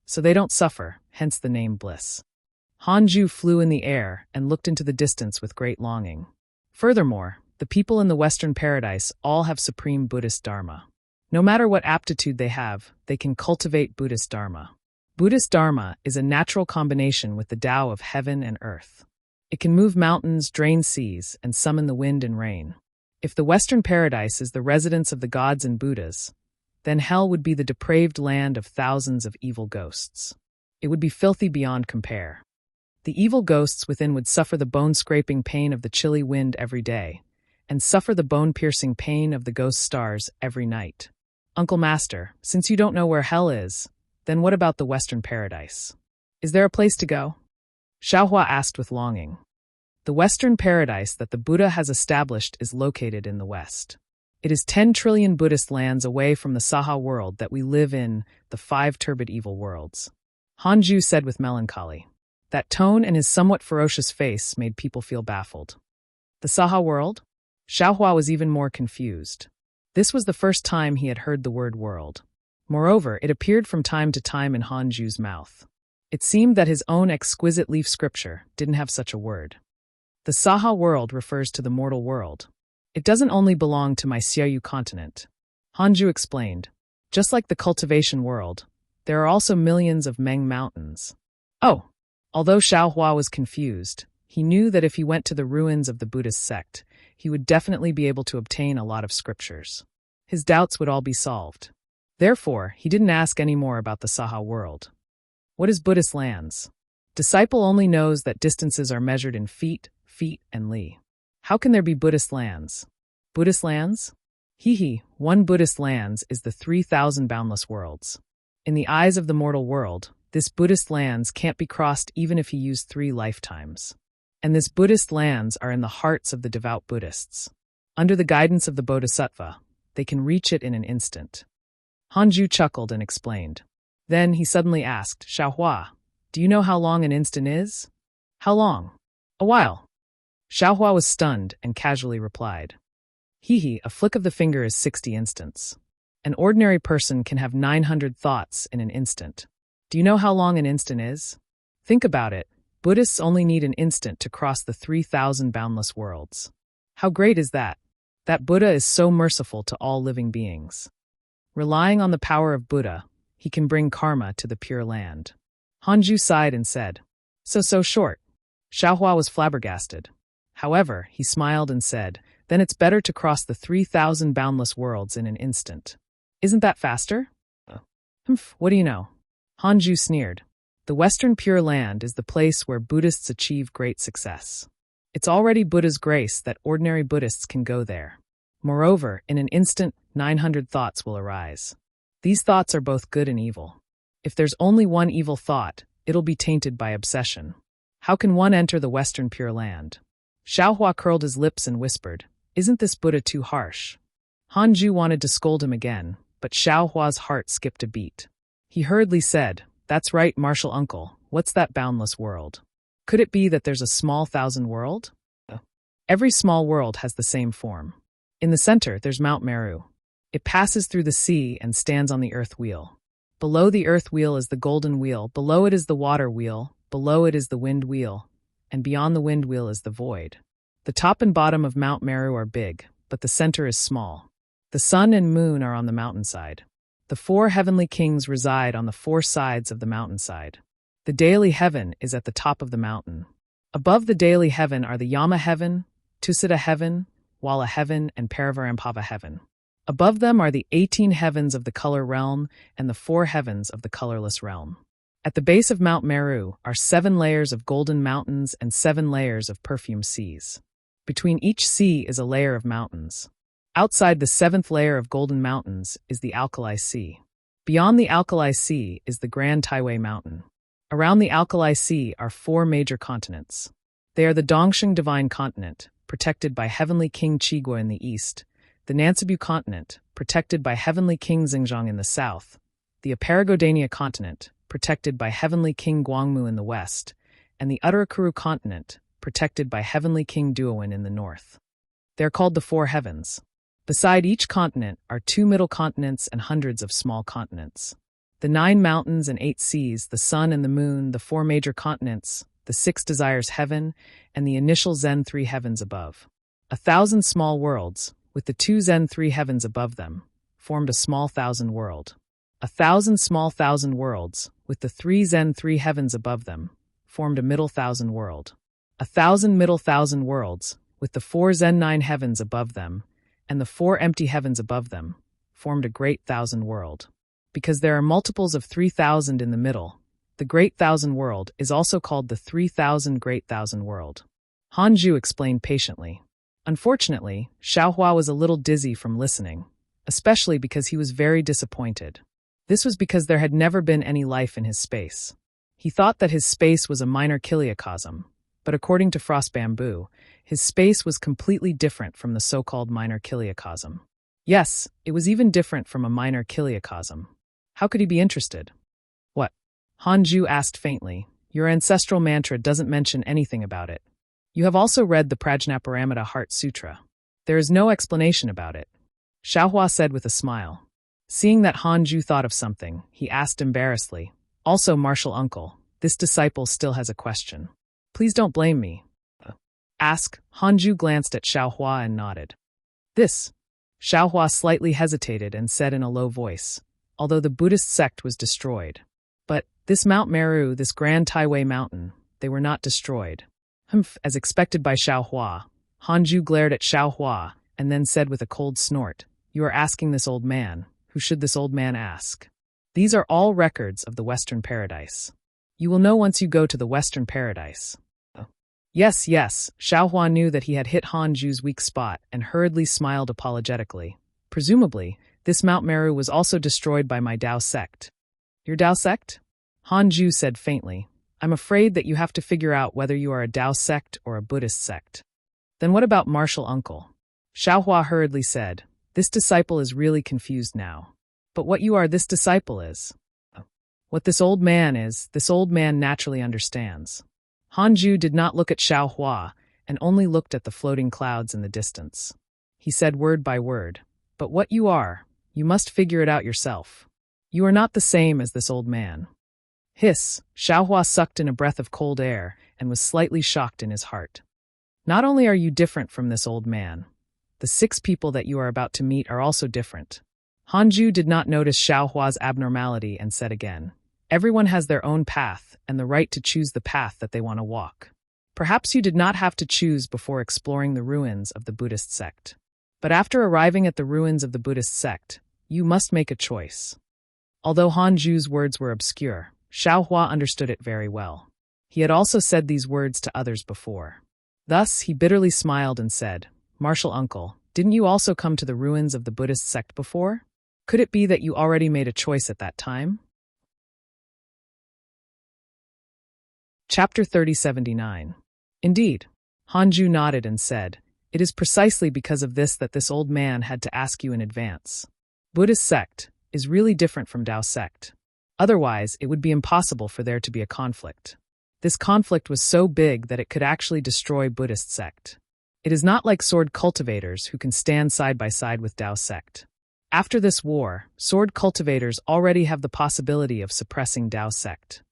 so they don't suffer, hence the name bliss. Hanju flew in the air and looked into the distance with great longing. Furthermore, the people in the Western paradise all have supreme Buddhist Dharma. No matter what aptitude they have, they can cultivate Buddhist Dharma. Buddhist Dharma is a natural combination with the Tao of heaven and earth. It can move mountains, drain seas, and summon the wind and rain. If the Western paradise is the residence of the gods and Buddhas, then hell would be the depraved land of thousands of evil ghosts. It would be filthy beyond compare. The evil ghosts within would suffer the bone-scraping pain of the chilly wind every day, and suffer the bone-piercing pain of the ghost stars every night. Uncle Master, since you don't know where hell is, then what about the Western paradise? Is there a place to go? Xiaohua asked with longing. The Western paradise that the Buddha has established is located in the West. It is 10 trillion Buddhist lands away from the Saha world that we live in, the 5 turbid evil worlds. Hanju said with melancholy. That tone and his somewhat ferocious face made people feel baffled. The Saha world? Xiaohua was even more confused. This was the first time he had heard the word world. Moreover, it appeared from time to time in Hanju's mouth. It seemed that his own exquisite leaf scripture didn't have such a word. The Saha world refers to the mortal world. It doesn't only belong to my Xiaoyu continent. Hanju explained. Just like the cultivation world, there are also millions of Meng mountains. Oh! Although Xiaohua was confused, he knew that if he went to the ruins of the Buddhist sect, he would definitely be able to obtain a lot of scriptures. His doubts would all be solved. Therefore, he didn't ask any more about the Saha world. What is Buddhist lands? Disciple only knows that distances are measured in feet, and li. How can there be Buddhist lands? Buddhist lands? One Buddhist lands is the 3,000 boundless worlds. In the eyes of the mortal world, this Buddhist lands can't be crossed even if he used 3 lifetimes. And this Buddhist lands are in the hearts of the devout Buddhists. Under the guidance of the Bodhisattva, they can reach it in an instant. Hanju chuckled and explained. Then he suddenly asked, Xiaohua, do you know how long an instant is? How long? A while. Xiaohua was stunned and casually replied. A flick of the finger is 60 instants. An ordinary person can have 900 thoughts in an instant. Do you know how long an instant is? Think about it. Buddhists only need an instant to cross the 3,000 boundless worlds. How great is that? That Buddha is so merciful to all living beings. Relying on the power of Buddha, he can bring karma to the Pure Land. Hanju sighed and said, So short. Xiaohua was flabbergasted. However, he smiled and said, then it's better to cross the 3,000 boundless worlds in an instant. Isn't that faster? What do you know? Hanju sneered. The Western Pure Land is the place where Buddhists achieve great success. It's already Buddha's grace that ordinary Buddhists can go there. Moreover, in an instant, 900 thoughts will arise. These thoughts are both good and evil. If there's only one evil thought, it'll be tainted by obsession. How can one enter the Western Pure Land? Xiaohua curled his lips and whispered, Isn't this Buddha too harsh? Hanju wanted to scold him again, but Xiaohua's heart skipped a beat. He hurriedly said, That's right, martial uncle, what's that boundless world? Could it be that there's a small thousand world? Every small world has the same form. In the center, there's Mount Meru. It passes through the sea and stands on the earth wheel. Below the earth wheel is the golden wheel, below it is the water wheel, below it is the wind wheel, and beyond the wind wheel is the void. The top and bottom of Mount Meru are big, but the center is small. The sun and moon are on the mountainside. The 4 heavenly kings reside on the 4 sides of the mountainside. The daily heaven is at the top of the mountain. Above the daily heaven are the Yama heaven, Tusita heaven, Wala heaven, and Parivarampava heaven. Above them are the 18 heavens of the color realm and the 4 heavens of the colorless realm. At the base of Mount Meru are 7 layers of golden mountains and 7 layers of perfumed seas. Between each sea is a layer of mountains. Outside the 7th layer of golden mountains is the Alkali Sea. Beyond the Alkali Sea is the Grand Taiwei Mountain. Around the Alkali Sea are 4 major continents. They are the Dongsheng Divine Continent, protected by Heavenly King Qigua in the east, the Nansebu Continent, protected by Heavenly King Xinjiang in the south, the Aparagodania Continent, protected by Heavenly King Guangmu in the west, and the Uttarakuru Continent, protected by Heavenly King Duowin in the north. They are called the 4 heavens. Beside each continent are 2 middle continents and hundreds of small continents. The 9 mountains and 8 seas, the sun and the moon, the 4 major continents, the 6 desires heaven, and the initial Zen 3 heavens above. 1,000 small worlds, with the 2 Zen 3 heavens above them, formed a small thousand world. 1,000 small thousand worlds, with the 3 Zen 3 heavens above them, formed a middle thousand world. 1,000 middle thousand worlds, with the 4 Zen 9 heavens above them, and the 4 empty heavens above them, formed a great thousand world. Because there are multiples of 3,000 in the middle, the great thousand world is also called the 3,000 great thousand world. Hanju explained patiently. Unfortunately, Xiaohua was a little dizzy from listening, especially because he was very disappointed. This was because there had never been any life in his space. He thought that his space was a minor kiliacosm, but according to Frost Bamboo, his space was completely different from the so-called minor kiliacosm. Yes, it was even different from a minor kiliacosm. How could he be interested? What? Hanju asked faintly. Your ancestral mantra doesn't mention anything about it. You have also read the Prajnaparamita Heart Sutra. There is no explanation about it. Xiaohua said with a smile. Seeing that Hanju thought of something, he asked embarrassedly, Also, martial uncle, this disciple still has a question. Please don't blame me. Ask. Hanju glanced at Xiaohua and nodded. This. Xiaohua slightly hesitated and said in a low voice, although the Buddhist sect was destroyed. But this Mount Meru, this Grand Taiwei Mountain, they were not destroyed. As expected by Xiaohua, Hanju glared at Xiaohua and then said with a cold snort, You are asking this old man. Who should this old man ask? These are all records of the Western Paradise. You will know once you go to the Western Paradise. Yes, yes, Xiaohua knew that he had hit Han Ju's weak spot and hurriedly smiled apologetically. Presumably, this Mount Meru was also destroyed by my Dao sect. Your Dao sect? Han Ju said faintly. I'm afraid that you have to figure out whether you are a Dao sect or a Buddhist sect. Then what about martial uncle? Xiaohua hurriedly said. This disciple is really confused now. But what you are, this disciple is. What this old man is, this old man naturally understands. Han Ju did not look at Xiaohua and only looked at the floating clouds in the distance. He said word by word, but what you are, you must figure it out yourself. You are not the same as this old man. Hiss, Xiaohua sucked in a breath of cold air and was slightly shocked in his heart. Not only are you different from this old man, the 6 people that you are about to meet are also different. Han Ju did not notice Xiaohua's abnormality and said again, everyone has their own path and the right to choose the path that they want to walk. Perhaps you did not have to choose before exploring the ruins of the Buddhist sect. But after arriving at the ruins of the Buddhist sect, you must make a choice. Although Han Ju's words were obscure, Xiaohua understood it very well. He had also said these words to others before. Thus, he bitterly smiled and said, Martial uncle, didn't you also come to the ruins of the Buddhist sect before? Could it be that you already made a choice at that time? Chapter 3079. Indeed. Han Ju nodded and said, it is precisely because of this that this old man had to ask you in advance. Buddhist sect is really different from Dao sect. Otherwise, it would be impossible for there to be a conflict. This conflict was so big that it could actually destroy Buddhist sect. It is not like sword cultivators who can stand side by side with Dao sect. After this war, sword cultivators already have the possibility of suppressing Dao sect.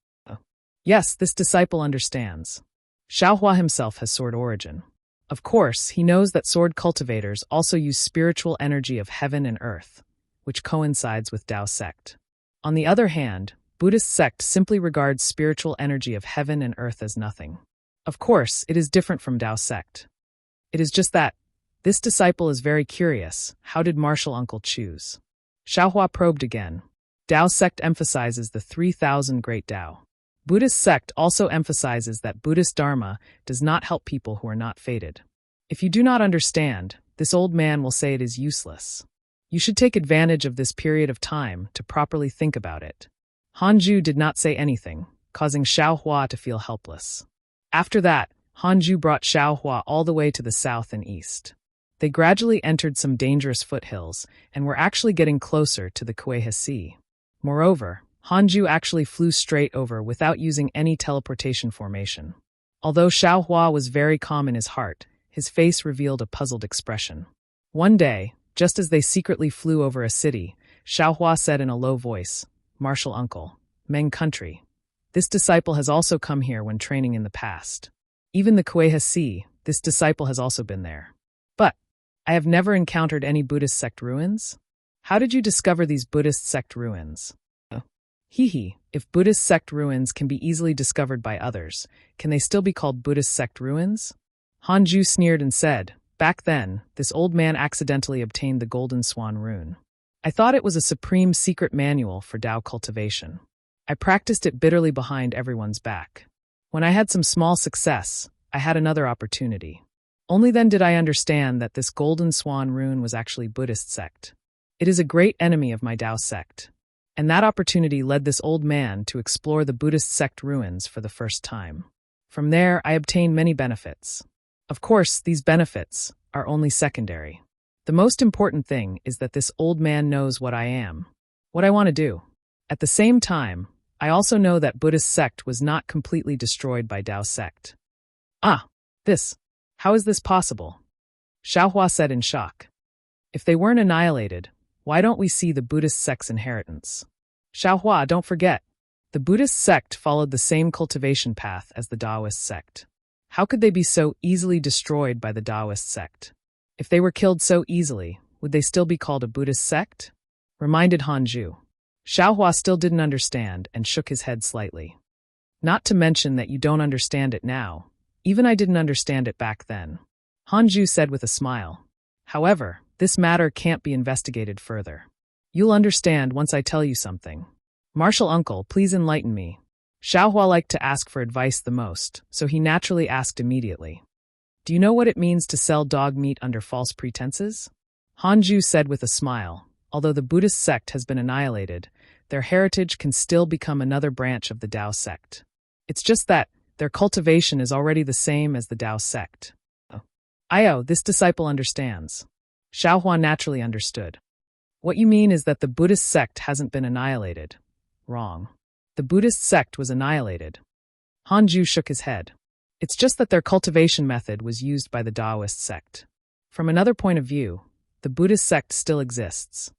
Yes, this disciple understands. Xiaohua himself has sword origin. Of course, he knows that sword cultivators also use spiritual energy of heaven and earth, which coincides with Dao sect. On the other hand, Buddhist sect simply regards spiritual energy of heaven and earth as nothing. Of course, it is different from Dao sect. It is just that, this disciple is very curious, how did martial uncle choose? Xiaohua probed again. Dao sect emphasizes the 3,000 great Dao. Buddhist sect also emphasizes that Buddhist Dharma does not help people who are not fated. If you do not understand, this old man will say it is useless. You should take advantage of this period of time to properly think about it. Han Ju did not say anything, causing Xiaohua to feel helpless. After that, Han Ju brought Xiaohua all the way to the south and east. They gradually entered some dangerous foothills and were actually getting closer to the Kueha Sea. Moreover, Han Ju actually flew straight over without using any teleportation formation. Although Xiaohua was very calm in his heart, his face revealed a puzzled expression. One day, just as they secretly flew over a city, Xiaohua said in a low voice, Martial uncle, Meng country. This disciple has also come here when training in the past. Even the Kueha Sea, this disciple has also been there. But, I have never encountered any Buddhist sect ruins. How did you discover these Buddhist sect ruins? If Buddhist sect ruins can be easily discovered by others, can they still be called Buddhist sect ruins? Han Ju sneered and said, back then, this old man accidentally obtained the Golden Swan rune. I thought it was a supreme secret manual for Dao cultivation. I practiced it bitterly behind everyone's back. When I had some small success, I had another opportunity. Only then did I understand that this Golden Swan rune was actually Buddhist sect. It is a great enemy of my Dao sect. And that opportunity led this old man to explore the Buddhist sect ruins for the first time. From there, I obtained many benefits. Of course, these benefits are only secondary. The most important thing is that this old man knows what I am, what I want to do. At the same time, I also know that Buddhist sect was not completely destroyed by Dao sect. How is this possible? Xiaohua said in shock. If they weren't annihilated, why don't we see the Buddhist sect's inheritance? Xiaohua, don't forget, the Buddhist sect followed the same cultivation path as the Taoist sect. How could they be so easily destroyed by the Taoist sect? If they were killed so easily, would they still be called a Buddhist sect? Reminded Han Ju. Xiaohua still didn't understand and shook his head slightly. Not to mention that you don't understand it now. Even I didn't understand it back then. Han Ju said with a smile. However, this matter can't be investigated further. You'll understand once I tell you something. Martial uncle, please enlighten me. Xiaohua liked to ask for advice the most, so he naturally asked immediately. Do you know what it means to sell dog meat under false pretenses? Hanju said with a smile, although the Buddhist sect has been annihilated, their heritage can still become another branch of the Tao sect. It's just that their cultivation is already the same as the Tao sect. This disciple understands. Xiaohua naturally understood. What you mean is that the Buddhist sect hasn't been annihilated. Wrong. The Buddhist sect was annihilated. Hanju shook his head. It's just that their cultivation method was used by the Taoist sect. From another point of view, the Buddhist sect still exists.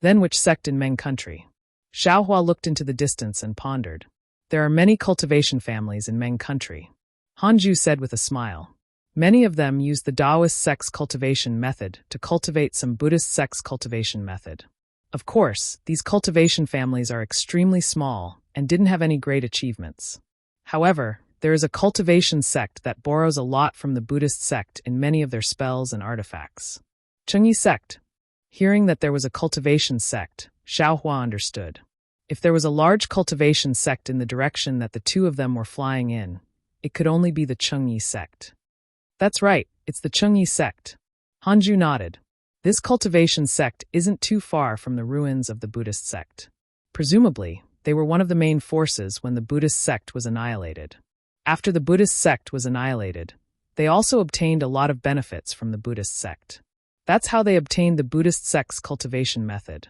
Then which sect in Meng country? Xiaohua looked into the distance and pondered. There are many cultivation families in Meng country. Hanju said with a smile. Many of them use the Taoist sect's cultivation method to cultivate some Buddhist sect's cultivation method. Of course, these cultivation families are extremely small and didn't have any great achievements. However, there is a cultivation sect that borrows a lot from the Buddhist sect in many of their spells and artifacts. Chengyi sect. Hearing that there was a cultivation sect, Xiaohua understood. If there was a large cultivation sect in the direction that the two of them were flying in, it could only be the Chengyi sect. That's right, it's the Chengyi sect. Hanju nodded. This cultivation sect isn't too far from the ruins of the Buddhist sect. Presumably, they were one of the main forces when the Buddhist sect was annihilated. After the Buddhist sect was annihilated, they also obtained a lot of benefits from the Buddhist sect. That's how they obtained the Buddhist sect's cultivation method.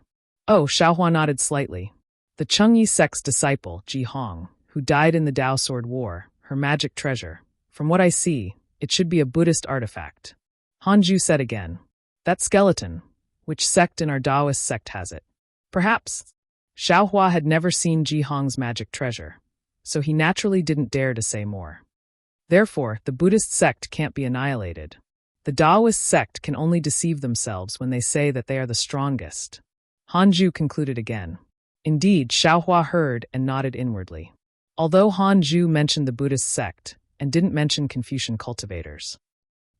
Oh, Xiaohua nodded slightly. The Chengyi sect's disciple, Ji Hong, who died in the Tao Sword War, her magic treasure. From what I see, it should be a Buddhist artifact. Hanju said again. That skeleton, which sect in our Taoist sect has it? Perhaps. Xiaohua had never seen Ji Hong's magic treasure, so he naturally didn't dare to say more. Therefore, the Buddhist sect can't be annihilated. The Taoist sect can only deceive themselves when they say that they are the strongest. Hanju concluded again. Indeed, Xiaohua heard and nodded inwardly. Although Hanju mentioned the Buddhist sect and didn't mention Confucian cultivators.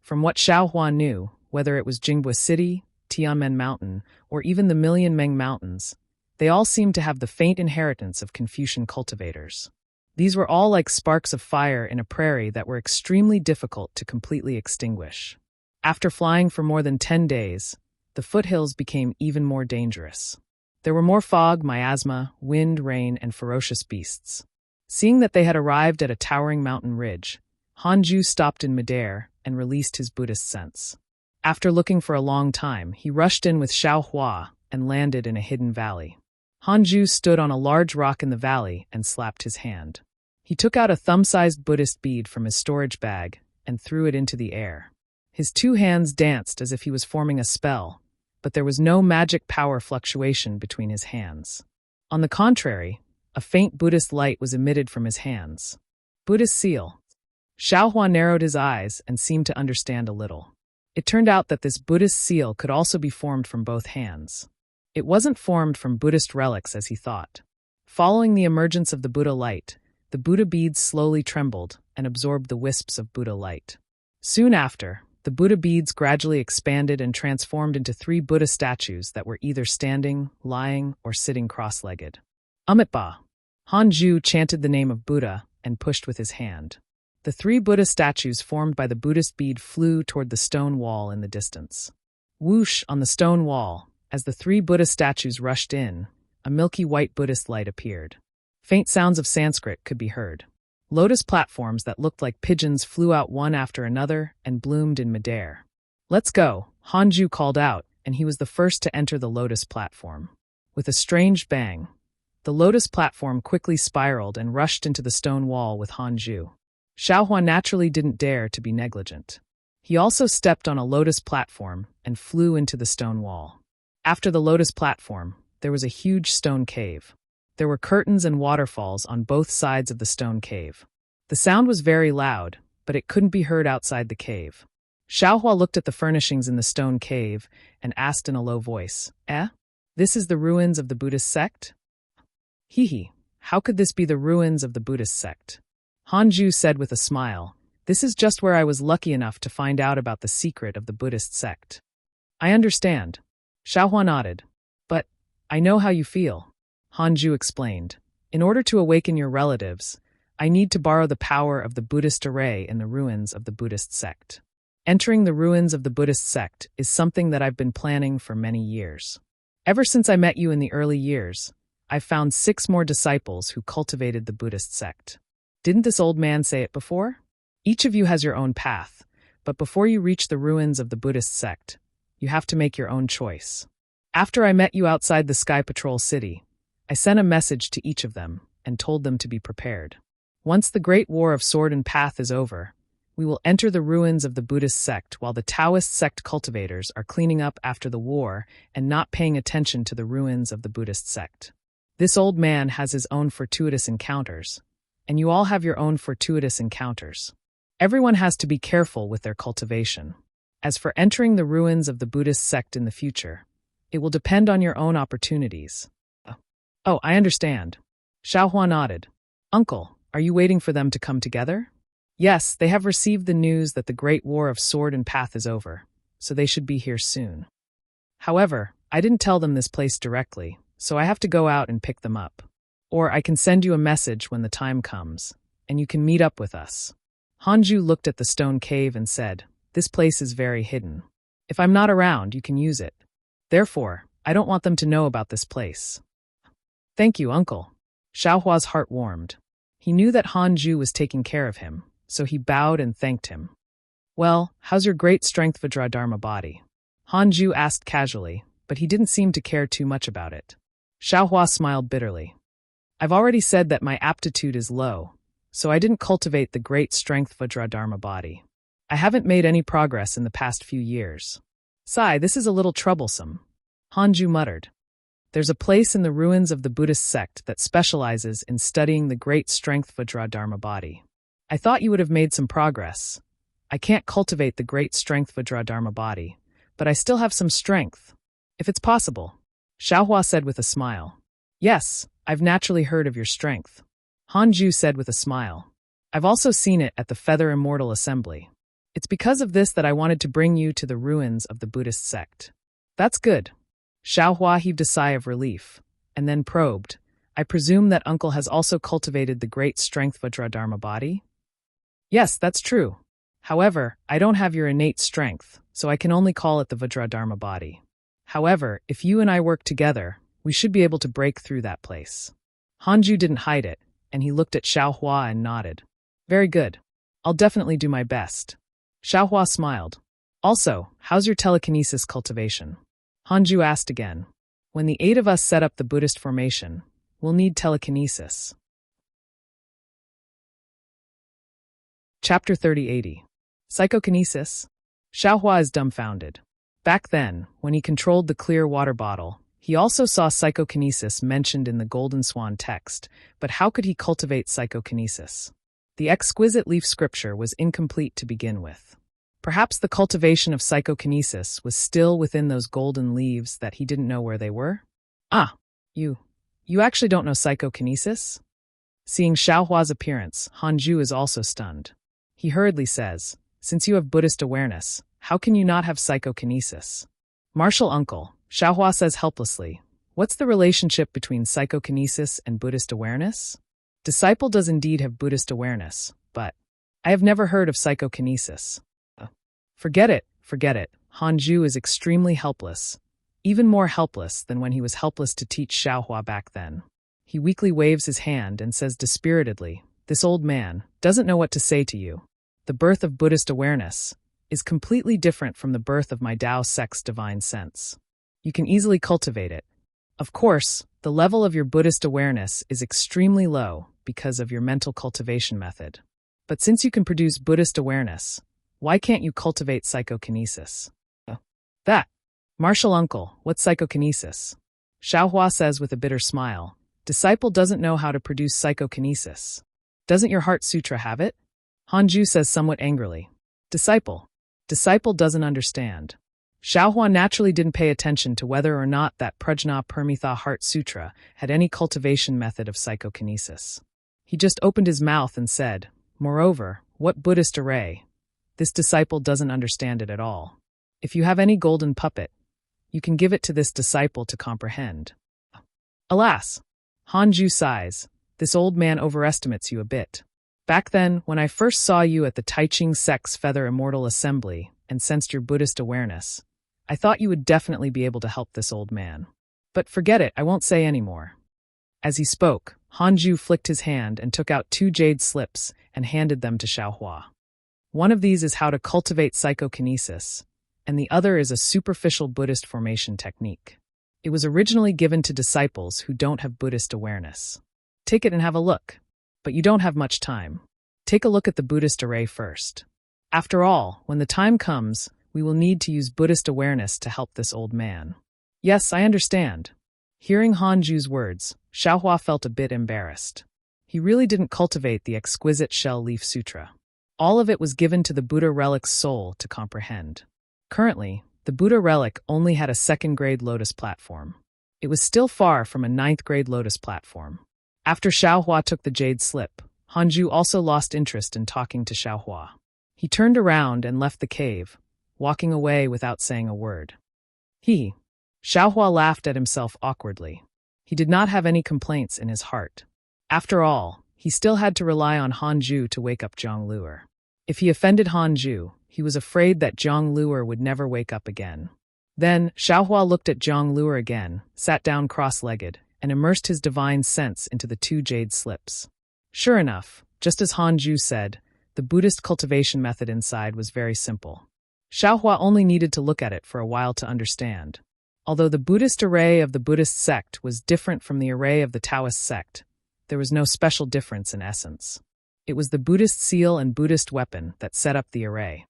From what Xiaohua knew, whether it was Jingbo City, Tianmen Mountain, or even the Million Meng Mountains, they all seemed to have the faint inheritance of Confucian cultivators. These were all like sparks of fire in a prairie that were extremely difficult to completely extinguish. After flying for more than 10 days, the foothills became even more dangerous. There were more fog, miasma, wind, rain, and ferocious beasts. Seeing that they had arrived at a towering mountain ridge, Hanju stopped in midair and released his Buddhist sense. After looking for a long time, he rushed in with Xiaohua and landed in a hidden valley. Hanju stood on a large rock in the valley and slapped his hand. He took out a thumb-sized Buddhist bead from his storage bag and threw it into the air. His two hands danced as if he was forming a spell, but there was no magic power fluctuation between his hands. On the contrary, a faint Buddhist light was emitted from his hands. Buddhist seal. Xiaohua narrowed his eyes and seemed to understand a little. It turned out that this Buddhist seal could also be formed from both hands. It wasn't formed from Buddhist relics as he thought. Following the emergence of the Buddha light, the Buddha beads slowly trembled and absorbed the wisps of Buddha light. Soon after, the Buddha beads gradually expanded and transformed into 3 Buddha statues that were either standing, lying, or sitting cross-legged. Amitba. Hanju chanted the name of Buddha and pushed with his hand. The 3 Buddha statues formed by the Buddhist bead flew toward the stone wall in the distance. Whoosh on the stone wall, as the 3 Buddha statues rushed in, a milky white Buddhist light appeared. Faint sounds of Sanskrit could be heard. Lotus platforms that looked like pigeons flew out one after another and bloomed in midair. Let's go, Hanju called out, and he was the first to enter the lotus platform. With a strange bang, the lotus platform quickly spiraled and rushed into the stone wall with Hanju. Xiaohua naturally didn't dare to be negligent. He also stepped on a lotus platform and flew into the stone wall. After the lotus platform, there was a huge stone cave. There were curtains and waterfalls on both sides of the stone cave. The sound was very loud, but it couldn't be heard outside the cave. Xiaohua looked at the furnishings in the stone cave and asked in a low voice, This is the ruins of the Buddhist sect? How could this be the ruins of the Buddhist sect? Hanju said with a smile, This is just where I was lucky enough to find out about the secret of the Buddhist sect. I understand. Xiaohua nodded. But I know how you feel, Hanju explained. In order to awaken your relatives, I need to borrow the power of the Buddhist array in the ruins of the Buddhist sect. Entering the ruins of the Buddhist sect is something that I've been planning for many years. Ever since I met you in the early years, I've found 6 more disciples who cultivated the Buddhist sect. Didn't this old man say it before? Each of you has your own path, but before you reach the ruins of the Buddhist sect, you have to make your own choice. After I met you outside the Sky Patrol City, I sent a message to each of them and told them to be prepared. Once the Great War of Sword and Path is over, we will enter the ruins of the Buddhist sect while the Taoist sect cultivators are cleaning up after the war and not paying attention to the ruins of the Buddhist sect. This old man has his own fortuitous encounters, and you all have your own fortuitous encounters. Everyone has to be careful with their cultivation. As for entering the ruins of the Buddhist sect in the future, it will depend on your own opportunities. Oh, I understand. Xiaohua nodded. Uncle, are you waiting for them to come together? Yes, they have received the news that the Great War of Sword and Path is over, so they should be here soon. However, I didn't tell them this place directly, so I have to go out and pick them up. Or I can send you a message when the time comes, and you can meet up with us. Hanju looked at the stone cave and said, "This place is very hidden. If I'm not around, you can use it. Therefore, I don't want them to know about this place." Thank you, Uncle. Xiaohua's heart warmed. He knew that Hanju was taking care of him, so he bowed and thanked him. Well, how's your great strength Vajradharma body? Hanju asked casually, but he didn't seem to care too much about it. Xiaohua smiled bitterly. I've already said that my aptitude is low, so I didn't cultivate the great strength Vajradharma body. I haven't made any progress in the past few years. Sigh, this is a little troublesome. Hanju muttered. There's a place in the ruins of the Buddhist sect that specializes in studying the great strength Vajradharma body. I thought you would have made some progress. I can't cultivate the great strength Vajradharma body, but I still have some strength. If it's possible, Xiaohua said with a smile. Yes, I've naturally heard of your strength. Hanju said with a smile. I've also seen it at the Feather Immortal Assembly. It's because of this that I wanted to bring you to the ruins of the Buddhist sect. That's good. Xiaohua heaved a sigh of relief, and then probed. I presume that Uncle has also cultivated the great strength Vajradharma body? Yes, that's true. However, I don't have your innate strength, so I can only call it the Vajradharma body. However, if you and I work together, we should be able to break through that place. Hanju didn't hide it, and he looked at Xiaohua and nodded. Very good. I'll definitely do my best. Xiaohua smiled. Also, how's your telekinesis cultivation? Hanju asked again. When the 8 of us set up the Buddhist formation, we'll need telekinesis. Chapter 3080. Psychokinesis. Xiaohua is dumbfounded. Back then, when he controlled the clear water bottle, he also saw psychokinesis mentioned in the Golden Swan text, but how could he cultivate psychokinesis? The exquisite leaf scripture was incomplete to begin with. Perhaps the cultivation of psychokinesis was still within those golden leaves that he didn't know where they were? Ah, you actually don't know psychokinesis? Seeing Xiaohua's appearance, Hanju is also stunned. He hurriedly says, since you have Buddhist awareness, how can you not have psychokinesis? Martial uncle, Xiaohua says helplessly, what's the relationship between psychokinesis and Buddhist awareness? Disciple does indeed have Buddhist awareness, but I have never heard of psychokinesis. Forget it. Hanju is extremely helpless, even more helpless than when he was helpless to teach Xiaohua back then. He weakly waves his hand and says dispiritedly, this old man doesn't know what to say to you. The birth of Buddhist awareness is completely different from the birth of my Tao sect's divine sense. You can easily cultivate it. Of course, the level of your Buddhist awareness is extremely low because of your mental cultivation method. But since you can produce Buddhist awareness, why can't you cultivate psychokinesis? That. Martial uncle, what's psychokinesis? Xiaohua says with a bitter smile, disciple doesn't know how to produce psychokinesis. Doesn't your Heart Sutra have it? Hanju says somewhat angrily. Disciple doesn't understand. Xiaohua naturally didn't pay attention to whether or not that Prajna Parmitha Heart Sutra had any cultivation method of psychokinesis. He just opened his mouth and said, moreover, what Buddhist array? This disciple doesn't understand it at all. If you have any golden puppet, you can give it to this disciple to comprehend. Alas! Hanju sighs. This old man overestimates you a bit. Back then, when I first saw you at the Taiching Sect's Feather Immortal Assembly and sensed your Buddhist awareness, I thought you would definitely be able to help this old man. But forget it, I won't say any more." As he spoke, Hanju flicked his hand and took out 2 jade slips and handed them to Xiaohua. One of these is how to cultivate psychokinesis, and the other is a superficial Buddhist formation technique. It was originally given to disciples who don't have Buddhist awareness. Take it and have a look. But you don't have much time. Take a look at the Buddhist array first. After all, when the time comes, we will need to use Buddhist awareness to help this old man. Yes, I understand. Hearing Hanju's words, Xiaohua felt a bit embarrassed. He really didn't cultivate the exquisite Shell Leaf Sutra. All of it was given to the Buddha relic's soul to comprehend. Currently, the Buddha relic only had a 2nd-grade lotus platform. It was still far from a 9th-grade lotus platform. After Xiaohua took the jade slip, Hanju also lost interest in talking to Xiaohua. He turned around and left the cave, walking away without saying a word. Xiaohua laughed at himself awkwardly. He did not have any complaints in his heart. After all, he still had to rely on Hanju to wake up Zhang Luer. If he offended Hanju, he was afraid that Zhang Luer would never wake up again. Then, Xiaohua looked at Zhang Luer again, sat down cross-legged, and immersed his divine sense into the 2 jade slips. Sure enough, just as Hanju said, the Buddhist cultivation method inside was very simple. Xiaohua only needed to look at it for a while to understand. Although the Buddhist array of the Buddhist sect was different from the array of the Taoist sect, there was no special difference in essence. It was the Buddhist seal and Buddhist weapon that set up the array.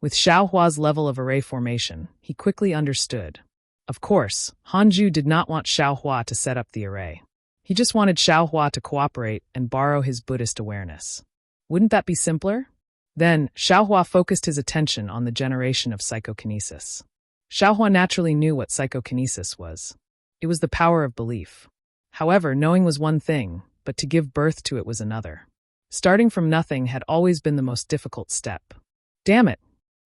With Xiaohua's level of array formation, he quickly understood. Of course, Hanju did not want Xiaohua to set up the array. He just wanted Xiaohua to cooperate and borrow his Buddhist awareness. Wouldn't that be simpler? Then, Xiaohua focused his attention on the generation of psychokinesis. Xiaohua naturally knew what psychokinesis was. It was the power of belief. However, knowing was one thing, but to give birth to it was another. Starting from nothing had always been the most difficult step. Damn it!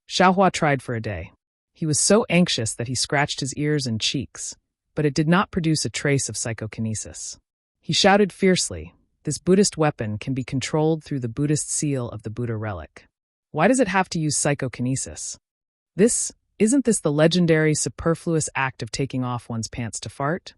Xiaohua tried for a day. He was so anxious that he scratched his ears and cheeks, but it did not produce a trace of psychokinesis. He shouted fiercely, "This Buddhist weapon can be controlled through the Buddhist seal of the Buddha relic. Why does it have to use psychokinesis? Isn't this the legendary superfluous act of taking off one's pants to fart?"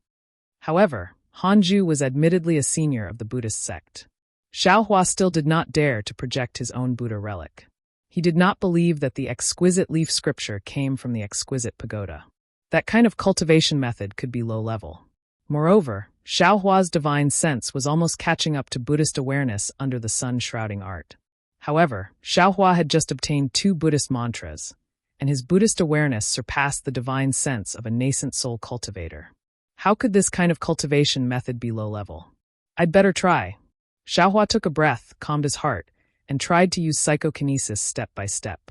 However, Hanju was admittedly a senior of the Buddhist sect. Xiaohua still did not dare to project his own Buddha relic. He did not believe that the exquisite leaf scripture came from the exquisite pagoda. That kind of cultivation method could be low-level. Moreover, Xiaohua's divine sense was almost catching up to Buddhist awareness under the sun-shrouding art. However, Xiaohua had just obtained 2 Buddhist mantras, and his Buddhist awareness surpassed the divine sense of a nascent soul cultivator. How could this kind of cultivation method be low-level? I'd better try. Xiaohua took a breath, calmed his heart, and tried to use psychokinesis step by step.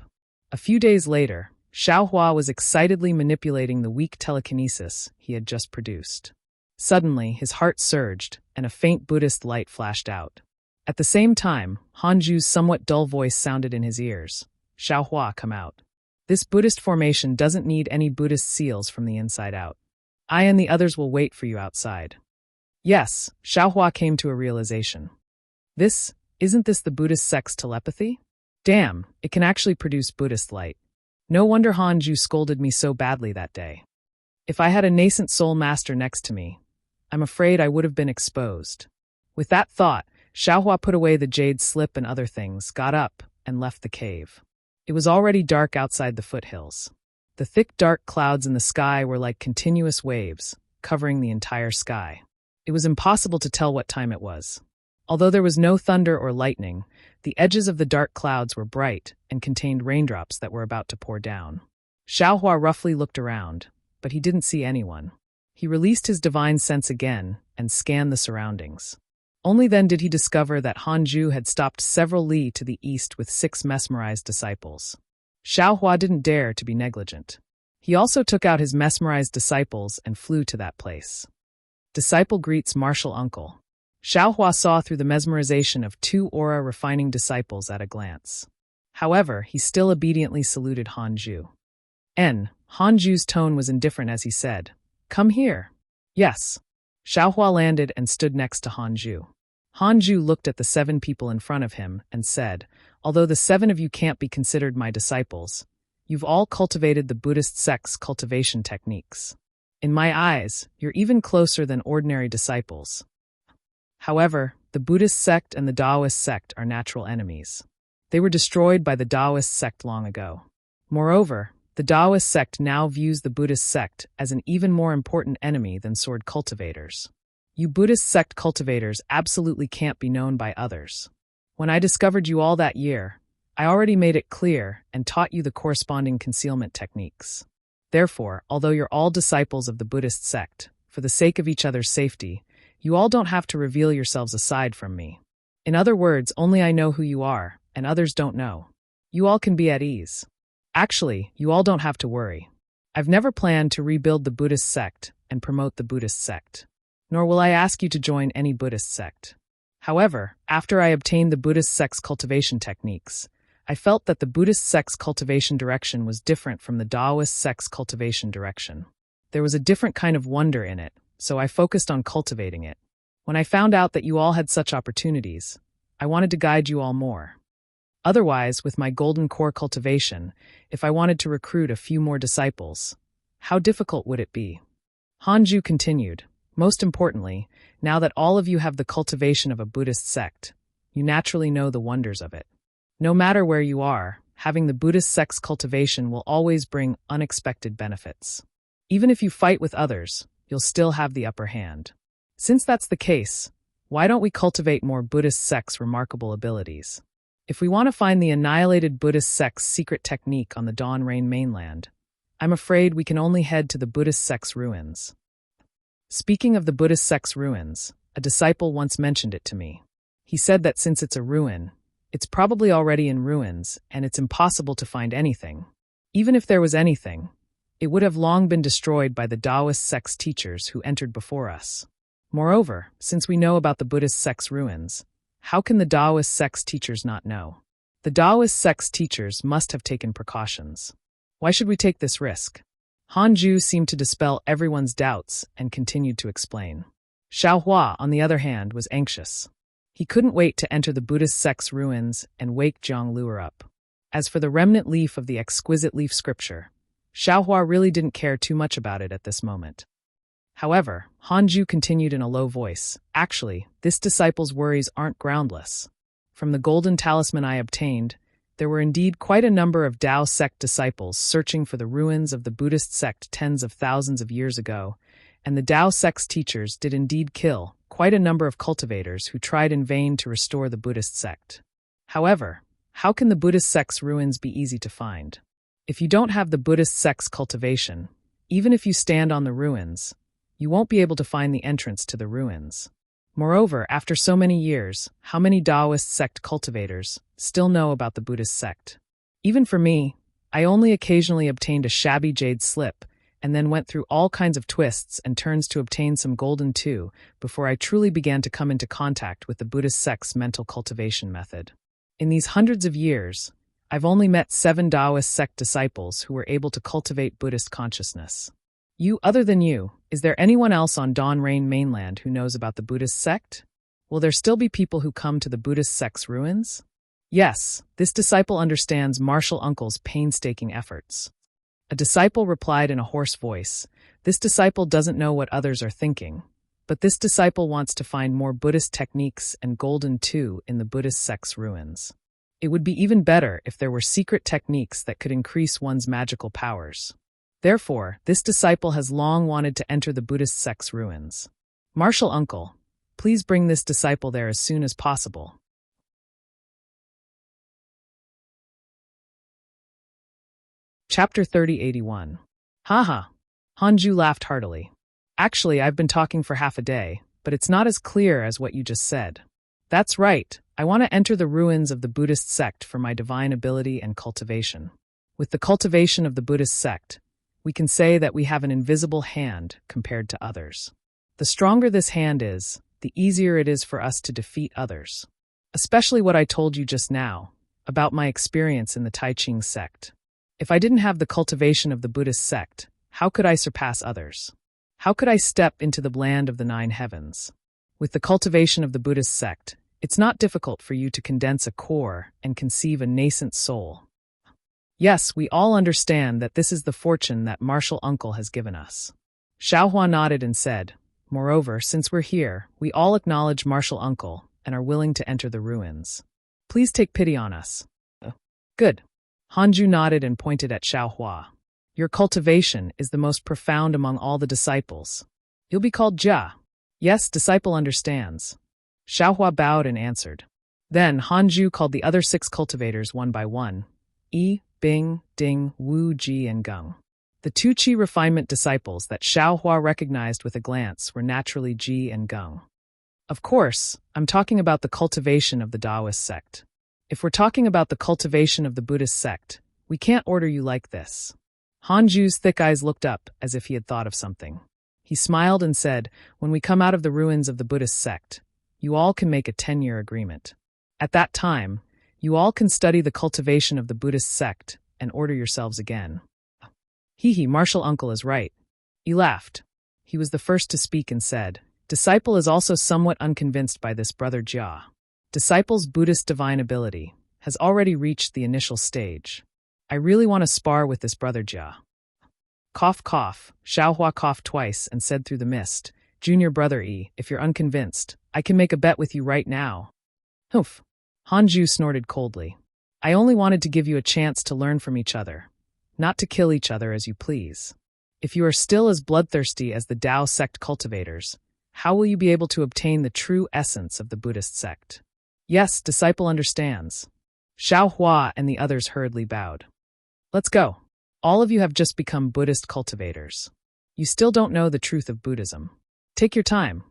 A few days later, Xiaohua was excitedly manipulating the weak telekinesis he had just produced. Suddenly, his heart surged, and a faint Buddhist light flashed out. At the same time, Hanju's somewhat dull voice sounded in his ears. "Xiaohua, come out. This Buddhist formation doesn't need any Buddhist seals from the inside out. I and the others will wait for you outside." Yes, Xiaohua came to a realization. Isn't this the Buddhist sect's telepathy? Damn, it can actually produce Buddhist light. No wonder Hanju scolded me so badly that day. If I had a nascent soul master next to me, I'm afraid I would have been exposed. With that thought, Xiaohua put away the jade slip and other things, got up, and left the cave. It was already dark outside the foothills. The thick dark clouds in the sky were like continuous waves, covering the entire sky. It was impossible to tell what time it was. Although there was no thunder or lightning, the edges of the dark clouds were bright and contained raindrops that were about to pour down. Xiaohua roughly looked around, but he didn't see anyone. He released his divine sense again and scanned the surroundings. Only then did he discover that Hanju had stopped several li to the east with 6 mesmerized disciples. Xiaohua didn't dare to be negligent. He also took out his mesmerized disciples and flew to that place. Disciple greets martial uncle. Xiaohua saw through the mesmerization of 2 aura-refining disciples at a glance. However, he still obediently saluted Hanju. Hanju's tone was indifferent as he said, "Come here." Yes. Xiaohua landed and stood next to Hanju. Hanju looked at the 7 people in front of him and said, "Although the 7 of you can't be considered my disciples, you've all cultivated the Buddhist sect's cultivation techniques. In my eyes, you're even closer than ordinary disciples. However, the Buddhist sect and the Taoist sect are natural enemies. They were destroyed by the Taoist sect long ago. Moreover, the Taoist sect now views the Buddhist sect as an even more important enemy than sword cultivators. You Buddhist sect cultivators absolutely can't be known by others. When I discovered you all that year, I already made it clear and taught you the corresponding concealment techniques. Therefore, although you're all disciples of the Buddhist sect, for the sake of each other's safety, you all don't have to reveal yourselves aside from me. In other words, only I know who you are, and others don't know. You all can be at ease. Actually, you all don't have to worry. I've never planned to rebuild the Buddhist sect and promote the Buddhist sect. Nor will I ask you to join any Buddhist sect. However, after I obtained the Buddhist sect's cultivation techniques, I felt that the Buddhist sect's cultivation direction was different from the Taoist sect's cultivation direction. There was a different kind of wonder in it, so I focused on cultivating it. When I found out that you all had such opportunities, I wanted to guide you all more. Otherwise, with my golden core cultivation, if I wanted to recruit a few more disciples, how difficult would it be? Hanju continued, most importantly, now that all of you have the cultivation of a Buddhist sect, you naturally know the wonders of it. No matter where you are, having the Buddhist sect's cultivation will always bring unexpected benefits. Even if you fight with others, you'll still have the upper hand. Since that's the case, why don't we cultivate more Buddhist sect's remarkable abilities? If we want to find the annihilated Buddhist sect's secret technique on the Dawn Rain mainland, I'm afraid we can only head to the Buddhist sect's ruins. Speaking of the Buddhist sect's ruins, a disciple once mentioned it to me. He said that since it's a ruin, it's probably already in ruins, and it's impossible to find anything. Even if there was anything, it would have long been destroyed by the Taoist sect's teachers who entered before us. Moreover, since we know about the Buddhist sect's ruins, how can the Taoist sect's teachers not know? The Taoist sect's teachers must have taken precautions. Why should we take this risk? Hanju seemed to dispel everyone's doubts and continued to explain. Xiaohua, on the other hand, was anxious. He couldn't wait to enter the Buddhist sect's ruins and wake Zhang Luer up. As for the remnant leaf of the exquisite leaf scripture, Xiaohua really didn't care too much about it at this moment. However, Hanju continued in a low voice, actually, this disciple's worries aren't groundless. From the golden talisman I obtained, there were indeed quite a number of Tao sect disciples searching for the ruins of the Buddhist sect tens of thousands of years ago, and the Tao sect's teachers did indeed kill quite a number of cultivators who tried in vain to restore the Buddhist sect. However, how can the Buddhist sect's ruins be easy to find? If you don't have the Buddhist sect's cultivation, even if you stand on the ruins, you won't be able to find the entrance to the ruins. Moreover, after so many years, how many Taoist sect cultivators still know about the Buddhist sect? Even for me, I only occasionally obtained a shabby jade slip, and then went through all kinds of twists and turns to obtain some golden too before I truly began to come into contact with the Buddhist sect's mental cultivation method. In these hundreds of years, I've only met 7 Taoist sect disciples who were able to cultivate Buddhist consciousness. Other than you, is there anyone else on Dawn Rain mainland who knows about the Buddhist sect? Will there still be people who come to the Buddhist sect's ruins? Yes, this disciple understands Martial Uncle's painstaking efforts. A disciple replied in a hoarse voice, this disciple doesn't know what others are thinking, but this disciple wants to find more Buddhist techniques and golden too in the Buddhist sect's ruins. It would be even better if there were secret techniques that could increase one's magical powers. Therefore, this disciple has long wanted to enter the Buddhist sect's ruins. Martial Uncle, please bring this disciple there as soon as possible. Chapter 3081. Haha. Hanju laughed heartily. Actually, I've been talking for half a day, but it's not as clear as what you just said. That's right, I want to enter the ruins of the Buddhist sect for my divine ability and cultivation. With the cultivation of the Buddhist sect, we can say that we have an invisible hand compared to others. The stronger this hand is, the easier it is for us to defeat others. Especially what I told you just now, about my experience in the Tai Ching sect. If I didn't have the cultivation of the Buddhist sect, how could I surpass others? How could I step into the land of the 9 heavens? With the cultivation of the Buddhist sect, it's not difficult for you to condense a core and conceive a nascent soul. Yes, we all understand that this is the fortune that martial uncle has given us. Xiaohua nodded and said, moreover, since we're here, we all acknowledge martial uncle and are willing to enter the ruins. Please take pity on us. Good. Hanju nodded and pointed at Xiaohua. Your cultivation is the most profound among all the disciples. You'll be called Jia. Yes, disciple understands. Xiaohua bowed and answered. Then Hanju called the other 6 cultivators one by one. Yi, Bing, Ding, Wu, Ji, and Geng. The 2 Qi refinement disciples that Xiaohua recognized with a glance were naturally Ji and Geng. Of course, I'm talking about the cultivation of the Taoist sect. If we're talking about the cultivation of the Buddhist sect, we can't order you like this. Hanju's thick eyes looked up as if he had thought of something. He smiled and said, when we come out of the ruins of the Buddhist sect, you all can make a 10-year agreement. At that time, you all can study the cultivation of the Buddhist sect and order yourselves again. Hee, martial uncle is right. He laughed. He was the first to speak and said, disciple is also somewhat unconvinced by this brother Jia. Disciple's Buddhist divine ability has already reached the initial stage. I really want to spar with this brother Jia. Cough, cough. Xiaohua coughed twice and said through the mist, Junior brother Yi, if you're unconvinced, I can make a bet with you right now. Humph. Hanju snorted coldly. I only wanted to give you a chance to learn from each other, not to kill each other as you please. If you are still as bloodthirsty as the Tao sect cultivators, how will you be able to obtain the true essence of the Buddhist sect? Yes, disciple understands. Xiaohua and the others hurriedly bowed. Let's go. All of you have just become Buddhist cultivators. You still don't know the truth of Buddhism. Take your time.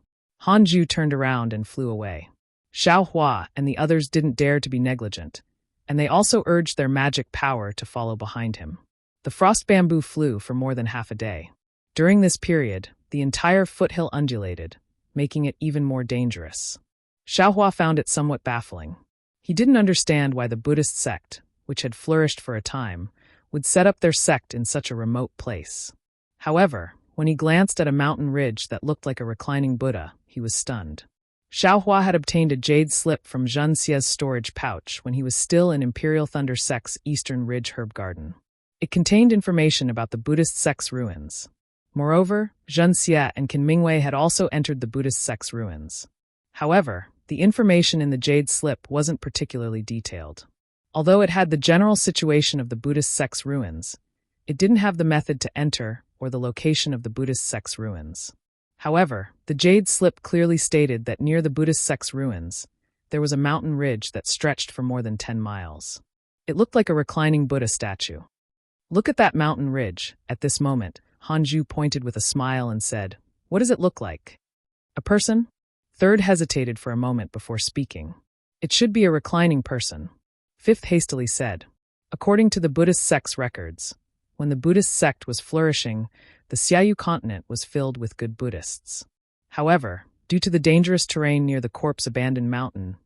Hanju turned around and flew away. Xiaohua and the others didn't dare to be negligent, and they also urged their magic power to follow behind him. The frost bamboo flew for more than half a day. During this period, the entire foothill undulated, making it even more dangerous. Xiaohua found it somewhat baffling. He didn't understand why the Buddhist sect, which had flourished for a time, would set up their sect in such a remote place. However, when he glanced at a mountain ridge that looked like a reclining Buddha, he was stunned. Xiaohua had obtained a jade slip from Zhen Xie's storage pouch when he was still in Imperial Thunder Sect's Eastern Ridge Herb Garden. It contained information about the Buddhist sect's ruins. Moreover, Zhen Xie and Qin Mingwei had also entered the Buddhist sect's ruins. However, the information in the jade slip wasn't particularly detailed. Although it had the general situation of the Buddhist sect's ruins, it didn't have the method to enter or the location of the Buddhist sect's ruins. However, the jade slip clearly stated that near the Buddhist sect's ruins, there was a mountain ridge that stretched for more than 10 miles. It looked like a reclining Buddha statue. Look at that mountain ridge. At this moment, Hanju pointed with a smile and said, what does it look like? A person? Third hesitated for a moment before speaking. It should be a reclining person. Fifth hastily said, according to the Buddhist sect's records, when the Buddhist sect was flourishing, the Xiaoyu continent was filled with good Buddhists. However, due to the dangerous terrain near the corpse-abandoned mountain,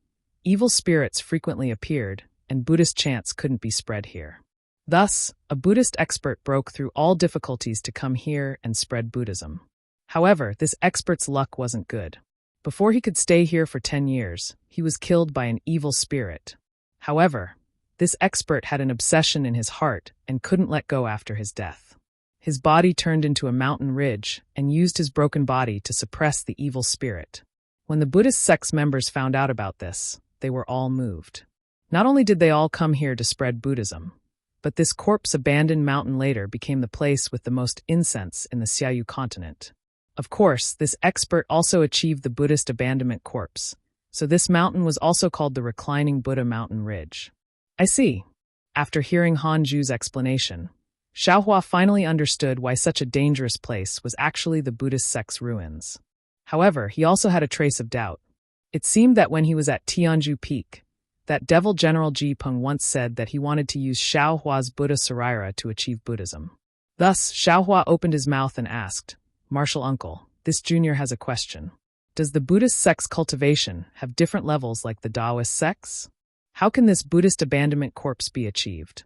evil spirits frequently appeared, and Buddhist chants couldn't be spread here. Thus, a Buddhist expert broke through all difficulties to come here and spread Buddhism. However, this expert's luck wasn't good. Before he could stay here for 10 years, he was killed by an evil spirit. However, this expert had an obsession in his heart and couldn't let go after his death. His body turned into a mountain ridge and used his broken body to suppress the evil spirit. When the Buddhist sect's members found out about this, they were all moved. Not only did they all come here to spread Buddhism, but this corpse-abandoned mountain later became the place with the most incense in the Xiaoyu continent. Of course, this expert also achieved the Buddhist abandonment corpse, so this mountain was also called the Reclining Buddha Mountain Ridge. I see. After hearing Hanju's explanation, Xiaohua finally understood why such a dangerous place was actually the Buddhist sect's ruins. However, he also had a trace of doubt. It seemed that when he was at Tianju Peak, that devil General Ji Peng once said that he wanted to use Xiaohua's Buddha Saraira to achieve Buddhism. Thus, Xiaohua opened his mouth and asked, Martial uncle, this junior has a question. Does the Buddhist sect's cultivation have different levels like the Taoist sects? How can this Buddhist abandonment corpse be achieved?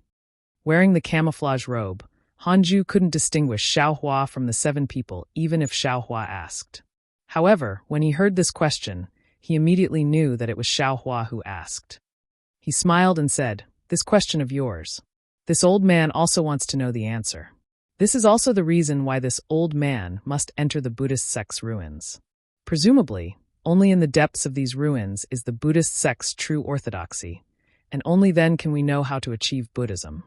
Wearing the camouflage robe, Hanju couldn't distinguish Xiaohua from the 7 people even if Xiaohua asked. However, when he heard this question, he immediately knew that it was Xiaohua who asked. He smiled and said, "This question of yours. This old man also wants to know the answer. This is also the reason why this old man must enter the Buddhist sect's ruins. Presumably, only in the depths of these ruins is the Buddhist sect's true orthodoxy, and only then can we know how to achieve Buddhism."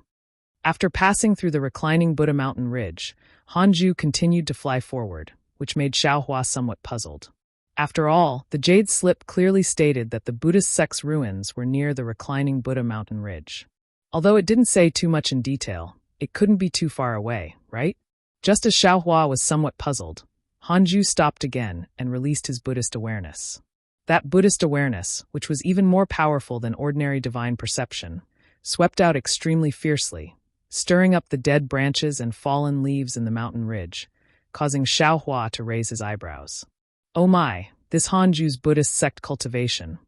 After passing through the reclining Buddha mountain ridge, Hanju continued to fly forward, which made Xiaohua somewhat puzzled. After all, the jade slip clearly stated that the Buddhist sect's ruins were near the reclining Buddha mountain ridge. Although it didn't say too much in detail, it couldn't be too far away, right? Just as Xiaohua was somewhat puzzled, Hanju stopped again and released his Buddhist awareness. That Buddhist awareness, which was even more powerful than ordinary divine perception, swept out extremely fiercely, stirring up the dead branches and fallen leaves in the mountain ridge, causing Xiaohua to raise his eyebrows. Oh my, this Hanju's Buddhist sect cultivation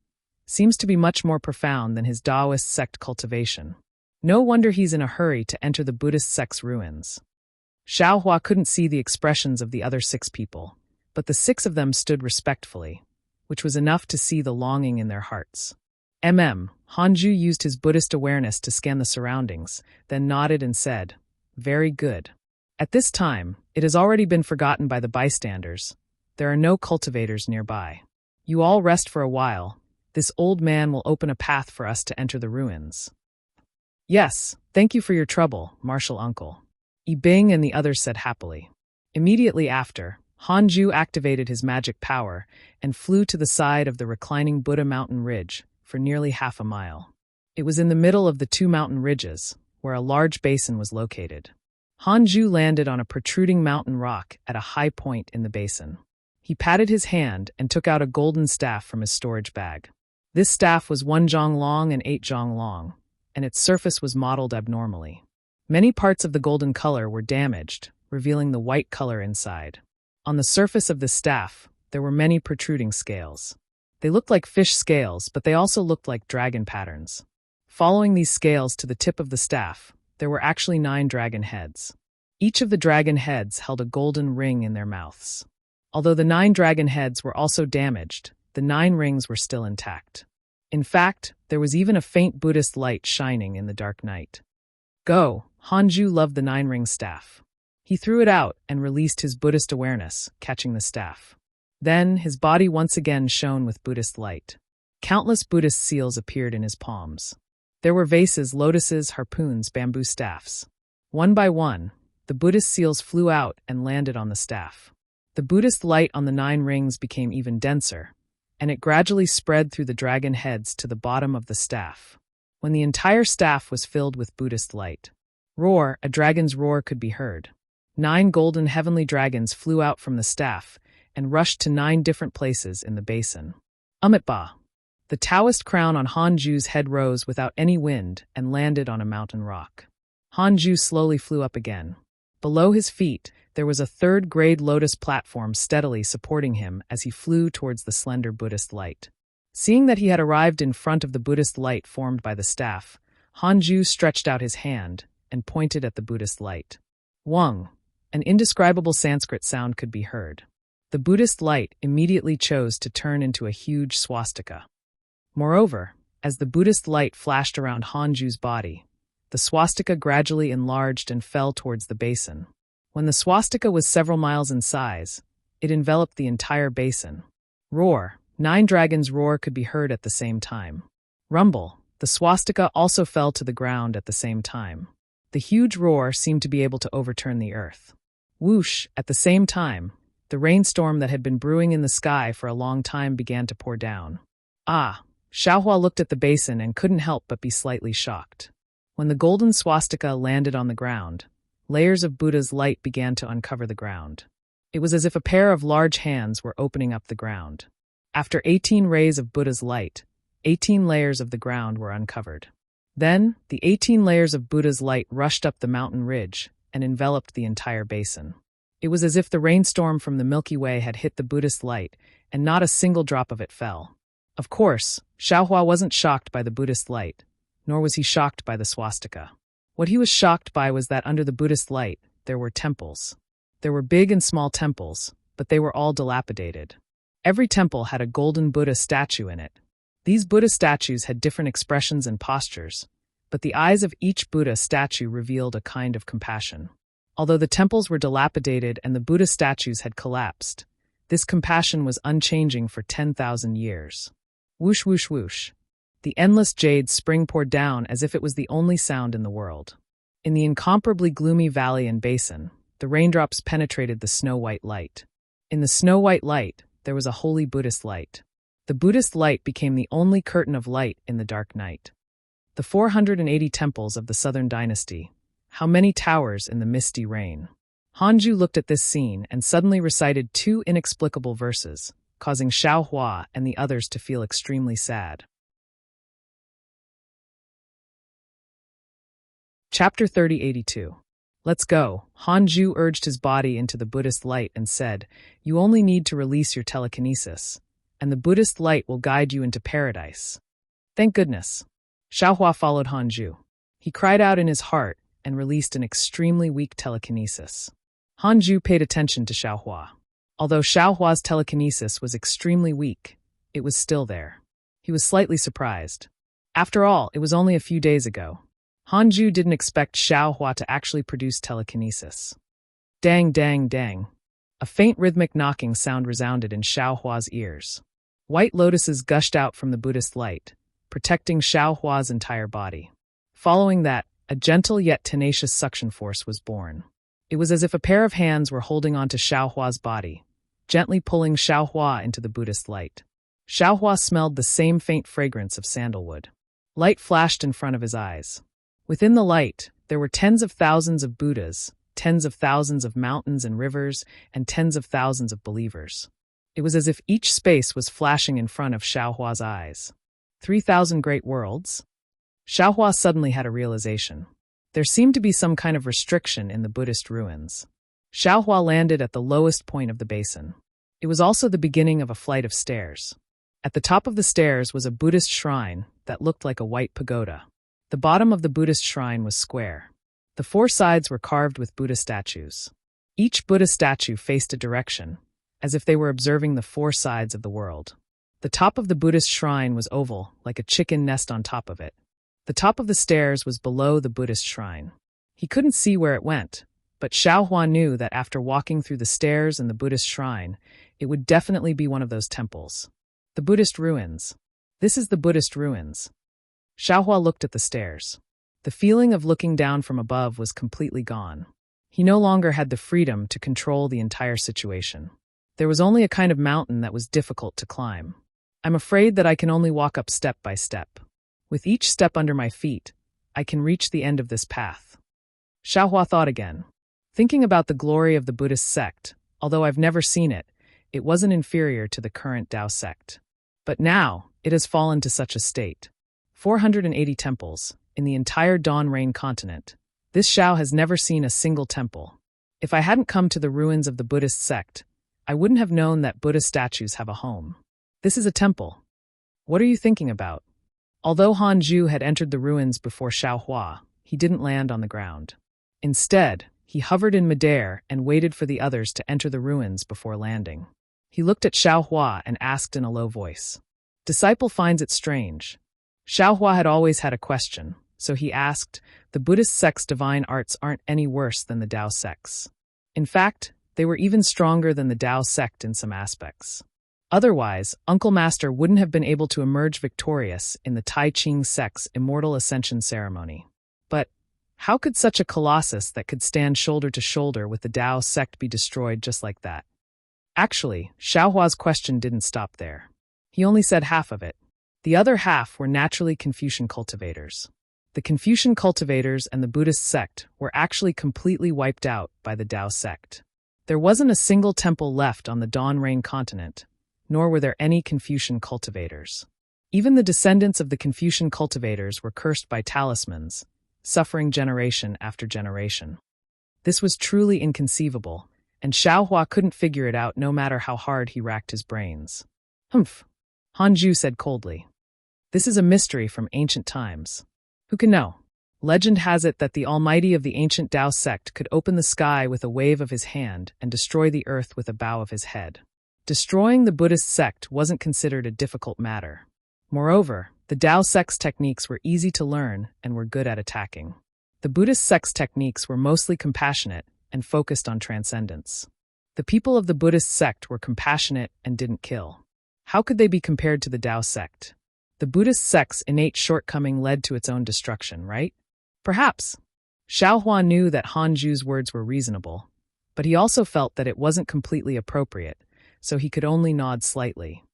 seems to be much more profound than his Taoist sect cultivation. No wonder he's in a hurry to enter the Buddhist sect's ruins. Xiaohua couldn't see the expressions of the other 6 people, but the 6 of them stood respectfully, which was enough to see the longing in their hearts. Hanju used his Buddhist awareness to scan the surroundings, then nodded and said, "Very good. At this time, it has already been forgotten by the bystanders. There are no cultivators nearby. You all rest for a while. This old man will open a path for us to enter the ruins." "Yes, thank you for your trouble, Martial Uncle," Yibing and the others said happily. Immediately after, Hanju activated his magic power and flew to the side of the reclining Buddha mountain ridge for nearly half a mile. It was in the middle of the 2 mountain ridges, where a large basin was located. Hanju landed on a protruding mountain rock at a high point in the basin. He patted his hand and took out a golden staff from his storage bag. This staff was 1 zhang long and 8 zhang long, and its surface was modeled abnormally. Many parts of the golden color were damaged, revealing the white color inside. On the surface of the staff, there were many protruding scales. They looked like fish scales, but they also looked like dragon patterns. Following these scales to the tip of the staff, there were actually 9 dragon heads. Each of the dragon heads held a golden ring in their mouths. Although the 9 dragon heads were also damaged, the 9 rings were still intact. In fact, there was even a faint Buddhist light shining in the dark night. Go! Hanju loved the 9-ring staff. He threw it out and released his Buddhist awareness, catching the staff. Then, his body once again shone with Buddhist light. Countless Buddhist seals appeared in his palms. There were vases, lotuses, harpoons, bamboo staffs. One by one, the Buddhist seals flew out and landed on the staff. The Buddhist light on the 9 rings became even denser, and it gradually spread through the dragon heads to the bottom of the staff. When the entire staff was filled with Buddhist light, roar, a dragon's roar could be heard. 9 golden heavenly dragons flew out from the staff and rushed to 9 different places in the basin. Umitba. The Taoist crown on Hanju's head rose without any wind and landed on a mountain rock. Hanju slowly flew up again. Below his feet, there was a 3rd-grade lotus platform steadily supporting him as he flew towards the slender Buddhist light. Seeing that he had arrived in front of the Buddhist light formed by the staff, Hanju stretched out his hand and pointed at the Buddhist light. Wung, an indescribable Sanskrit sound could be heard. The Buddhist light immediately chose to turn into a huge swastika. Moreover, as the Buddhist light flashed around Hanju's body, the swastika gradually enlarged and fell towards the basin. When the swastika was several miles in size, it enveloped the entire basin. Roar, 9 dragons' roar could be heard at the same time. Rumble, the swastika also fell to the ground at the same time. The huge roar seemed to be able to overturn the earth. Whoosh, at the same time, the rainstorm that had been brewing in the sky for a long time began to pour down. Xiaohua looked at the basin and couldn't help but be slightly shocked. When the golden swastika landed on the ground, layers of Buddha's light began to uncover the ground. It was as if a pair of large hands were opening up the ground. After 18 rays of Buddha's light, 18 layers of the ground were uncovered. Then, the 18 layers of Buddha's light rushed up the mountain ridge and enveloped the entire basin. It was as if the rainstorm from the Milky Way had hit the Buddhist light, and not a single drop of it fell. Of course, Xiaohua wasn't shocked by the Buddhist light, nor was he shocked by the swastika. What he was shocked by was that under the Buddhist light, there were temples. There were big and small temples, but they were all dilapidated. Every temple had a golden Buddha statue in it. These Buddha statues had different expressions and postures, but the eyes of each Buddha statue revealed a kind of compassion. Although the temples were dilapidated and the Buddha statues had collapsed, this compassion was unchanging for 10,000 years. Whoosh, whoosh, whoosh. The endless jade spring poured down as if it was the only sound in the world. In the incomparably gloomy valley and basin, the raindrops penetrated the snow-white light. In the snow-white light, there was a holy Buddhist light. The Buddhist light became the only curtain of light in the dark night. The 480 temples of the Southern Dynasty. How many towers in the misty rain? Hanju looked at this scene and suddenly recited 2 inexplicable verses, causing Xiao Hua and the others to feel extremely sad. Chapter 3082. Let's go. Hanju urged his body into the Buddhist light and said, "You only need to release your telekinesis, and the Buddhist light will guide you into paradise." Thank goodness. Xiao Hua followed Hanju. He cried out in his heart and released an extremely weak telekinesis. Hanju paid attention to Xiao Hua. Although Xiao Hua's telekinesis was extremely weak, it was still there. He was slightly surprised. After all, it was only a few days ago. Hanju didn't expect Xiao Hua to actually produce telekinesis. Dang, dang, dang. A faint rhythmic knocking sound resounded in Xiao Hua's ears. White lotuses gushed out from the Buddhist light, protecting Xiao Hua's entire body. Following that, a gentle yet tenacious suction force was born. It was as if a pair of hands were holding onto Xiao Hua's body, gently pulling Xiao Hua into the Buddhist light. Xiao Hua smelled the same faint fragrance of sandalwood. Light flashed in front of his eyes. Within the light, there were tens of thousands of Buddhas, tens of thousands of mountains and rivers, and tens of thousands of believers. It was as if each space was flashing in front of Xiao Hua's eyes. 3,000 great worlds? Xiao Hua suddenly had a realization. There seemed to be some kind of restriction in the Buddhist ruins. Xiao Hua landed at the lowest point of the basin. It was also the beginning of a flight of stairs. At the top of the stairs was a Buddhist shrine that looked like a white pagoda. The bottom of the Buddhist shrine was square. The 4 sides were carved with Buddha statues. Each Buddha statue faced a direction, as if they were observing the 4 sides of the world. The top of the Buddhist shrine was oval, like a chicken nest on top of it. The top of the stairs was below the Buddhist shrine. He couldn't see where it went, but Xiao Hua knew that after walking through the stairs and the Buddhist shrine, it would definitely be one of those temples. The Buddhist ruins. This is the Buddhist ruins. Xiao Hua looked at the stairs. The feeling of looking down from above was completely gone. He no longer had the freedom to control the entire situation. There was only a kind of mountain that was difficult to climb. I'm afraid that I can only walk up step by step. With each step under my feet, I can reach the end of this path. Xiao Hua thought again. Thinking about the glory of the Buddhist sect, although I've never seen it, it wasn't inferior to the current Tao sect. But now, it has fallen to such a state. 480 temples, in the entire Dawn Rain continent. This Xiao has never seen a single temple. If I hadn't come to the ruins of the Buddhist sect, I wouldn't have known that Buddha statues have a home. This is a temple. What are you thinking about? Although Hanju had entered the ruins before Xiao Hua, he didn't land on the ground. Instead, he hovered in midair and waited for the others to enter the ruins before landing. He looked at Xiao Hua and asked in a low voice. Disciple finds it strange. Xiao Hua had always had a question, so he asked, the Buddhist sect's divine arts aren't any worse than the Tao sect's. In fact, they were even stronger than the Tao sect in some aspects. Otherwise, Uncle Master wouldn't have been able to emerge victorious in the Tai Ching sect's immortal ascension ceremony. But how could such a colossus that could stand shoulder to shoulder with the Tao sect be destroyed just like that? Actually, Xiao Hua's question didn't stop there. He only said half of it. The other half were naturally Confucian cultivators. The Confucian cultivators and the Buddhist sect were actually completely wiped out by the Tao sect. There wasn't a single temple left on the Dawn Rain continent, nor were there any Confucian cultivators. Even the descendants of the Confucian cultivators were cursed by talismans, suffering generation after generation. This was truly inconceivable, and Xiao Hua couldn't figure it out no matter how hard he racked his brains. Humph, Hanju said coldly. This is a mystery from ancient times. Who can know? Legend has it that the Almighty of the ancient Tao sect could open the sky with a wave of his hand and destroy the earth with a bow of his head. Destroying the Buddhist sect wasn't considered a difficult matter. Moreover, the Tao sect's techniques were easy to learn and were good at attacking. The Buddhist sect's techniques were mostly compassionate and focused on transcendence. The people of the Buddhist sect were compassionate and didn't kill. How could they be compared to the Tao sect? The Buddhist sect's innate shortcoming led to its own destruction, right? Perhaps. Xiaohua knew that Hanju's words were reasonable, but he also felt that it wasn't completely appropriate, so he could only nod slightly.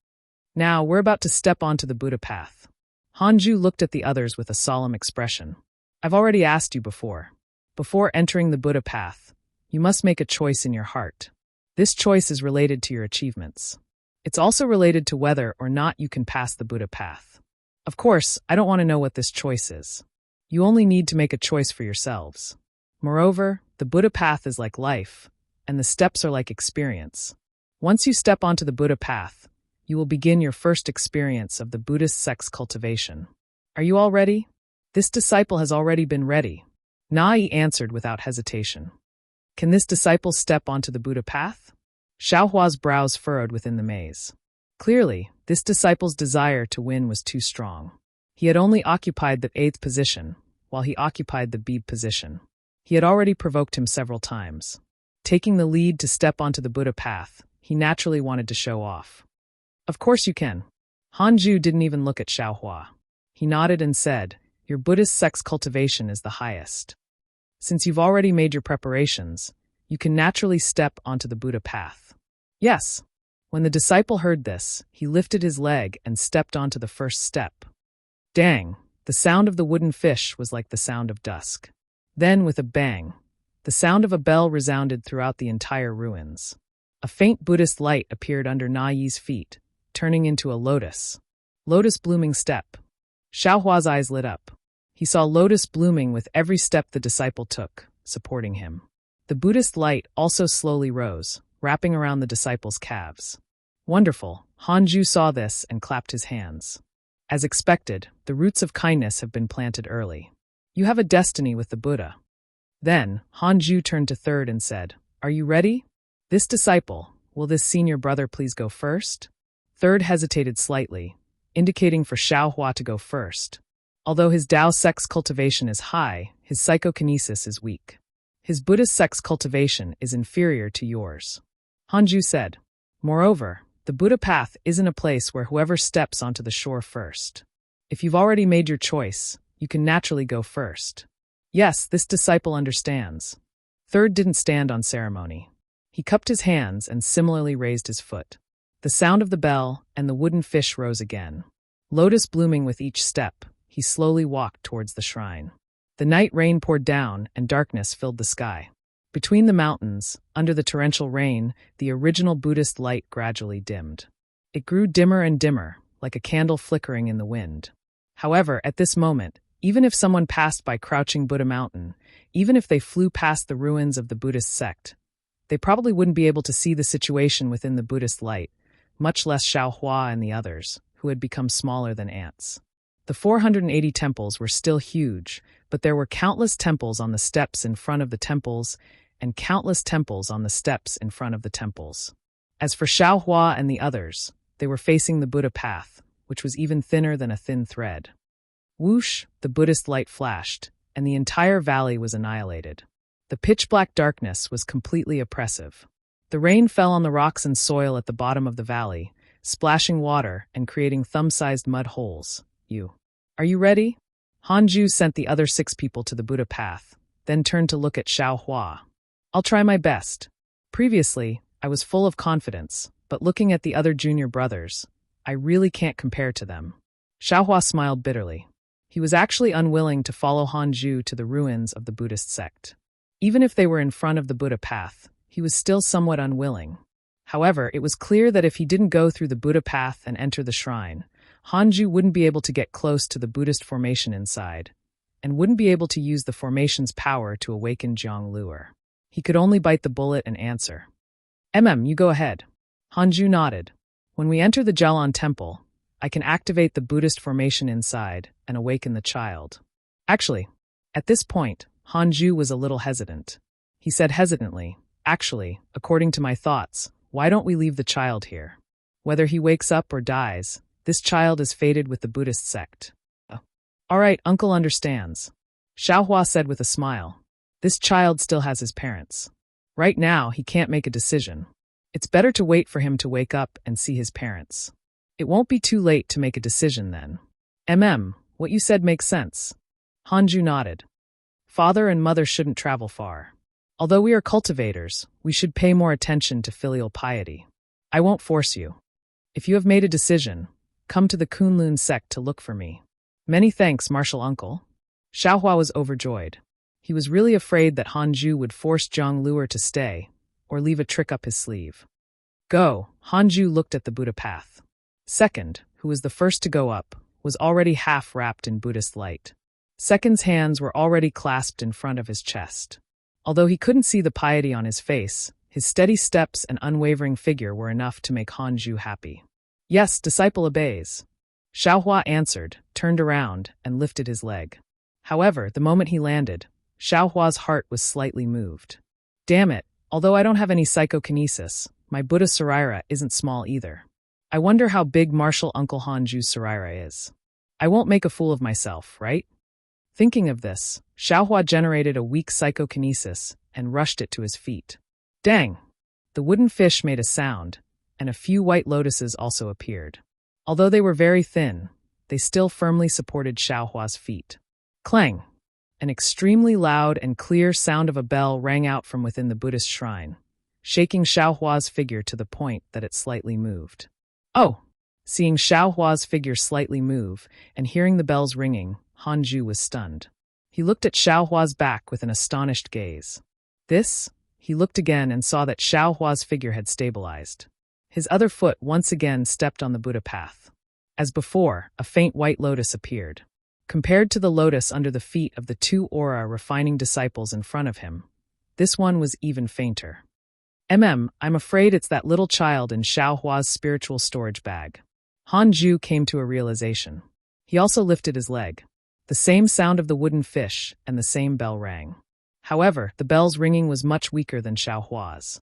Now, we're about to step onto the Buddha path. Hanju looked at the others with a solemn expression. I've already asked you before. Before entering the Buddha path, you must make a choice in your heart. This choice is related to your achievements. It's also related to whether or not you can pass the Buddha path. Of course, I don't want to know what this choice is. You only need to make a choice for yourselves. Moreover, the Buddha path is like life, and the steps are like experience. Once you step onto the Buddha path, you will begin your first experience of the Buddhist sect's cultivation. Are you all ready? This disciple has already been ready. Nai answered without hesitation. Can this disciple step onto the Buddha path? Xiaohua's brows furrowed within the maze. Clearly, this disciple's desire to win was too strong. He had only occupied the 8th position, while he occupied the B position. He had already provoked him several times. Taking the lead to step onto the Buddha path, he naturally wanted to show off. Of course you can. Hanju didn't even look at Xiaohua. He nodded and said, Your Buddhist sect's cultivation is the highest. Since you've already made your preparations, you can naturally step onto the Buddha path. Yes. When the disciple heard this, he lifted his leg and stepped onto the first step. Dang, the sound of the wooden fish was like the sound of dusk. Then, with a bang, the sound of a bell resounded throughout the entire ruins. A faint Buddhist light appeared under Nai's feet, turning into a lotus blooming step. Xiaohua's eyes lit up. He saw lotus blooming with every step the disciple took, supporting him. The Buddhist light also slowly rose, wrapping around the disciple's calves. Wonderful, Hanju saw this and clapped his hands. As expected, the roots of kindness have been planted early. You have a destiny with the Buddha. Then, Hanju turned to Third and said, Are you ready? This disciple, will this senior brother please go first? Third hesitated slightly, indicating for Xiaohua to go first. Although his Tao sect's cultivation is high, his psychokinesis is weak. His Buddhist sect's cultivation is inferior to yours. Hanju said, Moreover, the Buddha path isn't a place where whoever steps onto the shore first. If you've already made your choice, you can naturally go first. Yes, this disciple understands. Third didn't stand on ceremony. He cupped his hands and similarly raised his foot. The sound of the bell and the wooden fish rose again. Lotus blooming with each step, he slowly walked towards the shrine. The night rain poured down and darkness filled the sky. Between the mountains, under the torrential rain, the original Buddhist light gradually dimmed. It grew dimmer and dimmer, like a candle flickering in the wind. However, at this moment, even if someone passed by crouching Buddha Mountain, even if they flew past the ruins of the Buddhist sect, they probably wouldn't be able to see the situation within the Buddhist light, much less Xiaohua and the others, who had become smaller than ants. The 480 temples were still huge, but there were countless temples on the steps in front of the temples, and countless temples on the steps in front of the temples. As for Xiaohua and the others, they were facing the Buddha path, which was even thinner than a thin thread. Whoosh, the Buddhist light flashed, and the entire valley was annihilated. The pitch-black darkness was completely oppressive. The rain fell on the rocks and soil at the bottom of the valley, splashing water and creating thumb-sized mud holes. Are you ready? Hanju sent the other 6 people to the Buddha path, then turned to look at Xiaohua. I'll try my best. Previously, I was full of confidence, but looking at the other junior brothers, I really can't compare to them. Xiaohua smiled bitterly. He was actually unwilling to follow Hanju to the ruins of the Buddhist sect. Even if they were in front of the Buddha path, he was still somewhat unwilling. However, it was clear that if he didn't go through the Buddha path and enter the shrine, Hanju wouldn't be able to get close to the Buddhist formation inside, and wouldn't be able to use the formation's power to awaken Jiang Luer. He could only bite the bullet and answer. You go ahead. Hanju nodded. When we enter the Jialan temple, I can activate the Buddhist formation inside and awaken the child. Actually, at this point, Hanju was a little hesitant. He said hesitantly, Actually, according to my thoughts, why don't we leave the child here? Whether he wakes up or dies, this child is fated with the Buddhist sect. All right, uncle understands. Xiaohua said with a smile. This child still has his parents. Right now, he can't make a decision. It's better to wait for him to wake up and see his parents. It won't be too late to make a decision then. What you said makes sense. Hanju nodded. Father and mother shouldn't travel far. Although we are cultivators, we should pay more attention to filial piety. I won't force you. If you have made a decision, come to the Kunlun sect to look for me. Many thanks, martial uncle. Xiaohua was overjoyed. He was really afraid that Hanju would force Zhang Luer to stay, or leave a trick up his sleeve. Go, Hanju looked at the Buddha path. Second, who was the first to go up, was already half wrapped in Buddhist light. Second's hands were already clasped in front of his chest. Although he couldn't see the piety on his face, his steady steps and unwavering figure were enough to make Hanju happy. Yes, disciple obeys. Xiaohua answered, turned around, and lifted his leg. However, the moment he landed, Xiaohua's heart was slightly moved. Damn it, although I don't have any psychokinesis, my Buddha Sarira isn't small either. I wonder how big martial uncle Hanju's Sarira is. I won't make a fool of myself, right? Thinking of this, Xiaohua generated a weak psychokinesis and rushed it to his feet. Dang! The wooden fish made a sound, and a few white lotuses also appeared. Although they were very thin, they still firmly supported Xiaohua's feet. Clang! An extremely loud and clear sound of a bell rang out from within the Buddhist shrine, shaking Xiaohua's figure to the point that it slightly moved. Oh! Seeing Xiaohua's figure slightly move and hearing the bells ringing, Hanju was stunned. He looked at Xiaohua's back with an astonished gaze. He looked again and saw that Xiaohua's figure had stabilized. His other foot once again stepped on the Buddha path. As before, a faint white lotus appeared. Compared to the lotus under the feet of the two aura-refining disciples in front of him, this one was even fainter. I'm afraid it's that little child in Xiaohua's spiritual storage bag. Hanju came to a realization. He also lifted his leg. The same sound of the wooden fish and the same bell rang. However, the bell's ringing was much weaker than Xiaohua's.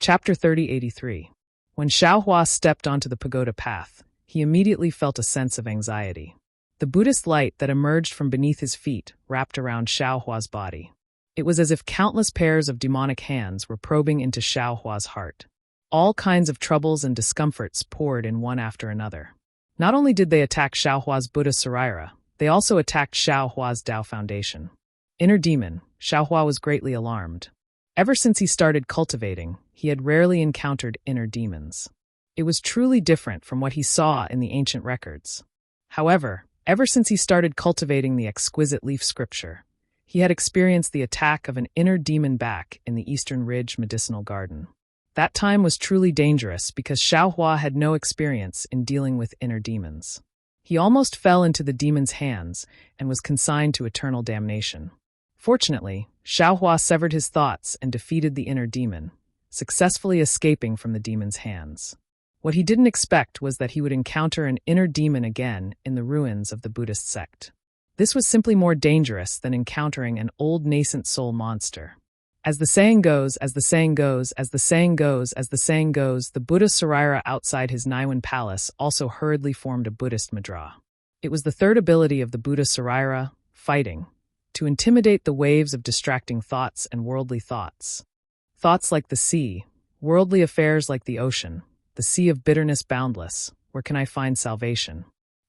Chapter 3083. When Xiaohua stepped onto the pagoda path, he immediately felt a sense of anxiety. The Buddhist light that emerged from beneath his feet wrapped around Xiaohua's body. It was as if countless pairs of demonic hands were probing into Xiaohua's heart. All kinds of troubles and discomforts poured in one after another. Not only did they attack Xiaohua's Buddha Sarira, they also attacked Xiaohua's Tao Foundation. Inner demon, Xiaohua was greatly alarmed. Ever since he started cultivating, he had rarely encountered inner demons. It was truly different from what he saw in the ancient records. However, ever since he started cultivating the exquisite leaf scripture, he had experienced the attack of an inner demon back in the Eastern Ridge Medicinal Garden. That time was truly dangerous because Xiaohua had no experience in dealing with inner demons. He almost fell into the demon's hands and was consigned to eternal damnation. Fortunately, Xiaohua severed his thoughts and defeated the inner demon, successfully escaping from the demon's hands. What he didn't expect was that he would encounter an inner demon again in the ruins of the Buddhist sect. This was simply more dangerous than encountering an old nascent soul monster. As the saying goes, the Buddha Sarira outside his Naiwan palace also hurriedly formed a Buddhist madra. It was the third ability of the Buddha Sarira, fighting, to intimidate the waves of distracting thoughts and worldly thoughts. Thoughts like the sea, worldly affairs like the ocean, the sea of bitterness boundless, where can I find salvation?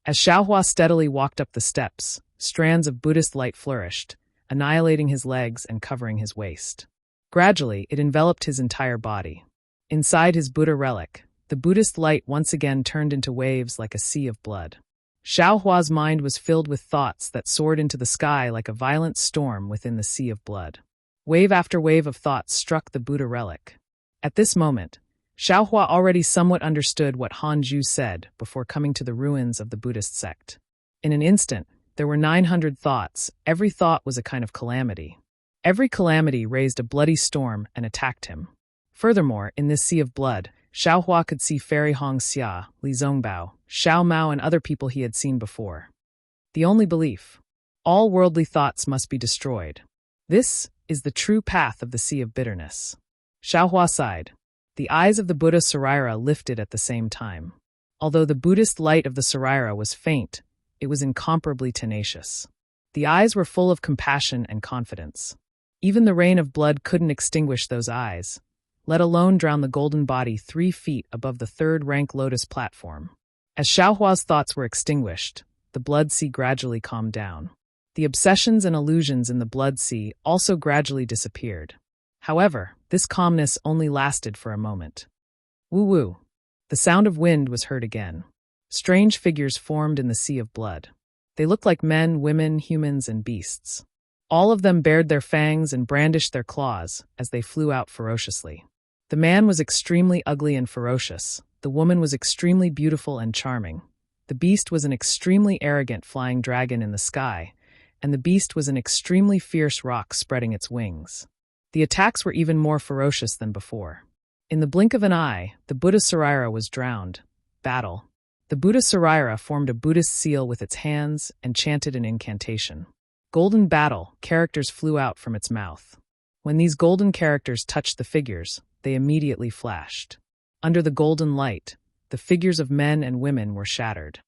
As Xiaohua steadily walked up the steps, strands of Buddhist light flourished, annihilating his legs and covering his waist. Gradually, it enveloped his entire body. Inside his Buddha relic, the Buddhist light once again turned into waves like a sea of blood. Xiaohua's mind was filled with thoughts that soared into the sky like a violent storm within the sea of blood. Wave after wave of thoughts struck the Buddha relic. At this moment, Xiaohua already somewhat understood what Hanju said before coming to the ruins of the Buddhist sect. In an instant, there were 900 thoughts. Every thought was a kind of calamity. Every calamity raised a bloody storm and attacked him. Furthermore, in this sea of blood, Xiaohua could see Fairy Hong Xia, Li Zongbao, Xiao Mao and other people he had seen before. The only belief. All worldly thoughts must be destroyed. This is the true path of the sea of bitterness. Xiaohua sighed. The eyes of the Buddha Saraira lifted at the same time. Although the Buddhist light of the Saraira was faint, it was incomparably tenacious. The eyes were full of compassion and confidence. Even the rain of blood couldn't extinguish those eyes, let alone drown the golden body 3 feet above the third-rank lotus platform. As Xiaohua's thoughts were extinguished, the blood sea gradually calmed down. The obsessions and illusions in the blood sea also gradually disappeared. However, this calmness only lasted for a moment. Woo-woo. The sound of wind was heard again. Strange figures formed in the sea of blood. They looked like men, women, humans, and beasts. All of them bared their fangs and brandished their claws as they flew out ferociously. The man was extremely ugly and ferocious. The woman was extremely beautiful and charming. The beast was an extremely arrogant flying dragon in the sky, and the beast was an extremely fierce rock spreading its wings. The attacks were even more ferocious than before. In the blink of an eye, the Buddha Saraira was drowned. Battle. The Buddha Saraira formed a Buddhist seal with its hands and chanted an incantation. Golden battle, characters flew out from its mouth. When these golden characters touched the figures, they immediately flashed. Under the golden light, the figures of men and women were shattered.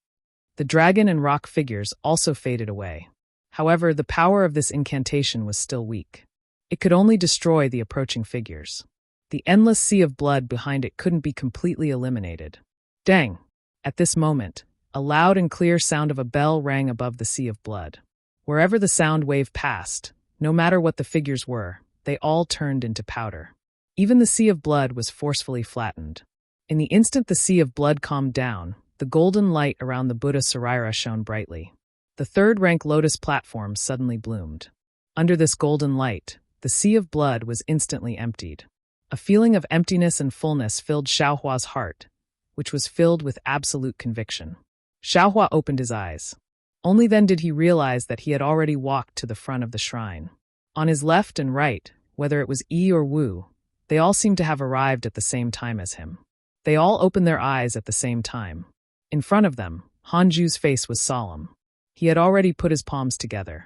The dragon and rock figures also faded away. However, the power of this incantation was still weak. It could only destroy the approaching figures. The endless sea of blood behind it couldn't be completely eliminated. Dang! At this moment, a loud and clear sound of a bell rang above the sea of blood. Wherever the sound wave passed, no matter what the figures were, they all turned into powder. Even the sea of blood was forcefully flattened. In the instant the sea of blood calmed down, the golden light around the Buddha Saraira shone brightly. The third-rank lotus platform suddenly bloomed. Under this golden light, the sea of blood was instantly emptied. A feeling of emptiness and fullness filled Xiaohua's heart, which was filled with absolute conviction. Xiaohua opened his eyes. Only then did he realize that he had already walked to the front of the shrine. On his left and right, whether it was Yi or Wu, they all seemed to have arrived at the same time as him. They all opened their eyes at the same time. In front of them, Hanju's face was solemn. He had already put his palms together.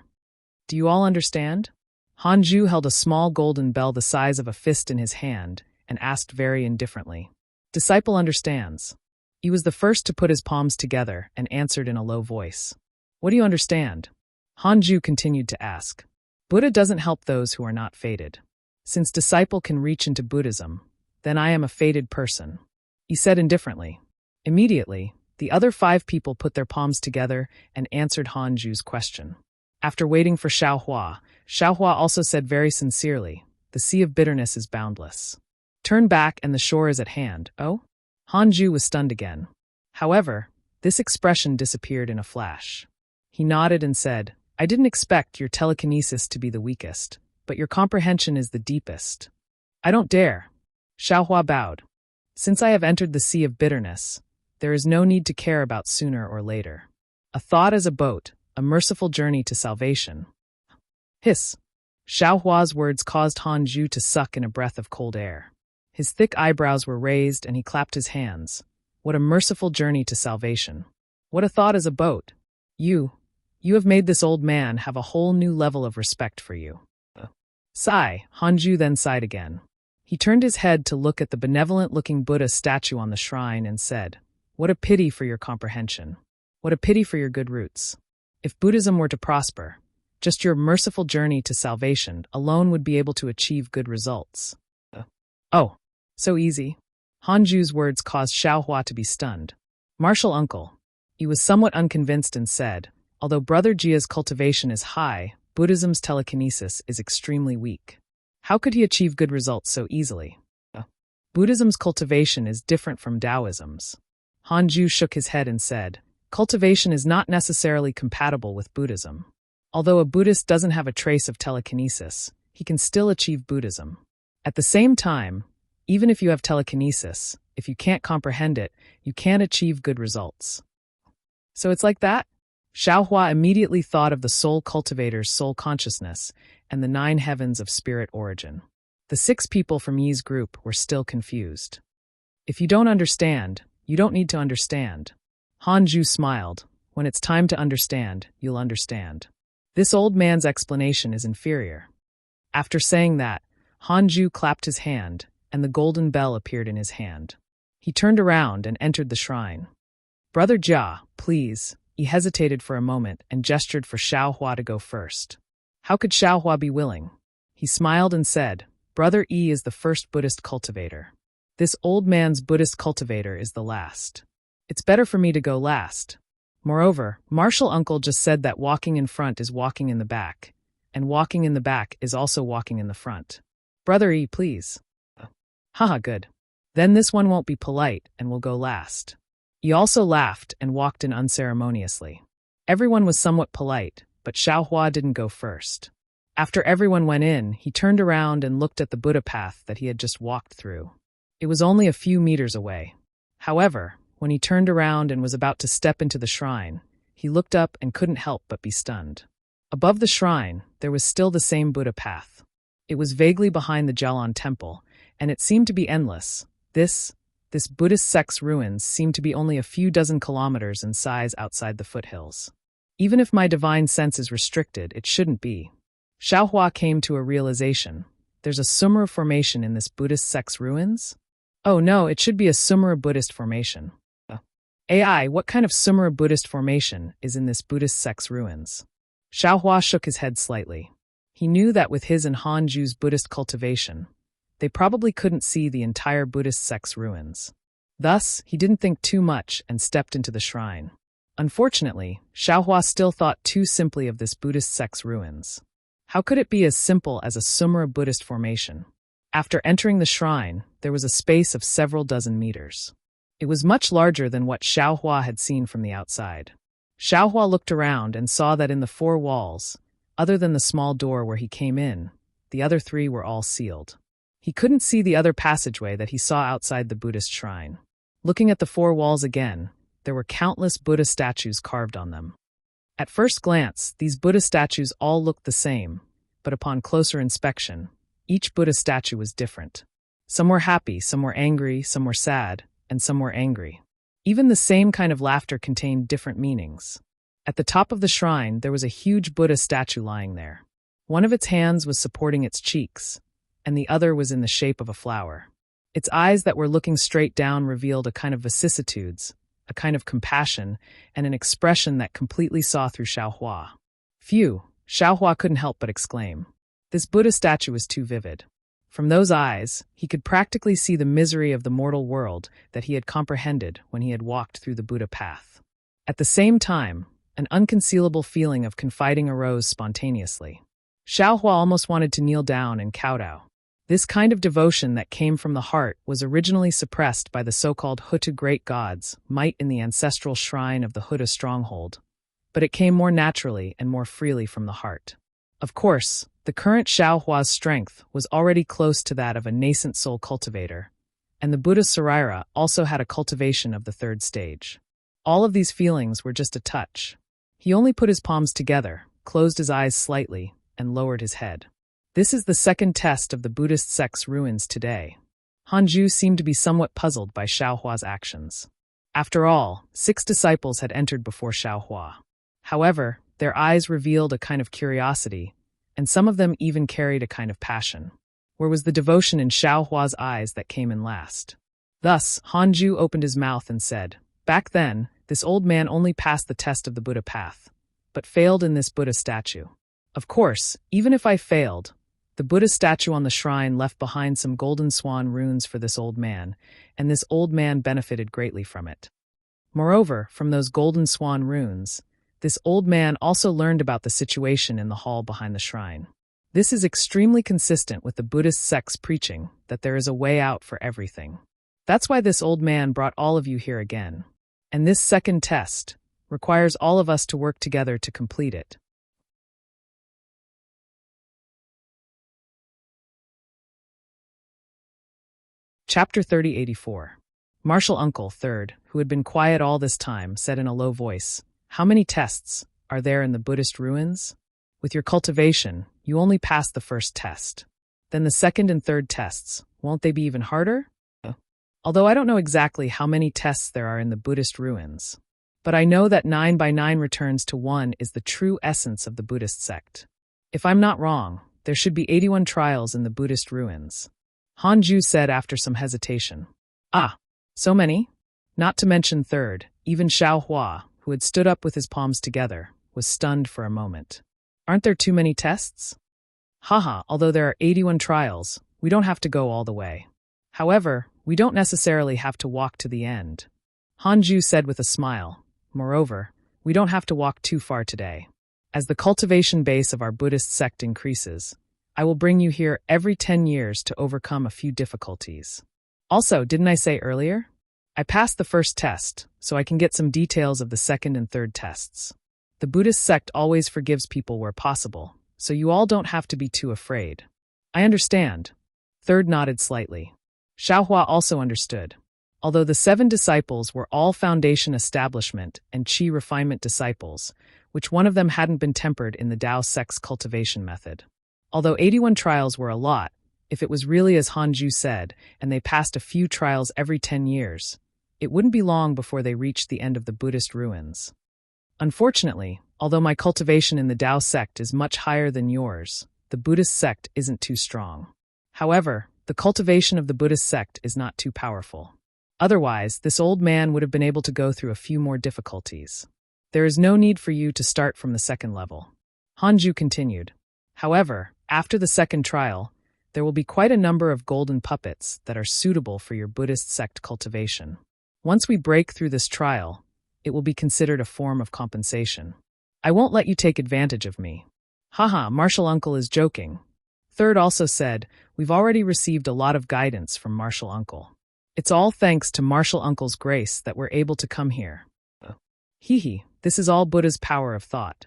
Do you all understand? Hanju held a small golden bell the size of a fist in his hand and asked very indifferently. Disciple understands. He was the first to put his palms together and answered in a low voice. What do you understand? Hanju continued to ask. Buddha doesn't help those who are not fated. Since disciple can reach into Buddhism, then I am a fated person. He said indifferently. Immediately, the other 5 people put their palms together and answered Hanju's question. After waiting for Xiaohua, Xiaohua also said very sincerely, the sea of bitterness is boundless. Turn back and the shore is at hand, oh? Hanju was stunned again. However, this expression disappeared in a flash. He nodded and said, I didn't expect your telekinesis to be the weakest, but your comprehension is the deepest. I don't dare. Xiaohua bowed. Since I have entered the sea of bitterness, there is no need to care about sooner or later. A thought is a boat, a merciful journey to salvation. Hiss. Xiaohua's words caused Hanju to suck in a breath of cold air. His thick eyebrows were raised and he clapped his hands. What a merciful journey to salvation. What a thought is a boat. You have made this old man have a whole new level of respect for you. Sigh, Hanju then sighed again. He turned his head to look at the benevolent-looking Buddha statue on the shrine and said, What a pity for your comprehension. What a pity for your good roots. If Buddhism were to prosper, just your merciful journey to salvation alone would be able to achieve good results. Oh, so easy. Hanju's words caused Xiaohua to be stunned. Martial uncle. He was somewhat unconvinced and said, although Brother Jia's cultivation is high, Buddhism's telekinesis is extremely weak. How could he achieve good results so easily? Buddhism's cultivation is different from Taoism's. Hanju shook his head and said, cultivation is not necessarily compatible with Buddhism. Although a Buddhist doesn't have a trace of telekinesis, he can still achieve Buddhism. At the same time, even if you have telekinesis, if you can't comprehend it, you can't achieve good results. So it's like that? Xiaohua immediately thought of the soul cultivator's soul consciousness and the 9 heavens of spirit origin. The 6 people from Yi's group were still confused. If you don't understand, you don't need to understand. Hanju smiled. When it's time to understand, you'll understand. This old man's explanation is inferior. After saying that, Hanju clapped his hand, and the golden bell appeared in his hand. He turned around and entered the shrine. Brother Jia, please. He hesitated for a moment and gestured for Xiaohua to go first. How could Xiaohua be willing? He smiled and said, Brother Yi is the first Buddhist cultivator. This old man's Buddhist cultivator is the last. It's better for me to go last. Moreover, Martial Uncle just said that walking in front is walking in the back, and walking in the back is also walking in the front. Brother Yi, please. Haha, good. Then this one won't be polite and will go last. He also laughed and walked in unceremoniously. Everyone was somewhat polite, but Xiaohua didn't go first. After everyone went in, he turned around and looked at the Buddha path that he had just walked through. It was only a few meters away. However, when he turned around and was about to step into the shrine, he looked up and couldn't help but be stunned. Above the shrine, there was still the same Buddha path. It was vaguely behind the Jalan temple, and it seemed to be endless. This Buddhist sect's ruins seemed to be only a few dozen kilometers in size outside the foothills. Even if my divine sense is restricted, it shouldn't be. Xiaohua came to a realization. There's a Sumera formation in this Buddhist sect's ruins? Oh no, it should be a Sumera Buddhist formation. AI, what kind of Sumera Buddhist formation is in this Buddhist sect's ruins? Xiaohua shook his head slightly. He knew that with his and Hanju's Buddhist cultivation, they probably couldn't see the entire Buddhist sect's ruins. Thus, he didn't think too much and stepped into the shrine. Unfortunately, Xiaohua still thought too simply of this Buddhist sect's ruins. How could it be as simple as a Sumera Buddhist formation? After entering the shrine, there was a space of several dozen meters. It was much larger than what Xiaohua had seen from the outside. Xiaohua looked around and saw that in the four walls, other than the small door where he came in, the other three were all sealed. He couldn't see the other passageway that he saw outside the Buddhist shrine. Looking at the four walls again, there were countless Buddha statues carved on them. At first glance, these Buddha statues all looked the same, but upon closer inspection, each Buddha statue was different. Some were happy, some were angry, some were sad, and some were angry. Even the same kind of laughter contained different meanings. At the top of the shrine, there was a huge Buddha statue lying there. One of its hands was supporting its cheeks, and the other was in the shape of a flower. Its eyes that were looking straight down revealed a kind of vicissitudes, a kind of compassion, and an expression that completely saw through Xiaohua. Phew, Xiaohua couldn't help but exclaim. This Buddha statue was too vivid. From those eyes, he could practically see the misery of the mortal world that he had comprehended when he had walked through the Buddha path. At the same time, an unconcealable feeling of confiding arose spontaneously. Xiaohua almost wanted to kneel down and kowtow. This kind of devotion that came from the heart was originally suppressed by the so-called Hutu great gods, might in the ancestral shrine of the Hutu stronghold, but it came more naturally and more freely from the heart. Of course, the current Xiaohua's strength was already close to that of a nascent soul cultivator, and the Buddha Saraira also had a cultivation of the third stage. All of these feelings were just a touch. He only put his palms together, closed his eyes slightly, and lowered his head. This is the second test of the Buddhist sect's ruins today. Hanju seemed to be somewhat puzzled by Xiaohua's actions. After all, 6 disciples had entered before Xiaohua. However, their eyes revealed a kind of curiosity, and some of them even carried a kind of passion. Where was the devotion in Xiaohua's eyes that came in last? Thus, Hanju opened his mouth and said, "Back then, this old man only passed the test of the Buddha path, but failed in this Buddha statue. Of course, even if I failed, the Buddha statue on the shrine left behind some golden swan runes for this old man, and this old man benefited greatly from it. Moreover, from those golden swan runes, this old man also learned about the situation in the hall behind the shrine. This is extremely consistent with the Buddhist sect's preaching that there is a way out for everything. That's why this old man brought all of you here again. And this second test requires all of us to work together to complete it." Chapter 3084. Martial Uncle, third, who had been quiet all this time, said in a low voice, "How many tests are there in the Buddhist ruins? With your cultivation, you only passed the first test. Then the second and third tests, won't they be even harder? Although I don't know exactly how many tests there are in the Buddhist ruins, But I know that 9 by 9 returns to 1 is the true essence of the Buddhist sect. If I'm not wrong, there should be 81 trials in the Buddhist ruins. Hanju said after some hesitation. Ah, so many? Not to mention third, even Xiao Hua, who had stood up with his palms together, was stunned for a moment. Aren't there too many tests? Haha, although there are 81 trials, we don't have to go all the way. However, we don't necessarily have to walk to the end. Hanju said with a smile. Moreover, we don't have to walk too far today. As the cultivation base of our Buddhist sect increases, I will bring you here every 10 years to overcome a few difficulties. Also, didn't I say earlier? I passed the first test, so I can get some details of the second and third tests. The Buddhist sect always forgives people where possible, so you all don't have to be too afraid. I understand. Third nodded slightly. Xiaohua also understood. Although the 7 disciples were all foundation establishment and qi refinement disciples, which one of them hadn't been tempered in the Tao sect's cultivation method. Although 81 trials were a lot, if it was really as Hanju said, and they passed a few trials every 10 years, it wouldn't be long before they reached the end of the Buddhist ruins. Unfortunately, although my cultivation in the Tao sect is much higher than yours, the Buddhist sect isn't too strong. However, the cultivation of the Buddhist sect is not too powerful. Otherwise, this old man would have been able to go through a few more difficulties. There is no need for you to start from the second level. Hanju continued. However, after the second trial, there will be quite a number of golden puppets that are suitable for your Buddhist sect cultivation. Once we break through this trial, it will be considered a form of compensation. I won't let you take advantage of me. Haha, Martial Uncle is joking. Third also said, we've already received a lot of guidance from Martial Uncle. It's all thanks to Martial Uncle's grace that we're able to come here. Hee, this is all Buddha's power of thought.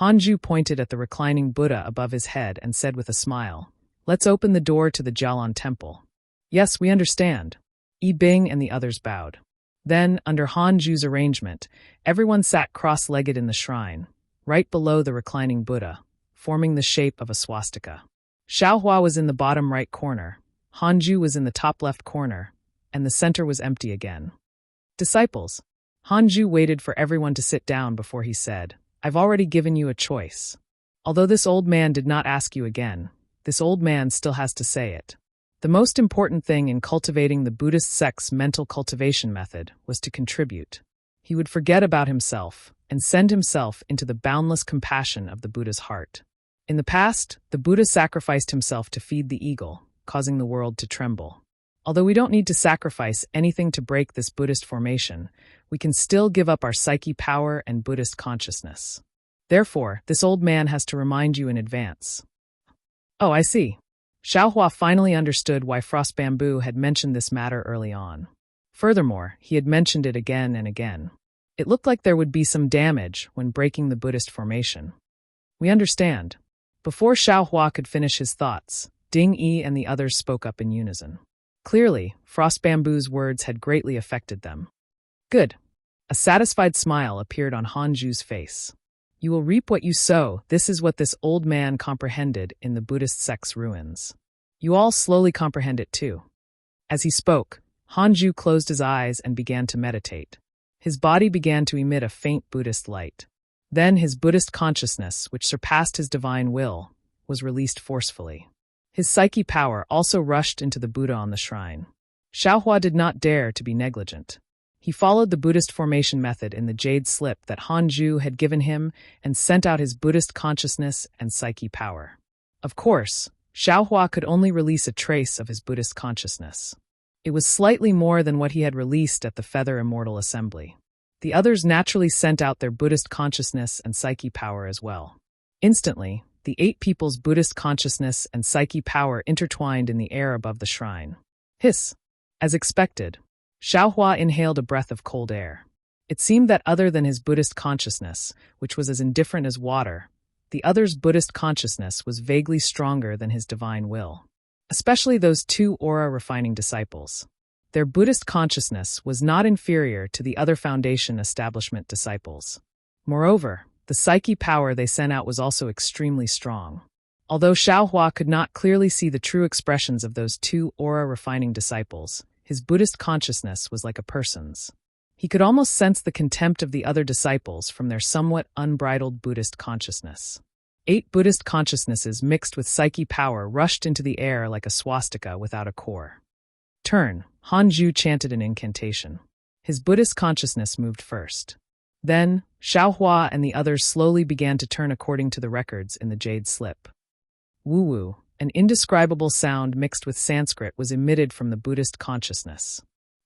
Hanju pointed at the reclining Buddha above his head and said with a smile, let's open the door to the Jialan temple. Yes, we understand. Yi Bing and the others bowed. Then, under Hanju's arrangement, everyone sat cross-legged in the shrine, right below the reclining Buddha, forming the shape of a swastika. Xiaohua was in the bottom right corner, Hanju was in the top left corner, and the center was empty again. Disciples. Hanju waited for everyone to sit down before he said, I've already given you a choice. Although this old man did not ask you again, this old man still has to say it. The most important thing in cultivating the Buddhist sect's mental cultivation method was to contribute. He would forget about himself and send himself into the boundless compassion of the Buddha's heart. In the past, the Buddha sacrificed himself to feed the eagle, causing the world to tremble. Although we don't need to sacrifice anything to break this Buddhist formation, we can still give up our psyche power and Buddhist consciousness. Therefore, this old man has to remind you in advance. Oh, I see. Xiaohua finally understood why Frost Bamboo had mentioned this matter early on. Furthermore, he had mentioned it again and again. It looked like there would be some damage when breaking the Buddhist formation. We understand. Before Xiaohua could finish his thoughts, Ding Yi and the others spoke up in unison. Clearly, Frost Bamboo's words had greatly affected them. Good. A satisfied smile appeared on Hanju's face. You will reap what you sow. This is what this old man comprehended in the Buddhist sect's ruins. You all slowly comprehend it too. As he spoke, Hanju closed his eyes and began to meditate. His body began to emit a faint Buddhist light. Then his Buddhist consciousness, which surpassed his divine will, was released forcefully. His psyche power also rushed into the Buddha on the shrine. Xiaohua did not dare to be negligent. He followed the Buddhist formation method in the jade slip that Hanju had given him and sent out his Buddhist consciousness and psyche power. Of course, Xiaohua could only release a trace of his Buddhist consciousness. It was slightly more than what he had released at the Feather Immortal Assembly. The others naturally sent out their Buddhist consciousness and psyche power as well. Instantly, the 8 people's Buddhist consciousness and psyche power intertwined in the air above the shrine. Hiss! As expected, Xiaohua inhaled a breath of cold air. It seemed that other than his Buddhist consciousness, which was as indifferent as water, the other's Buddhist consciousness was vaguely stronger than his divine will. Especially those 2 aura-refining disciples. Their Buddhist consciousness was not inferior to the other Foundation establishment disciples. Moreover, the psyche power they sent out was also extremely strong. Although Xiaohua could not clearly see the true expressions of those 2 aura-refining disciples, his Buddhist consciousness was like a person's. He could almost sense the contempt of the other disciples from their somewhat unbridled Buddhist consciousness. 8 Buddhist consciousnesses mixed with psyche power rushed into the air like a swastika without a core. Turn, Hanju chanted an incantation. His Buddhist consciousness moved first. Then, Xiaohua and the others slowly began to turn according to the records in the jade slip. Wu-wu, an indescribable sound mixed with Sanskrit, was emitted from the Buddhist consciousness.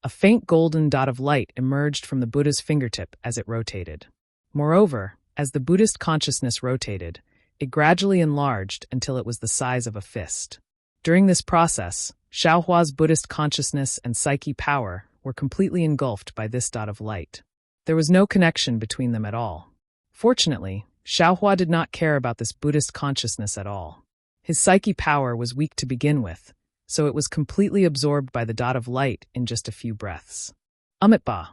A faint golden dot of light emerged from the Buddha's fingertip as it rotated. Moreover, as the Buddhist consciousness rotated, it gradually enlarged until it was the size of a fist. During this process, Xiaohua's Buddhist consciousness and psyche power were completely engulfed by this dot of light. There was no connection between them at all. Fortunately, Xiaohua did not care about this Buddhist consciousness at all. His psyche power was weak to begin with, so it was completely absorbed by the dot of light in just a few breaths. Umitba.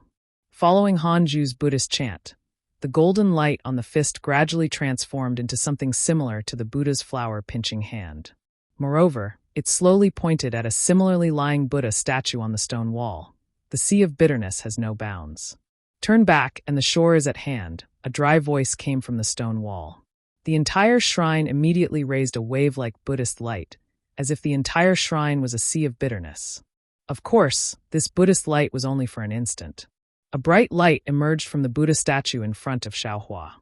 Following Hanju's Buddhist chant, the golden light on the fist gradually transformed into something similar to the Buddha's flower-pinching hand. Moreover, it slowly pointed at a similarly lying Buddha statue on the stone wall. The sea of bitterness has no bounds. Turn back, and the shore is at hand, a dry voice came from the stone wall. The entire shrine immediately raised a wave-like Buddhist light, as if the entire shrine was a sea of bitterness. Of course, this Buddhist light was only for an instant. A bright light emerged from the Buddha statue in front of Xiaohua.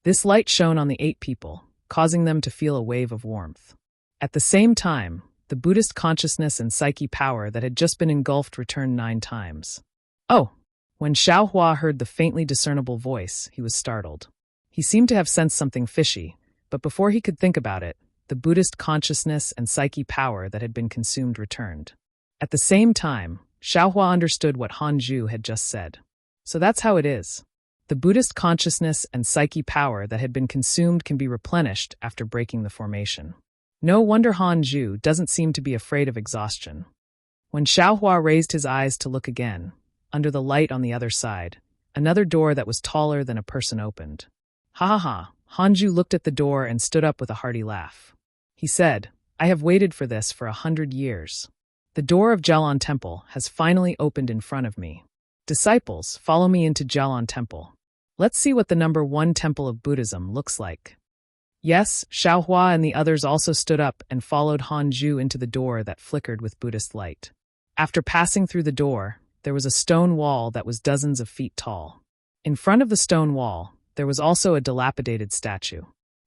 This light shone on the 8 people, causing them to feel a wave of warmth. At the same time, the Buddhist consciousness and psyche power that had just been engulfed returned 9 times. Oh! When Xiaohua heard the faintly discernible voice, he was startled. He seemed to have sensed something fishy, but before he could think about it, the Buddhist consciousness and psyche power that had been consumed returned. At the same time, Xiaohua understood what Hanju had just said. So that's how it is. The Buddhist consciousness and psyche power that had been consumed can be replenished after breaking the formation. No wonder Hanju doesn't seem to be afraid of exhaustion. When Xiaohua raised his eyes to look again, under the light on the other side, another door that was taller than a person opened. Ha ha ha, Hanju looked at the door and stood up with a hearty laugh. He said, I have waited for this for 100 years. The door of Jialan Temple has finally opened in front of me. Disciples, follow me into Jialan Temple. Let's see what the number 1 temple of Buddhism looks like. Yes, Xiaohua and the others also stood up and followed Hanju into the door that flickered with Buddhist light. After passing through the door, there was a stone wall that was dozens of feet tall. In front of the stone wall, there was also a dilapidated statue.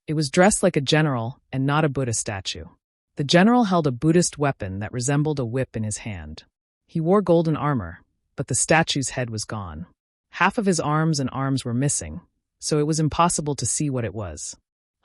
It was dressed like a general and not a Buddha statue. The general held a Buddhist weapon that resembled a whip in his hand. He wore golden armor, but the statue's head was gone. Half of his arms were missing, so it was impossible to see what it was.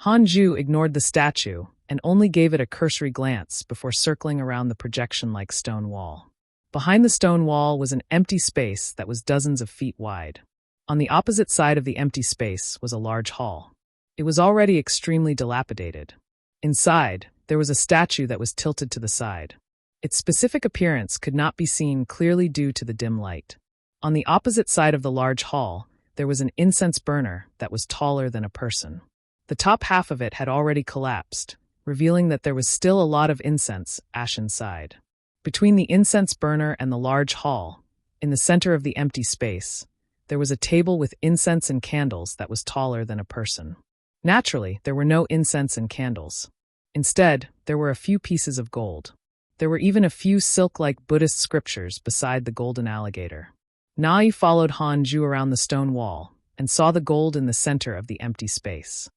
Hanju ignored the statue and only gave it a cursory glance before circling around the projection-like stone wall. Behind the stone wall was an empty space that was dozens of feet wide. On the opposite side of the empty space was a large hall. It was already extremely dilapidated. Inside, there was a statue that was tilted to the side. Its specific appearance could not be seen clearly due to the dim light. On the opposite side of the large hall, there was an incense burner that was taller than a person. The top half of it had already collapsed, revealing that there was still a lot of incense ash inside. Between the incense burner and the large hall, in the center of the empty space, there was a table with incense and candles that was taller than a person. Naturally, there were no incense and candles. Instead, there were a few pieces of gold. There were even a few silk-like Buddhist scriptures beside the golden alligator. Nai followed Hanju around the stone wall and saw the gold in the center of the empty space.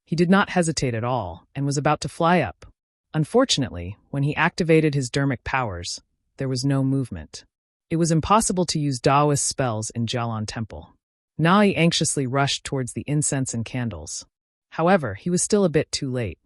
He did not hesitate at all and was about to fly up. Unfortunately, when he activated his dermic powers, there was no movement. It was impossible to use Taoist spells in Jialan Temple. Nai anxiously rushed towards the incense and candles. However, he was still a bit too late.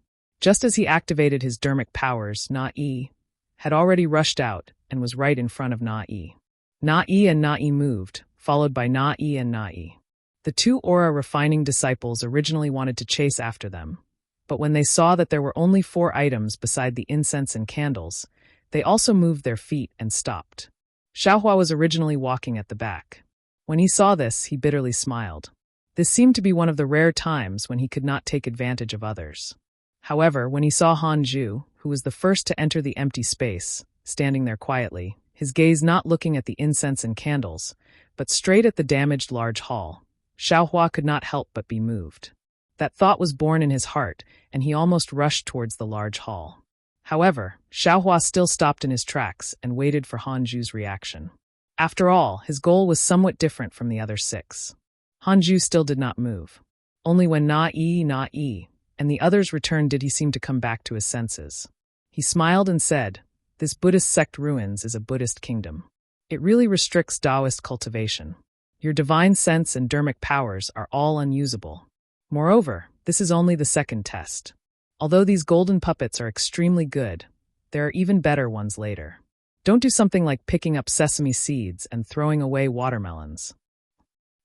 Just as he activated his dermic powers, Nai had already rushed out and was right in front of Nai. Nai and Nai moved, followed by Nai and Nai. The 2 aura-refining disciples originally wanted to chase after them, but when they saw that there were only 4 items beside the incense and candles, they also moved their feet and stopped. Xiaohua was originally walking at the back. When he saw this, he bitterly smiled. This seemed to be one of the rare times when he could not take advantage of others. However, when he saw Hanju, who was the first to enter the empty space, standing there quietly, his gaze not looking at the incense and candles, but straight at the damaged large hall. Xiaohua could not help but be moved. That thought was born in his heart, and he almost rushed towards the large hall. However, Xiaohua still stopped in his tracks and waited for Hanju's reaction. After all, his goal was somewhat different from the other 6. Hanju still did not move. Only when na-yi, and the others returned did he seem to come back to his senses. He smiled and said, "This Buddhist sect ruins is a Buddhist kingdom. It really restricts Taoist cultivation. Your divine sense and dharmic powers are all unusable. Moreover, this is only the second test. Although these golden puppets are extremely good, there are even better ones later. Don't do something like picking up sesame seeds and throwing away watermelons."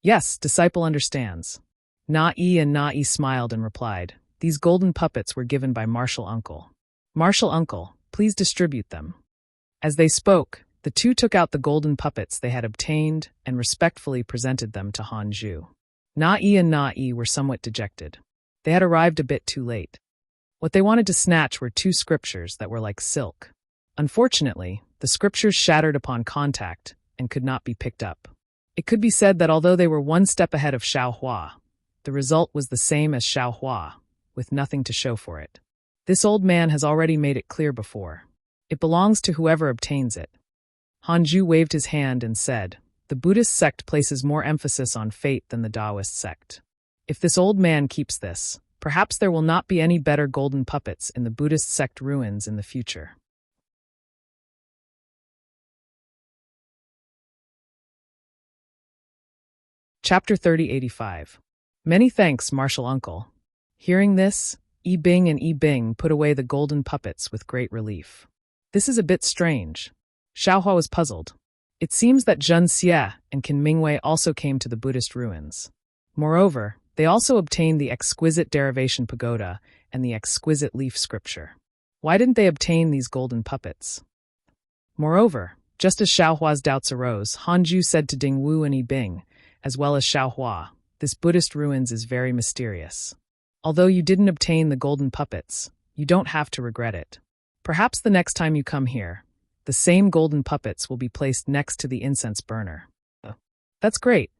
"Yes, disciple understands." Na-yi smiled and replied, "These golden puppets were given by Martial Uncle. Martial Uncle, please distribute them." As they spoke, the two took out the golden puppets they had obtained and respectfully presented them to Hanju. Na-yi were somewhat dejected. They had arrived a bit too late. What they wanted to snatch were 2 scriptures that were like silk. Unfortunately, the scriptures shattered upon contact and could not be picked up. It could be said that although they were 1 step ahead of Xiaohua, the result was the same as Xiaohua, with nothing to show for it. This old man has already made it clear before. It belongs to whoever obtains it. Hanju waved his hand and said, "The Buddhist sect places more emphasis on fate than the Taoist sect. If this old man keeps this, perhaps there will not be any better golden puppets in the Buddhist sect ruins in the future." Chapter 3085. Many thanks, Martial Uncle. Hearing this, Yi Bing and Yi Bing put away the golden puppets with great relief. This is a bit strange. Xiaohua was puzzled. It seems that Zhen Xie and Qin Mingwei also came to the Buddhist ruins. Moreover, they also obtained the exquisite derivation pagoda and the exquisite leaf scripture. Why didn't they obtain these golden puppets? Moreover, just as Xiaohua's doubts arose, Hanju said to Ding Wu and Yi Bing, as well as Xiaohua, "This Buddhist ruins is very mysterious. Although you didn't obtain the golden puppets, you don't have to regret it. Perhaps the next time you come here, the same golden puppets will be placed next to the incense burner." "That's great."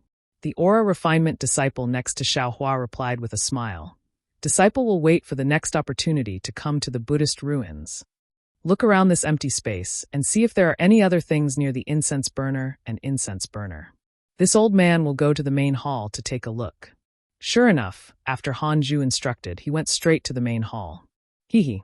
The aura refinement disciple next to Xiaohua replied with a smile. "Disciple will wait for the next opportunity to come to the Buddhist ruins. Look around this empty space and see if there are any other things near the incense burner and incense burner. This old man will go to the main hall to take a look." Sure enough, after Hanju instructed, he went straight to the main hall. Hee.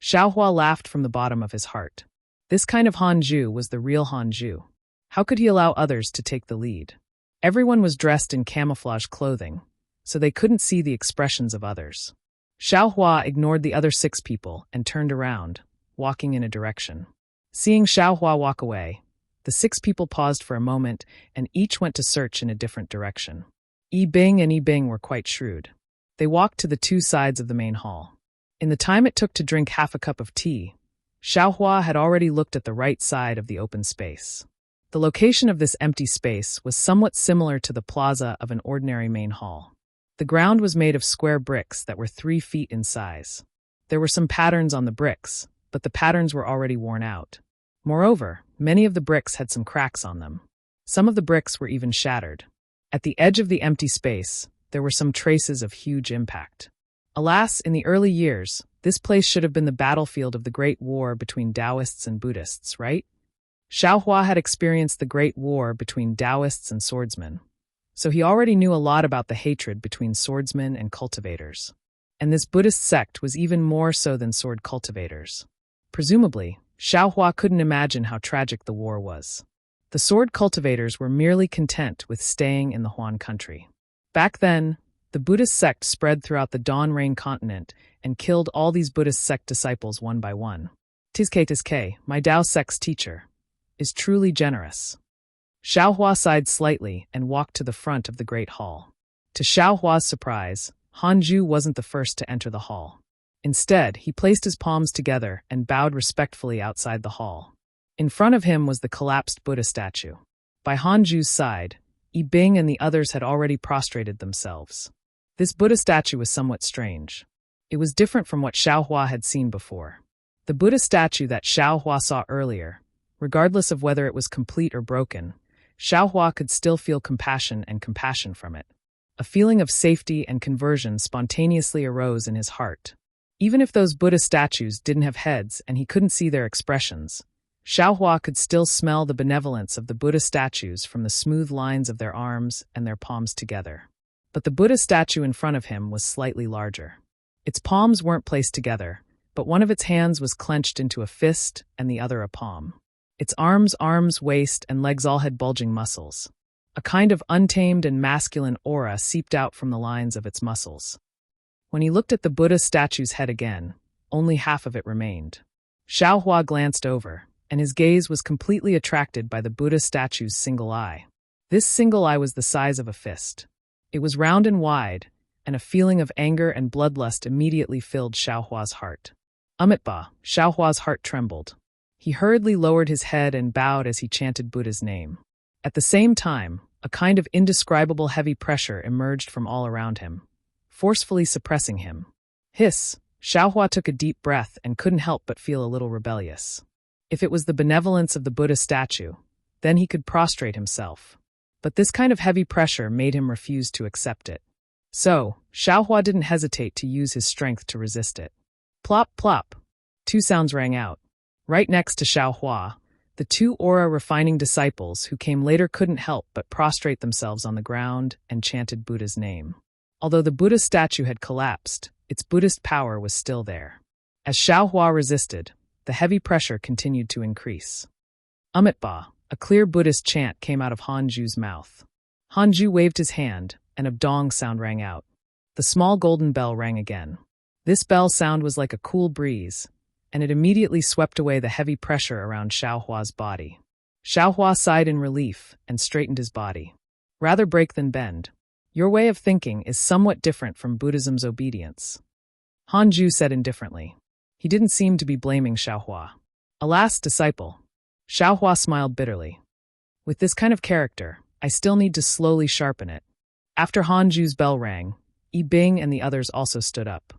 Xiaohua laughed from the bottom of his heart. This kind of Hanju was the real Hanju. How could he allow others to take the lead? Everyone was dressed in camouflage clothing, so they couldn't see the expressions of others. Xiaohua ignored the other 6 people and turned around, walking in a direction. Seeing Xiaohua walk away, the 6 people paused for a moment and each went to search in a different direction. Yi Bing and Yi Bing were quite shrewd. They walked to the 2 sides of the main hall. In the time it took to drink half a cup of tea, Xiaohua had already looked at the right side of the open space. The location of this empty space was somewhat similar to the plaza of an ordinary main hall. The ground was made of square bricks that were 3 feet in size. There were some patterns on the bricks, but the patterns were already worn out. Moreover, many of the bricks had some cracks on them. Some of the bricks were even shattered. At the edge of the empty space, there were some traces of huge impact. Alas, in the early years, this place should have been the battlefield of the Great War between Taoists and Buddhists, right? Xiaohua had experienced the Great War between Taoists and swordsmen, so he already knew a lot about the hatred between swordsmen and cultivators. And this Buddhist sect was even more so than sword cultivators. Presumably, Xiaohua couldn't imagine how tragic the war was. The sword cultivators were merely content with staying in the Huan country. Back then, the Buddhist sect spread throughout the Dawn Rain continent and killed all these Buddhist sect disciples one by one. Tizke, my Tao sect's teacher, is truly generous. Xiaohua sighed slightly and walked to the front of the great hall. To Xiaohua's surprise, Hanju wasn't the first to enter the hall. Instead, he placed his palms together and bowed respectfully outside the hall. In front of him was the collapsed Buddha statue. By Hanju's side, Yi Bing and the others had already prostrated themselves. This Buddha statue was somewhat strange. It was different from what Xiaohua had seen before. The Buddha statue that Xiaohua saw earlier Regardless of whether it was complete or broken, Xiaohua could still feel compassion from it. A feeling of safety and conversion spontaneously arose in his heart. Even if those Buddha statues didn't have heads and he couldn't see their expressions, Xiaohua could still smell the benevolence of the Buddha statues from the smooth lines of their arms and their palms together. But the Buddha statue in front of him was slightly larger. Its palms weren't placed together, but one of its hands was clenched into a fist and the other a palm. Its arms, waist, and legs all had bulging muscles. A kind of untamed and masculine aura seeped out from the lines of its muscles. When he looked at the Buddha statue's head again, only half of it remained. Xiaohua glanced over, and his gaze was completely attracted by the Buddha statue's single eye. This single eye was the size of a fist. It was round and wide, and a feeling of anger and bloodlust immediately filled Xiaohua's heart. Amitabha, Xiaohua's heart trembled. He hurriedly lowered his head and bowed as he chanted Buddha's name. At the same time, a kind of indescribable heavy pressure emerged from all around him, forcefully suppressing him. Hiss! Xiaohua took a deep breath and couldn't help but feel a little rebellious. If it was the benevolence of the Buddha statue, then he could prostrate himself. But this kind of heavy pressure made him refuse to accept it. So, Xiaohua didn't hesitate to use his strength to resist it. Plop, plop. Two sounds rang out. Right next to Xiaohua, the two aura-refining disciples who came later couldn't help but prostrate themselves on the ground and chanted Buddha's name. Although the Buddha statue had collapsed, its Buddhist power was still there. As Xiaohua resisted, the heavy pressure continued to increase. Amitabha, a clear Buddhist chant came out of Hanju's mouth. Hanju waved his hand, and a dong sound rang out. The small golden bell rang again. This bell sound was like a cool breeze, and it immediately swept away the heavy pressure around Xiaohua's body. Xiaohua sighed in relief and straightened his body. Rather break than bend. Your way of thinking is somewhat different from Buddhism's obedience. Hanju said indifferently. He didn't seem to be blaming Xiaohua. Alas, disciple. Xiaohua smiled bitterly. With this kind of character, I still need to slowly sharpen it. After Hanju's bell rang, Yi Bing and the others also stood up.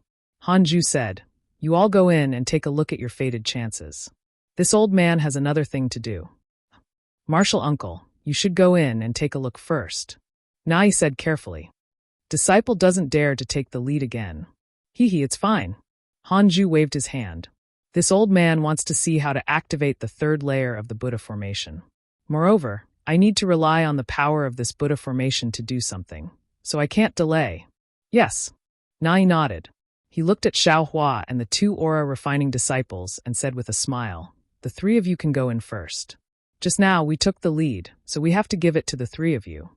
Hanju said, "You all go in and take a look at your fated chances. This old man has another thing to do." "Martial uncle, you should go in and take a look first," Nai said carefully. Disciple doesn't dare to take the lead again. Hee, it's fine. Hanju waved his hand. This old man wants to see how to activate the third layer of the Buddha formation. Moreover, I need to rely on the power of this Buddha formation to do something, so I can't delay. Yes. Nai nodded. He looked at Xiaohua and the two aura-refining disciples and said with a smile, "The three of you can go in first. Just now we took the lead, so we have to give it to the three of you."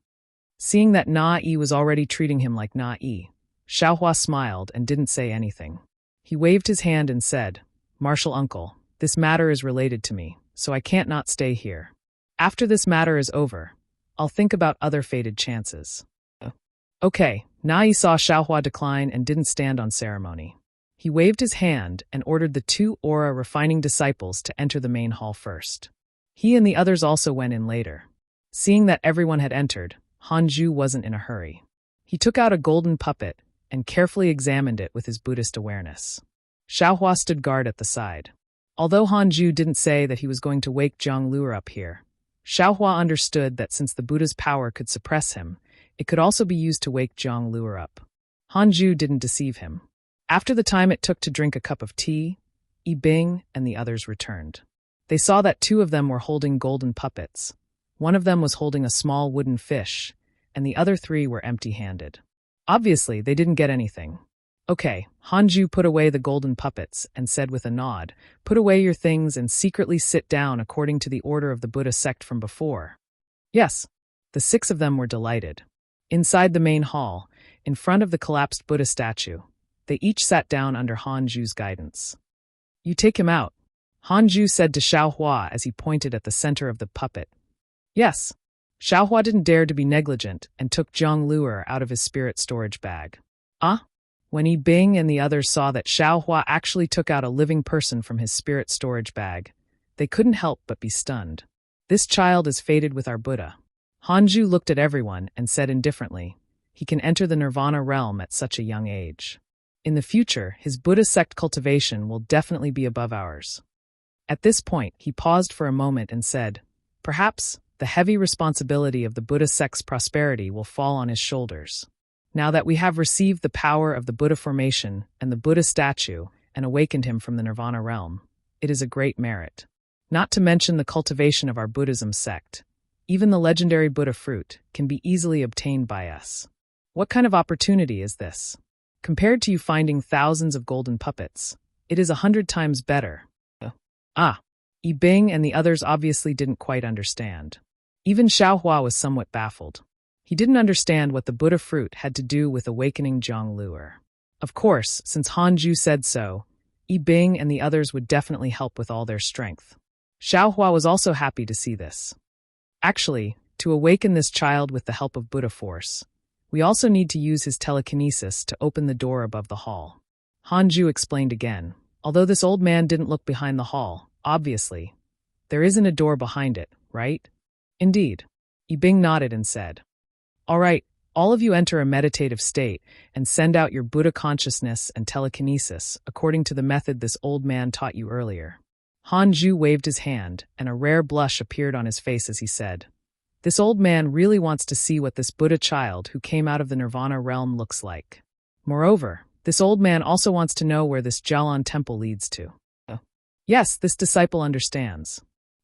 Seeing that Na-I was already treating him like Na-I, Xiaohua smiled and didn't say anything. He waved his hand and said, "Martial uncle, this matter is related to me, so I can't not stay here. After this matter is over, I'll think about other fated chances." Okay, Nai saw Xiaohua decline and didn't stand on ceremony. He waved his hand and ordered the two aura-refining disciples to enter the main hall first. He and the others also went in later. Seeing that everyone had entered, Hanju wasn't in a hurry. He took out a golden puppet and carefully examined it with his Buddhist awareness. Xiaohua stood guard at the side. Although Hanju didn't say that he was going to wake Zhang Luer up here, Xiaohua understood that since the Buddha's power could suppress him, it could also be used to wake Zhang Luer up. Hanju didn't deceive him. After the time it took to drink a cup of tea, Yi Bing and the others returned. They saw that two of them were holding golden puppets. One of them was holding a small wooden fish, and the other three were empty-handed. Obviously, they didn't get anything. Okay, Hanju put away the golden puppets and said with a nod, "Put away your things and secretly sit down according to the order of the Buddha sect from before." Yes, the six of them were delighted. Inside the main hall, in front of the collapsed Buddha statue, they each sat down under Hanju's guidance. "You take him out," Hanju said to Xiaohua as he pointed at the center of the puppet. Yes. Xiaohua didn't dare to be negligent and took Zhang Luer out of his spirit storage bag. When Yi Bing and the others saw that Xiaohua actually took out a living person from his spirit storage bag, they couldn't help but be stunned. This child is fated with our Buddha. Hanju looked at everyone and said indifferently, he can enter the nirvana realm at such a young age. In the future, his Buddha sect cultivation will definitely be above ours. At this point, he paused for a moment and said, "Perhaps the heavy responsibility of the Buddha sect's prosperity will fall on his shoulders. Now that we have received the power of the Buddha formation and the Buddha statue and awakened him from the Nirvana realm, it is a great merit. Not to mention the cultivation of our Buddhism sect. Even the legendary Buddha fruit can be easily obtained by us. What kind of opportunity is this? Compared to you finding thousands of golden puppets, it is 100 times better." Yi Bing and the others obviously didn't quite understand. Even Xiaohua was somewhat baffled. He didn't understand what the Buddha fruit had to do with awakening Zhang Luer. Of course, since Hanju said so, Yi Bing and the others would definitely help with all their strength. Xiaohua was also happy to see this. Actually, to awaken this child with the help of Buddha force, we also need to use his telekinesis to open the door above the hall. Hanju explained again. Although this old man didn't look behind the hall, obviously, there isn't a door behind it, right? Indeed. Yi Bing nodded and said, "All right, all of you enter a meditative state and send out your Buddha consciousness and telekinesis according to the method this old man taught you earlier." Hanju waved his hand, and a rare blush appeared on his face as he said, "This old man really wants to see what this Buddha child who came out of the Nirvana realm looks like. Moreover, this old man also wants to know where this Jialan temple leads to." Yes, this disciple understands.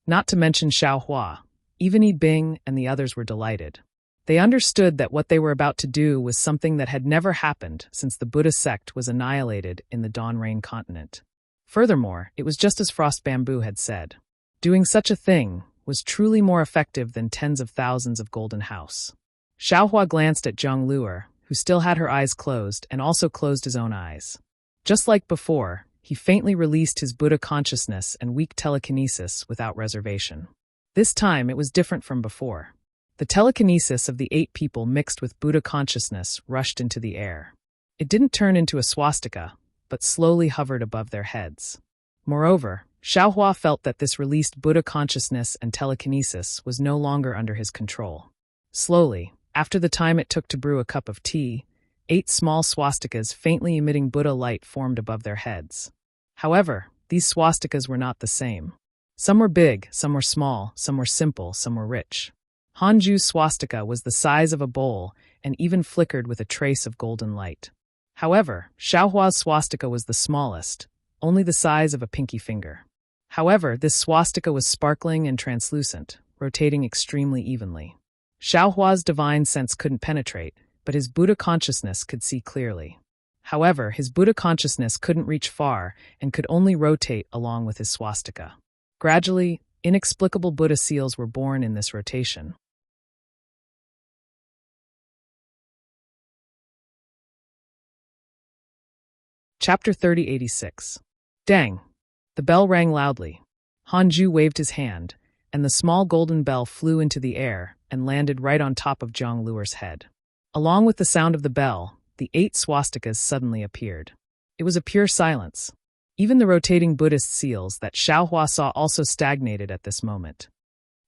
Not to mention Xiaohua, even Yi Bing and the others were delighted. They understood that what they were about to do was something that had never happened since the Buddha sect was annihilated in the Dawn Rain continent. Furthermore, it was just as Frost Bamboo had said. Doing such a thing was truly more effective than tens of thousands of golden house. Xiaohua glanced at Zhang Luer, who still had her eyes closed and also closed his own eyes. Just like before, he faintly released his Buddha consciousness and weak telekinesis without reservation. This time it was different from before. The telekinesis of the 8 people mixed with Buddha consciousness rushed into the air. It didn't turn into a swastika, but slowly hovered above their heads. Moreover, Xiaohua felt that this released Buddha consciousness and telekinesis was no longer under his control. Slowly, after the time it took to brew a cup of tea, 8 small swastikas faintly emitting Buddha light formed above their heads. However, these swastikas were not the same. Some were big, some were small, some were simple, some were rich. Hanju's swastika was the size of a bowl and even flickered with a trace of golden light. However, Xiaohua's swastika was the smallest, only the size of a pinky finger. However, this swastika was sparkling and translucent, rotating extremely evenly. Xiaohua's divine sense couldn't penetrate, but his Buddha consciousness could see clearly. However, his Buddha consciousness couldn't reach far and could only rotate along with his swastika. Gradually, inexplicable Buddha seals were born in this rotation. Chapter 3086. Dang! The bell rang loudly. Hanju waved his hand, and the small golden bell flew into the air and landed right on top of Zhang Luer's head. Along with the sound of the bell, the 8 swastikas suddenly appeared. It was a pure silence. Even the rotating Buddhist seals that Xiaohua saw also stagnated at this moment.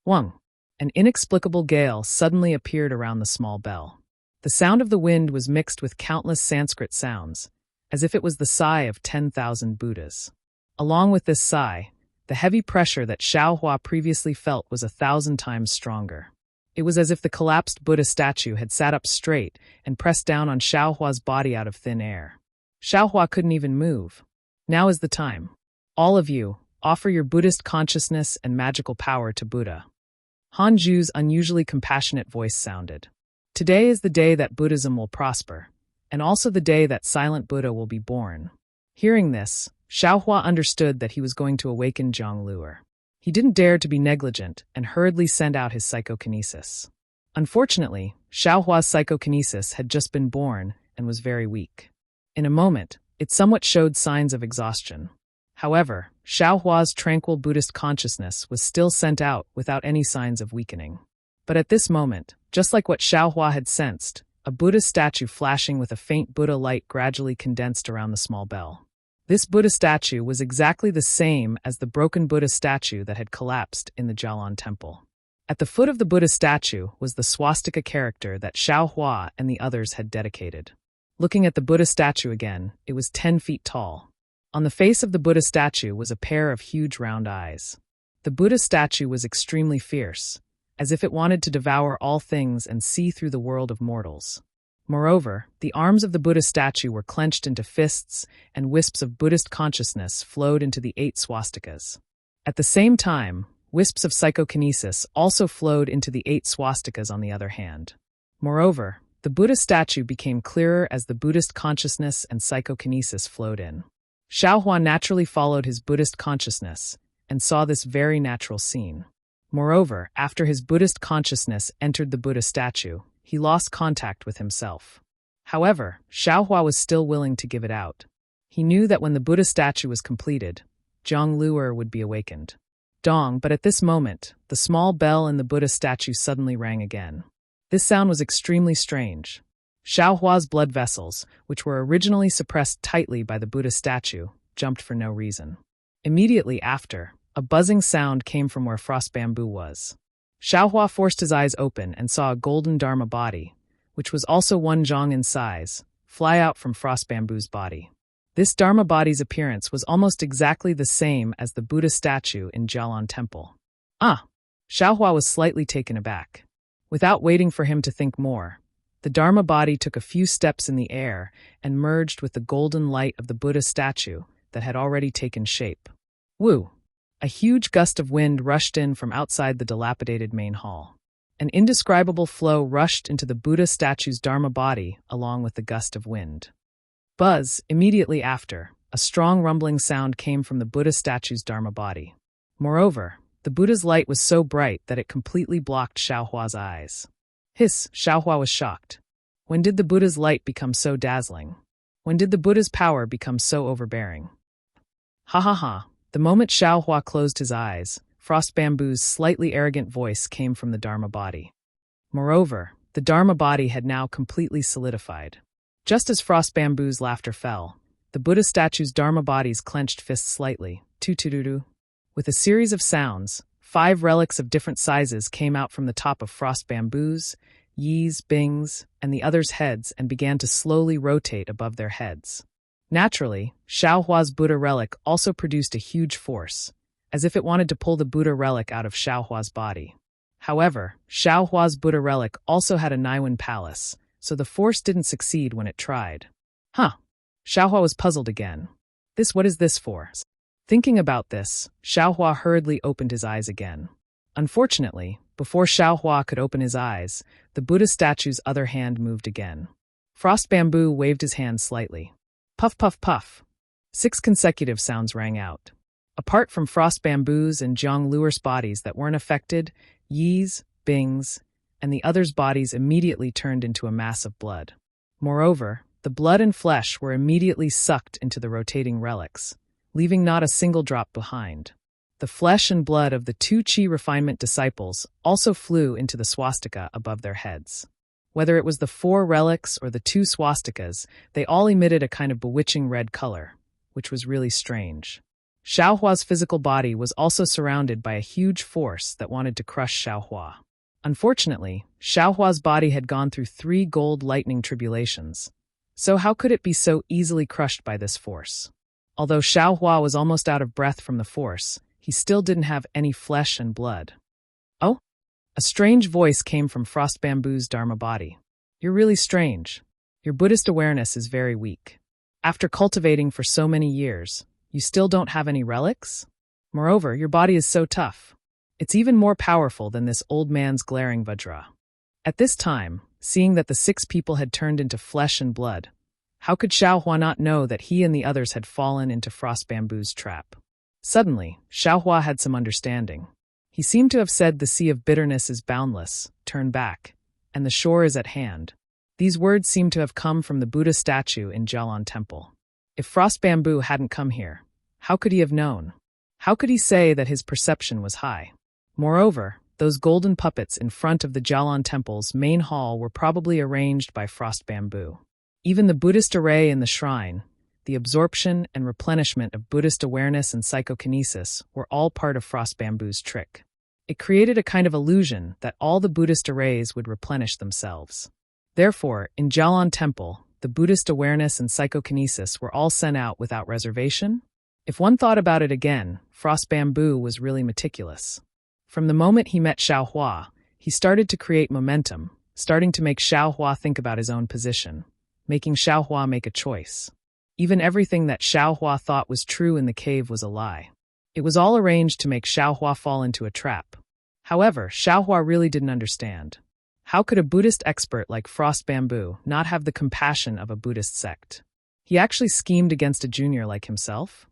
Wang! An inexplicable gale suddenly appeared around the small bell. The sound of the wind was mixed with countless Sanskrit sounds, as if it was the sigh of 10,000 Buddhas. Along with this sigh, the heavy pressure that Xiaohua previously felt was 1,000 times stronger. It was as if the collapsed Buddha statue had sat up straight and pressed down on Xiaohua's body out of thin air. Xiaohua couldn't even move. Now is the time. All of you, offer your Buddhist consciousness and magical power to Buddha. Hanju's unusually compassionate voice sounded. Today is the day that Buddhism will prosper, and also the day that silent Buddha will be born. Hearing this, Xiaohua understood that he was going to awaken Zhang Luer. He didn't dare to be negligent and hurriedly sent out his psychokinesis. Unfortunately, Xiaohua's psychokinesis had just been born and was very weak. In a moment, it somewhat showed signs of exhaustion. However, Xiaohua's tranquil Buddhist consciousness was still sent out without any signs of weakening. But at this moment, just like what Xiaohua had sensed, a Buddha statue flashing with a faint Buddha light gradually condensed around the small bell. This Buddha statue was exactly the same as the broken Buddha statue that had collapsed in the Jialan temple. At the foot of the Buddha statue was the swastika character that Xiaohua and the others had dedicated. Looking at the Buddha statue again, it was 10 feet tall. On the face of the Buddha statue was a pair of huge round eyes. The Buddha statue was extremely fierce, as if it wanted to devour all things and see through the world of mortals. Moreover, the arms of the Buddha statue were clenched into fists, and wisps of Buddhist consciousness flowed into the 8 swastikas. At the same time, wisps of psychokinesis also flowed into the 8 swastikas on the other hand. Moreover, the Buddha statue became clearer as the Buddhist consciousness and psychokinesis flowed in. Xiaohua naturally followed his Buddhist consciousness and saw this very natural scene. Moreover, after his Buddhist consciousness entered the Buddha statue, he lost contact with himself. However, Xiaohua was still willing to give it out. He knew that when the Buddha statue was completed, Zhang Luer would be awakened. Dong, but at this moment, the small bell in the Buddha statue suddenly rang again. This sound was extremely strange. Xiaohua's blood vessels, which were originally suppressed tightly by the Buddha statue, jumped for no reason. Immediately after, a buzzing sound came from where frost bamboo was. Xiaohua forced his eyes open and saw a golden Dharma body, which was also 1 zhang in size, fly out from frost bamboo's body. This Dharma body's appearance was almost exactly the same as the Buddha statue in Jialan Temple. Ah! Xiaohua was slightly taken aback. Without waiting for him to think more, the Dharma body took a few steps in the air and merged with the golden light of the Buddha statue that had already taken shape. Woo! A huge gust of wind rushed in from outside the dilapidated main hall. An indescribable flow rushed into the Buddha statue's Dharma body along with the gust of wind. Buzz, immediately after, a strong rumbling sound came from the Buddha statue's Dharma body. Moreover, the Buddha's light was so bright that it completely blocked Xiaohua's eyes. Hiss, Xiaohua was shocked. When did the Buddha's light become so dazzling? When did the Buddha's power become so overbearing? Ha ha ha. The moment Xiaohua closed his eyes, Frost Bamboo's slightly arrogant voice came from the Dharma body. Moreover, the Dharma body had now completely solidified. Just as Frost Bamboo's laughter fell, the Buddha statue's Dharma body's clenched fists slightly, tu-tu-du-du. With a series of sounds, 5 relics of different sizes came out from the top of Frost Bamboo's, Yi's, Bing's, and the others' heads and began to slowly rotate above their heads. Naturally, Xiaohua's Buddha relic also produced a huge force, as if it wanted to pull the Buddha relic out of Xiaohua's body. However, Xiaohua's Buddha relic also had a Niwen palace, so the force didn't succeed when it tried. Huh. Xiaohua was puzzled again. What is this for? Thinking about this, Xiaohua hurriedly opened his eyes again. Unfortunately, before Xiaohua could open his eyes, the Buddha statue's other hand moved again. Frost Bamboo waved his hand slightly. Puff puff puff. 6 consecutive sounds rang out. Apart from Frost Bamboo's and Zhang Luer's bodies that weren't affected, Yi's, Bing's, and the others' bodies immediately turned into a mass of blood. Moreover, the blood and flesh were immediately sucked into the rotating relics, leaving not a single drop behind. The flesh and blood of the 2 Qi refinement disciples also flew into the swastika above their heads. Whether it was the 4 relics or the 2 swastikas, they all emitted a kind of bewitching red color, which was really strange. Xiaohua's physical body was also surrounded by a huge force that wanted to crush Xiaohua. Unfortunately, Xiaohua's body had gone through 3 gold lightning tribulations, so how could it be so easily crushed by this force? Although Xiaohua was almost out of breath from the force, he still didn't have any flesh and blood. Oh? A strange voice came from Frost Bamboo's Dharma body. You're really strange. Your Buddhist awareness is very weak. After cultivating for so many years, you still don't have any relics? Moreover, your body is so tough. It's even more powerful than this old man's glaring vajra. At this time, seeing that the 6 people had turned into flesh and blood, how could Xiaohua not know that he and the others had fallen into Frost Bamboo's trap? Suddenly, Xiaohua had some understanding. He seemed to have said the sea of bitterness is boundless, turn back, and the shore is at hand. These words seemed to have come from the Buddha statue in Jialan Temple. If Frost Bamboo hadn't come here, how could he have known? How could he say that his perception was high? Moreover, those golden puppets in front of the Jialan Temple's main hall were probably arranged by Frost Bamboo. Even the Buddhist array in the shrine, the absorption and replenishment of Buddhist awareness and psychokinesis were all part of Frost Bamboo's trick. It created a kind of illusion that all the Buddhist arrays would replenish themselves. Therefore, in Jialan Temple, the Buddhist awareness and psychokinesis were all sent out without reservation? If one thought about it again, Frost Bamboo was really meticulous. From the moment he met Xiaohua, he started to create momentum, starting to make Xiaohua think about his own position, making Xiaohua make a choice. Even everything that Xiaohua thought was true in the cave was a lie. It was all arranged to make Xiaohua fall into a trap. However, Xiaohua really didn't understand. How could a Buddhist expert like Frost Bamboo not have the compassion of a Buddhist sect? He actually schemed against a junior like himself?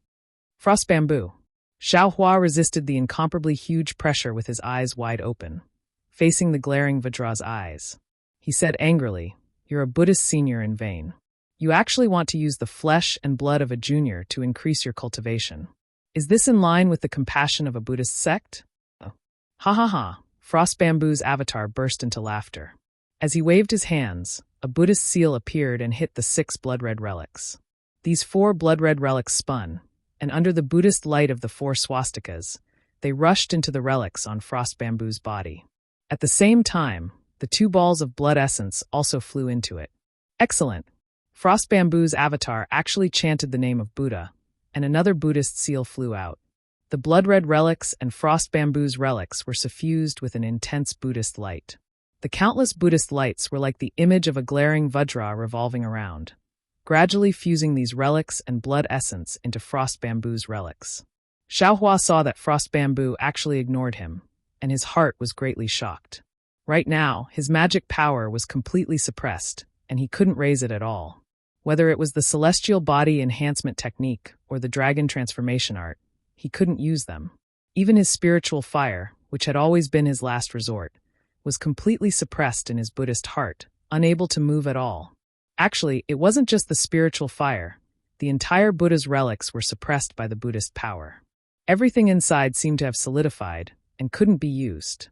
Frost Bamboo. Xiaohua resisted the incomparably huge pressure with his eyes wide open, facing the glaring Vajra's eyes. He said angrily, "You're a Buddhist senior in vain. You actually want to use the flesh and blood of a junior to increase your cultivation. Is this in line with the compassion of a Buddhist sect?" Ha ha ha. Frost Bamboo's avatar burst into laughter. As he waved his hands, a Buddhist seal appeared and hit the 6 blood-red relics. These 4 blood-red relics spun, and under the Buddhist light of the 4 swastikas, they rushed into the relics on Frost Bamboo's body. At the same time, the 2 balls of blood essence also flew into it. Excellent! Frost Bamboo's avatar actually chanted the name of Buddha, and another Buddhist seal flew out. The blood-red relics and Frost Bamboo's relics were suffused with an intense Buddhist light. The countless Buddhist lights were like the image of a glaring Vajra revolving around, gradually fusing these relics and blood essence into Frost Bamboo's relics. Xiaohua saw that Frost Bamboo actually ignored him, and his heart was greatly shocked. Right now, his magic power was completely suppressed, and he couldn't raise it at all. Whether it was the celestial body enhancement technique or the dragon transformation art, he couldn't use them. Even his spiritual fire, which had always been his last resort, was completely suppressed in his Buddhist heart, unable to move at all. Actually, it wasn't just the spiritual fire. The entire Buddha's relics were suppressed by the Buddhist power. Everything inside seemed to have solidified and couldn't be used.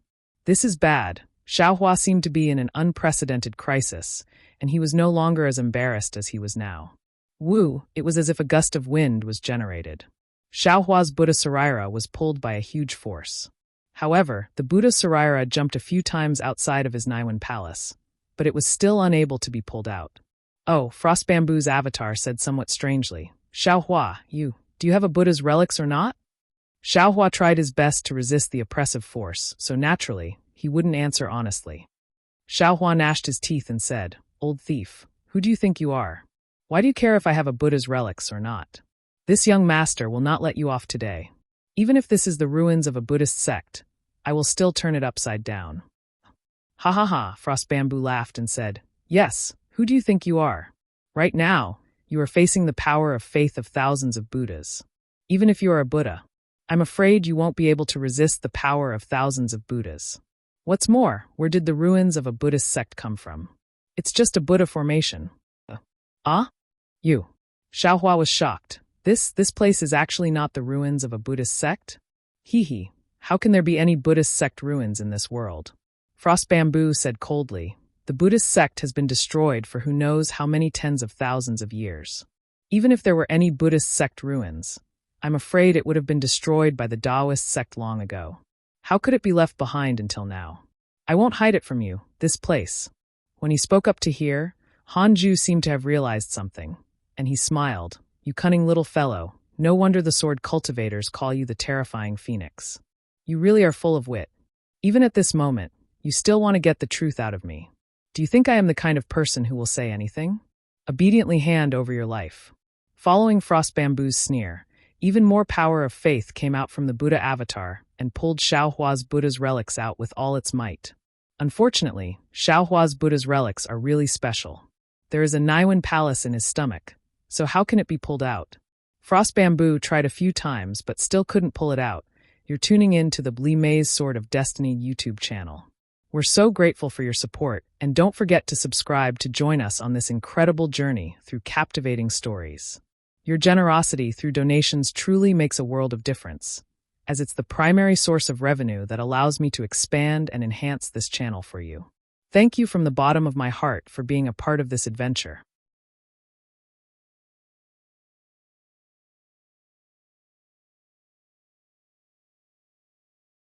This is bad. Xiaohua seemed to be in an unprecedented crisis, and he was no longer as embarrassed as he was now. Woo, it was as if a gust of wind was generated. Xiaohua's Buddha Saraira was pulled by a huge force. However, the Buddha Saraira jumped a few times outside of his Naiwan palace, but it was still unable to be pulled out. Oh, Frost Bamboo's avatar said somewhat strangely, "Xiaohua, do you have a Buddha's relics or not?" Xiaohua tried his best to resist the oppressive force, so naturally, he wouldn't answer honestly. Xiaohua gnashed his teeth and said, "Old thief, who do you think you are? Why do you care if I have a Buddha's relics or not? This young master will not let you off today. Even if this is the ruins of a Buddhist sect, I will still turn it upside down." Ha ha ha, Frost Bamboo laughed and said, "Yes, who do you think you are? Right now, you are facing the power of faith of thousands of Buddhas. Even if you are a Buddha, I'm afraid you won't be able to resist the power of thousands of Buddhas. What's more, where did the ruins of a Buddhist sect come from? It's just a Buddha formation." You. Xiaohua was shocked. This place is actually not the ruins of a Buddhist sect? Hee, how can there be any Buddhist sect ruins in this world? Frost Bamboo said coldly, "The Buddhist sect has been destroyed for who knows how many tens of thousands of years. Even if there were any Buddhist sect ruins, I'm afraid it would have been destroyed by the Taoist sect long ago. How could it be left behind until now? I won't hide it from you, this place." When he spoke up to hear, Hanju seemed to have realized something, and he smiled. "You cunning little fellow, no wonder the sword cultivators call you the terrifying phoenix. You really are full of wit. Even at this moment, you still want to get the truth out of me. Do you think I am the kind of person who will say anything? Obediently hand over your life." Following Frost Bamboo's sneer, even more power of faith came out from the Buddha avatar and pulled Xiaohua's Buddha's relics out with all its might. Unfortunately, Xiaohua's Buddha's relics are really special. There is a Naiwan palace in his stomach, so how can it be pulled out? Frost Bamboo tried a few times but still couldn't pull it out. You're tuning in to the Blee Maze Sword of Destiny YouTube channel. We're so grateful for your support, and don't forget to subscribe to join us on this incredible journey through captivating stories. Your generosity through donations truly makes a world of difference, as it's the primary source of revenue that allows me to expand and enhance this channel for you. Thank you from the bottom of my heart for being a part of this adventure.